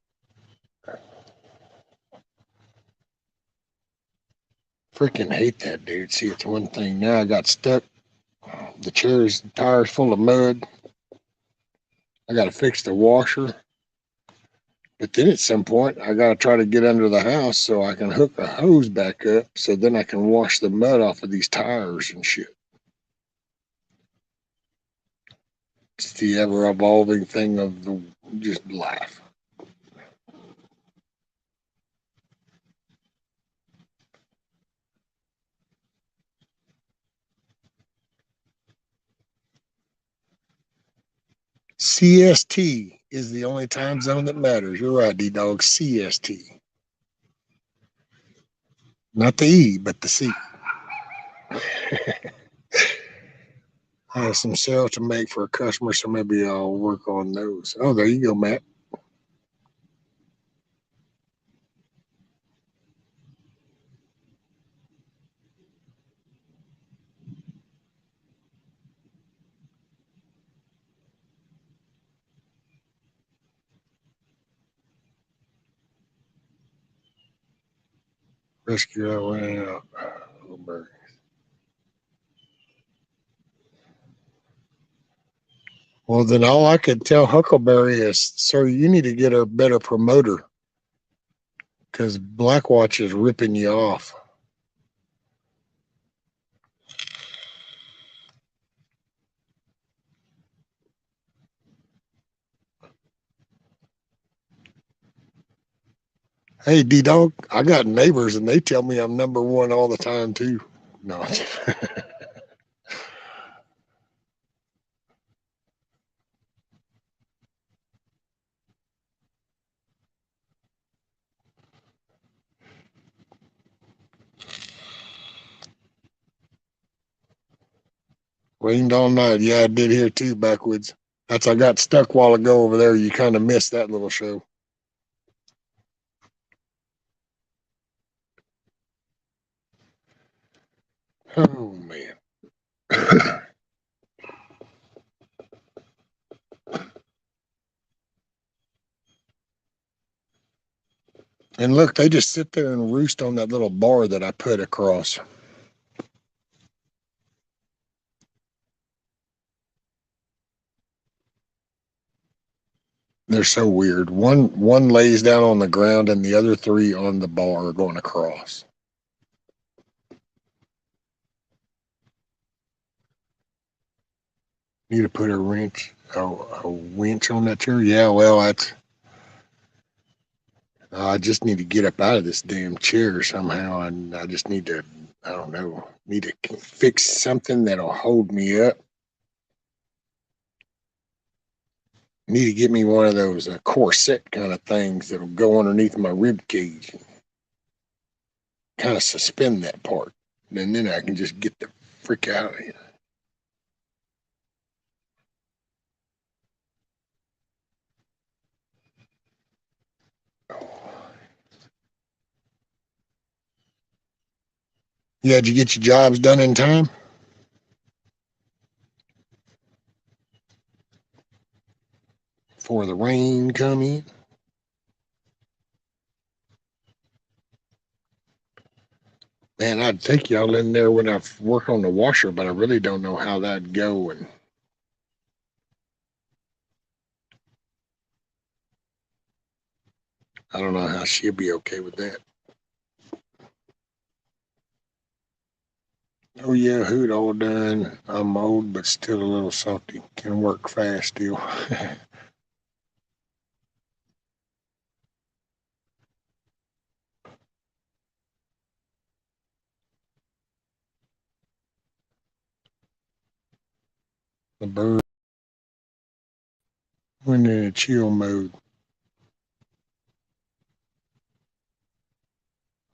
Freaking hate that, dude. See, it's one thing. Now I got stuck. The tire's full of mud. I got to fix the washer. But then at some point, I got to try to get under the house so I can hook a hose back up so then I can wash the mud off of these tires and shit. It's the ever evolving thing of the just life. CST is the only time zone that matters. You're right, D-Dog. CST. Not the E, but the C. I have some sales to make for a customer, so maybe I'll work on those. Oh, there you go, Matt. Rescue that went out. Huckleberry. Well, then all I could tell Huckleberry is, sir, you need to get a better promoter because Blackwatch is ripping you off. Hey, D-Dog, I got neighbors and they tell me I'm number one all the time, too. No. Rained all night. Yeah, I did here too, backwoods. That's I got stuck a while ago over there. You kind of missed that little show. Oh man. And look, they just sit there and roost on that little bar that I put across. They're so weird. One lays down on the ground and the other three on the bar are going across. Need to put a winch on that chair. Yeah, well, I just need to get up out of this damn chair somehow, and I just need to, I don't know, need to fix something that'll hold me up. Need to get me one of those corset kind of things that'll go underneath my rib cage, kind of suspend that part, and then I can just get the frick out of here. Yeah, did you get your jobs done in time? Before the rain come in? Man, I'd take y'all in there when I work on the washer, but I really don't know how that'd go. And I don't know how she'll be okay with that. Oh yeah, hood all done. I'm old, but still a little salty. Can work fast still. The bird went in a chill mode.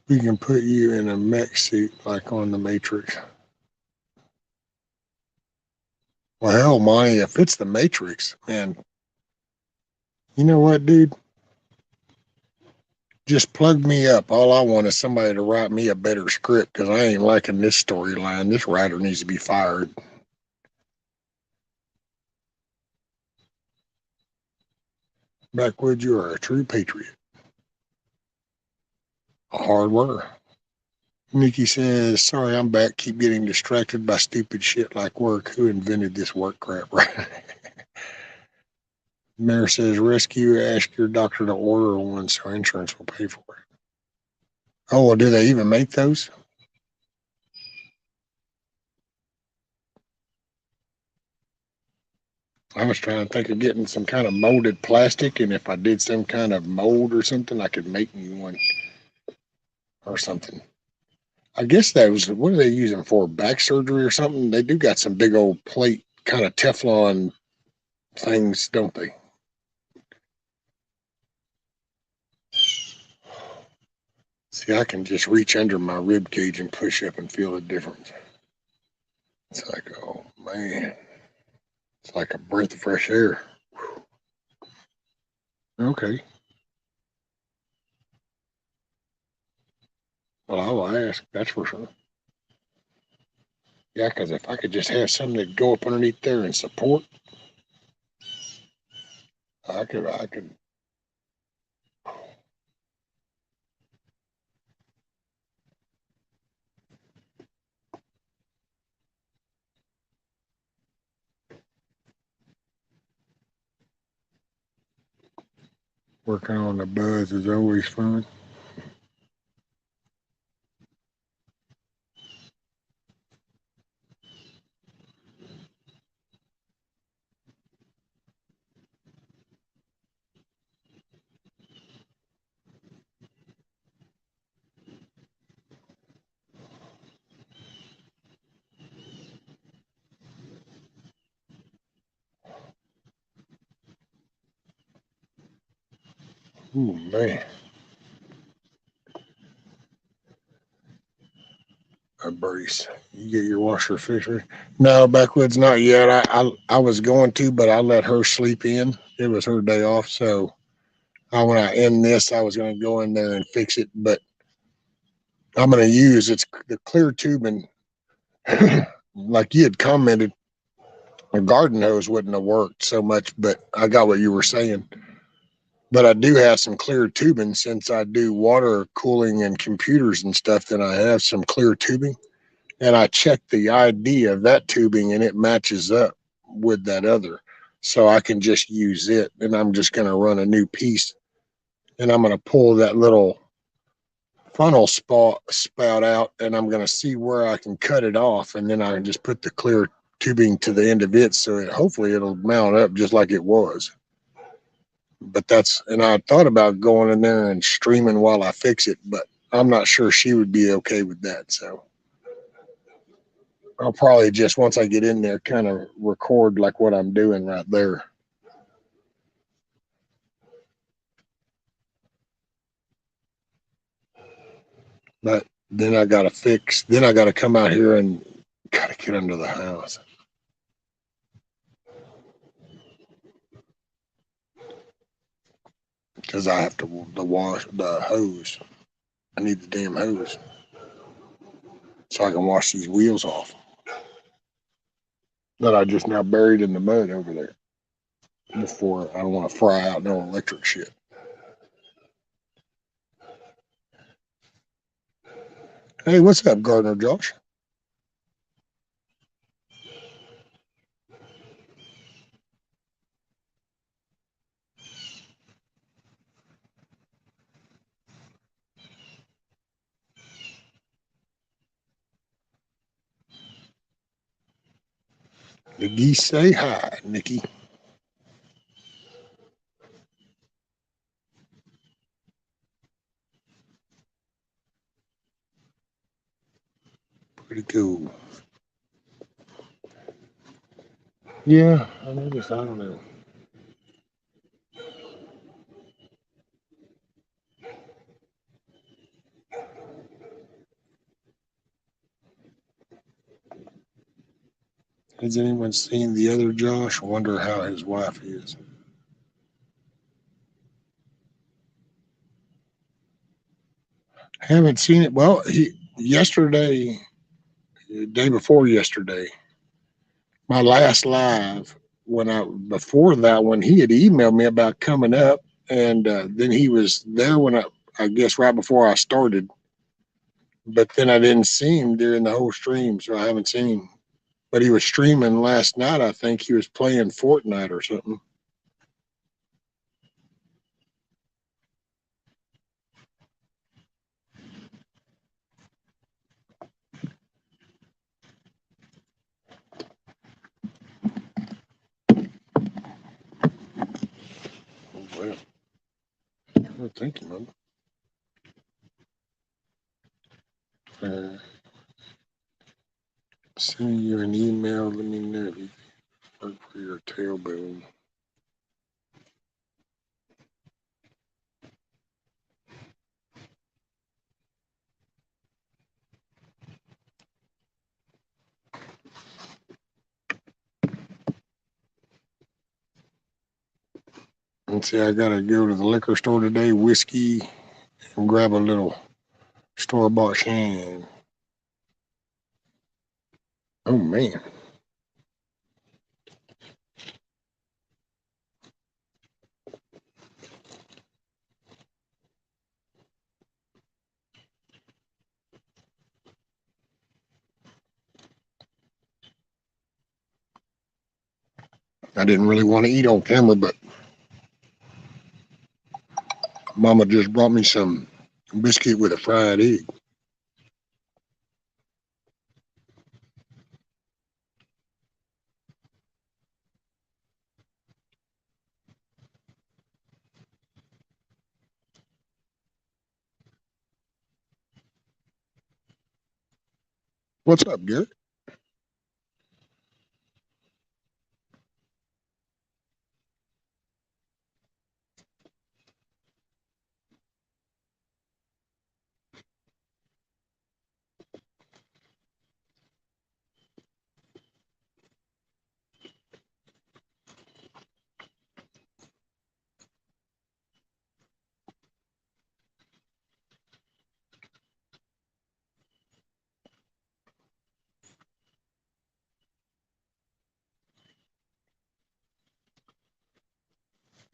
We can put you in a mech suit like on the Matrix. Well, hell, Monty, if it's the Matrix, man, you know what, dude? Just plug me up. All I want is somebody to write me a better script because I ain't liking this storyline. This writer needs to be fired. Backwoods, you are a true patriot. A hard worker. Nikki says, sorry, I'm back. Keep getting distracted by stupid shit like work. Who invented this work crap, right? Mayor says, rescue, ask your doctor to order one so insurance will pay for it. Oh, well, do they even make those? I was trying to think of getting some kind of molded plastic, and if I did some kind of mold or something, I could make me one or something. I guess that was what are they using for back surgery or something? They do got some big old plate kind of Teflon things, don't they? See, I can just reach under my rib cage and push up and feel the difference. It's like, oh man, it's like a breath of fresh air. Okay. Well, I'll ask, that's for sure. Yeah, because if I could just have something that go up underneath there and support, I could. Working on the buzz is always fun. Ooh, man. A brace. You get your washer fisher. No, backwoods not yet. I was going to, but I let her sleep in. It was her day off, so when I end this, I was going to go in there and fix it. But I'm going to use it's the clear tubing, like you had commented. A garden hose wouldn't have worked so much, but I got what you were saying. But I do have some clear tubing since I do water cooling and computers and stuff. Then I have some clear tubing. And I checked the ID of that tubing and it matches up with that other. So I can just use it and I'm just going to run a new piece and I'm going to pull that little funnel spout out and I'm going to see where I can cut it off. And then I can just put the clear tubing to the end of it. So hopefully it'll mount up just like it was. But and I thought about going in there and streaming while I fix it, but I'm not sure she would be okay with that. So I'll probably just once I get in there kind of record like what I'm doing right there. But then I got to come out here and got to get under the house. Because I have to wash the hose. I need the damn hose so I can wash these wheels off that I just now buried in the mud over there before I don't want to fry out no electric shit. Hey, what's up, Gardner Josh? The geese say hi, Nikki. Pretty cool. Yeah, I noticed. I don't know. Has anyone seen the other Josh? Wonder how his wife is. Haven't seen it. Well, yesterday, the day before yesterday, my last live. Before that one, he had emailed me about coming up, and then he was there when I guess right before I started. But then I didn't see him during the whole stream, so I haven't seen him. But he was streaming last night. I think he was playing Fortnite or something. Well, well, thank you, Mom. Send you an email. Let me know if you work for your tailbone. And see, I gotta go to the liquor store today, whiskey, and grab a little store-bought Shan. Oh man. I didn't really want to eat on camera, but Mama just brought me some biscuit with a fried egg. What's up, Garrett?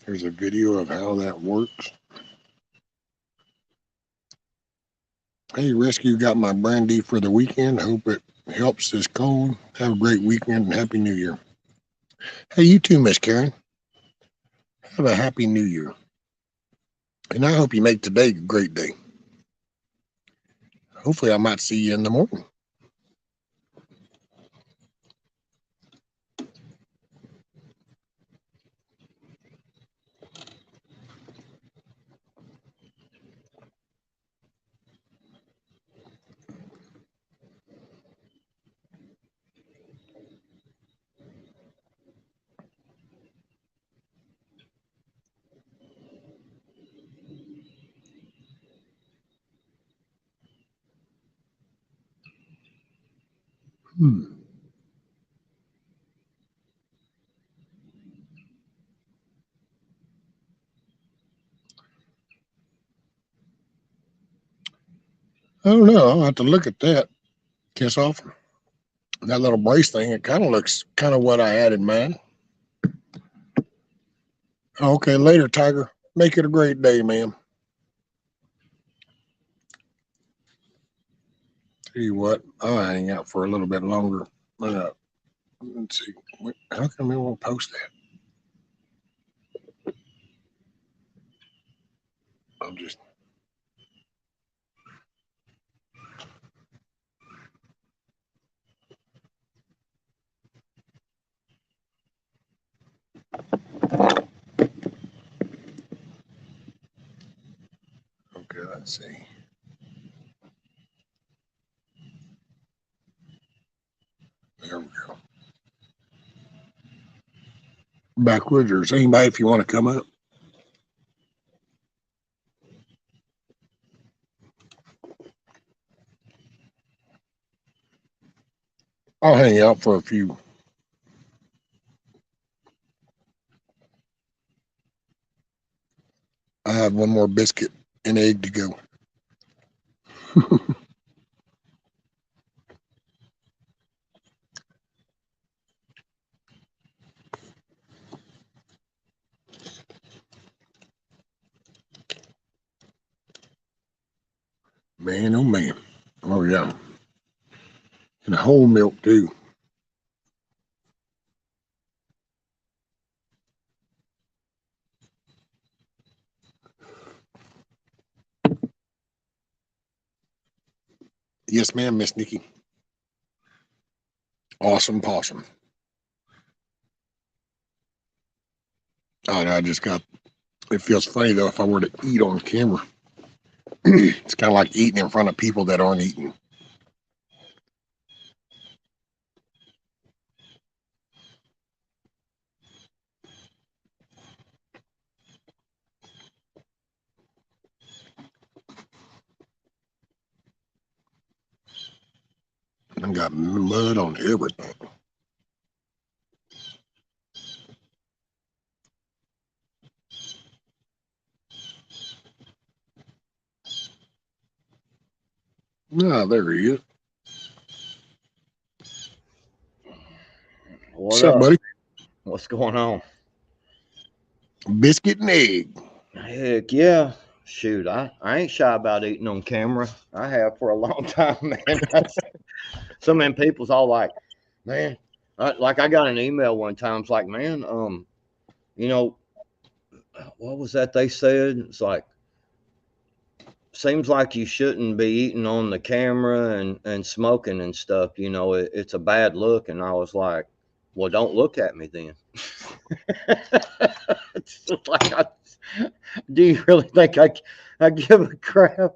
Here's a video of how that works. Hey, Rescue got my brandy for the weekend. Hope it helps this cold. Have a great weekend and Happy New Year. Hey, you too, Miss Karen. Have a Happy New Year. And I hope you make today a great day. Hopefully, I might see you in the morning. I don't know. I'll have to look at that. Kiss off. That little brace thing, it kind of looks kind of what I had in mind. Okay, later, Tiger. Make it a great day, ma'am. Tell you what, I'll hang out for a little bit longer. Let's see. How come we won't post that? I'll just. Okay, let's see. There we go. Backwooders, anybody if you want to come up. I'll hang out for a few. I have one more biscuit and egg to go. Man, oh man. Oh yeah. And whole milk too. Yes, ma'am, Miss Nikki. Awesome possum. Oh, no, I just got It feels funny though if I were to eat on camera. It's kind of like eating in front of people that aren't eating. I got mud on everything. Ah, there he is. What's up, buddy? What's going on? Biscuit and egg. Heck yeah. Shoot, I ain't shy about eating on camera. I have for a long time, man. Some of them people's all like, man, like I got an email one time. It's like, man, you know, what was that they said? It's like, seems like you shouldn't be eating on the camera and smoking and stuff. You know, it's a bad look. And I was like, well, don't look at me then. It's like, do you really think I give a crap?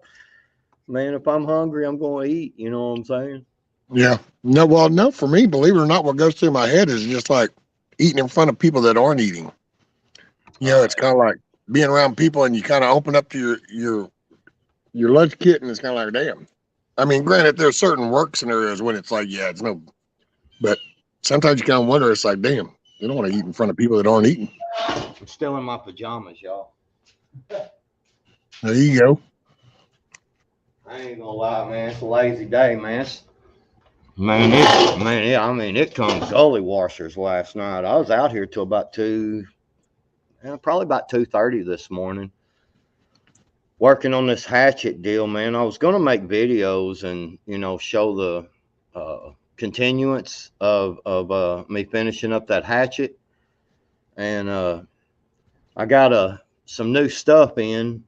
Man, if I'm hungry, I'm going to eat. You know what I'm saying? Yeah. No, well, no, for me, believe it or not, what goes through my head is just like eating in front of people that aren't eating. You know, it's kind of like being around people and you kind of open up to your lunch kit and it's kind of like, damn. I mean, granted, there's certain work scenarios when it's like, yeah, it's no, but sometimes you kind of wonder, it's like, damn, you don't want to eat in front of people that aren't eating. I'm still in my pajamas, y'all. There you go. I ain't gonna lie, man. It's a lazy day, man. I mean, it comes gully washers last night. I was out here till about probably about 2:30 this morning, working on this hatchet deal, man. I was gonna make videos and, you know, show the continuance of me finishing up that hatchet, and I got some new stuff in.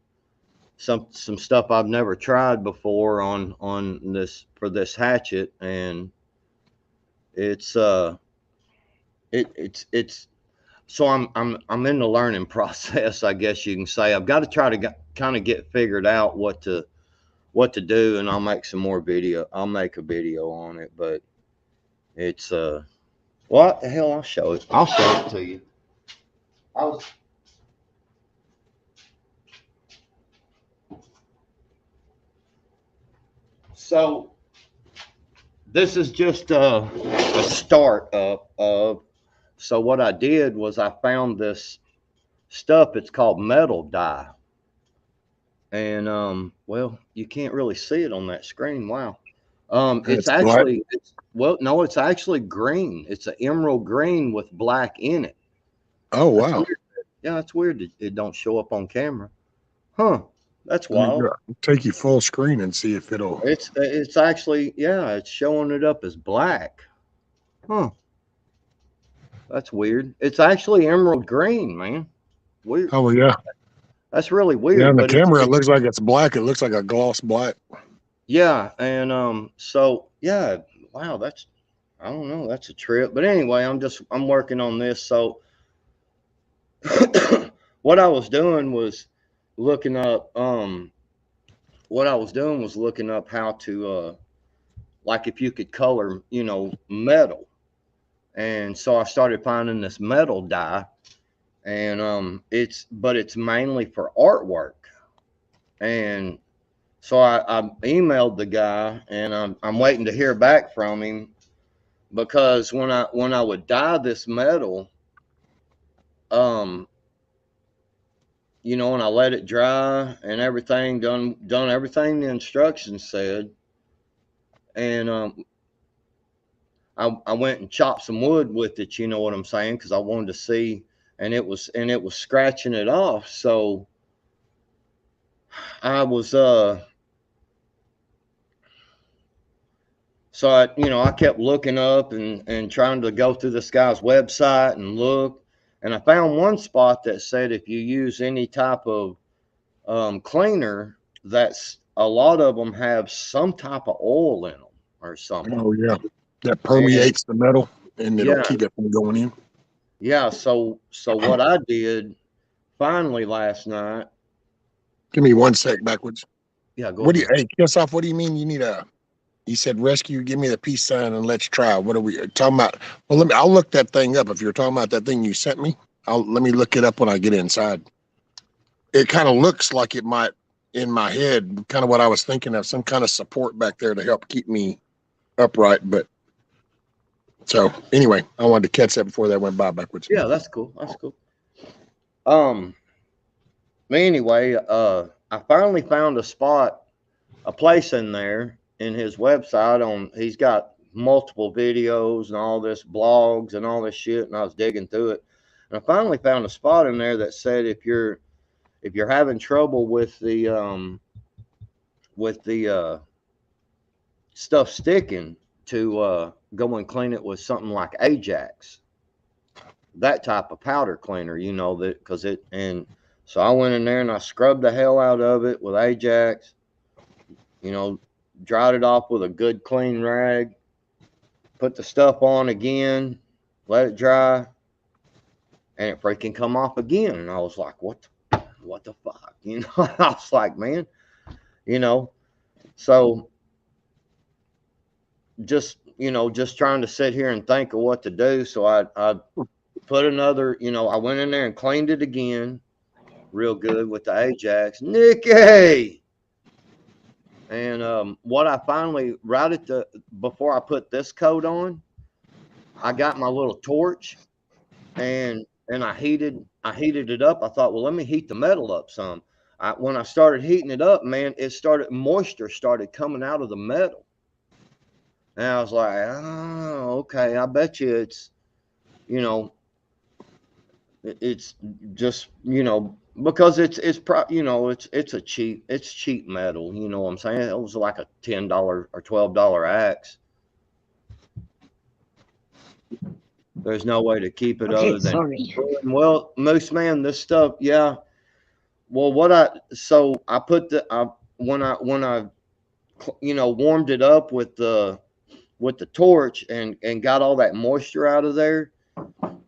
Some stuff I've never tried before on this for this hatchet, and it's so I'm in the learning process, I guess you can say. I've got to try to kind of get figured out what to do, and I'll make some more video. I'll make a video on it, but it's what the hell? I'll show it to you. So this is just a start of. So what I did was I found this stuff. It's called metal dye, and well, you can't really see it on that screen. Wow. It's actually no, it's actually green. It's an emerald green with black in it. Oh wow. Yeah, it's weird. It don't show up on camera. Huh. That's wild. Take you full screen and see if it'll. It's actually, yeah, it's showing it up as black. Huh. That's weird. It's actually emerald green, man. Weird. Oh yeah. That's really weird. Yeah, on the camera it looks like it's black. It looks like a gloss black. Yeah, and so yeah, wow, I don't know, that's a trip. But anyway, I'm working on this. So what I was doing was looking up how to like if you could color, you know, metal. And so I started finding this metal dye, and it's mainly for artwork. And so I emailed the guy, and I'm waiting to hear back from him, because when I would dye this metal, you know, and I let it dry and everything, done everything the instructions said. And I went and chopped some wood with it, you know what I'm saying? Because I wanted to see, and it was scratching it off. So I was I kept looking up and trying to go through this guy's website and look. And I found one spot that said if you use any type of cleaner, that's a lot of them have some type of oil in them or something. Oh yeah, that permeates the metal and it'll keep it from going in. Yeah. So what I did finally last night. Give me 1 sec backwards. Yeah, go What do you, ahead. hey, Kiss Off, what do you mean you need a, you said rescue, give me the peace sign and let's try. What are we talking about? Well, I'll look that thing up. If you're talking about that thing you sent me, let me look it up when I get inside. It kind of looks like it might, in my head, kind of what I was thinking of, some kind of support back there to help keep me upright. But so anyway, I wanted to catch that before that went by backwards. Yeah, that's cool. That's cool. Anyway, I finally found a spot, a place in there in his website. He's got multiple videos and all this blogs and all this shit, and I was digging through it, and I finally found a spot in there that said if you're having trouble with the stuff sticking, to go and clean it with something like Ajax, that type of powder cleaner, you know, that because it, and so I went in there and I scrubbed the hell out of it with Ajax, you know, dried it off with a good clean rag, put the stuff on again, let it dry, and it freaking come off again. And I was like, what the fuck? You know, I was like, man, you know, so just, you know, just trying to sit here and think of what to do. So I put another, you know, I went in there and cleaned it again real good with the Ajax. Nikki! And what I finally, right at the, before I put this coat on, I got my little torch and I heated it up. I thought, well, let me heat the metal up some. When I started heating it up, man, moisture started coming out of the metal. And I was like, oh, okay. I bet you it's, you know, it's just, you know, because it's cheap metal. You know what I'm saying? It was like a $10 or $12 axe. There's no way to keep it other than, sorry. Well, Moose Man, this stuff, yeah. Well, when I you know, warmed it up with the torch and got all that moisture out of there,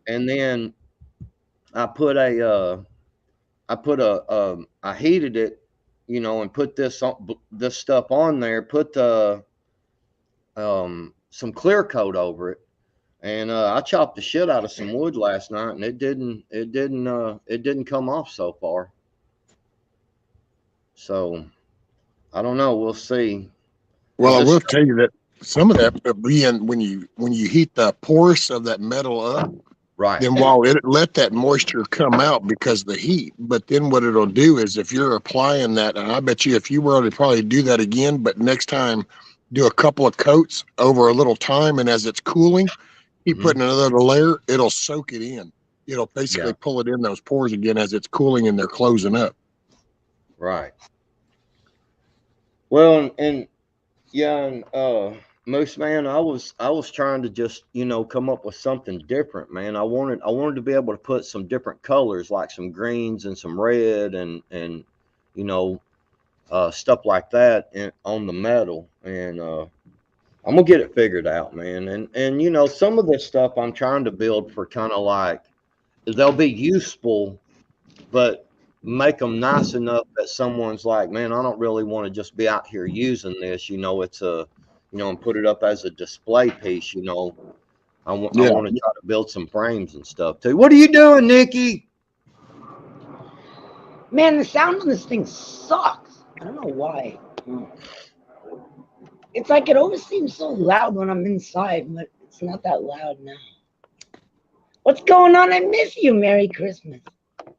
and then I heated it, you know, and put this stuff on there, put the some clear coat over it, and I chopped the shit out of some wood last night, and it didn't come off so far. So I don't know. We'll see. Well, I will tell you that some of that being when you heat the pores of that metal up, right, then while it let that moisture come out because of the heat, but then what it'll do is if you're applying that, and I bet you if you were to probably do that again, but next time do a couple of coats over a little time, and as it's cooling, keep putting another layer, it'll soak it in. It'll basically pull it in those pores again as it's cooling and they're closing up. Right. Well, and Moose Man, I was trying to just, you know, come up with something different, man. I wanted to be able to put some different colors, like some greens and some red and you know, stuff like that on the metal. And I'm gonna get it figured out, man. And you know, some of this stuff I'm trying to build for kind of like, they'll be useful, but make them nice enough that someone's like, man, I don't really want to just be out here using this, you know, it's a, you know, and put it up as a display piece, you know. I want to try to build some frames and stuff too. What are you doing, Nikki? Man, the sound on this thing sucks. I don't know why. It's like it always seems so loud when I'm inside, but it's not that loud now. What's going on? I miss you. Merry Christmas.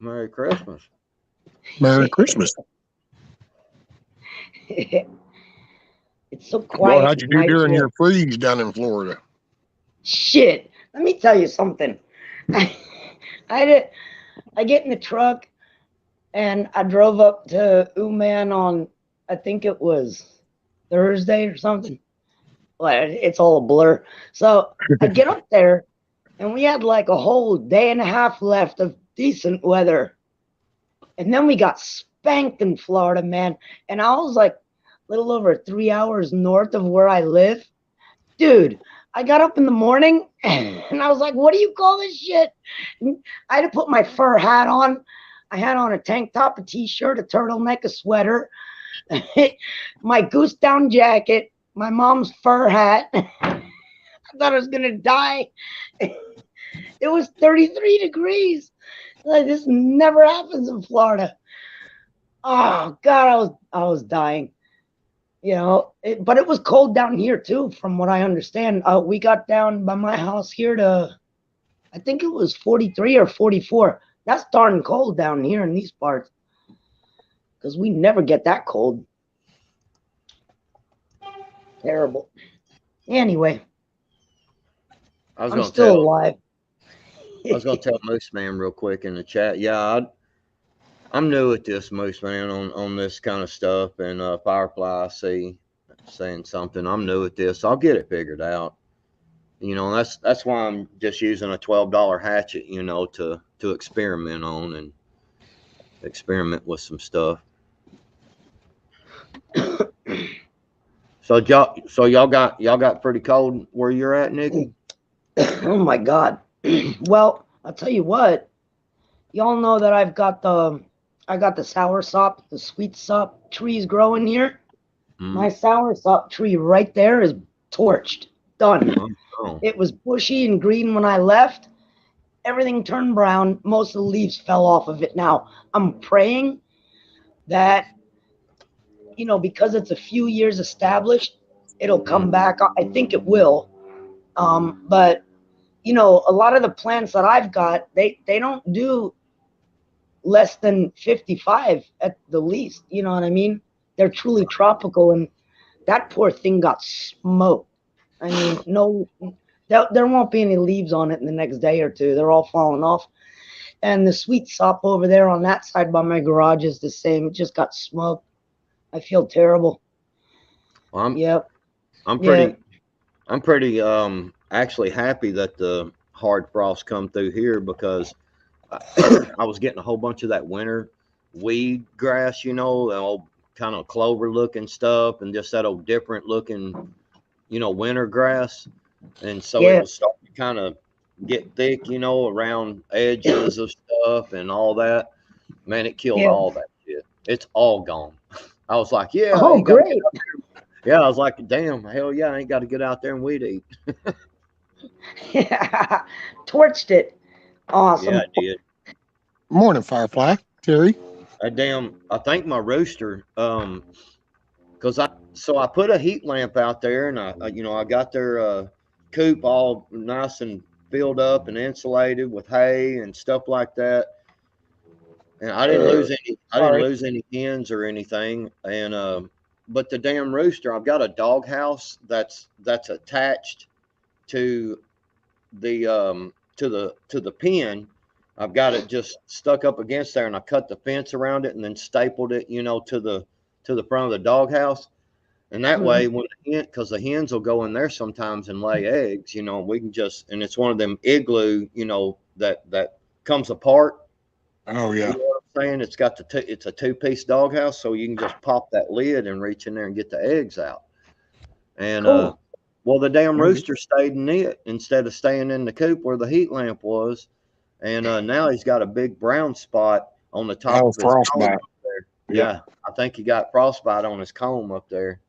Merry Christmas. Merry Christmas. It's so quiet. Well, how'd you do during your freeze down in Florida? Shit. Let me tell you something. I get in the truck and I drove up to Uman on, I think it was Thursday or something. Well, it's all a blur. So I get up there and we had like a whole day and a half left of decent weather. And then we got spanked in Florida, man. And I was like a little over 3 hours north of where I live. Dude, I got up in the morning and I was like, what do you call this shit? And I had to put my fur hat on. I had on a tank top, a t-shirt, a turtleneck, a sweater, my goose down jacket, my mom's fur hat. I thought I was gonna die. It was 33 degrees. Like, this never happens in Florida. Oh God, I was dying. You know, but it was cold down here too, from what I understand. We got down by my house here to, I think it was 43 or 44. That's darn cold down here in these parts, because we never get that cold. Terrible. Anyway, I'm still alive. I was gonna tell Moose Man real quick in the chat. Yeah, I'm new at this, Moose Man, on this kind of stuff. And Firefly, I see saying something. I'm new at this. I'll get it figured out. You know, that's why I'm just using a $12 hatchet, you know, to experiment on and experiment with some stuff. So y'all got pretty cold where you're at, Nikki? Oh my God. Well, I'll tell you what. Y'all know that I got the soursop, the sweet sop trees growing here. My soursop tree right there is torched. Done. Oh. It was bushy and green when I left. Everything turned brown. Most of the leaves fell off of it now. I'm praying that, you know, because it's a few years established, it'll come back. I think it will. But, you know, a lot of the plants that I've got, they don't do less than 55 at the least. You know what I mean? They're truly tropical, and that poor thing got smoked. I mean, no, there won't be any leaves on it in the next day or two. They're all falling off. And the sweet sop over there on that side by my garage is the same. It just got smoked. I feel terrible. Well, Yep. I'm pretty actually happy that the hard frost come through here, because I was getting a whole bunch of that winter weed grass, you know, the old kind of clover looking stuff, and just that old different looking, you know, winter grass. And so it was starting to kind of get thick, you know, around edges of stuff and all that. Man, it killed all that shit. It's all gone. I was like, yeah. Oh, great. Yeah, I was like, damn, hell yeah, I ain't got to get out there and weed eat. Yeah. Torched it. Awesome. Yeah, I did. Morning, Firefly. Terry. I think my rooster, because I put a heat lamp out there, and I got their coop all nice and filled up and insulated with hay and stuff like that. And I didn't lose any hens or anything. And but the damn rooster, I've got a dog house that's attached to the pen. I've got it just stuck up against there, and I cut the fence around it and then stapled it, you know, to the front of the doghouse. And that way, when because the hens will go in there sometimes and lay eggs, you know, we can just, and it's one of them igloo, you know, that comes apart. Oh yeah. You know what I'm saying? It's got it's a 2-piece doghouse, so you can just pop that lid and reach in there and get the eggs out. And well, the damn rooster stayed in it instead of staying in the coop where the heat lamp was. And now he's got a big brown spot on the top of his comb up there. Yeah, I think he got frostbite on his comb up there.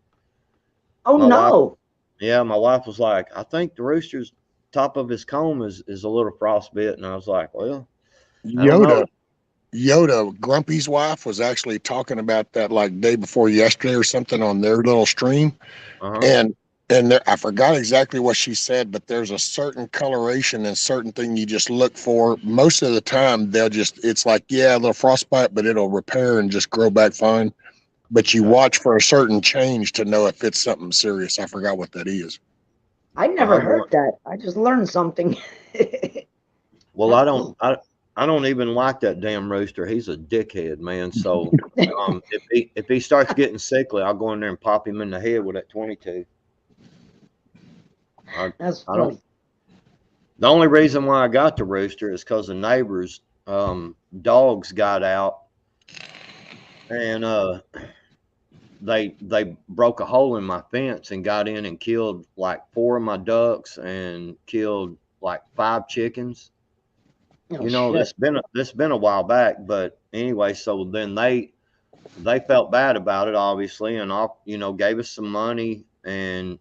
Oh, no. My wife was like, I think the rooster's top of his comb is a little frostbit. And I was like, well, Yoda, Grumpy's wife, was actually talking about that like day before yesterday or something on their little stream. And there, I forgot exactly what she said, but there's a certain coloration and certain thing you just look for. Most of the time, it's like, yeah, a little frostbite, but it'll repair and just grow back fine. But you watch for a certain change to know if it's something serious. I forgot what that is. I never heard that. I just learned something. Well, I don't even like that damn rooster. He's a dickhead, man. So if he starts getting sickly, I'll go in there and pop him in the head with that 22. That's funny. The only reason why I got the rooster is because the neighbors' dogs got out, and they broke a hole in my fence and got in and killed like 4 of my ducks and killed like 5 chickens. Oh, you know, shit. this been a while back, but anyway, so then they felt bad about it, obviously, and gave us some money and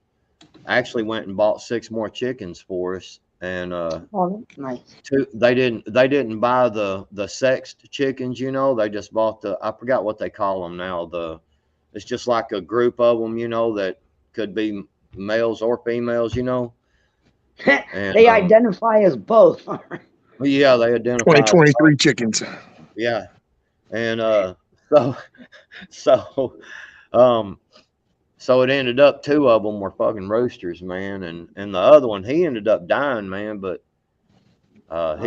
actually went and bought 6 more chickens for us. And Oh, nice. they didn't buy the sexed chickens, they just bought I forgot what they call them now. It's just like a group of them, that could be males or females, And, They identify as both. yeah, they identify. 2023 chickens. Yeah. And so it ended up 2 of them were fucking roosters, man, and the other one, he ended up dying, man, but but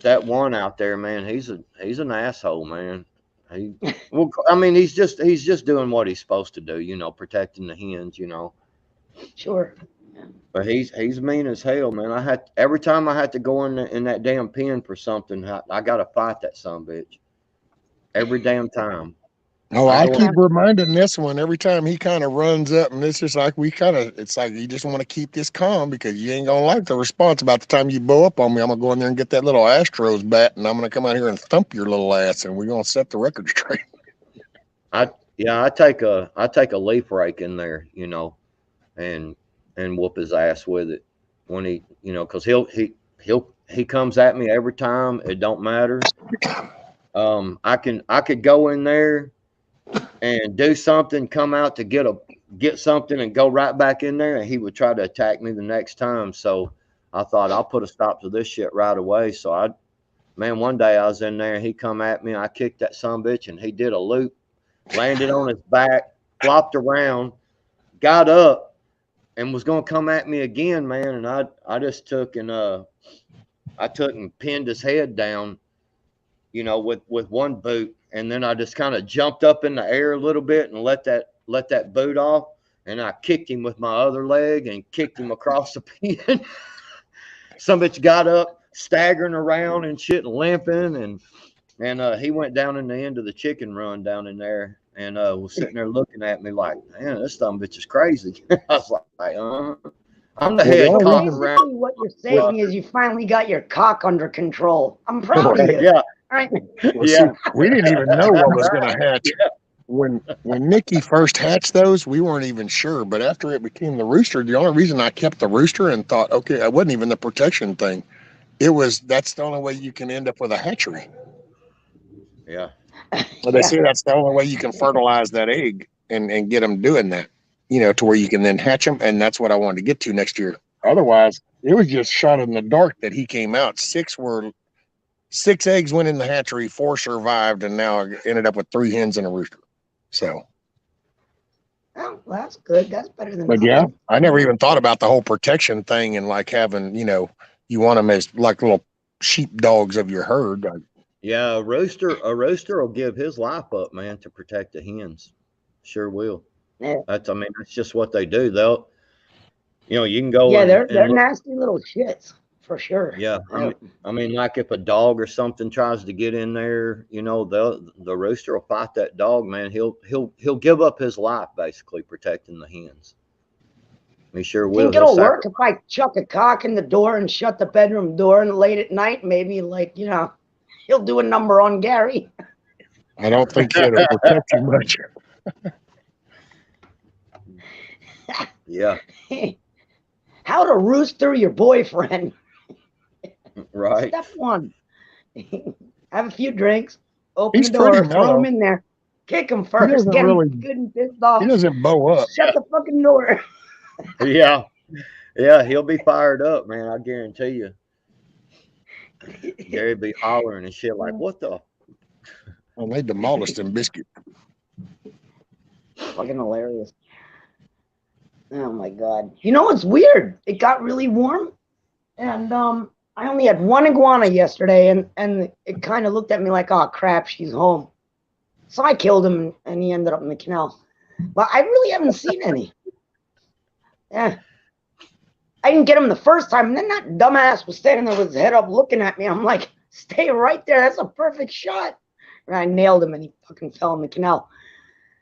that one out there, man, he's an asshole, man. He's just doing what he's supposed to do, protecting the hens, Sure. But he's mean as hell, man. Every time I had to go in that damn pen for something, I got to fight that sumbitch. Every damn time. Oh, I keep reminding this one every time he kind of runs up, and it's just like it's like you just want to keep this calm because you ain't gonna like the response. About the time you blow up on me, I'm gonna go in there and get that little Astros bat, and I'm gonna come out here and thump your little ass, and we're gonna set the record straight. I take a leaf rake in there, and whoop his ass with it when he, because he comes at me every time. It don't matter. I could go in there and do something, come out to get something and go right back in there, and he would try to attack me the next time. So I thought I'll put a stop to this shit right away. So one day I was in there and he come at me, I kicked that sumbitch and he did a loop, landed on his back, flopped around, got up and was going to come at me again, man. And I just took and pinned his head down, with one boot. And then I just kind of jumped up in the air a little bit and let that boot off. And I kicked him with my other leg and kicked him across the pen. Some bitch got up, staggering around and shit and limping. And he went down in the end of the chicken run down in there and was sitting there looking at me like, man, this dumb bitch is crazy. I was like, I'm the head cock around. What you're saying is you finally got your cock under control. I'm proud of you. Yeah. Right. Well, see, we didn't even know what was going to hatch. When Nikki first hatched those, we weren't even sure. But after it became the rooster, the only reason I kept the rooster and thought, okay, it wasn't even the protection thing. That's the only way you can end up with a hatchery. Yeah. Well, they say that's the only way you can fertilize that egg and get them doing that, to where you can then hatch them. And that's what I wanted to get to next year. Otherwise, it was just shot in the dark that he came out. 6 eggs went in the hatchery, 4 survived, and now I ended up with 3 hens and a rooster. So, well, that's good. That's better than. But yeah, I never even thought about the whole protection thing and like having, you want them as like little sheep dogs of your herd. Yeah, a rooster will give his life up, man, to protect the hens. Sure will. Yeah. That's just what they do. They'll, you can go. Yeah, they're nasty little shits. For sure. Yeah. I mean, like if a dog or something tries to get in there, the rooster will fight that dog, man. He'll give up his life basically protecting the hens. He sure will. Think it'll work if I chuck a cock in the door and shut the bedroom door and late at night, maybe he'll do a number on Gary. I don't think it'll protect you much. Yeah. How to rooster your boyfriend. Right. Step 1. Have a few drinks. Open He's the door. pretty Throw mellow. him in there. Kick him first. Get him good and pissed off. He doesn't bow up. Shut the fucking door. Yeah. Yeah, he'll be fired up, man. I guarantee you. Gary be hollering and shit like, what the? Well, they demolished them biscuit. Fucking hilarious. Oh my God. It's weird. It got really warm and I only had 1 iguana yesterday and it kind of looked at me like, oh crap, she's home. So I killed him and he ended up in the canal. But I really haven't seen any. Yeah. I didn't get him the first time and then that dumbass was standing there with his head up looking at me. I'm like, stay right there. That's a perfect shot. And I nailed him and he fucking fell in the canal.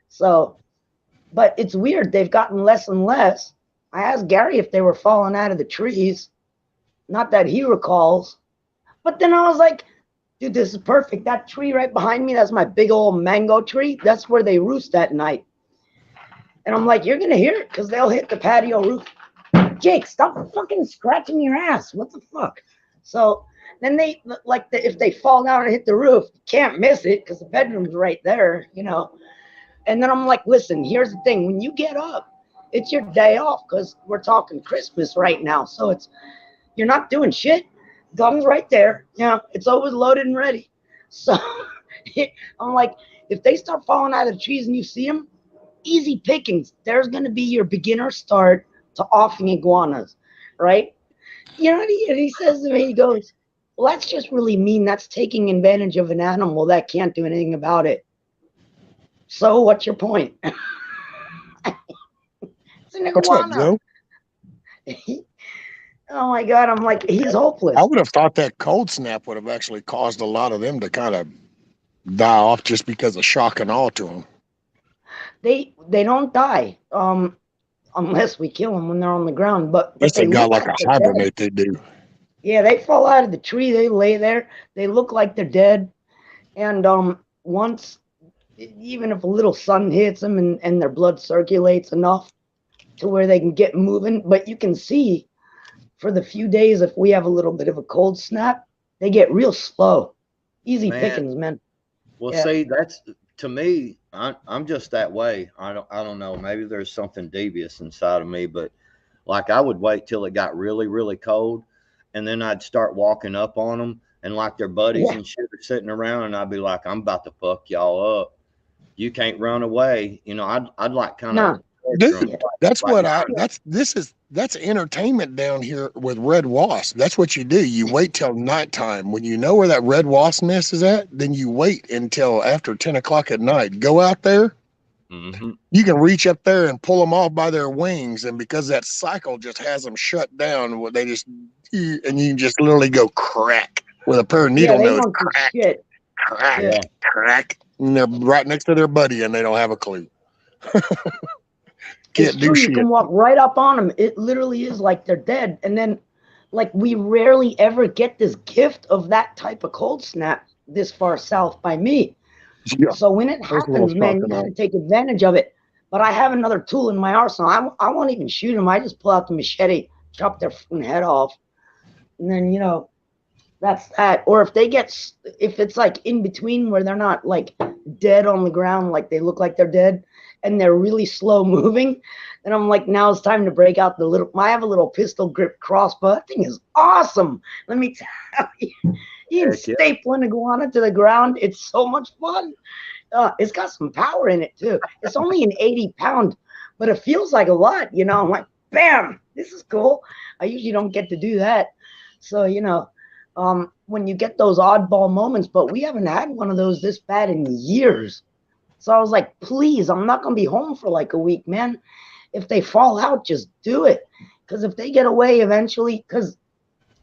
So, but it's weird. They've gotten less and less. I asked Gary if they were falling out of the trees. Not that he recalls. But then I was like, Dude, this is perfect. That tree right behind me, that's my big old mango tree. That's where they roost at night. And I'm like, you're going to hear it because they'll hit the patio roof. Jake, stop fucking scratching your ass. What the fuck? So then they, like, if they fall down and hit the roof, you can't miss it because the bedroom's right there, you know. And then I'm like, listen, here's the thing. When you get up, it's your day off because we're talking Christmas right now. So it's, you're not doing shit. Gun's right there. You know, it's always loaded and ready. So I'm like, if they start falling out of the trees and you see them, easy pickings. There's going to be your beginner start to offing iguanas, right? You know, and he says to me, he goes, well, that's just really mean. That's taking advantage of an animal that can't do anything about it. So what's your point? It's an What's up, iguana. Joe? Oh my God. I'm like, he's hopeless. I would have thought that cold snap would have actually caused a lot of them to kind of die off just because of shock and awe to them. They don't die unless we kill them when they're on the ground. But Unless they got look like a they're dead. hibernate, they do. Yeah, they fall out of the tree. They lay there. They look like they're dead. And once, even if a little sun hits them and their blood circulates enough to where they can get moving, but you can see for the few days if we have a little bit of a cold snap, they get real slow. Easy pickings, man. Well, Yeah. see, that's to me. I'm just that way. I don't know. Maybe there's something devious inside of me, but like I would wait till it got really, really cold, and then I'd start walking up on them, and like their buddies and shit are sitting around, and I'd be like, I'm about to fuck y'all up. You can't run away. You know, I'd like kind of. Dude, that's what that's entertainment down here with red wasp. That's what you do. You wait till nighttime. When you know where that red wasp nest is at, then you wait until after 10 o'clock at night. Go out there. Mm-hmm. You can reach up there and pull them off by their wings. And because that cycle just has them shut down, they just, and you can just literally go crack with a pair of needle nose. Crack, crack, crack. And they're right next to their buddy and they don't have a clue. It's true, you can walk right up on them. It literally is like they're dead. And then, like, we rarely ever get this gift of that type of cold snap this far south by me. Yeah. So when it happens, man, you gotta take advantage of it. But I have another tool in my arsenal. I won't even shoot them. I just pull out the machete, chop their fucking head off, and then, you know, that's that. Or if it's like in between where they're not like dead on the ground, like they look like they're dead, and they're really slow moving, and I'm like, now it's time to break out the little. I have a little pistol grip crossbow. That thing is awesome. Let me tell you, you can staple an iguana to the ground. It's so much fun. It's got some power in it too. It's only an 80-pound, but it feels like a lot. You know, I'm like, bam, this is cool. I usually don't get to do that, so you know, when you get those oddball moments, but we haven't had one of those this bad in years. So I was like, please, I'm not going to be home for like a week, man. If they fall out, just do it. Because if they get away eventually, because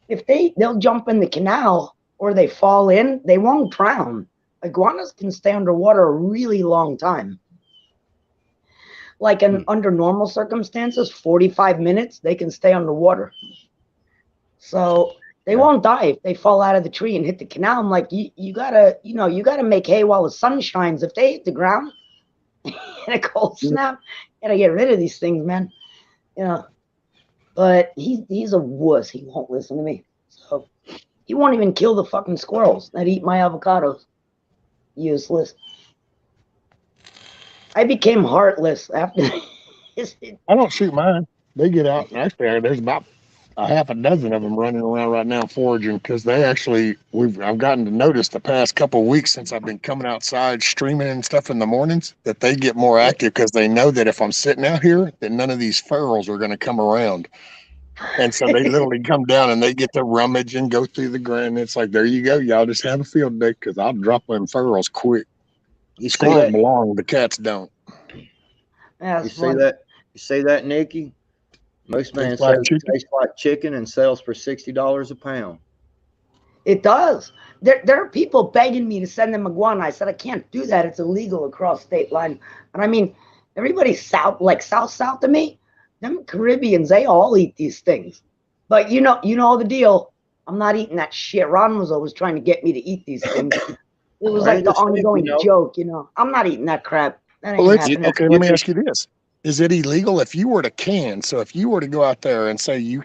if they'll jump in the canal or they fall in, they won't drown. Iguanas can stay underwater a really long time. Like under normal circumstances, 45 minutes, they can stay underwater. So they won't die if they fall out of the tree and hit the canal. I'm like, you gotta make hay while the sun shines. If they hit the ground in a cold snap, you gotta get rid of these things, man. You know, but he's a wuss. He won't listen to me. So he won't even kill the fucking squirrels that eat my avocados. Useless. I became heartless after. I don't shoot mine. They get out. And actually, there's about a half a dozen of them running around right now foraging because they actually I've gotten to notice the past couple of weeks since I've been coming outside streaming and stuff in the mornings that they get more active because they know that if I'm sitting out here that none of these ferals are going to come around, and so they literally come down and they get to rummage and go through the ground. And it's like, there you go, y'all just have a field day because I'll drop them ferals quick. You score them along, the cats don't. Yeah, you see that, Nikki? Most man says it tastes like chicken and sells for $60 a pound. It does. There are people begging me to send them iguana. I said I can't do that. It's illegal across state line. And I mean, everybody south of me, them Caribbeans, they all eat these things. But you know the deal. I'm not eating that shit. Ron was always trying to get me to eat these things. It was I like the understand, ongoing you know. joke, you know. I'm not eating that crap. That Well, ain't it's happening. okay. Let me ask you this: is it illegal if you were to can? So if you were to go out there and say you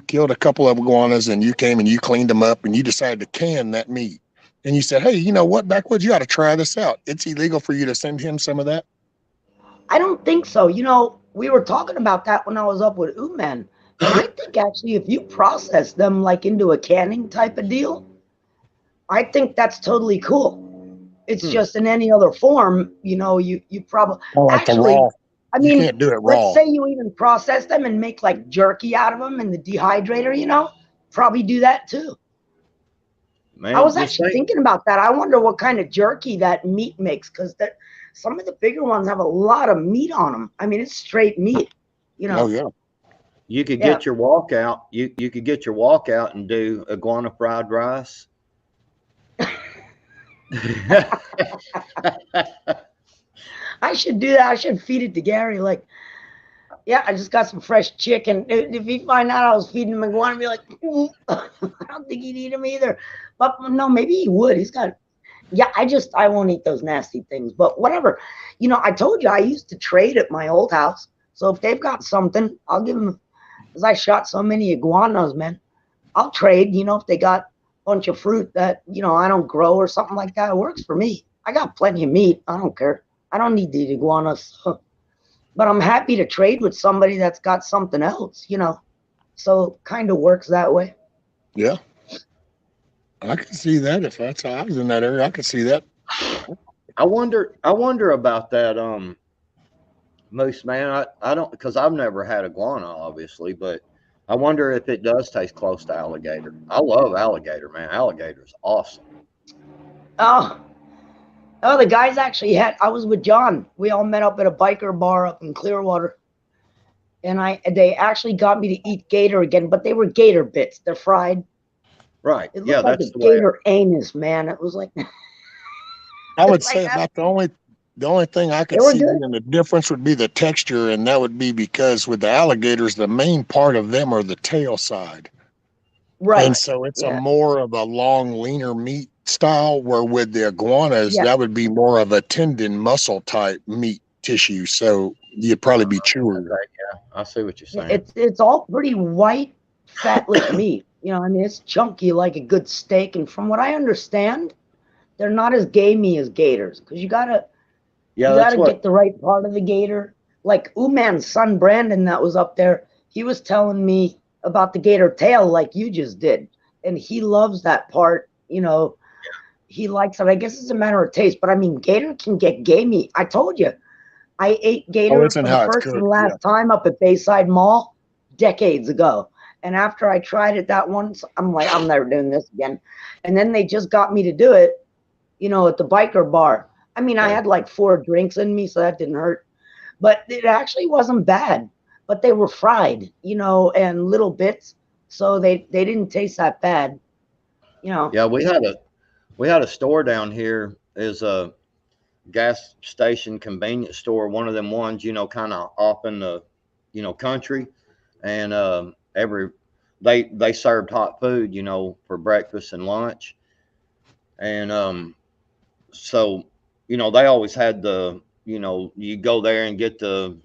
killed a couple of iguanas and you came and you cleaned them up and you decided to can that meat, and you said, hey, you know what, Backwoods, you ought to try this out. It's illegal for you to send him some of that. I don't think so. You know, we were talking about that when I was up with Uman. And I think actually if you process them like into a canning type of deal, I think that's totally cool. It's just in any other form, you know, you probably Or like the actually, raw. I You mean, can't do it let's raw. say you even process them and make like jerky out of them in the dehydrator, you know, probably do that too. Man, I was just actually think, thinking about that. I wonder what kind of jerky that meat makes because some of the bigger ones have a lot of meat on them. I mean, it's straight meat, you know. Oh yeah. you could Yeah. get your walkout. You could get your walkout and do iguana fried rice. I should do that. I should feed it to Gary. Like, yeah, I just got some fresh chicken. If he find out I was feeding him iguana, I'd be like, I don't think he'd eat them either. But no, maybe he would. He's got, yeah, I won't eat those nasty things. But whatever. You know, I told you I used to trade at my old house. So if they've got something, I'll give them, because I shot so many iguanas, man. I'll trade, you know, if they got a bunch of fruit that, you know, I don't grow or something like that. It works for me. I got plenty of meat. I don't care. I don't need the iguanas. But I'm happy to trade with somebody that's got something else, you know. So kind of works that way. Yeah. I can see that. If that's how I was in that area, I could see that. I wonder about that, Moose, man. I don't, because I've never had iguana, obviously, but I wonder if it does taste close to alligator. I love alligator, man. Alligator's awesome. Oh, the guys actually I was with John. We all met up at a biker bar up in Clearwater. And they actually got me to eat gator again, but they were gator bits. They're fried. Right. It looked Yeah, like that's a the way. gator anus, man. It was like I would like say that. about the only thing I could They were see good. being the difference would be the texture, and that would be because with the alligators, the main part of them are the tail side. Right. And so it's a Yeah. more of a long, leaner meat style, where with the iguanas, Yeah. that would be more of a tendon muscle type meat tissue. So you'd probably be chewer. Okay, yeah, I see what you're saying. It's all pretty white, fatless meat. You know, I mean, it's chunky like a good steak. And from what I understand, they're not as gamey as gators because you gotta get the right part of the gator. Like Uman's son Brandon, that was up there, he was telling me about the gator tail, like you just did, and he loves that part. You know, he likes it. I guess it's a matter of taste, but I mean, gator can get gamey. I told you, I ate gator it's for in the how it's first and cooked, last time up at Bayside Mall decades ago. And after I tried it that once, I'm like, I'm never doing this again. And then they just got me to do it, you know, at the biker bar. I mean, I had like 4 drinks in me, so that didn't hurt. But it actually wasn't bad. But they were fried, you know, and little bits, so they didn't taste that bad, you know. Yeah, we had a store down here, is a gas station convenience store, one of them ones, you know, kind of off in the, you know, country, and they served hot food, you know, for breakfast and lunch, and so, you know, they always had the, you know, you go there and get the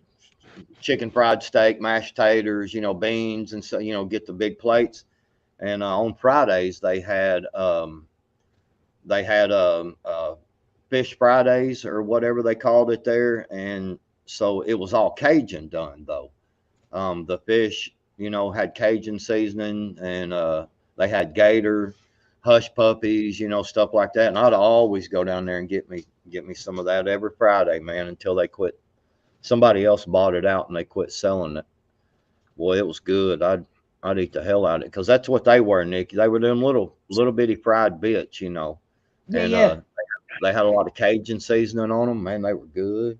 chicken fried steak, mashed taters, you know, beans, and so, you know, get the big plates. And on Fridays they had Fish Fridays or whatever they called it there, and so it was all Cajun done though. The fish, you know, had Cajun seasoning, and they had gator, hush puppies, you know, stuff like that. And I'd always go down there and get me some of that every Friday, man, until they quit. Somebody else bought it out and they quit selling it. Boy, it was good. I'd eat the hell out of it because that's what they were, Nick. They were them little bitty fried bits, you know, and they had a lot of Cajun seasoning on them. Man, they were good.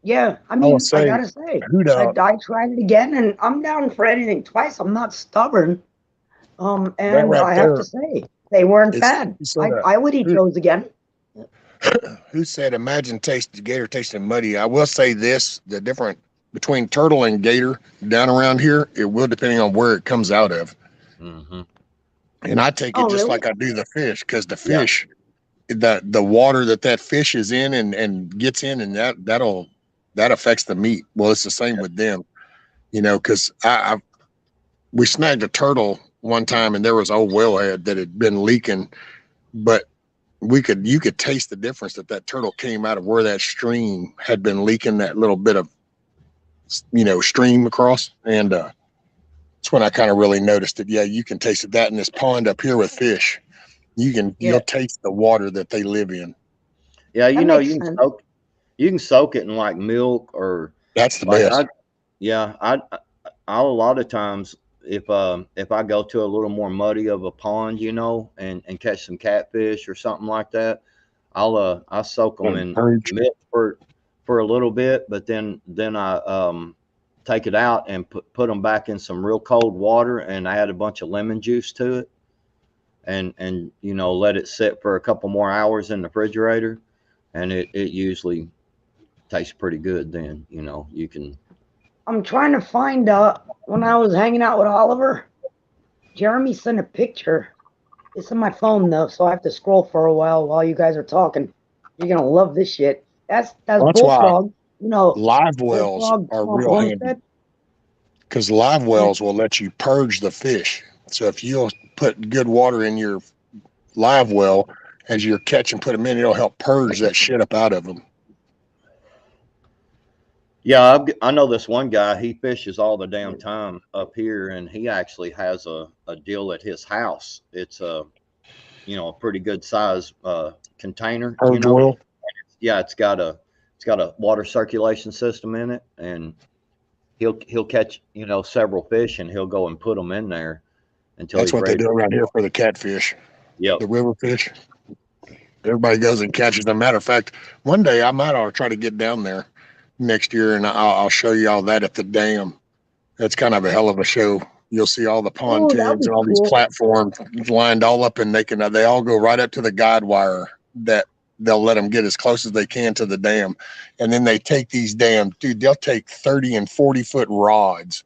Yeah, I mean, I gotta say, Who I tried it again, and I'm down for anything twice. I'm not stubborn. And right I have there to say, they weren't is- bad. you said I would eat those again. who said imagine gator tasting muddy? I will say this: the difference between turtle and gator down around here, it will depending on where it comes out of. Mm-hmm. And I take it Oh, just really? like I do the fish, because the Yeah. fish, the water that fish is in and gets in, and that affects the meat. Well, it's the same with them, because we snagged a turtle one time, and there was old wellhead that had been leaking, but you could taste the difference that turtle came out of where that stream had been leaking that little bit of stream across, and that's when I kind of really noticed it. Yeah, you can taste it. That in this pond up here with fish, Yeah. you'll taste the water that they live in. Yeah, That you know, makes you can sense. soak it in like milk or That's the like best. I'll a lot of times if I go to a little more muddy of a pond, and catch some catfish or something like that, I'll soak them in Purge. milk for a little bit, but then I take it out and put them back in some real cold water and add a bunch of lemon juice to it, and let it sit for a couple more hours in the refrigerator, and it usually tastes pretty good. Then you can. I'm trying to find when I was hanging out with Oliver, Jeremy sent a picture. It's on my phone though, so I have to scroll for a while you guys are talking. You're gonna love this shit. That's Well, that's why bullfrog. live wells Bullfrog are Swamp real handy, Homestead. because live wells will let you purge the fish. So if you'll put good water in your live well as you're catching, put them in, it'll help purge that shit up out of them. Yeah, I know this one guy. He fishes all the damn time up here, and he actually has a deal at his house. It's a pretty good size container. Purge well. Yeah, it's got a water circulation system in it, and he'll catch several fish, and he'll go and put them in there until That's he's what they ready. do around here for the catfish, Yep. the river fish. Everybody goes and catches them. Matter of fact, one day I might ought to try to get down there next year, and I'll show you all that at the dam. That's kind of a hell of a show. You'll see all the Oh, that'd pontoons be and all these cool. platforms lined all up, and they all go right up to the guide wire that they'll let them get as close as they can to the dam. And then they take these they'll take 30 and 40-foot rods,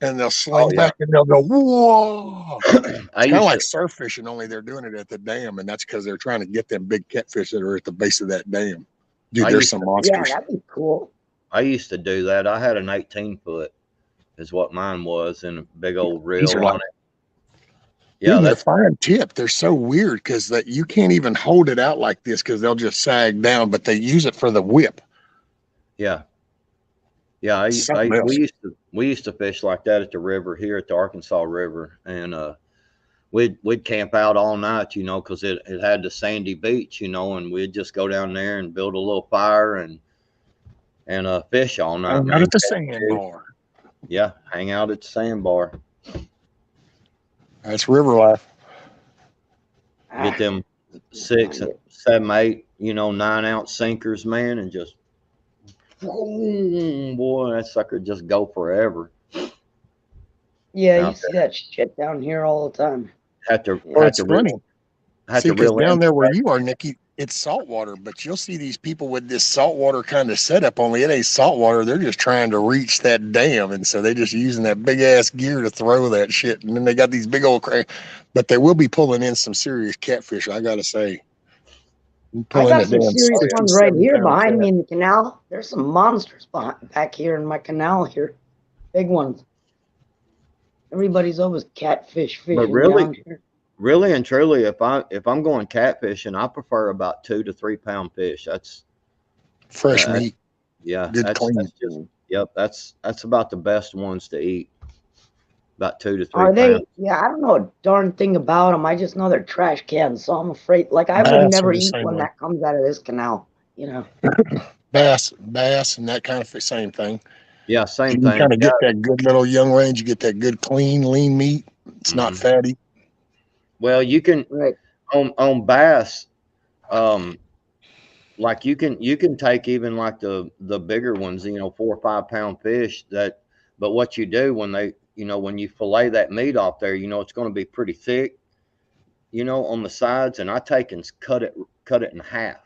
and they'll sling back, and they'll go, whoa. It's kind of like surf fishing, only they're doing it at the dam, and that's because they're trying to get them big catfish that are at the base of that dam. Dude, there's some Yeah, monsters. that'd be cool. I used to do that. I had an 18-foot is what mine was, and a big old These reel are on like, it. Yeah, dude, they're that's fine tip. They're so weird because that you can't even hold it out like this because they'll just sag down, but they use it for the whip. yeah. Something else. We used to fish like that at the river here at the Arkansas River, and we'd camp out all night, because it had the sandy beach, and we'd just go down there and build a little fire and fish all night. Hang out at the sandbar. Yeah, hang out at the sandbar. That's river life. Get them 6, 7, 8, 9-ounce sinkers, man, and just boy, that sucker just go forever. Yeah, you Out see that shit down here all the time. Well, it's funny. See, because reel down in. there where you are, Nikki, it's saltwater, but you'll see these people with this saltwater kind of setup, only it ain't saltwater. They're just trying to reach that dam. And so they just using that big ass gear to throw that shit. And then they got these big old but they will be pulling in some serious catfish, I got to say. I got some damn serious 60, ones right here 70 pound behind cat. me in the canal. There's some monsters back here in my canal here. Big ones. Everybody's always catfish fishing really- down here. Really and truly, if I'm going catfishing, I prefer about 2 to 3 pound fish. That's Fresh meat. yeah. Good That's clean. just that's about the best ones to eat. About 2 to 3 Are pounds. they? Yeah, I don't know a darn thing about them. I just know they're trash cans, so I'm afraid. Like I would Bass never are the eat same one way. that comes out of this canal. Bass, and that kind of same thing. Yeah, same You thing. kind of get that good little young range. You get that good, clean, lean meat. It's not Mhm. fatty. Well, you can Right. on bass, like you can take even like the bigger ones, 4 or 5 pound fish that, but what you do when they, when you fillet that meat off there, it's going to be pretty thick, on the sides, and I take and cut it in half.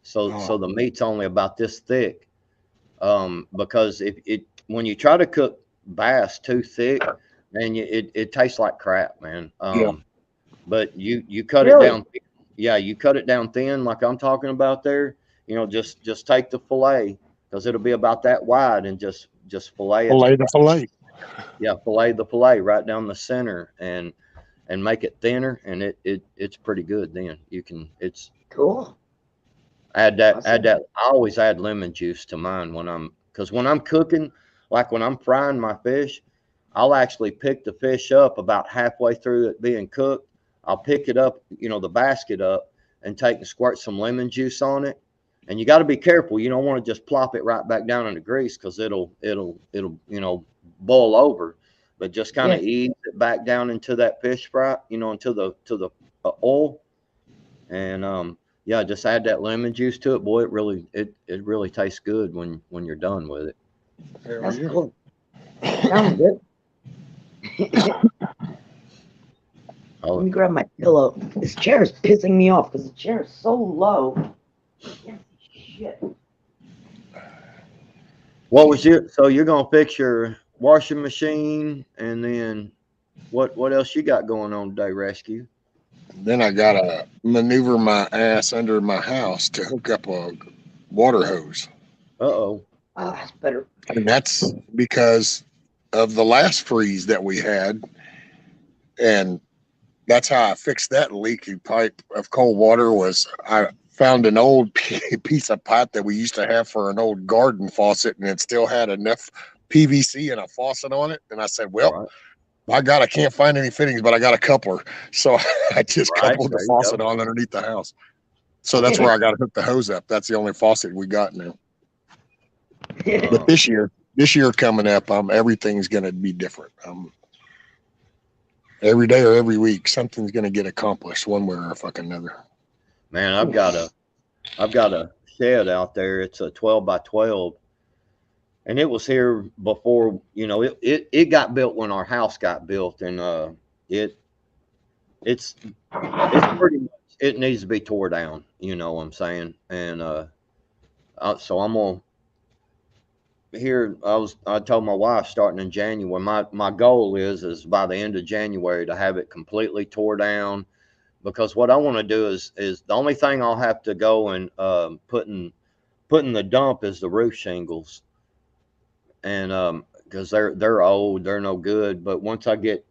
So the meat's only about this thick. Because when you try to cook bass too thick, man, it tastes like crap, man. Yeah. but you cut Really? it down. Yeah, you cut it down thin like I'm talking about there. You know, just take the fillet because it'll be about that wide, and just fillet it. Fillet the fillet. Yeah, fillet the fillet right down the center, and make it thinner, and it's pretty good. Then you can Cool. add that Awesome. I always add lemon juice to mine because when I'm cooking, like when I'm frying my fish, I'll actually pick the fish up about halfway through it being cooked. I'll pick it up, the basket up, and take and squirt some lemon juice on it. And you got to be careful. You don't want to just plop it right back down in the grease because it'll boil over. But just kind of ease it back down into that fish fry, into the oil, and just add that lemon juice to it. Boy, it really tastes good when you're done with it. That's cool. Sounds good. Let me grab my pillow. This chair is pissing me off because the chair is so low. Shit. What was so you're gonna fix your washing machine, and then what else you got going on today, Rescue? Then I gotta maneuver my ass under my house to hook up a water hose. Uh-oh. Oh, that's better. And that's because of the last freeze that we had. And that's how I fixed that leaky pipe of cold water. Was I found an old piece of pipe that we used to have for an old garden faucet, and it still had enough PVC and a faucet on it. And I said, well, by God, I can't find any fittings, but I got a coupler. So I just coupled the faucet on underneath the house. So that's where I got to hook the hose up. That's the only faucet we got now. But this year coming up, everything's going to be different. Every day or every week, something's going to get accomplished one way or fucking another. Man, I've got a shed out there. It's a 12 by 12. And it was here before, it got built when our house got built, and it's pretty much, it needs to be tore down, you know what I'm saying? And so I'm gonna I told my wife starting in January, my goal is by the end of January to have it completely tore down, because what I want to do is the only thing I'll have to go and put in the dump is the roof shingles. And because they're old, they're no good. But once I get,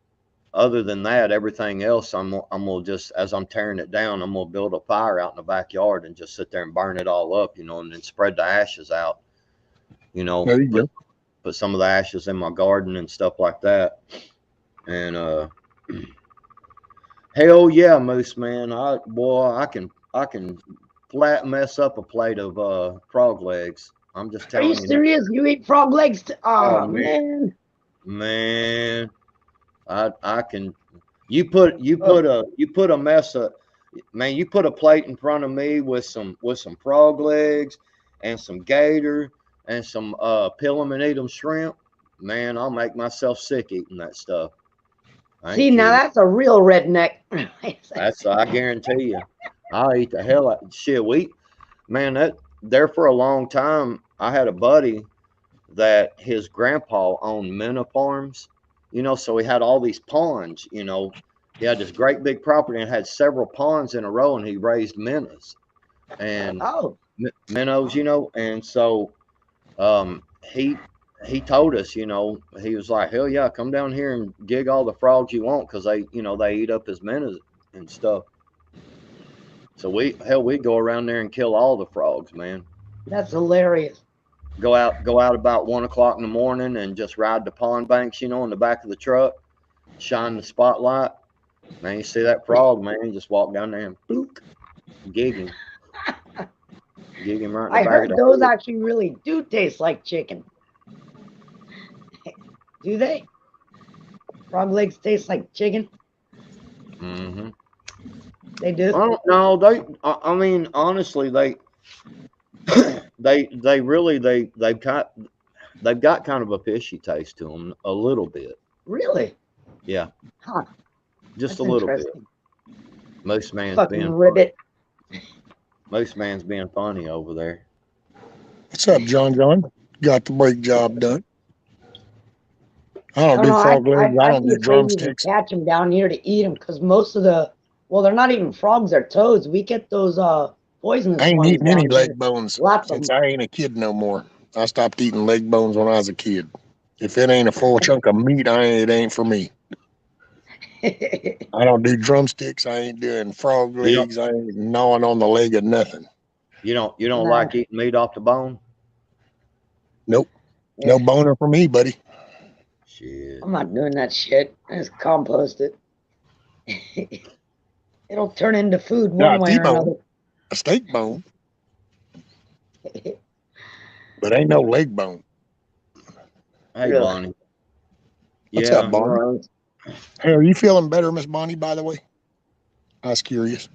other than that, everything else, I'm gonna just, as I'm tearing it down, I'm gonna build a fire out in the backyard and just sit there and burn it all up, and then spread the ashes out, There you go. Put some of the ashes in my garden and stuff like that. And hell yeah, Moose man, I can flat mess up a plate of frog legs. I'm just Are telling you you. serious? You eat frog legs? Oh, man. Man, I can. You put a mess of, man. You put a plate in front of me with some frog legs and some gator and some peel 'em and eat 'em shrimp. Man, I'll make myself sick eating that stuff. See, now that's a real redneck. I guarantee you. I'll eat the hell out of shit. Man, there for a long time, I had a buddy that his grandpa owned minnow farms, so he had all these ponds, he had this great big property and had several ponds in a row, and he raised minnows and minnows, and so he told us, he was like, hell yeah, come down here and gig all the frogs you want, because they eat up his minnows and stuff. So we go around there and kill all the frogs, man. That's hilarious. Go out about 1 o'clock in the morning and just ride the pond banks, in the back of the truck, shine the spotlight. Man, you see that frog, man, just walk down there and boop, gig him. Gig him right in the I back heard of the those head. actually really do taste like chicken. Do they? Frog legs taste like chicken? Mm-hmm. They do? I don't know. I mean, honestly, they've got kind of a fishy taste to them, a little bit. Really? Yeah. Huh. Just That's a little bit. interesting. Most man's Fucking ribbit. being funny over there. What's up, John? Got the brake job done. I don't do know, frog legs. I don't I'd be do afraid to drumsticks. catch them down here to eat them, because most of the Well, they're not even frogs, they're toads. We get those poisonous I ain't ones eating any down here. leg bones Lots of since them. I ain't a kid no more. I stopped eating leg bones when I was a kid. If it ain't a full chunk of meat, it ain't for me. I don't do drumsticks. I ain't doing frog You don't, legs. I ain't gnawing on the leg of nothing. you don't No. like eating meat off the bone? Nope. No boner for me, buddy. Shit. I'm not doing that shit. I just compost it. It'll turn into food Nah, one way or T-bone. another. A steak bone, but ain't no leg bone. Hey, Ugh. Bonnie. What's Yeah. up, Bonnie? Morons. Hey, are you feeling better, Miss Bonnie, by the way? I was curious.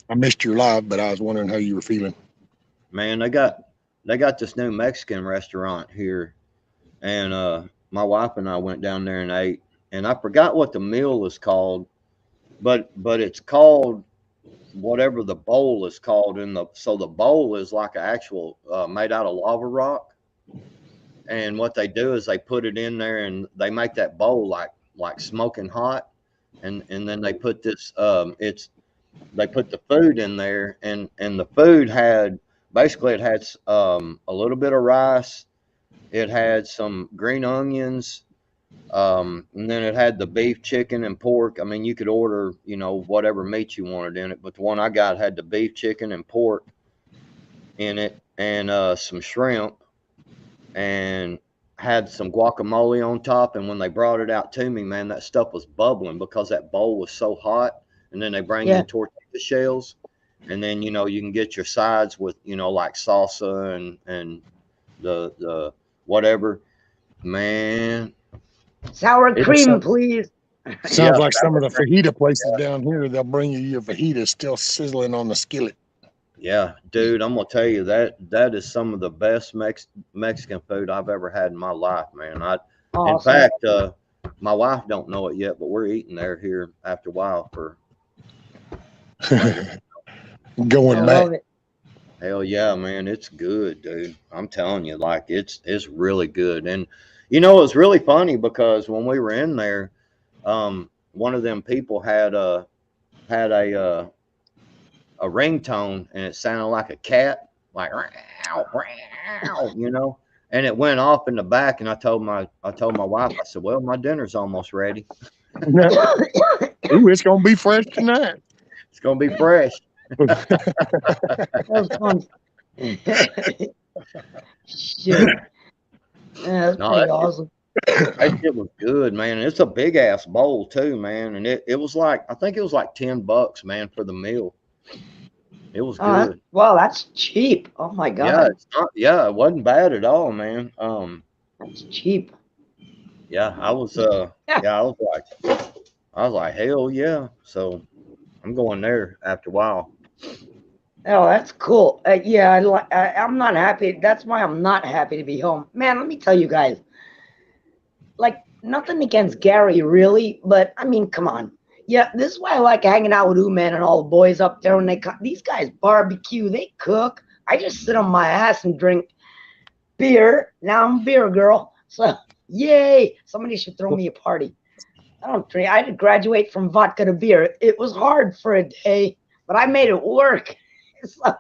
I missed your live, but I was wondering how you were feeling. Man, they got this new Mexican restaurant here, and my wife and I went down there and ate, and I forgot what the meal is called, but it's called whatever the bowl is called. So the bowl is like an actual made out of lava rock, and what they do is they put it in there and they make that bowl like smoking hot, and then they put this they put the food in there, and the food had basically it had a little bit of rice, it had some green onions, and then it had the beef, chicken, and pork. I mean, you could order, whatever meat you wanted in it, but the one I got had the beef, chicken, and pork in it, and some shrimp, and had some guacamole on top. And when they brought it out to me, man, that stuff was bubbling because that bowl was so hot. And then they bring Yeah. in tortilla shells, and then you can get your sides with like salsa and the whatever. Man, Sour It's cream, so- please. Sounds Yeah, like some of the sour fajita places down here, they'll bring you your fajitas still sizzling on the skillet. yeah, dude, I'm gonna tell you that is some of the best Mexican food I've ever had in my life, man. In Awesome. fact, my wife don't know it yet, but we're eating there here after a while for Going I back. love it. hell yeah, man. It's good, dude. I'm telling you, like it's really good. And it's really funny because when we were in there, one of them people had a ringtone, and it sounded like a cat, like and it went off in the back. And I told my wife, I said, "Well, my dinner's almost ready. Ooh, it's gonna be fresh tonight. It's gonna be fresh." That was fun. Shit. Yeah, that's No, pretty awesome. That shit was good, man. And it's a big ass bowl too, man. And it was like, I think it was like $10, man, for the meal. It was good. Well, that's cheap. Oh my Yeah, god, it wasn't bad at all, man. that's cheap. Yeah, I was like, hell yeah. So I'm going there after a while. Oh, that's cool. Yeah, I'm not happy. That's why I'm not happy to be home. Man, let me tell you guys. Like, nothing against Gary, really, but I mean, come on. Yeah, this is why I like hanging out with U-Man and all the boys up there when they come. These guys barbecue, they cook. I just sit on my ass and drink beer. Now I'm a beer girl. So, yay. Somebody should throw me a party. I don't drink. I did graduate from vodka to beer. It was hard for a day, but I made it work. So,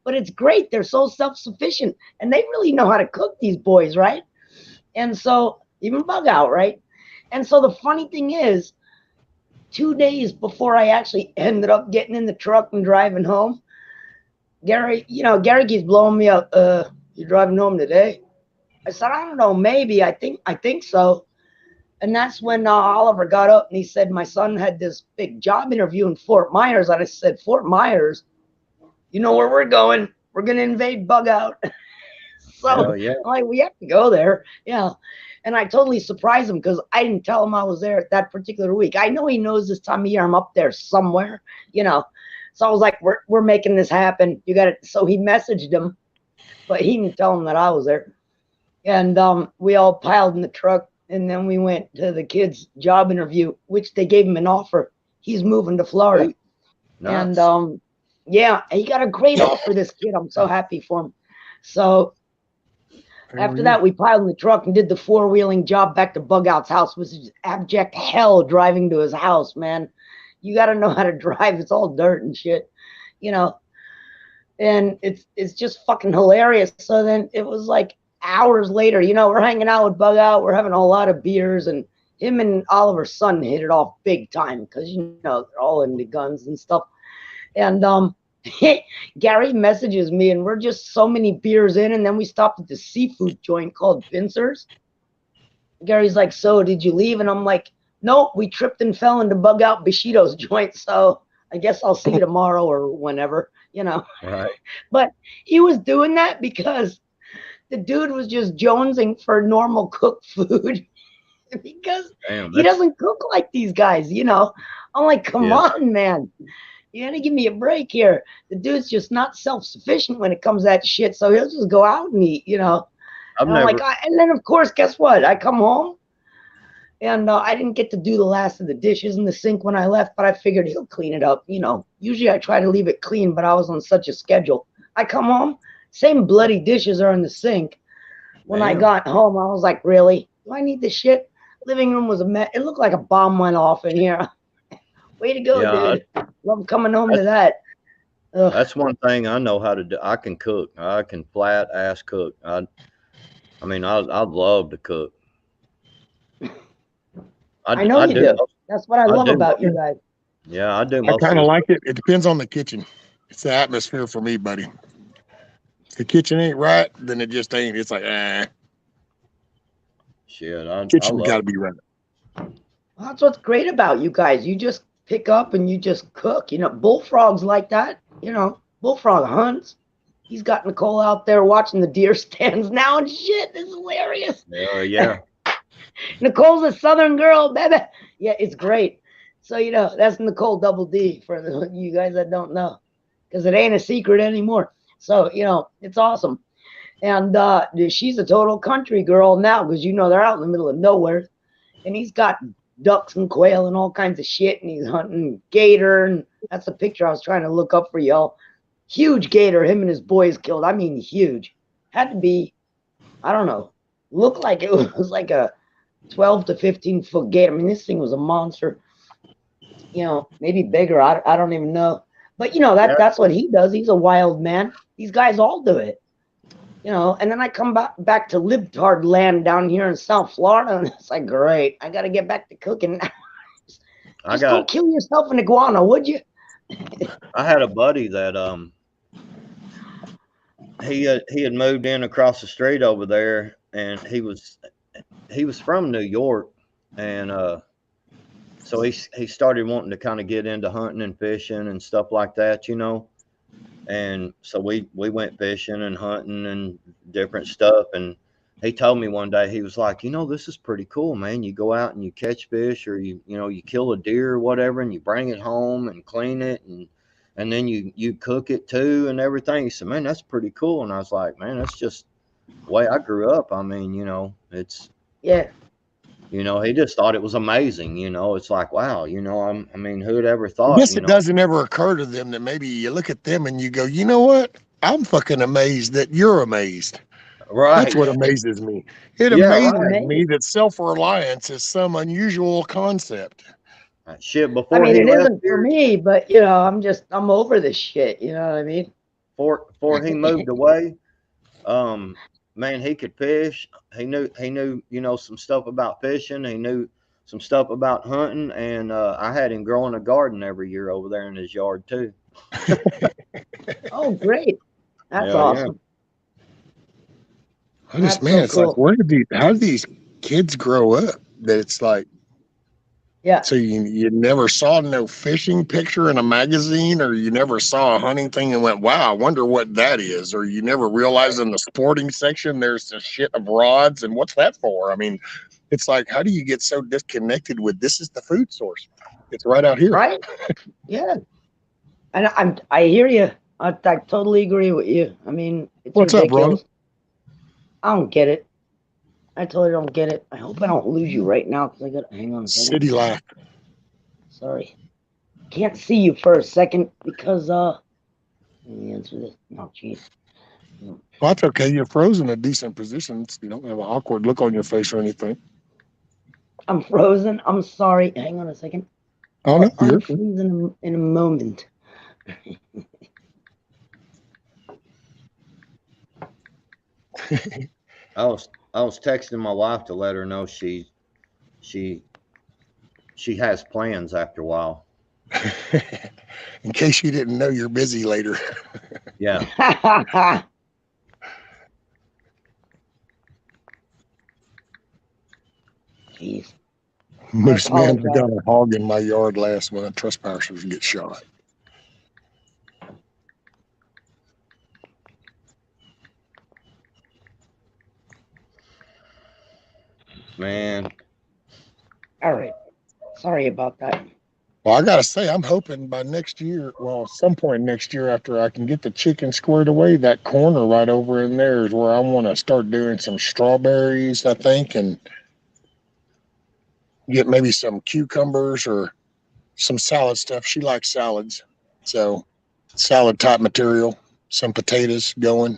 but it's great. They're so self-sufficient, and they really know how to cook, these boys, right? And so, even Bug Out, right? And so the funny thing is, 2 days before I actually ended up getting in the truck and driving home, Gary keeps blowing me up. You driving home today? I said, I don't know, maybe. I think so. And that's when Oliver got up and he said, my son had this big job interview in Fort Myers. And I said, Fort Myers? You know where we're going? We're going to invade Bug Out. So Hell yeah. I'm like, we have to go there. Yeah. And I totally surprised him because I didn't tell him I was there that particular week. I know he knows this time of year I'm up there somewhere, So I was like, we're making this happen. You got it. So he messaged him, but he didn't tell him that I was there. And we all piled in the truck, and then we went to the kid's job interview, which they gave him an offer. He's moving to Florida. Nice. And yeah, he got a great offer, this kid. I'm so happy for him. So after that, we piled in the truck and did the four-wheeling job back to Bug Out's house, which is abject hell driving to his house, man. you got to know how to drive. It's all dirt and shit, you know. And it's just fucking hilarious. So then it was like hours later, you know, we're hanging out with Bug Out, we're having a lot of beers, and him and Oliver's son hit it off big time because, you know, they're all into guns and stuff. And Gary messages me, and we're just so many beers in, and then we stopped at the seafood joint called Pincers. Gary's like, so did you leave? And I'm like, nope, we tripped and fell into Bug Out Bushido's joint, so I guess I'll see you tomorrow or whenever, you know. Right. But he was doing that because the dude was just jonesing for normal cooked food because Damn, he doesn't cook like these guys, you know. I'm like, come on, man. You gotta give me a break here. The dude's just not self-sufficient when it comes to that shit, so he'll just go out and eat, you know. I've And never. I'm like, and then of course, guess what? I come home, and I didn't get to do the last of the dishes in the sink when I left, but I figured he'll clean it up, you know. Usually I try to leave it clean, but I was on such a schedule. I come home, same bloody dishes are in the sink. When I Damn. got home, I was like, really? Do I need this shit? Living room was a mess. It looked like a bomb went off in here. Way to go, Yeah, dude. Love coming home to that. Ugh. That's one thing I know how to do. I can cook. I can flat ass cook. I mean, I'd love to cook. I know you do. most- That's what I love do. about you guys. Yeah, I do. I Most kind of of the- like it. It depends on the kitchen. It's the atmosphere for me, buddy. If the kitchen ain't right, then it just ain't. It's like, shit. I kitchen love got to be right. Well, that's what's great about you guys. You just pick up and you just cook. You know, Bullfrog's like that. You know, Bullfrog hunts. He's got Nicole out there watching the deer stands now and shit. This is hilarious. Yeah. Nicole's a Southern girl, baby. Yeah, it's great. So, you know, that's Nicole Double D for you guys that don't know, because it ain't a secret anymore. So, you know, it's awesome. And she's a total country girl now because, you know, they're out in the middle of nowhere. And he's got ducks and quail and all kinds of shit. And he's hunting gator. And that's the picture I was trying to look up for y'all. Huge gator him and his boys killed. I mean, huge. Had to be, I don't know, looked like it was like a 12 to 15 foot gator. I mean, this thing was a monster. You know, maybe bigger. I don't even know. But, you know, that's what he does. He's a wild man. These guys all do it. You know, and then I come back to libtard land down here in South Florida, and it's like, great. I got to get back to cooking. Just go kill yourself an iguana, would you? I had a buddy that he had moved in across the street over there, and he was from New York, and so he started wanting to kind of get into hunting and fishing and stuff like that, you know. And so we went fishing and hunting and different stuff. And he told me one day, he was like, you know, this is pretty cool, man. You go out and you catch fish, or you kill a deer or whatever, and you bring it home and clean it, and then you cook it too and everything. He said, man, that's pretty cool. And I was like, man, that's just the way I grew up. I mean, you know, it's, yeah. You know, he just thought it was amazing. You know, it's like, wow, you know, I mean, who'd ever thought? I guess you it know? doesn't ever occur to them that maybe you look at them and you go, you know what? I'm fucking amazed that you're amazed. Right. That's what amazes me. It Yeah, amazes right. me that self-reliance is some unusual concept. Shit, I before mean, he it left isn't here, for me, but, you know, I'm over this shit. You know what I mean? before he moved away, man, he could fish. He knew, you know, some stuff about fishing. He knew some stuff about hunting, and I had him growing a garden every year over there in his yard too. Oh, great. That's Yeah, awesome. I just, That's man, so it's like, cool. how do these kids grow up that it's like, Yeah. so you never saw no fishing picture in a magazine, or you never saw a hunting thing and went, wow, I wonder what that is, or you never realized in the sporting section there's a shit of rods, and what's that for? I mean, it's like, how do you get so disconnected with this is the food source? It's right out here. Right? Yeah. And I hear you. I totally agree with you. I mean, it's What's up, ridiculous. Ron? I don't get it. I totally don't get it. I hope I don't lose you right now because I got to hang on a second. City life. Sorry. Can't see you for a second because let me answer this. Oh, jeez. Well, that's okay. You're frozen in a decent position. You don't have an awkward look on your face or anything. I'm frozen. I'm sorry. Hang on a second. Oh, no, I'll you're good. unfreeze in a moment. I was texting my wife to let her know she has plans after a while. In case you didn't know, you're busy later. Yeah. Jeez. Moose man apologize. got a hog in my yard last month. Trespassers get shot. Man, All right. Sorry about that. Well, I gotta say, I'm hoping by next year, well, some point next year after I can get the chicken squared away, that corner right over in there is where I want to start doing some strawberries, I think, and get maybe some cucumbers or some salad stuff. She likes salads. So salad type material, some potatoes going.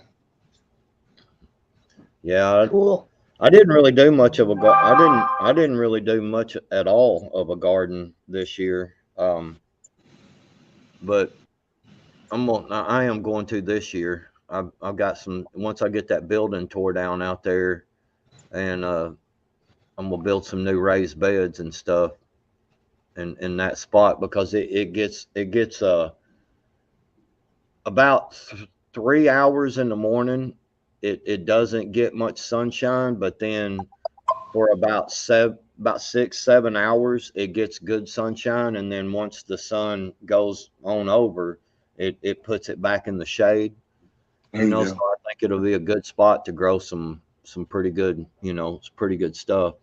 yeah, Cool. I didn't really do much of a I didn't really do much at all of a garden this year. But I am going to this year. I've got some, once I get that building tore down out there, and I'm gonna build some new raised beds and stuff in that spot, because it gets about 3 hours in the morning. It doesn't get much sunshine, but then for about 6-7 hours it gets good sunshine, and then once the sun goes on over, it puts it back in the shade. There you So go. I think it'll be a good spot to grow some pretty good, pretty good stuff.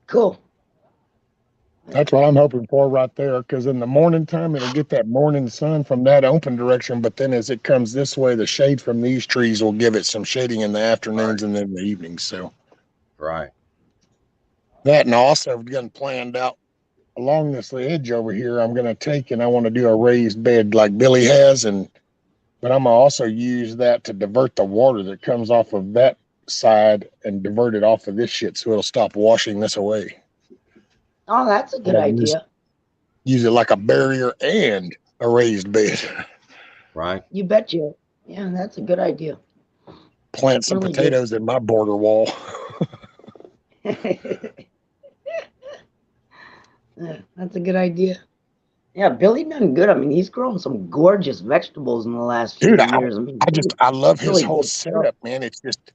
Cool. That's what I'm hoping for right there, because in the morning time, it'll get that morning sun from that open direction. But then as it comes this way, the shade from these trees will give it some shading in the afternoons and then the evenings. So Right. that, and also getting planned out along this edge over here, I'm going to take and I want to do a raised bed like Billy has. But I'm going to also use that to divert the water that comes off of that side and divert it off of this shit, so it'll stop washing this away. Oh, that's a good idea. Use it like a barrier and a raised bed. Right. You bet you. Yeah, that's a good idea. Plant some Really good. potatoes in my border wall. Yeah, that's a good idea. Yeah, Billy done good. I mean, he's grown some gorgeous vegetables in the last few Dude, years. I mean, I love his really whole good stuff. setup, man. It's just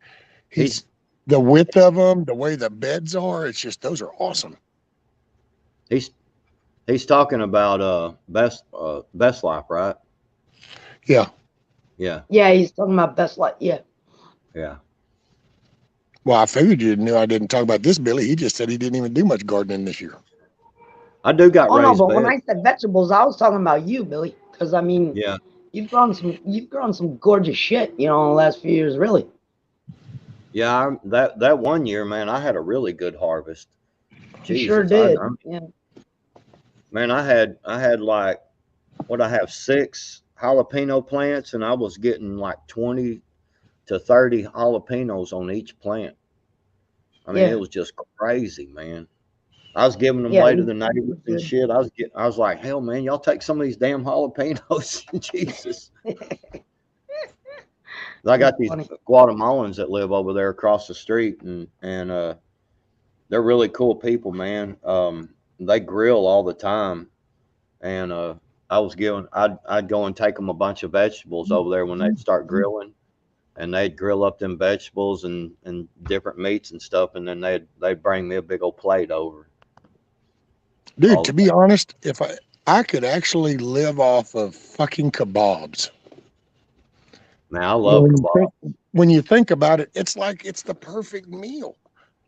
the width of them, the way the beds are. It's just, those are awesome. He's talking about Best Life, right? Yeah. Yeah. Yeah, he's talking about Best Life. Yeah. Yeah. Well, I figured you knew I didn't talk about this, Billy. He just said he didn't even do much gardening this year. I do got raised but beds. when I said vegetables, I was talking about you, Billy. Because I mean, Yeah. you've grown some gorgeous shit, in the last few years, really. Yeah, that one year, man, I had a really good harvest. You sure did. Yeah. Man, I had like, I have 6 jalapeno plants, and I was getting like 20 to 30 jalapenos on each plant. I mean, Yeah. it was just crazy, man. I was giving them Yeah, away to it the neighbors was and good. shit. I was like, hell, man, y'all take some of these damn jalapenos. Jesus. I got these Funny. Guatemalans that live over there across the street, and they're really cool people, man. They grill all the time, and I'd go and take them a bunch of vegetables over there when they'd start grilling, and they'd grill up them vegetables and different meats and stuff, and then they'd bring me a big old plate over. Dude, to be honest, if I could actually live off of fucking kebabs. Man, I love kebab. When you think about it, it's like it's the perfect meal.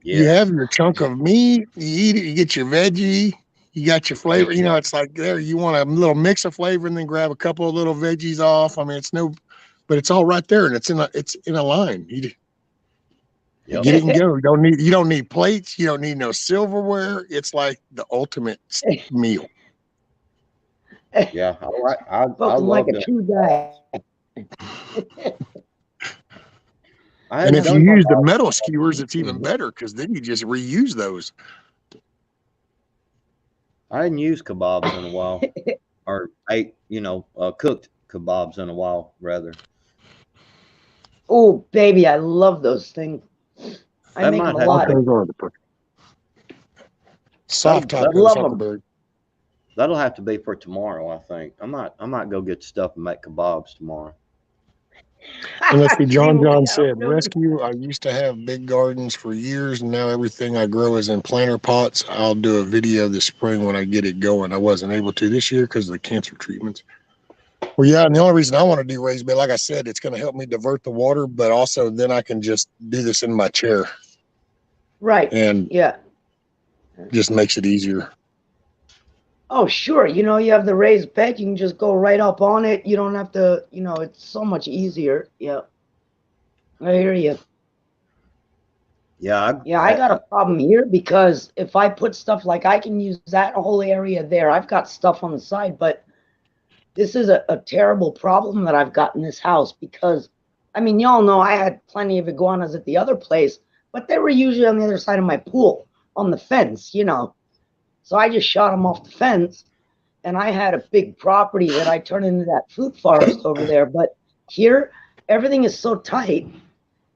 Yeah. You have your chunk of meat, you eat it, you get your veggie, you got your flavor. It's like there, you want a little mix of flavor and then grab a couple of little veggies off. I mean, but it's all right there, and it's in a line. You get it and go. You don't need plates. You don't need no silverware. It's like the ultimate meal. Yeah, I Spoken like a true guy. And if you use the metal skewers, it's even better, because then you just reuse those. I hadn't used kebabs in a while, or ate, cooked kebabs in a while, rather. Oh, baby, I love those things. I That make might them a have lot. to Those are the perfect. Soft That'll- tacos, love 'em. Huckleberry. That'll have to be for tomorrow, I think. I might go get stuff and make kebabs tomorrow. And let's see, See John what John we said, are doing? rescue. I used to have big gardens for years, and now everything I grow is in planter pots. I'll do a video this spring when I get it going. I wasn't able to this year because of the cancer treatments. Well, yeah, and the only reason I want to do raised bed, like I said, it's going to help me divert the water, but also then I can just do this in my chair Right. and Yeah. just makes it easier. Oh, sure. You have the raised bed. You can just go right up on it. You don't have to, it's so much easier. Yeah. I hear you. Yeah, Yeah, I got a problem here because if I put stuff like I can use that whole area there, I've got stuff on the side, but this is a terrible problem that I've got in this house because, I mean, y'all know I had plenty of iguanas at the other place, but they were usually on the other side of my pool on the fence, So I just shot them off the fence, and I had a big property that I turned into that fruit forest over there. But here, everything is so tight,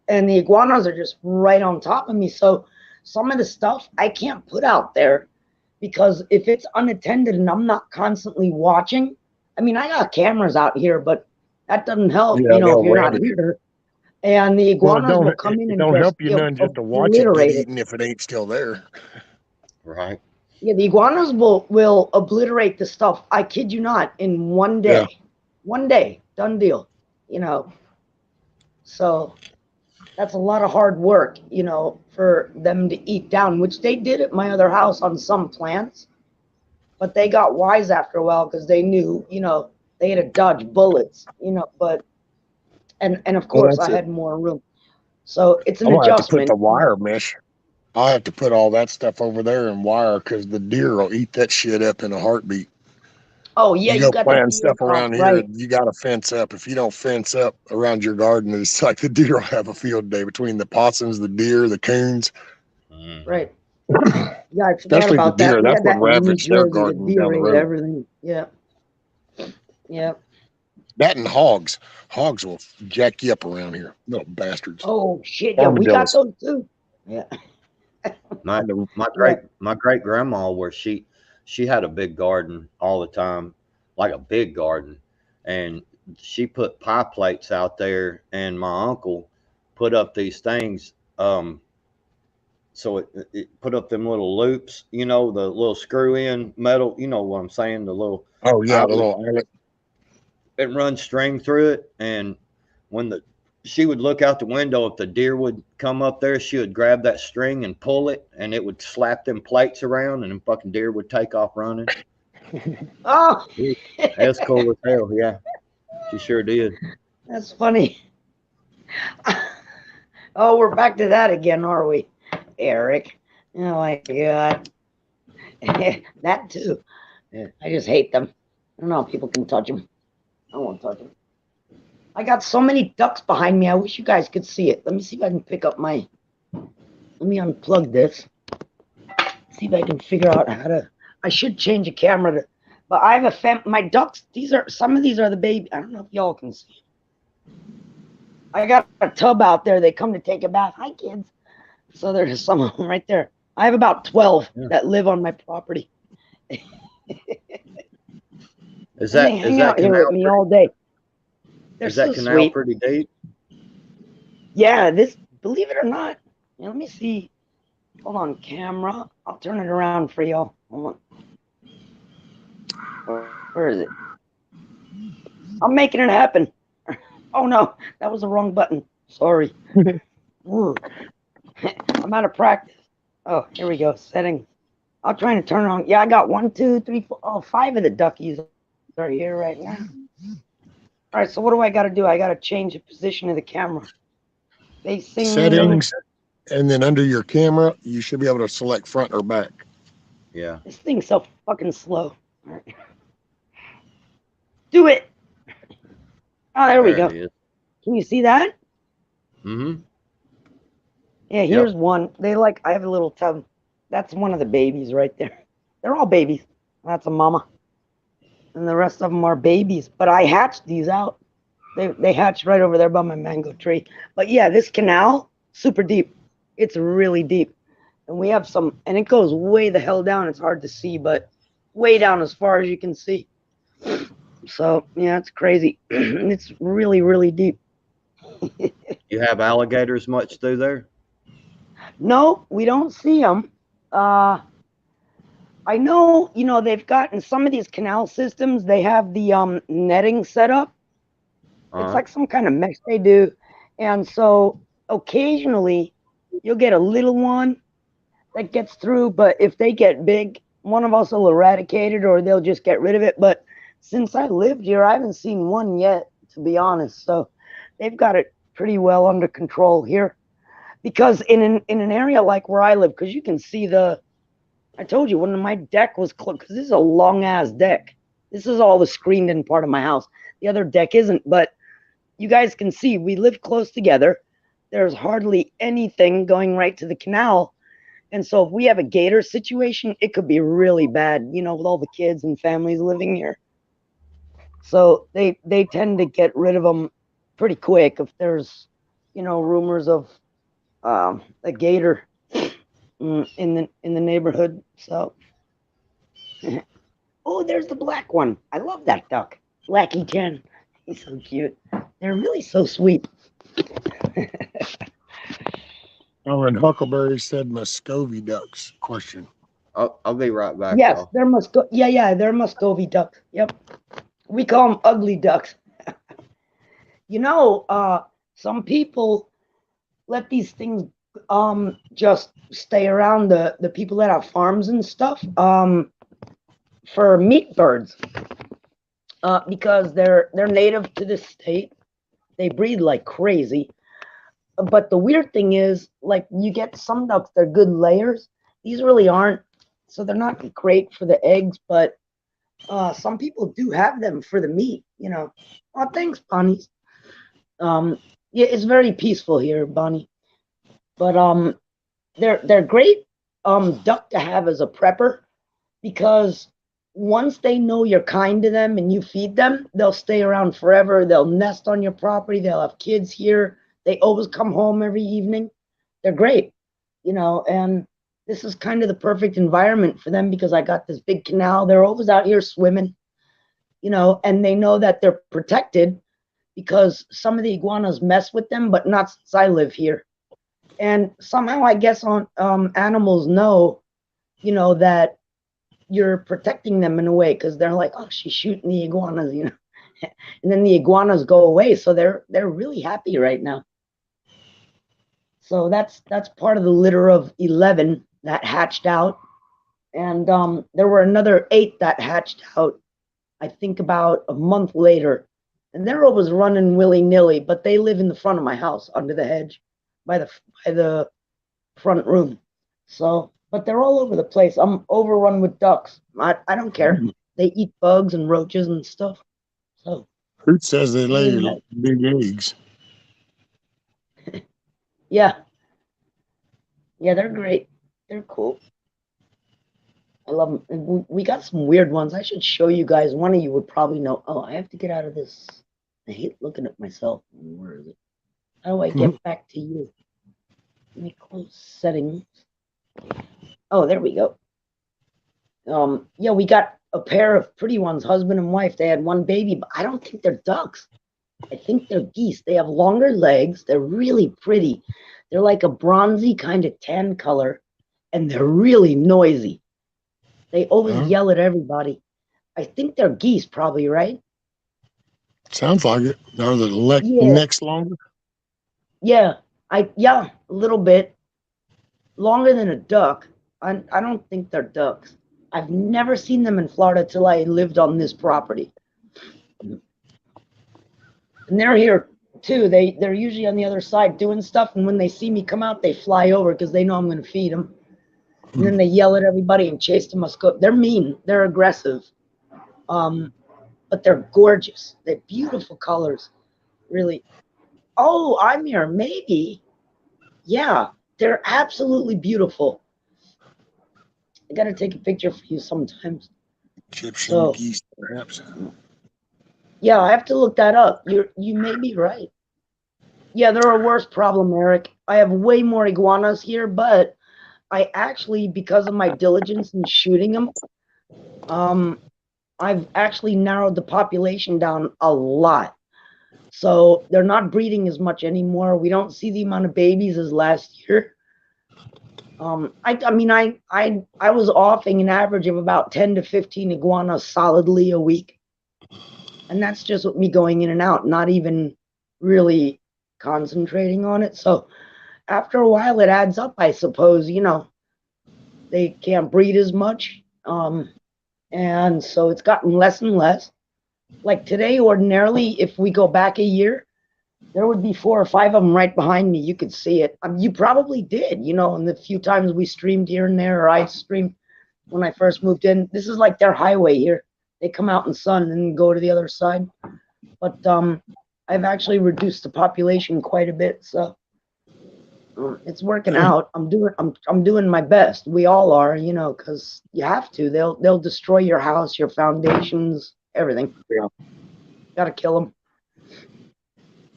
and the iguanas are just right on top of me. So some of the stuff I can't put out there because if it's unattended and I'm not constantly watching, I mean, I got cameras out here, but that doesn't help, Yeah, if they'll you're ram not it. here. And the Well, iguanas will come in it and don't just help you none just to watch it get obliterate it. eaten if it ain't still there. right. Yeah, the iguanas will obliterate the stuff. I kid you not, in one day. Yeah. One day, done deal. So that's a lot of hard work, for them to eat down, which they did at my other house on some plants. But they got wise after a while because they knew, they had to dodge bullets, but and of course that's I it. had more room. So it's an I'm gonna have to put adjustment. the wire mesh. I'll have to put all that stuff over there and wire because the deer will eat that shit up in a heartbeat. Oh yeah, You you go got plant the stuff around here, right. you got to fence up. If you don't fence up around your garden, it's like the deer will have a field day between the possums, the deer, the coons. Right. Yeah, I forgot Especially the about that. deer. We That's had what that in New ravaged their Jersey. The garden deer down the ate road. everything. Yeah. Yeah. That and hogs. Hogs will jack you up around here, little bastards. Oh shit! Yeah, we got those too. Yeah. My great grandma, where she had a big garden all the time, like a big garden, and she put pie plates out there, and my uncle put up these things. So it put up them little loops, the little screw in metal. You know what I'm saying? The little Oh yeah, the outlet. little eyelet. It runs string through it, and when she would look out the window, if the deer would come up there, she would grab that string and pull it, and it would slap them plates around, and the fucking deer would take off running. Oh, That's cool as hell. Yeah, she sure did. that's funny. Oh, we're back to that again, are we, Eric? Oh my God. That too. Yeah, I just hate them. I don't know how people can touch them. I won't touch them. I got so many ducks behind me. I wish you guys could see it. Let me see if I can pick up my. Let me unplug this. See if I can figure out how to. I should change a camera to. But I have my ducks. Some of these are the baby. I don't know if y'all can see. I got a tub out there. They come to take a bath. Hi, kids. So there's some of them right there. I have about 12 that live on my property. Is that hang out here with me all day? They're is that so canal sweet. pretty deep? Yeah, believe it or not. Let me see. Hold on, camera. I'll turn it around for y'all. Hold on. Where is it? I'm making it happen. Oh no, that was the wrong button. Sorry. I'm out of practice. Oh, here we go. Setting. I'm trying to turn it on. Yeah, I got 1, 2, 3, 4, 5 of the duckies are here right now. All right, so what do I got to do? I got to change the position of the camera. Facing settings, and then under your camera, you should be able to select front or back. Yeah. This thing's so fucking slow. All right. Do it. Oh, there we go. Can you see that? Mm-hmm. Yeah, here's one. I have a little tub. That's one of the babies right there. They're all babies. That's a mama. And the rest of them are babies. But I hatched these out. They hatched right over there by my mango tree. But yeah, this canal, super deep. It's really deep. And we have some, and it goes way the hell down. It's hard to see, but way down as far as you can see. So yeah, it's crazy. It's really, really deep. You have alligators much through there? No, we don't see them. I know, they've got in some of these canal systems, they have the netting set up. It's like some kind of mesh they do. And so occasionally you'll get a little one that gets through, but if they get big, one of us will eradicate it or they'll just get rid of it. But since I lived here, I haven't seen one yet, to be honest. So they've got it pretty well under control here. Because in an area like where I live, because you can see I told you when my deck was closed, because this is a long ass deck. This is all the screened in part of my house. The other deck isn't, but you guys can see we live close together. There's hardly anything going right to the canal. And so if we have a gator situation, it could be really bad, with all the kids and families living here. So they tend to get rid of them pretty quick if there's, rumors of a gator in the neighborhood. So oh, there's the black one. I love that duck, Blackie 10. He's so cute. They're really so sweet. Oh, and Huckleberry said Muscovy ducks. Question. I'll be right back. Yes, y'all. they're they're Muscovy ducks. Yep, we call them ugly ducks. Some people let these things just stay around, the people that have farms and stuff, for meat birds, because they're native to this state. They breed like crazy. But the weird thing is, like, you get some ducks, they're good layers. These really aren't, so they're not great for the eggs, but some people do have them for the meat, Oh, thanks, Bonnie. Yeah, it's very peaceful here, Bonnie. But they're great duck to have as a prepper, because once they know you're kind to them and you feed them, they'll stay around forever. They'll nest on your property. They'll have kids here. They always come home every evening. They're great, and this is kind of the perfect environment for them because I got this big canal. They're always out here swimming, and they know that they're protected because some of the iguanas mess with them, but not since I live here. And somehow I guess animals know, that you're protecting them in a way, because they're like, oh, she's shooting the iguanas, and then the iguanas go away. So they're really happy right now. So that's part of the litter of 11 that hatched out. And there were another 8 that hatched out, I think about a month later. And they're always running willy-nilly, but they live in the front of my house under the hedge by the front room. So, but they're all over the place. I'm overrun with ducks. I don't care. They eat bugs and roaches and stuff. So Hoot says they lay big eggs. yeah, they're great. They're cool. I love them. And we got some weird ones. I should show you guys. One of you would probably know. Oh, I have to get out of this. I hate looking at myself. Where is it? How do I get back to you? Let me close settings. Oh, there we go. Yeah, we got a pair of pretty ones, husband and wife. They had one baby, but I don't think they're ducks. I think they're geese. They have longer legs. They're really pretty. They're like a bronzy kind of tan color, and they're really noisy. They always yell at everybody. I think they're geese, probably, right? Sounds like it. Are the necks longer? Yeah, a little bit longer than a duck. I don't think they're ducks. I've never seen them in Florida till I lived on this property. And they're here too. They're usually on the other side doing stuff, and when they see me come out, they fly over because they know I'm going to feed them. And then they yell at everybody and chase the musco. They're mean. They're aggressive. But they're gorgeous. They're beautiful colors. Really. Oh, I'm here. Maybe. Yeah, they're absolutely beautiful. I got to take a picture for you sometimes. Egyptian So geese, perhaps. yeah, I have to look that up. You may be right. Yeah, they're a worse problem, Eric. I have way more iguanas here, but I actually, because of my diligence in shooting them, I've actually narrowed the population down a lot. So they're not breeding as much anymore. We don't see the amount of babies as last year. I mean, I was offing an average of about 10 to 15 iguanas solidly a week. And that's just with me going in and out, not even really concentrating on it. So after a while, it adds up, I suppose. You know, they can't breed as much. And so it's gotten less and less. Like today, ordinarily, if we go back a year, there would be 4 or 5 of them right behind me. You could see it. You probably did, you know, and the few times we streamed here and there, or I streamed when I first moved in. This is like their highway here. They come out in the sun and then go to the other side. But I've actually reduced the population quite a bit, so it's working out. I'm doing my best. We all are, you know, because you have to. They'll destroy your house, your foundations, everything. Yeah. Gotta kill them.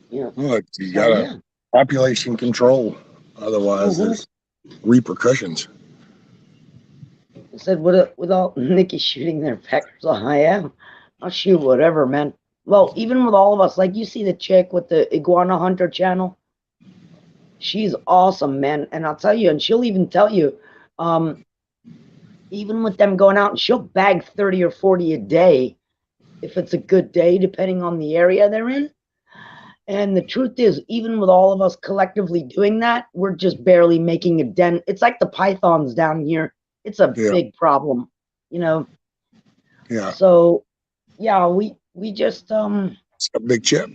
Yeah. Look, you got a population control. Otherwise, there's repercussions. I said, with all Nikki shooting their peckers, I am. I'll shoot whatever, man. Well, even with all of us, like you see the chick with the Iguana Hunter channel. She's awesome, man. And I'll tell you, and she'll even tell you, even with them going out, and she'll bag 30 or 40 a day if it's a good day, depending on the area they're in. And the truth is, even with all of us collectively doing that, we're just barely making a dent. It's like the pythons down here. It's a big problem, you know. Yeah. So, yeah, we just It's a big chip.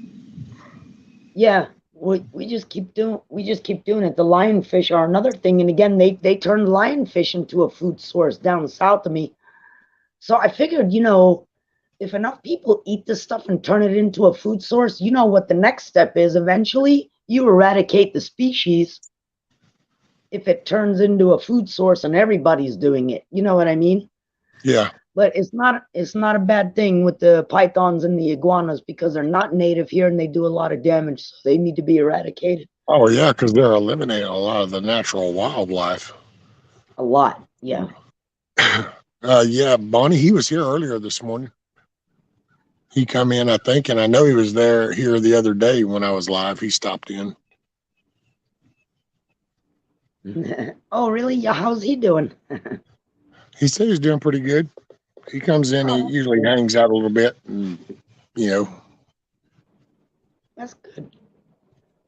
yeah, we just keep doing it. The lionfish are another thing, and again, they turned lionfish into a food source down south of me. So I figured, you know, if enough people eat this stuff and turn it into a food source, you know what the next step is. Eventually, you eradicate the species if it turns into a food source and everybody's doing it. You know what I mean? Yeah. But it's not a bad thing with the pythons and the iguanas because they're not native here and they do a lot of damage. So they need to be eradicated. Oh, yeah, because they're eliminating a lot of the natural wildlife. A lot, yeah. Yeah, Bonnie, he was here earlier this morning. He come in, I think, and I know he was here the other day when I was live. He stopped in. Oh, really? Yeah, how's he doing? He said he's doing pretty good. He comes in, he usually hangs out a little bit, and, you know. That's good.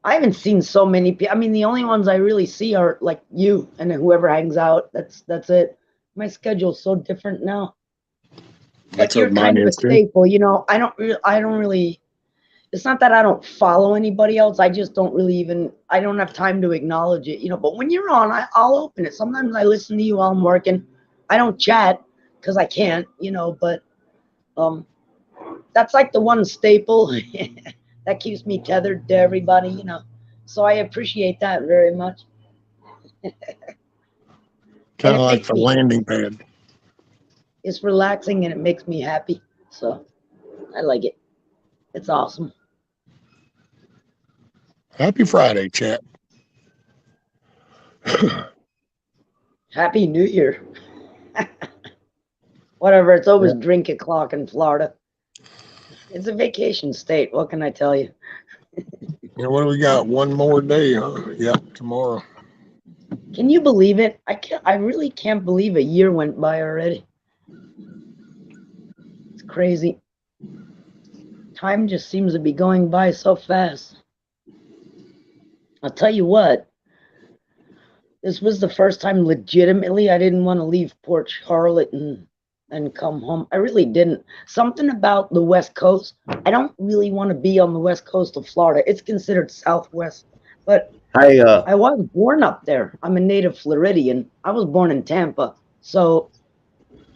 I haven't seen so many people. I mean, the only ones I really see are like you and whoever hangs out. That's it. My schedule's so different now. But you're kind of a staple, you know. I don't really. It's not that I don't follow anybody else. I just don't really even. I don't have time to acknowledge it, you know. But when you're on, I'll open it. Sometimes I listen to you while I'm working. I don't chat because I can't, you know. But that's like the one staple that keeps me tethered to everybody, you know. So I appreciate that very much. Kind of like the landing pad. It's relaxing and it makes me happy. So I like it. It's awesome. Happy Friday, chat. Happy New Year. Whatever, it's always drink o'clock in Florida. It's a vacation state. What can I tell you? Yeah, what do we got? One more day, huh? Yep, tomorrow. Can you believe it? I really can't believe a year went by already. It's crazy. Time just seems to be going by so fast. I'll tell you what. This was the first time legitimately I didn't want to leave Port Charlotte and come home. I really didn't. Something about the West Coast. I don't really want to be on the West Coast of Florida. It's considered Southwest. But Hey, I was born up there. I'm a native Floridian. I was born in Tampa. So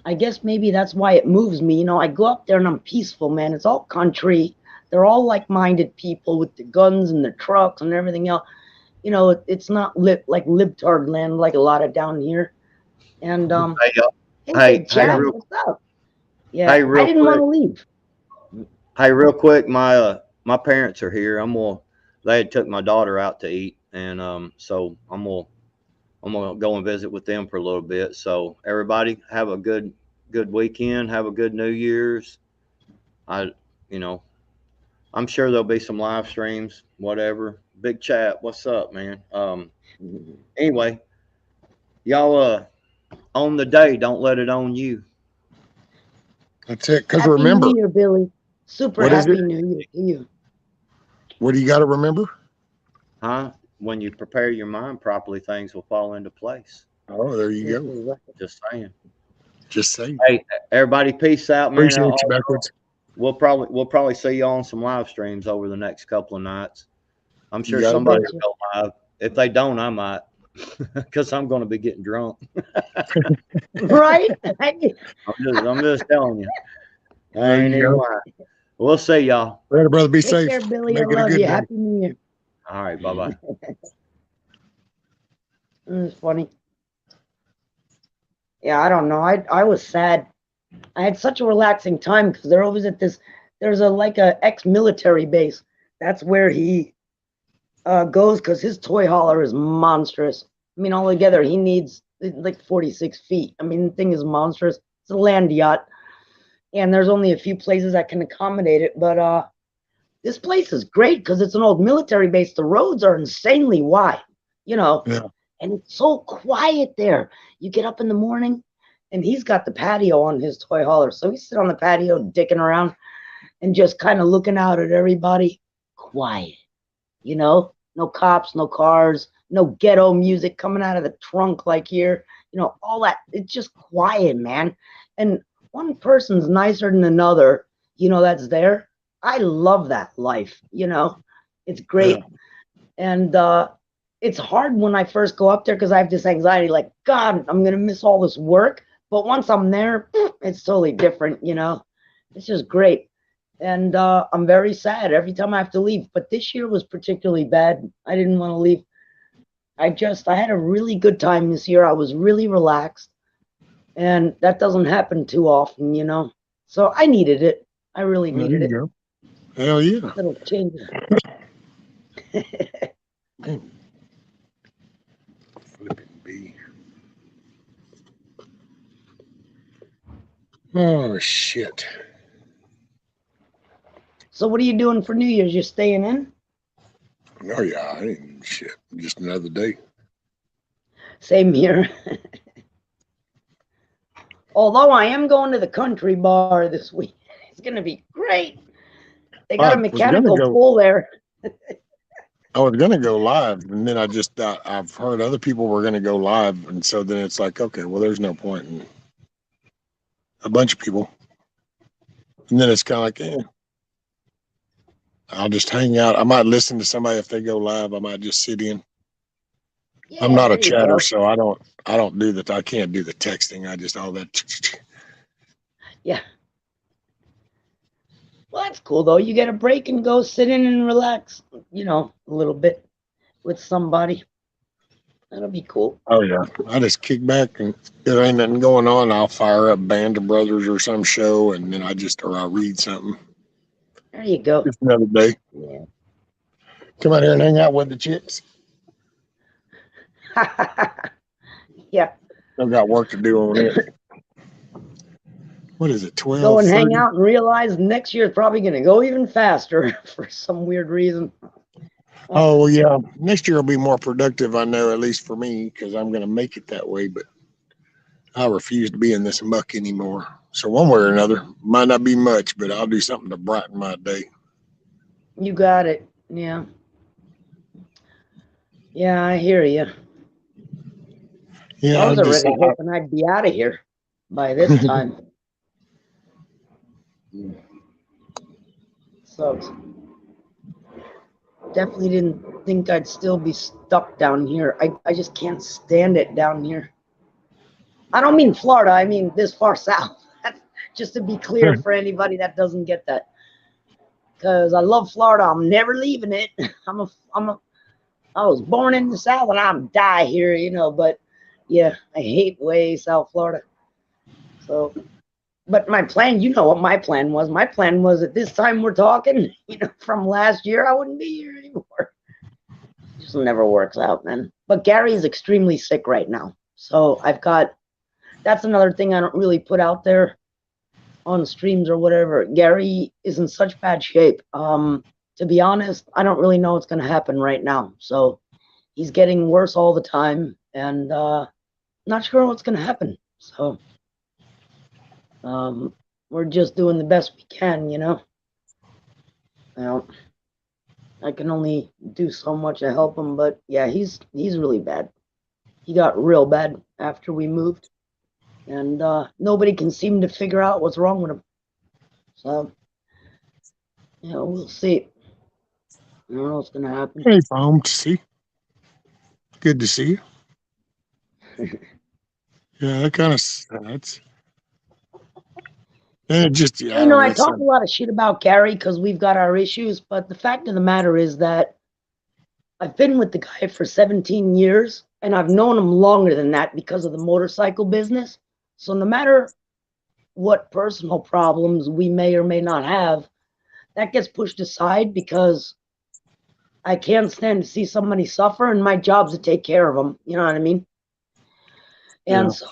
I guess maybe that's why it moves me. You know, I go up there and I'm peaceful, man. It's all country. They're all like-minded people with the guns and the trucks and everything else. You know, it's not like libtard land like a lot of down here. And hey, Chad, real, what's up? Yeah, Hey, I real didn't want quick. to leave. Hey, real quick. My parents are here. They had took my daughter out to eat, and so I'm gonna go and visit with them for a little bit. So everybody have a good weekend. Have a good New Year's. You know, I'm sure there'll be some live streams, whatever. Big chat. What's up, man? Anyway, y'all own the day. Don't let it own you. That's it. Because Happy remember, New Year, Billy. Super What is happy it? New Year to you. what do you got to remember? Huh? When you prepare your mind properly, things will fall into place. Oh, there you This go. is right. Just saying. Just saying. Hey, everybody, peace out, man. Appreciate you backwards. We'll probably see you on some live streams over the next couple of nights. I'm sure got it, somebody brother. will go live. If they don't, I might, because I'm going to be getting drunk. Right? I'm just telling you. I There ain't you even go. lying. We'll see y'all. Later, brother. Be Take safe. care, Billy. Make I it a love good you. day. Happy New Year. All right, bye bye. It's funny. Yeah, I don't know. I was sad. I had such a relaxing time because they're always at this. There's a ex-military base. That's where he goes because his toy hauler is monstrous. I mean, altogether he needs like 46 feet. I mean, the thing is monstrous. It's a land yacht, and there's only a few places that can accommodate it. But this place is great because it's an old military base. The roads are insanely wide, you know. Yeah. And it's so quiet there. You get up in the morning, and he's got the patio on his toy hauler. So we sit on the patio dicking around and just kind of looking out at everybody. Quiet, you know? No cops, no cars, no ghetto music coming out of the trunk like here. You know, all that. It's just quiet, man. And one person's nicer than another, you know, that's there. I love that life, you know? It's great. And it's hard when I first go up there because I have this anxiety, like, God, I'm going to miss all this work. But once I'm there, it's totally different, you know. It's just great. And I'm very sad every time I have to leave. But this year was particularly bad. I didn't want to leave. I had a really good time this year. I was really relaxed. And that doesn't happen too often, you know. So I needed it. I really There needed you it. go. Hell yeah. Little change. Flipping B. Oh, shit. So what are you doing for New Year's? You're staying in? Oh, yeah. I ain't shit. Just another day. Same here. Although I am going to the country bar this week. It's going to be great. They got a mechanical pool there. I was going to go live, and then I've heard other people were going to go live, and so then it's like, okay, well, there's no point in a bunch of people. And then it's kind of like, I'll just hang out. I might listen to somebody if they go live. I might just sit in. Yeah, I'm not a there you chatter, go. so I don't do that. I can't do the texting. I just all that. Yeah. Well, that's cool though. You get a break and go sit in and relax, you know, a little bit with somebody. That'll be cool. Oh yeah, I just kick back and if there ain't nothing going on, I'll fire up Band of Brothers or some show, and then I'll read something. There you go. Just another day. Yeah. Come out here and hang out with the chicks. Yeah. I've got work to do on it. What is it? 12. Go and hang out and realize next year is probably going to go even faster for some weird reason. Oh well, yeah. Next year will be more productive. I know, at least for me, because I'm going to make it that way. But I refuse to be in this muck anymore. So one way or another, might not be much, but I'll do something to brighten my day. You got it. Yeah. Yeah, I hear you. Yeah, I was already hoping I'd be out of here by this time. Sucks. Definitely didn't think I'd still be stuck down here. I just can't stand it down here. I don't mean Florida. I mean this far south. Just to be clear for anybody that doesn't get that. Because I love Florida. I'm never leaving it. I was born in the South and I'm die here, you know. But yeah, I hate way South Florida. So but my plan, you know what my plan was. My plan was at this time we're talking, from last year, I wouldn't be here anymore. It just never works out, man. But Gary is extremely sick right now. So that's another thing I don't really put out there on streams or whatever. Gary is in such bad shape. To be honest, I don't really know what's going to happen right now. So he's getting worse all the time, and not sure what's going to happen. So we're just doing the best we can, Well, I can only do so much to help him, but yeah, he's really bad. He got real bad after we moved, and nobody can seem to figure out what's wrong with him. So, we'll see. I don't know what's gonna happen. Hey, Foam, to see. Good to see you. Yeah, that kind of that's. And it just, yeah. I talk a lot of shit about Gary because we've got our issues, but the fact of the matter is that I've been with the guy for 17 years, and I've known him longer than that because of the motorcycle business. So no matter what personal problems we may or may not have, that gets pushed aside because I can't stand to see somebody suffer, and my job's to take care of them. You know what I mean? And so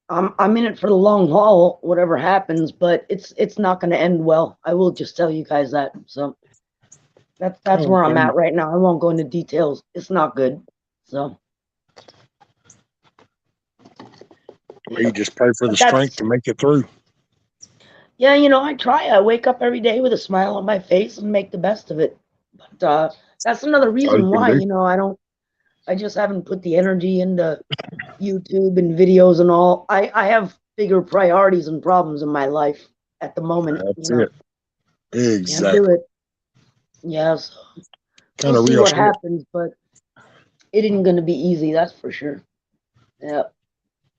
I'm in it for the long haul, whatever happens, but it's not going to end well. I will just tell you guys that. So that's where I'm at right now. I won't go into details. It's not good. So you just pray for the strength to make it through. Yeah, I try. I wake up every day with a smile on my face and make the best of it. But that's another reason why, I just haven't put the energy into YouTube and videos and all. I have bigger priorities and problems in my life at the moment. That's it. Exactly. Can't do it. Yeah, so we'll see what happens, but it isn't going to be easy. That's for sure. Yeah,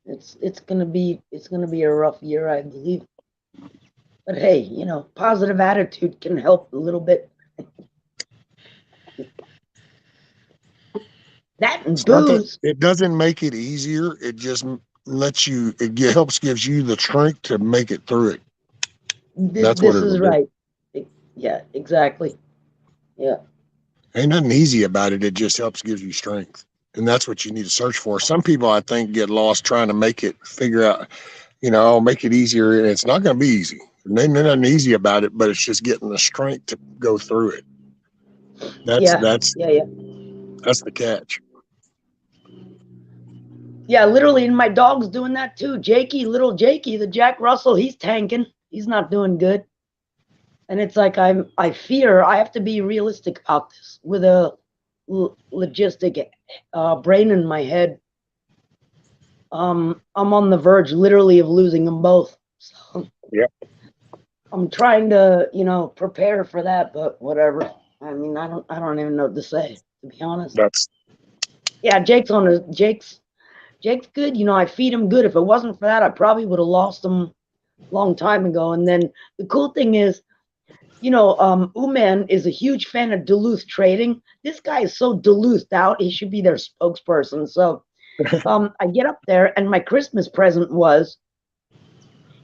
it's gonna be a rough year, I believe. But hey, positive attitude can help a little bit. That and booze. It doesn't make it easier. It just lets you. Gives you the strength to make it through it. This is right. Yeah, exactly. Yeah. Ain't nothing easy about it. It just gives you strength, and that's what you need to search for. Some people, I think, get lost trying to figure out, make it easier, and it's not going to be easy. There's nothing easy about it, but it's just getting the strength to go through it. That's the catch. Yeah, literally, and my dog's doing that too. Little Jakey, the Jack Russell, he's tanking. He's not doing good. And it's like I fear I have to be realistic about this with a logistic brain in my head. I'm on the verge, literally, of losing them both. So I'm trying to, prepare for that, but whatever. I mean, I don't even know what to say, to be honest. Jake's good. I feed him good. If it wasn't for that, I probably would have lost him a long time ago. And then the cool thing is, Uman is a huge fan of Duluth Trading. This guy is so Duluth out, he should be their spokesperson. So I get up there, and my Christmas present was,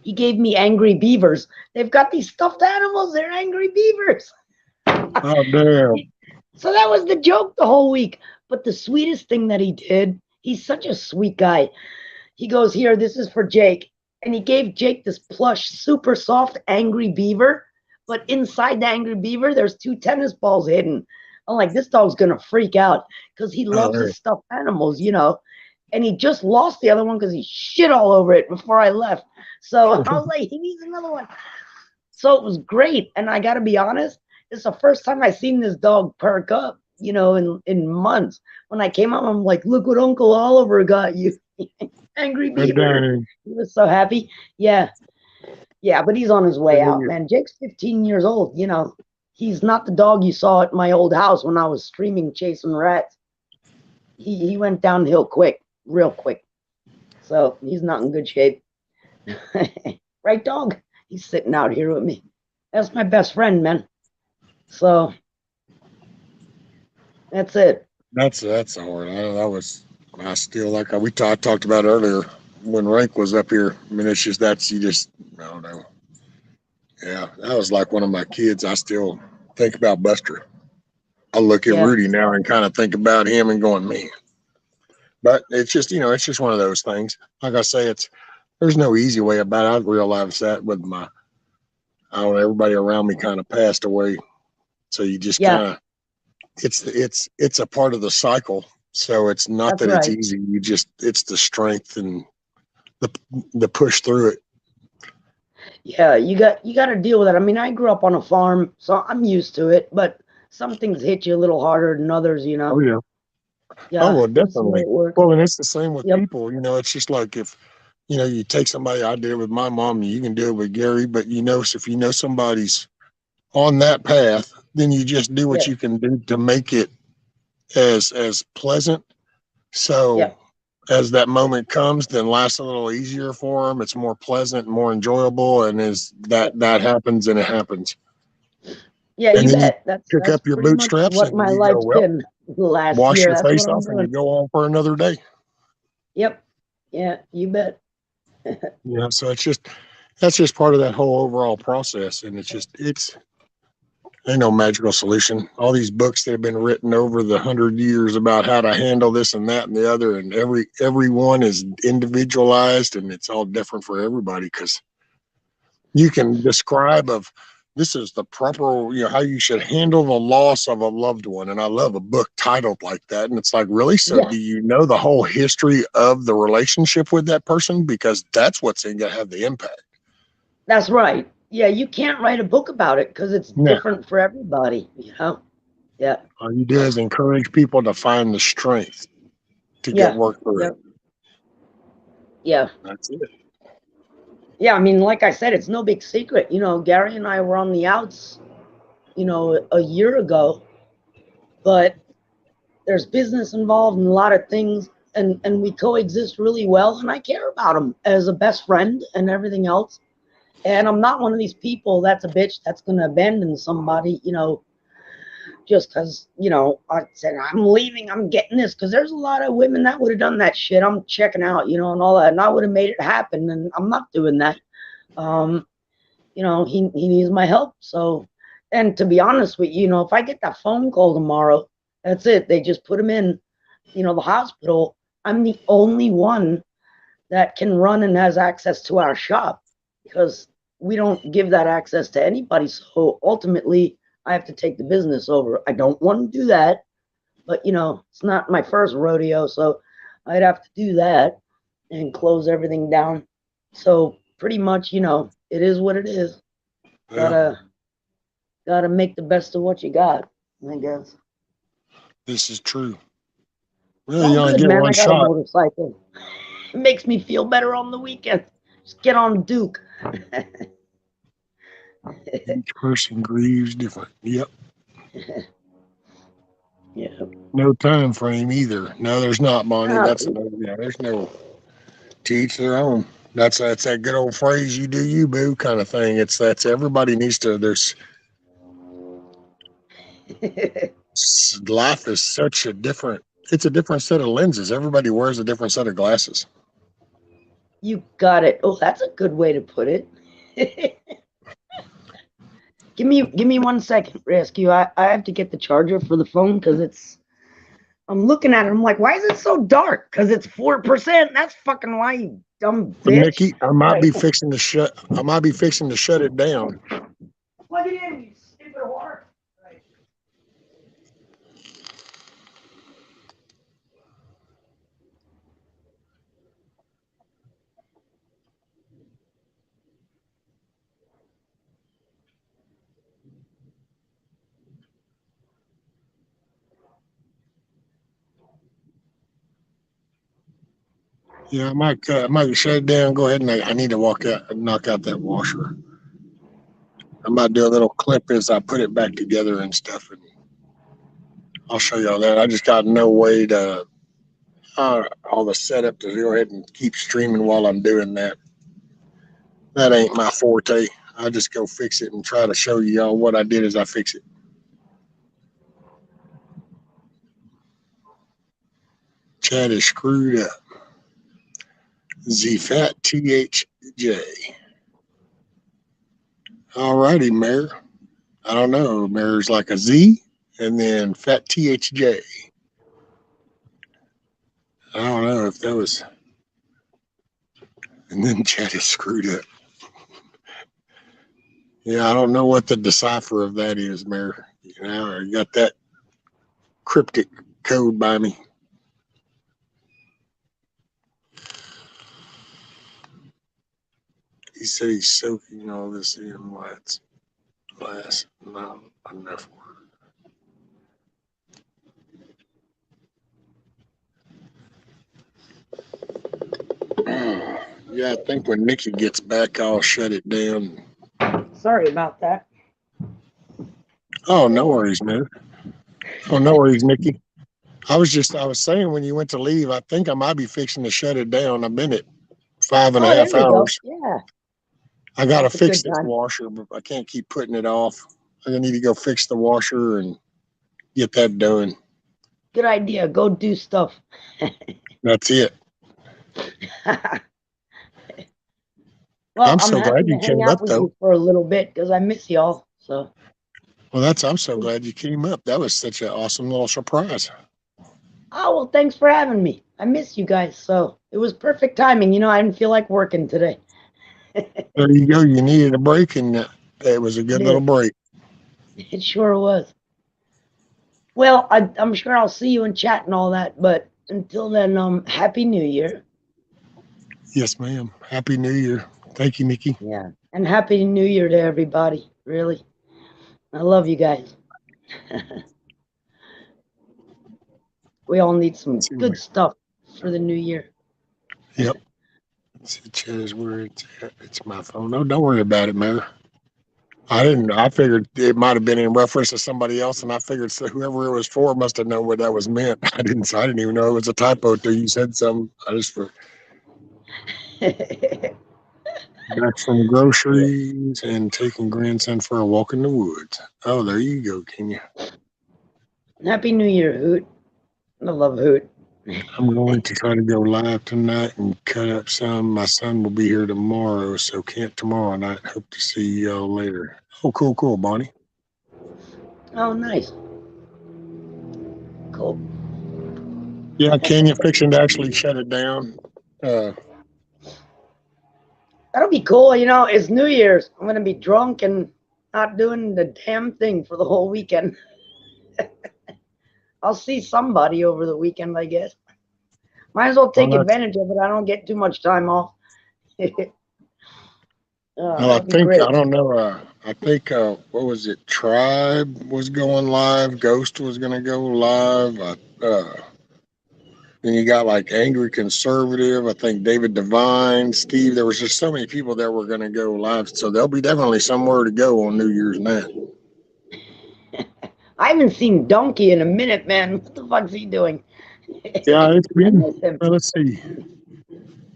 he gave me angry beavers. They've got these stuffed animals. They're angry beavers. Oh, damn. So that was the joke the whole week. But the sweetest thing that he did, he's such a sweet guy. He goes, here, this is for Jake. And he gave Jake this plush, super soft, angry beaver. But inside the angry beaver, there's 2 tennis balls hidden. I'm like, this dog's going to freak out because he loves his stuffed animals, And he just lost the other one because he shit all over it before I left. So I was like, he needs another one. So it was great. And I got to be honest, it's the first time I've seen this dog perk up, in months. When I came home, I'm like, look what Uncle Oliver got you. Angry beaver. He was so happy. Yeah. Yeah, but he's on his way out, man. Jake's 15 years old. He's not the dog you saw at my old house when I was streaming chasing rats. He went downhill real quick. So he's not in good shape. Right, dog? He's sitting out here with me. That's my best friend, man. So that's it. That's hard. I still, like I talked about earlier, when Rank was up here. I mean, it's just I don't know. Yeah, that was like one of my kids. I still think about Buster. I look at Yeah. Rudy now and kind of think about him and going, man. But it's just, it's just one of those things. Like I say, there's no easy way about it. I realized that with I don't know, everybody around me kind of passed away. So you just Yeah. kind of, it's a part of the cycle. So it's not That's that it's right. easy. It's the strength and the push through it. Yeah, you got to deal with it. I mean, I grew up on a farm, so I'm used to it, but some things hit you a little harder than others, you know. Oh yeah. Yeah. Oh well, That's the way definitely. it works. Well, and it's the same with Yep. people. It's just like if you take somebody. I did it with my mom. You can do it with Gary, but if you know somebody's on that path, then you just do what Yeah. you can do to make it as pleasant. So Yeah. as that moment comes, then life's a little easier for them. It's more pleasant, more enjoyable, and as that happens, and it happens. Yeah, And you then you bet. That's pick up your pretty much bootstraps what and my you go, life's well, been the last wash year. your That's face what I'm off and you doing. go on for another day. Yep. Yeah, you bet. So that's just part of that whole overall process. And ain't no magical solution. All these books that have been written over the 100 years about how to handle this and that and the other, and every one is individualized and it's all different for everybody, because you can describe this is the proper, how you should handle the loss of a loved one. And I love a book titled like that. And it's like, really? So Yeah. do you know the whole history of the relationship with that person? Because that's what's going to have the impact. That's right. Yeah, you can't write a book about it because it's No. different for everybody, you know? Yeah. All you do is encourage people to find the strength to Yeah. get work through Yep. it. Yeah. That's it. Yeah, I mean, like I said, it's no big secret. Gary and I were on the outs, a year ago, but there's business involved and a lot of things, and we coexist really well, and I care about him as a best friend and everything else. And I'm not one of these people that's a bitch that's going to abandon somebody, just because, I said, I'm leaving, I'm getting this, because there's a lot of women that would have done that shit. I'm checking out, and all that, and I would have made it happen, and I'm not doing that. He needs my help. So, and to be honest with you, if I get that phone call tomorrow, that's it. They just put him in, the hospital. I'm the only one that can run and has access to our shop, because we don't give that access to anybody. So ultimately, I have to take the business over. I don't want to do that, but it's not my first rodeo, so I'd have to do that and close everything down. So pretty much, it is what it is. Yeah. Gotta make the best of what you got, I guess. This is true. Really, Oh, you only good, get man. one I got a shot. motorcycle. It makes me feel better on the weekend. Just get on Duke. Each person grieves different. Yep. Yeah. No time frame either. No, there's not, Bonnie. Ah, There's no to each their own. That's that good old phrase, you do you, boo, kind of thing. That's everybody needs to. Life is such it's a different set of lenses. Everybody wears a different set of glasses. You got it. Oh, that's a good way to put it. Give me 1 second, Rescue. I have to get the charger for the phone, because I'm looking at it. I'm like, why is it so dark? Because it's 4%. That's fucking why, you dumb bitch. Nikki, I might be fixing to shut it down. Plug it in, you stupid whore. Right. Yeah, I might shut it down. Go ahead and I need to knock out that washer. I might do a little clip as I put it back together and stuff, and I'll show y'all that. I just got no way to all the setup to go ahead and keep streaming while I'm doing that. That ain't my forte. I just go fix it and try to show y'all what I did as I fix it. Chad is screwed up. Z-Fat THJ. All righty, Mayor. I don't know. Mayor's like a Z and then Fat THJ. I don't know if that was. And then chat is screwed up. Yeah, I don't know what the decipher of that is, Mayor. You know, I got that cryptic code by me. He said he's soaking all this in last not enough work. Yeah, I think when Nikki gets back, I'll shut it down. Sorry about that. Oh, no worries, man. Oh, no worries, Nikki. I was saying when you went to leave, I think I might be fixing to shut it down. I've been at 5.5 there you go. hours. Yeah. I got to That's a fix good this time. washer, but I can't keep putting it off. I need to go fix the washer and get that done. Good idea. Go do stuff. That's it. Well, I'm I'm so happy glad to you hang came out up, with though. you for a little bit because I miss y'all. So, Well, I'm so glad you came up. That was such an awesome little surprise. oh, well, thanks for having me. I miss you guys. So it was perfect timing. You know, I didn't feel like working today. There you go. You needed a break, and it was a good little break. It sure was. Well, I'm sure I'll see you in chat and all that. But until then, Happy New Year. Yes, ma'am. Happy New Year. Thank you, Nikki. Yeah. And Happy New Year to everybody. Really. I love you guys. We all need some good stuff for the new year. Yep. Chat is where it's at. It's my phone. No, don't worry about it, Mayor. I figured it might have been in reference to somebody else, and I figured whoever it was for must have known what that was meant. I didn't even know it was a typo till you said something. I just back from groceries and taking grandson for a walk in the woods. Oh, there you go, Kenya. Happy New Year, Hoot. I love Hoot. I'm going to try to go live tonight and cut up some. My son will be here tomorrow, so can't tomorrow night. Hope to see y'all later. Oh, cool, Bonnie. Oh, nice. Cool. Yeah, Kenya fixing to actually shut it down. That'll be cool. You know, it's New Year's. I'm going to be drunk and not doing the damn thing for the whole weekend. I'll see somebody over the weekend, I guess. Might as well take advantage of it. I don't get too much time off. Well, I think, I don't know. I think, what was it? Tribe was going live. Ghost was going to go live. Then you got like Angry Conservative. I think David Devine, Steve. There was just so many people that were going to go live. So there'll be definitely somewhere to go on New Year's night. I haven't seen Donkey in a minute, man. What the fuck's he doing? Yeah, it's been, well, let's see.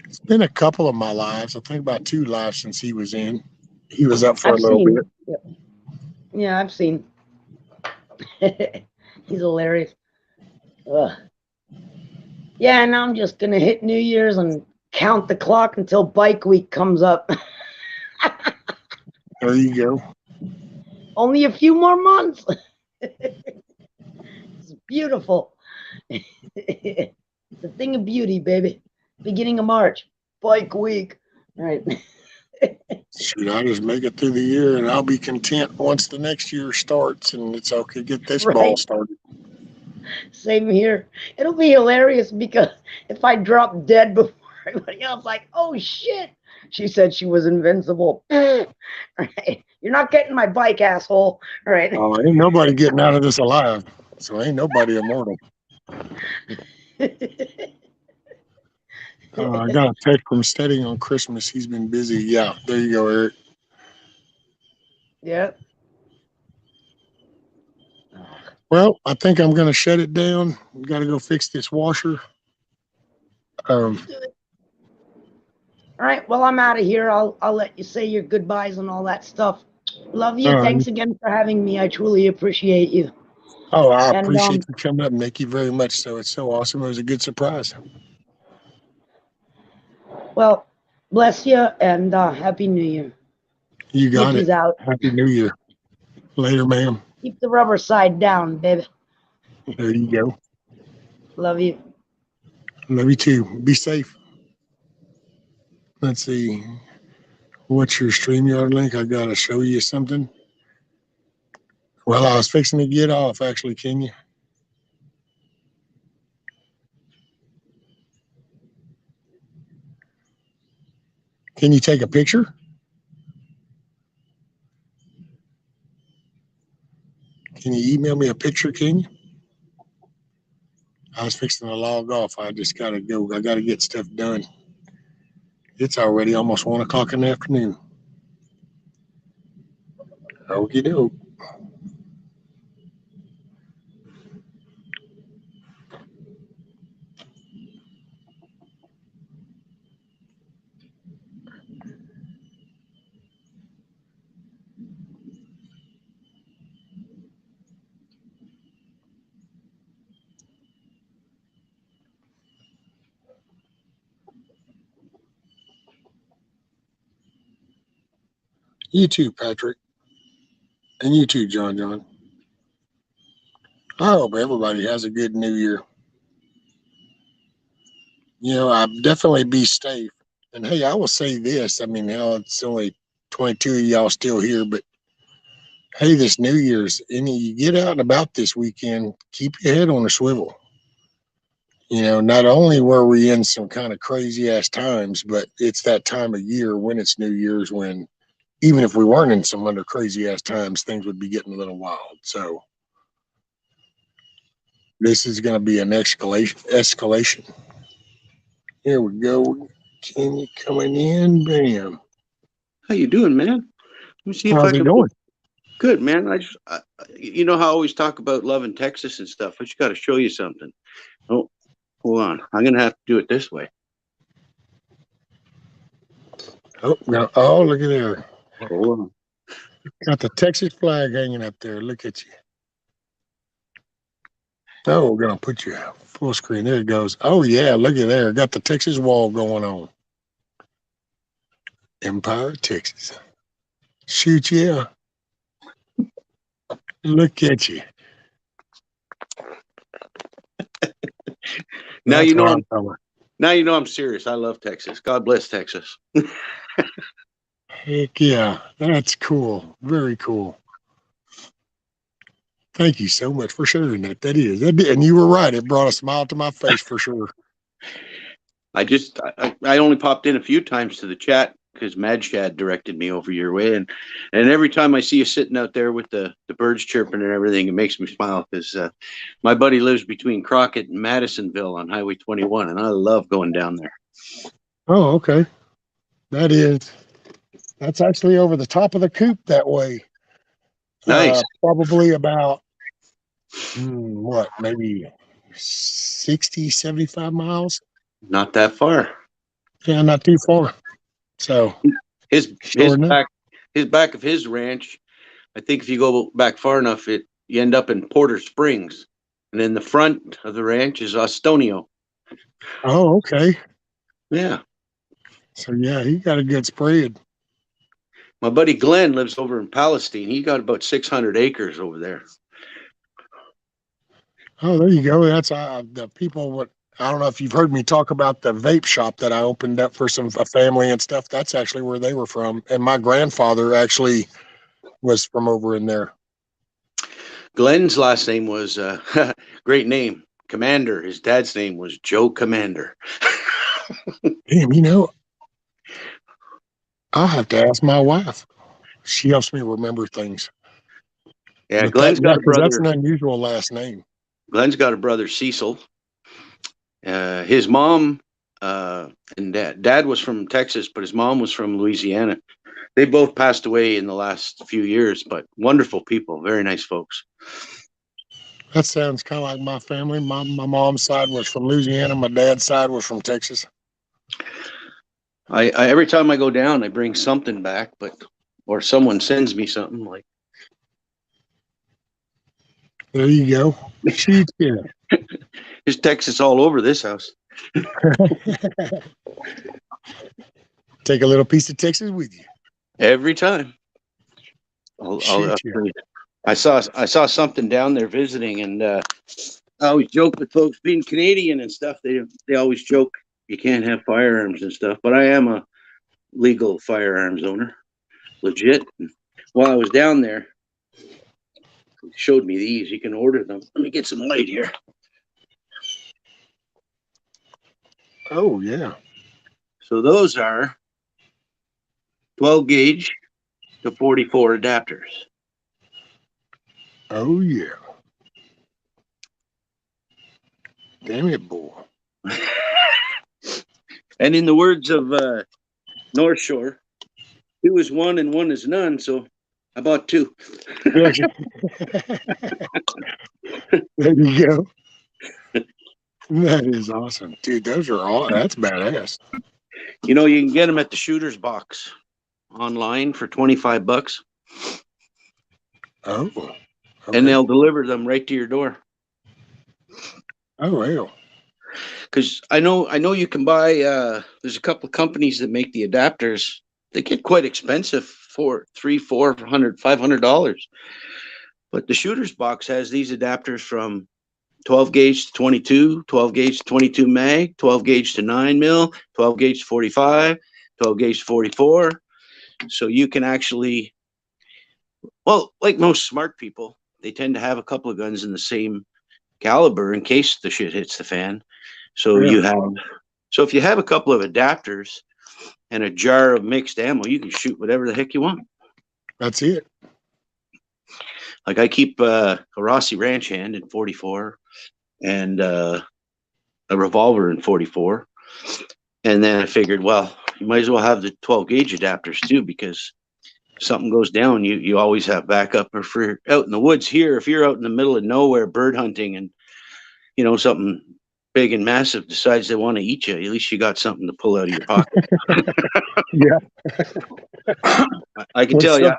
It's been a couple of my lives. I think about 2 lives since he was in. He was up for a little bit. Yep. Yeah, I've seen. He's hilarious. Ugh. Yeah, and I'm just going to hit New Year's and count the clock until Bike Week comes up. There you go. Only a few more months. It's beautiful. It's a thing of beauty, baby. Beginning of March, Bike Week. All right. Shoot, I just make it through the year and I'll be content once the next year starts and it's okay. Get this ball started. Same here. It'll be hilarious because if I drop dead before everybody else, like, oh shit, she said she was invincible. Right. You're not getting my bike, asshole. All right. Oh, ain't nobody getting out of this alive. So ain't nobody immortal. I got a text from Steady on Christmas. He's been busy. Yeah, there you go, Eric. Yeah. Well, I think I'm going to shut it down. We got to go fix this washer. All right. Well, I'm out of here. I'll let you say your goodbyes and all that stuff. Love you. Thanks again for having me. I truly appreciate you. Oh, I appreciate you coming up, Nikki, very much. So it's so awesome. It was a good surprise. Well, bless you and Happy New Year. You got Nikki's it. out. Happy New Year. Later, ma'am. Keep the rubber side down, baby. There you go. Love you. Love you too. Be safe. Let's see. What's your StreamYard link? I gotta show you something. Well, I was fixing to get off, actually. Can you? Can you take a picture? Can you email me a picture, can you? I was fixing to log off. I just gotta go. I gotta get stuff done. It's already almost 1 o'clock in the afternoon. Okie doke. You too, Patrick. And you too, John John. I hope everybody has a good new year. You know, I definitely be safe. And hey, I will say this. I mean, now it's only 22 of y'all still here, but hey, this New Year's, you get out and about this weekend, keep your head on a swivel. You know, not only were we in some kind of crazy ass times, but it's that time of year when it's New Year's when even if we weren't in some under crazy ass times, things would be getting a little wild. So this is going to be an escalation. Here we go. Kenny coming in. Bam. How you doing, man? Let me see if How's I it can. going? Good, man. You know how I always talk about loving Texas and stuff. I just got to show you something. Oh, hold on. I'm gonna have to do it this way. Oh, now, oh, look at there. Hold on. Got the Texas flag hanging up there. Look at you. Oh, we're going to put you full screen. There it goes. Oh, yeah. Look at there. Got the Texas wall going on. Empire, Texas. Shoot, yeah. Look at you. Now That's you know what I'm. talking about. Now you know I'm serious. I love Texas. God bless Texas. Heck yeah. That's cool. Very cool. Thank you so much for sharing that. That is. And you were right. It brought a smile to my face for sure. I only popped in a few times to the chat because Mad Shad directed me over your way, and every time I see you sitting out there with the birds chirping and everything, it makes me smile because my buddy lives between Crockett and Madisonville on Highway 21, and I love going down there. Oh, okay. That's actually over the top of the coop that way. Nice. Probably about, maybe 60, 75 miles? Not that far. Yeah, not too far. So His Sure enough. back of his ranch, I think if you go back far enough, you end up in Porter Springs, and then the front of the ranch is Ostonio. Oh, okay. Yeah. So yeah, he got a good spread. My buddy Glenn lives over in Palestine. He got about 600 acres over there. Oh, there you go. That's the people. I don't know if you've heard me talk about the vape shop that I opened up for a family and stuff. That's actually where they were from. And my grandfather actually was from over in there. Glenn's last name was great name, Commander. His dad's name was Joe Commander. Damn, I'll have to ask my wife. She helps me remember things. Yeah, But Glenn's got a brother. That's an unusual last name. Glenn's got a brother, Cecil. His mom and dad was from Texas, but his mom was from Louisiana. They both passed away in the last few years, but wonderful people, very nice folks. That sounds kind of like my family. My mom's side was from Louisiana. My dad's side was from Texas. I every time I go down, I bring something back, or someone sends me something like. There you go. Shoot, yeah. There's Texas all over this house. Take a little piece of Texas with you. Every time. Shoot you. I saw something down there visiting, and I always joke with folks being Canadian and stuff. They always joke you can't have firearms and stuff, but I am a legal firearms owner, legit. And while I was down there, it showed me these. You can order them. Let me get some light here. Oh yeah. So those are 12 gauge to 44 adapters. Oh yeah. Damn it, boy. And in the words of North Shore, 2 is 1 and 1 is none. So I bought 2. There you go. That is awesome, dude. Those are all. That's badass. You know, you can get them at the Shooter's Box online for $25, Oh. Okay. and they'll deliver them right to your door. Oh well. Because I know you can buy. There's a couple of companies that make the adapters. They get quite expensive for $300, $400, $500. But the Shooter's Box has these adapters from 12 gauge to 22, 12 gauge to 22 mag, 12 gauge to 9 mil, 12 gauge to 45, 12 gauge to 44. So you can actually, well, like most smart people, they tend to have a couple of guns in the same caliber in case the shit hits the fan. So if you have a couple of adapters and a jar of mixed ammo, you can shoot whatever the heck you want. That's it. Like I keep a Rossi Ranch hand in 44 and a revolver in 44. And then I figured, well, you might as well have the 12 gauge adapters too, because if something goes down, you always have backup. Or if you're out in the woods here, if you're out in the middle of nowhere bird hunting and, you know, something big and massive decides they want to eat you, at least you got something to pull out of your pocket. Yeah. I can tell you.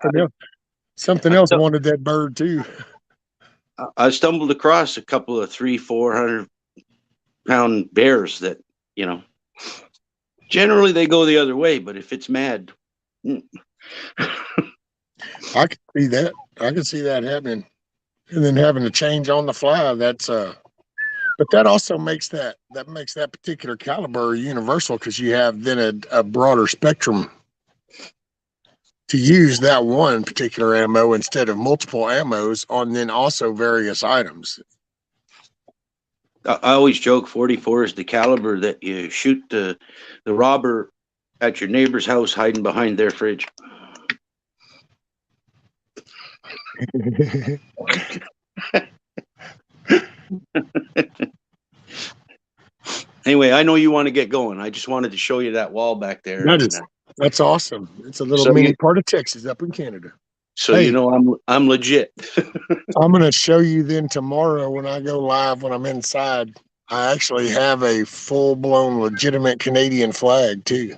Something else wanted that bird too. I stumbled across a couple of 300-400 pound bears that, you know, generally they go the other way, but if it's mad. I could see that. I could see that happening. And then having to change on the fly, that's but that also makes that particular caliber universal, because you have then a broader spectrum to use that one particular ammo instead of multiple ammos on then also various items. I always joke 44 is the caliber that you shoot the robber at your neighbor's house hiding behind their fridge. Anyway, I know you want to get going. I just wanted to show you that wall back there. That's awesome. It's a little mini part of Texas up in Canada. So hey, you know I'm legit. I'm gonna show you then tomorrow when I go live, when I'm inside. I actually have a full-blown legitimate Canadian flag too.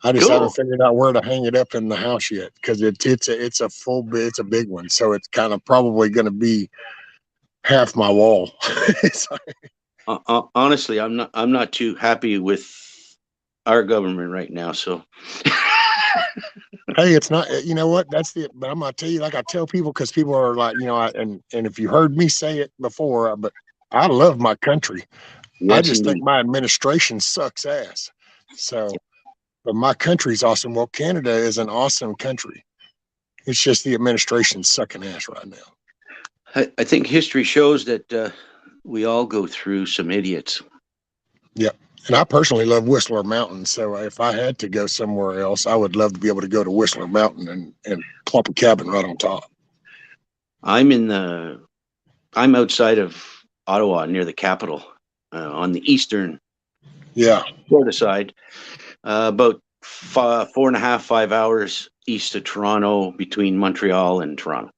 I just haven't figured out where to hang it up in the house yet, because it's a big one. So it's kind of probably going to be half my wall. Honestly, I'm not too happy with our government right now. So, hey, it's not. You know what? But I'm gonna tell you, like I tell people, because people are like, you know, and if you heard me say it before, but I love my country. Yes, I just think my administration sucks ass. So. But my country's awesome. Well, Canada is an awesome country. It's just the administration's sucking ass right now. I think history shows that we all go through some idiots. Yeah. And I personally love Whistler Mountain. So if I had to go somewhere else, I would love to be able to go to Whistler Mountain and plop a cabin right on top. I'm outside of Ottawa, near the capital, on the eastern Florida side. About 4.5, 5 hours east of Toronto, between Montreal and Toronto.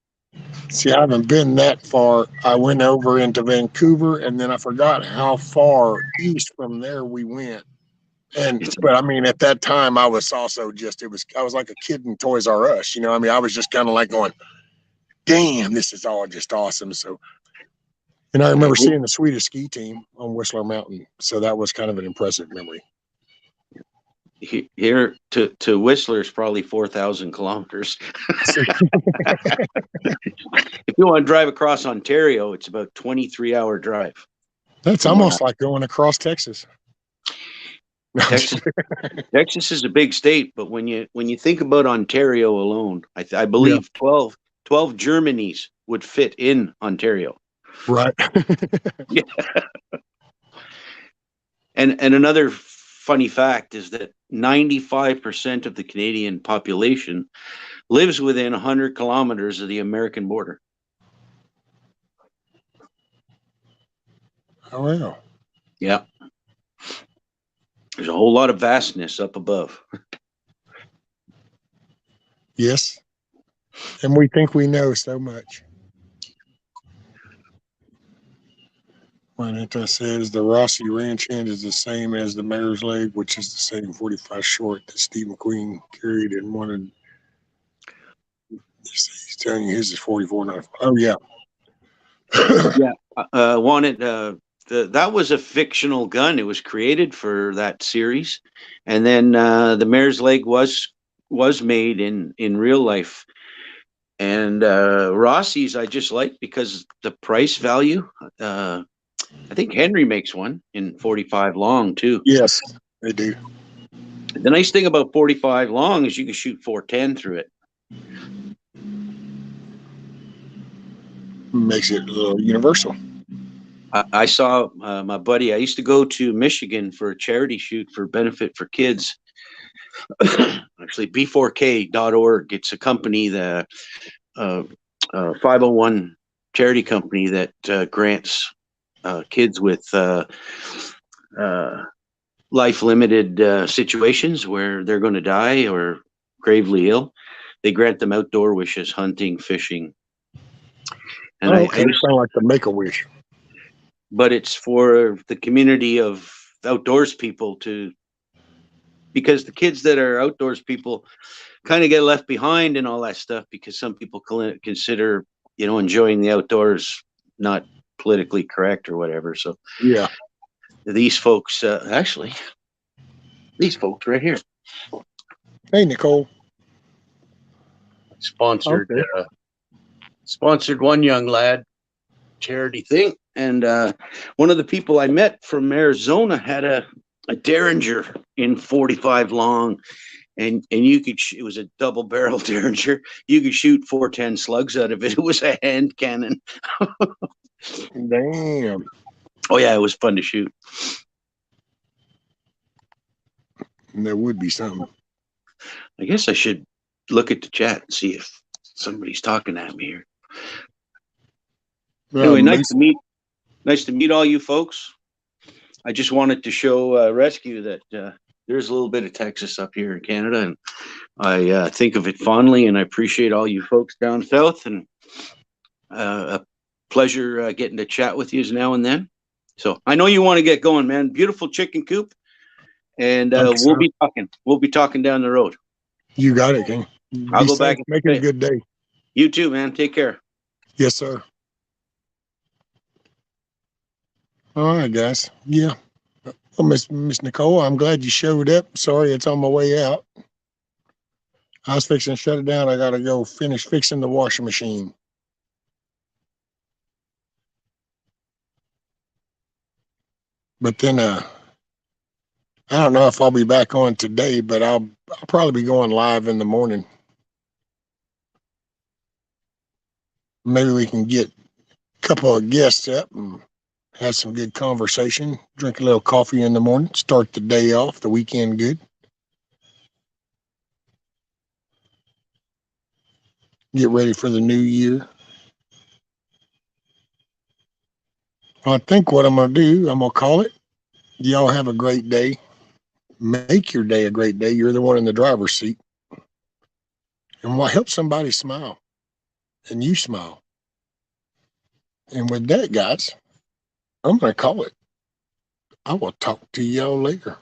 See, I haven't been that far. I went over into Vancouver, and then I forgot how far east from there we went. But I mean, at that time, I was also I was like a kid in Toys R Us. You know, I mean, I was just kind of like going, damn, this is all just awesome. So, and I remember seeing the Swedish ski team on Whistler Mountain. So that was kind of an impressive memory. Here to Whistler is probably 4,000 kilometers. If you want to drive across Ontario, it's about 23-hour drive. That's almost like going across Texas. Texas is a big state, but when you think about Ontario alone, I believe 12 Germanys would fit in Ontario. Right. Yeah. And another funny fact is that 95% of the Canadian population lives within 100 kilometers of the American border. Oh, well. Yeah. There's a whole lot of vastness up above. Yes. And we think we know so much. Juanita says the Rossi Ranch Hand is the same as the Mare's Leg, which is the same 45 short that Steve McQueen carried and wanted. He's telling you his is 44.95. Oh, yeah. Yeah. Wanted that was a fictional gun. It was created for that series, and then the Mare's Leg was made in real life. And Rossi's I just like because the price value. I think Henry makes one in 45 long too. Yes, they do. The nice thing about 45 long is you can shoot 410 through it. Makes it a little universal. I saw my buddy. I used to go to Michigan for a charity shoot for Benefit for Kids. Actually, b4k.org. It's a company, the 501 charity company that grants kids with life limited situations where they're going to die or gravely ill. They grant them outdoor wishes, hunting, fishing. And I sound like the Make-A-Wish. But it's for the community of outdoors people because the kids that are outdoors people kind of get left behind and all that stuff because some people consider, enjoying the outdoors not politically correct or whatever. So yeah, these folks, these folks right here. Hey, Nicole. Sponsored one young lad charity thing. And one of the people I met from Arizona had a Derringer in 45 long, and you could it was a double barrel Derringer. You could shoot 410 slugs out of it. It was a hand cannon. Damn. Oh yeah, it was fun to shoot. There would be something. I guess I should look at the chat and see if somebody's talking at me here. Anyway, nice to meet all you folks. I just wanted to show Rescue that there's a little bit of Texas up here in Canada, and I think of it fondly, and I appreciate all you folks down south, and a pleasure getting to chat with you now and then. So I know you want to get going, man. Beautiful chicken coop, and we'll be talking down the road. You got it, King. I'll go back and make it a good day. You too, man. Take care. Yes, sir. All right, guys. Yeah. Well, Miss Nicole, I'm glad you showed up. Sorry, it's on my way out. I was fixing to shut it down. I got to go finish fixing the washing machine. But then, I don't know if I'll be back on today, but I'll probably be going live in the morning. Maybe we can get a couple of guests up and have some good conversation, drink a little coffee in the morning, start the day off, the weekend good. Get ready for the new year. I think what I'm going to do, I'm going to call it. Y'all have a great day. Make your day a great day. You're the one in the driver's seat. And what helps somebody smile. And you smile. And with that, guys, I'm going to call it. I will talk to y'all later.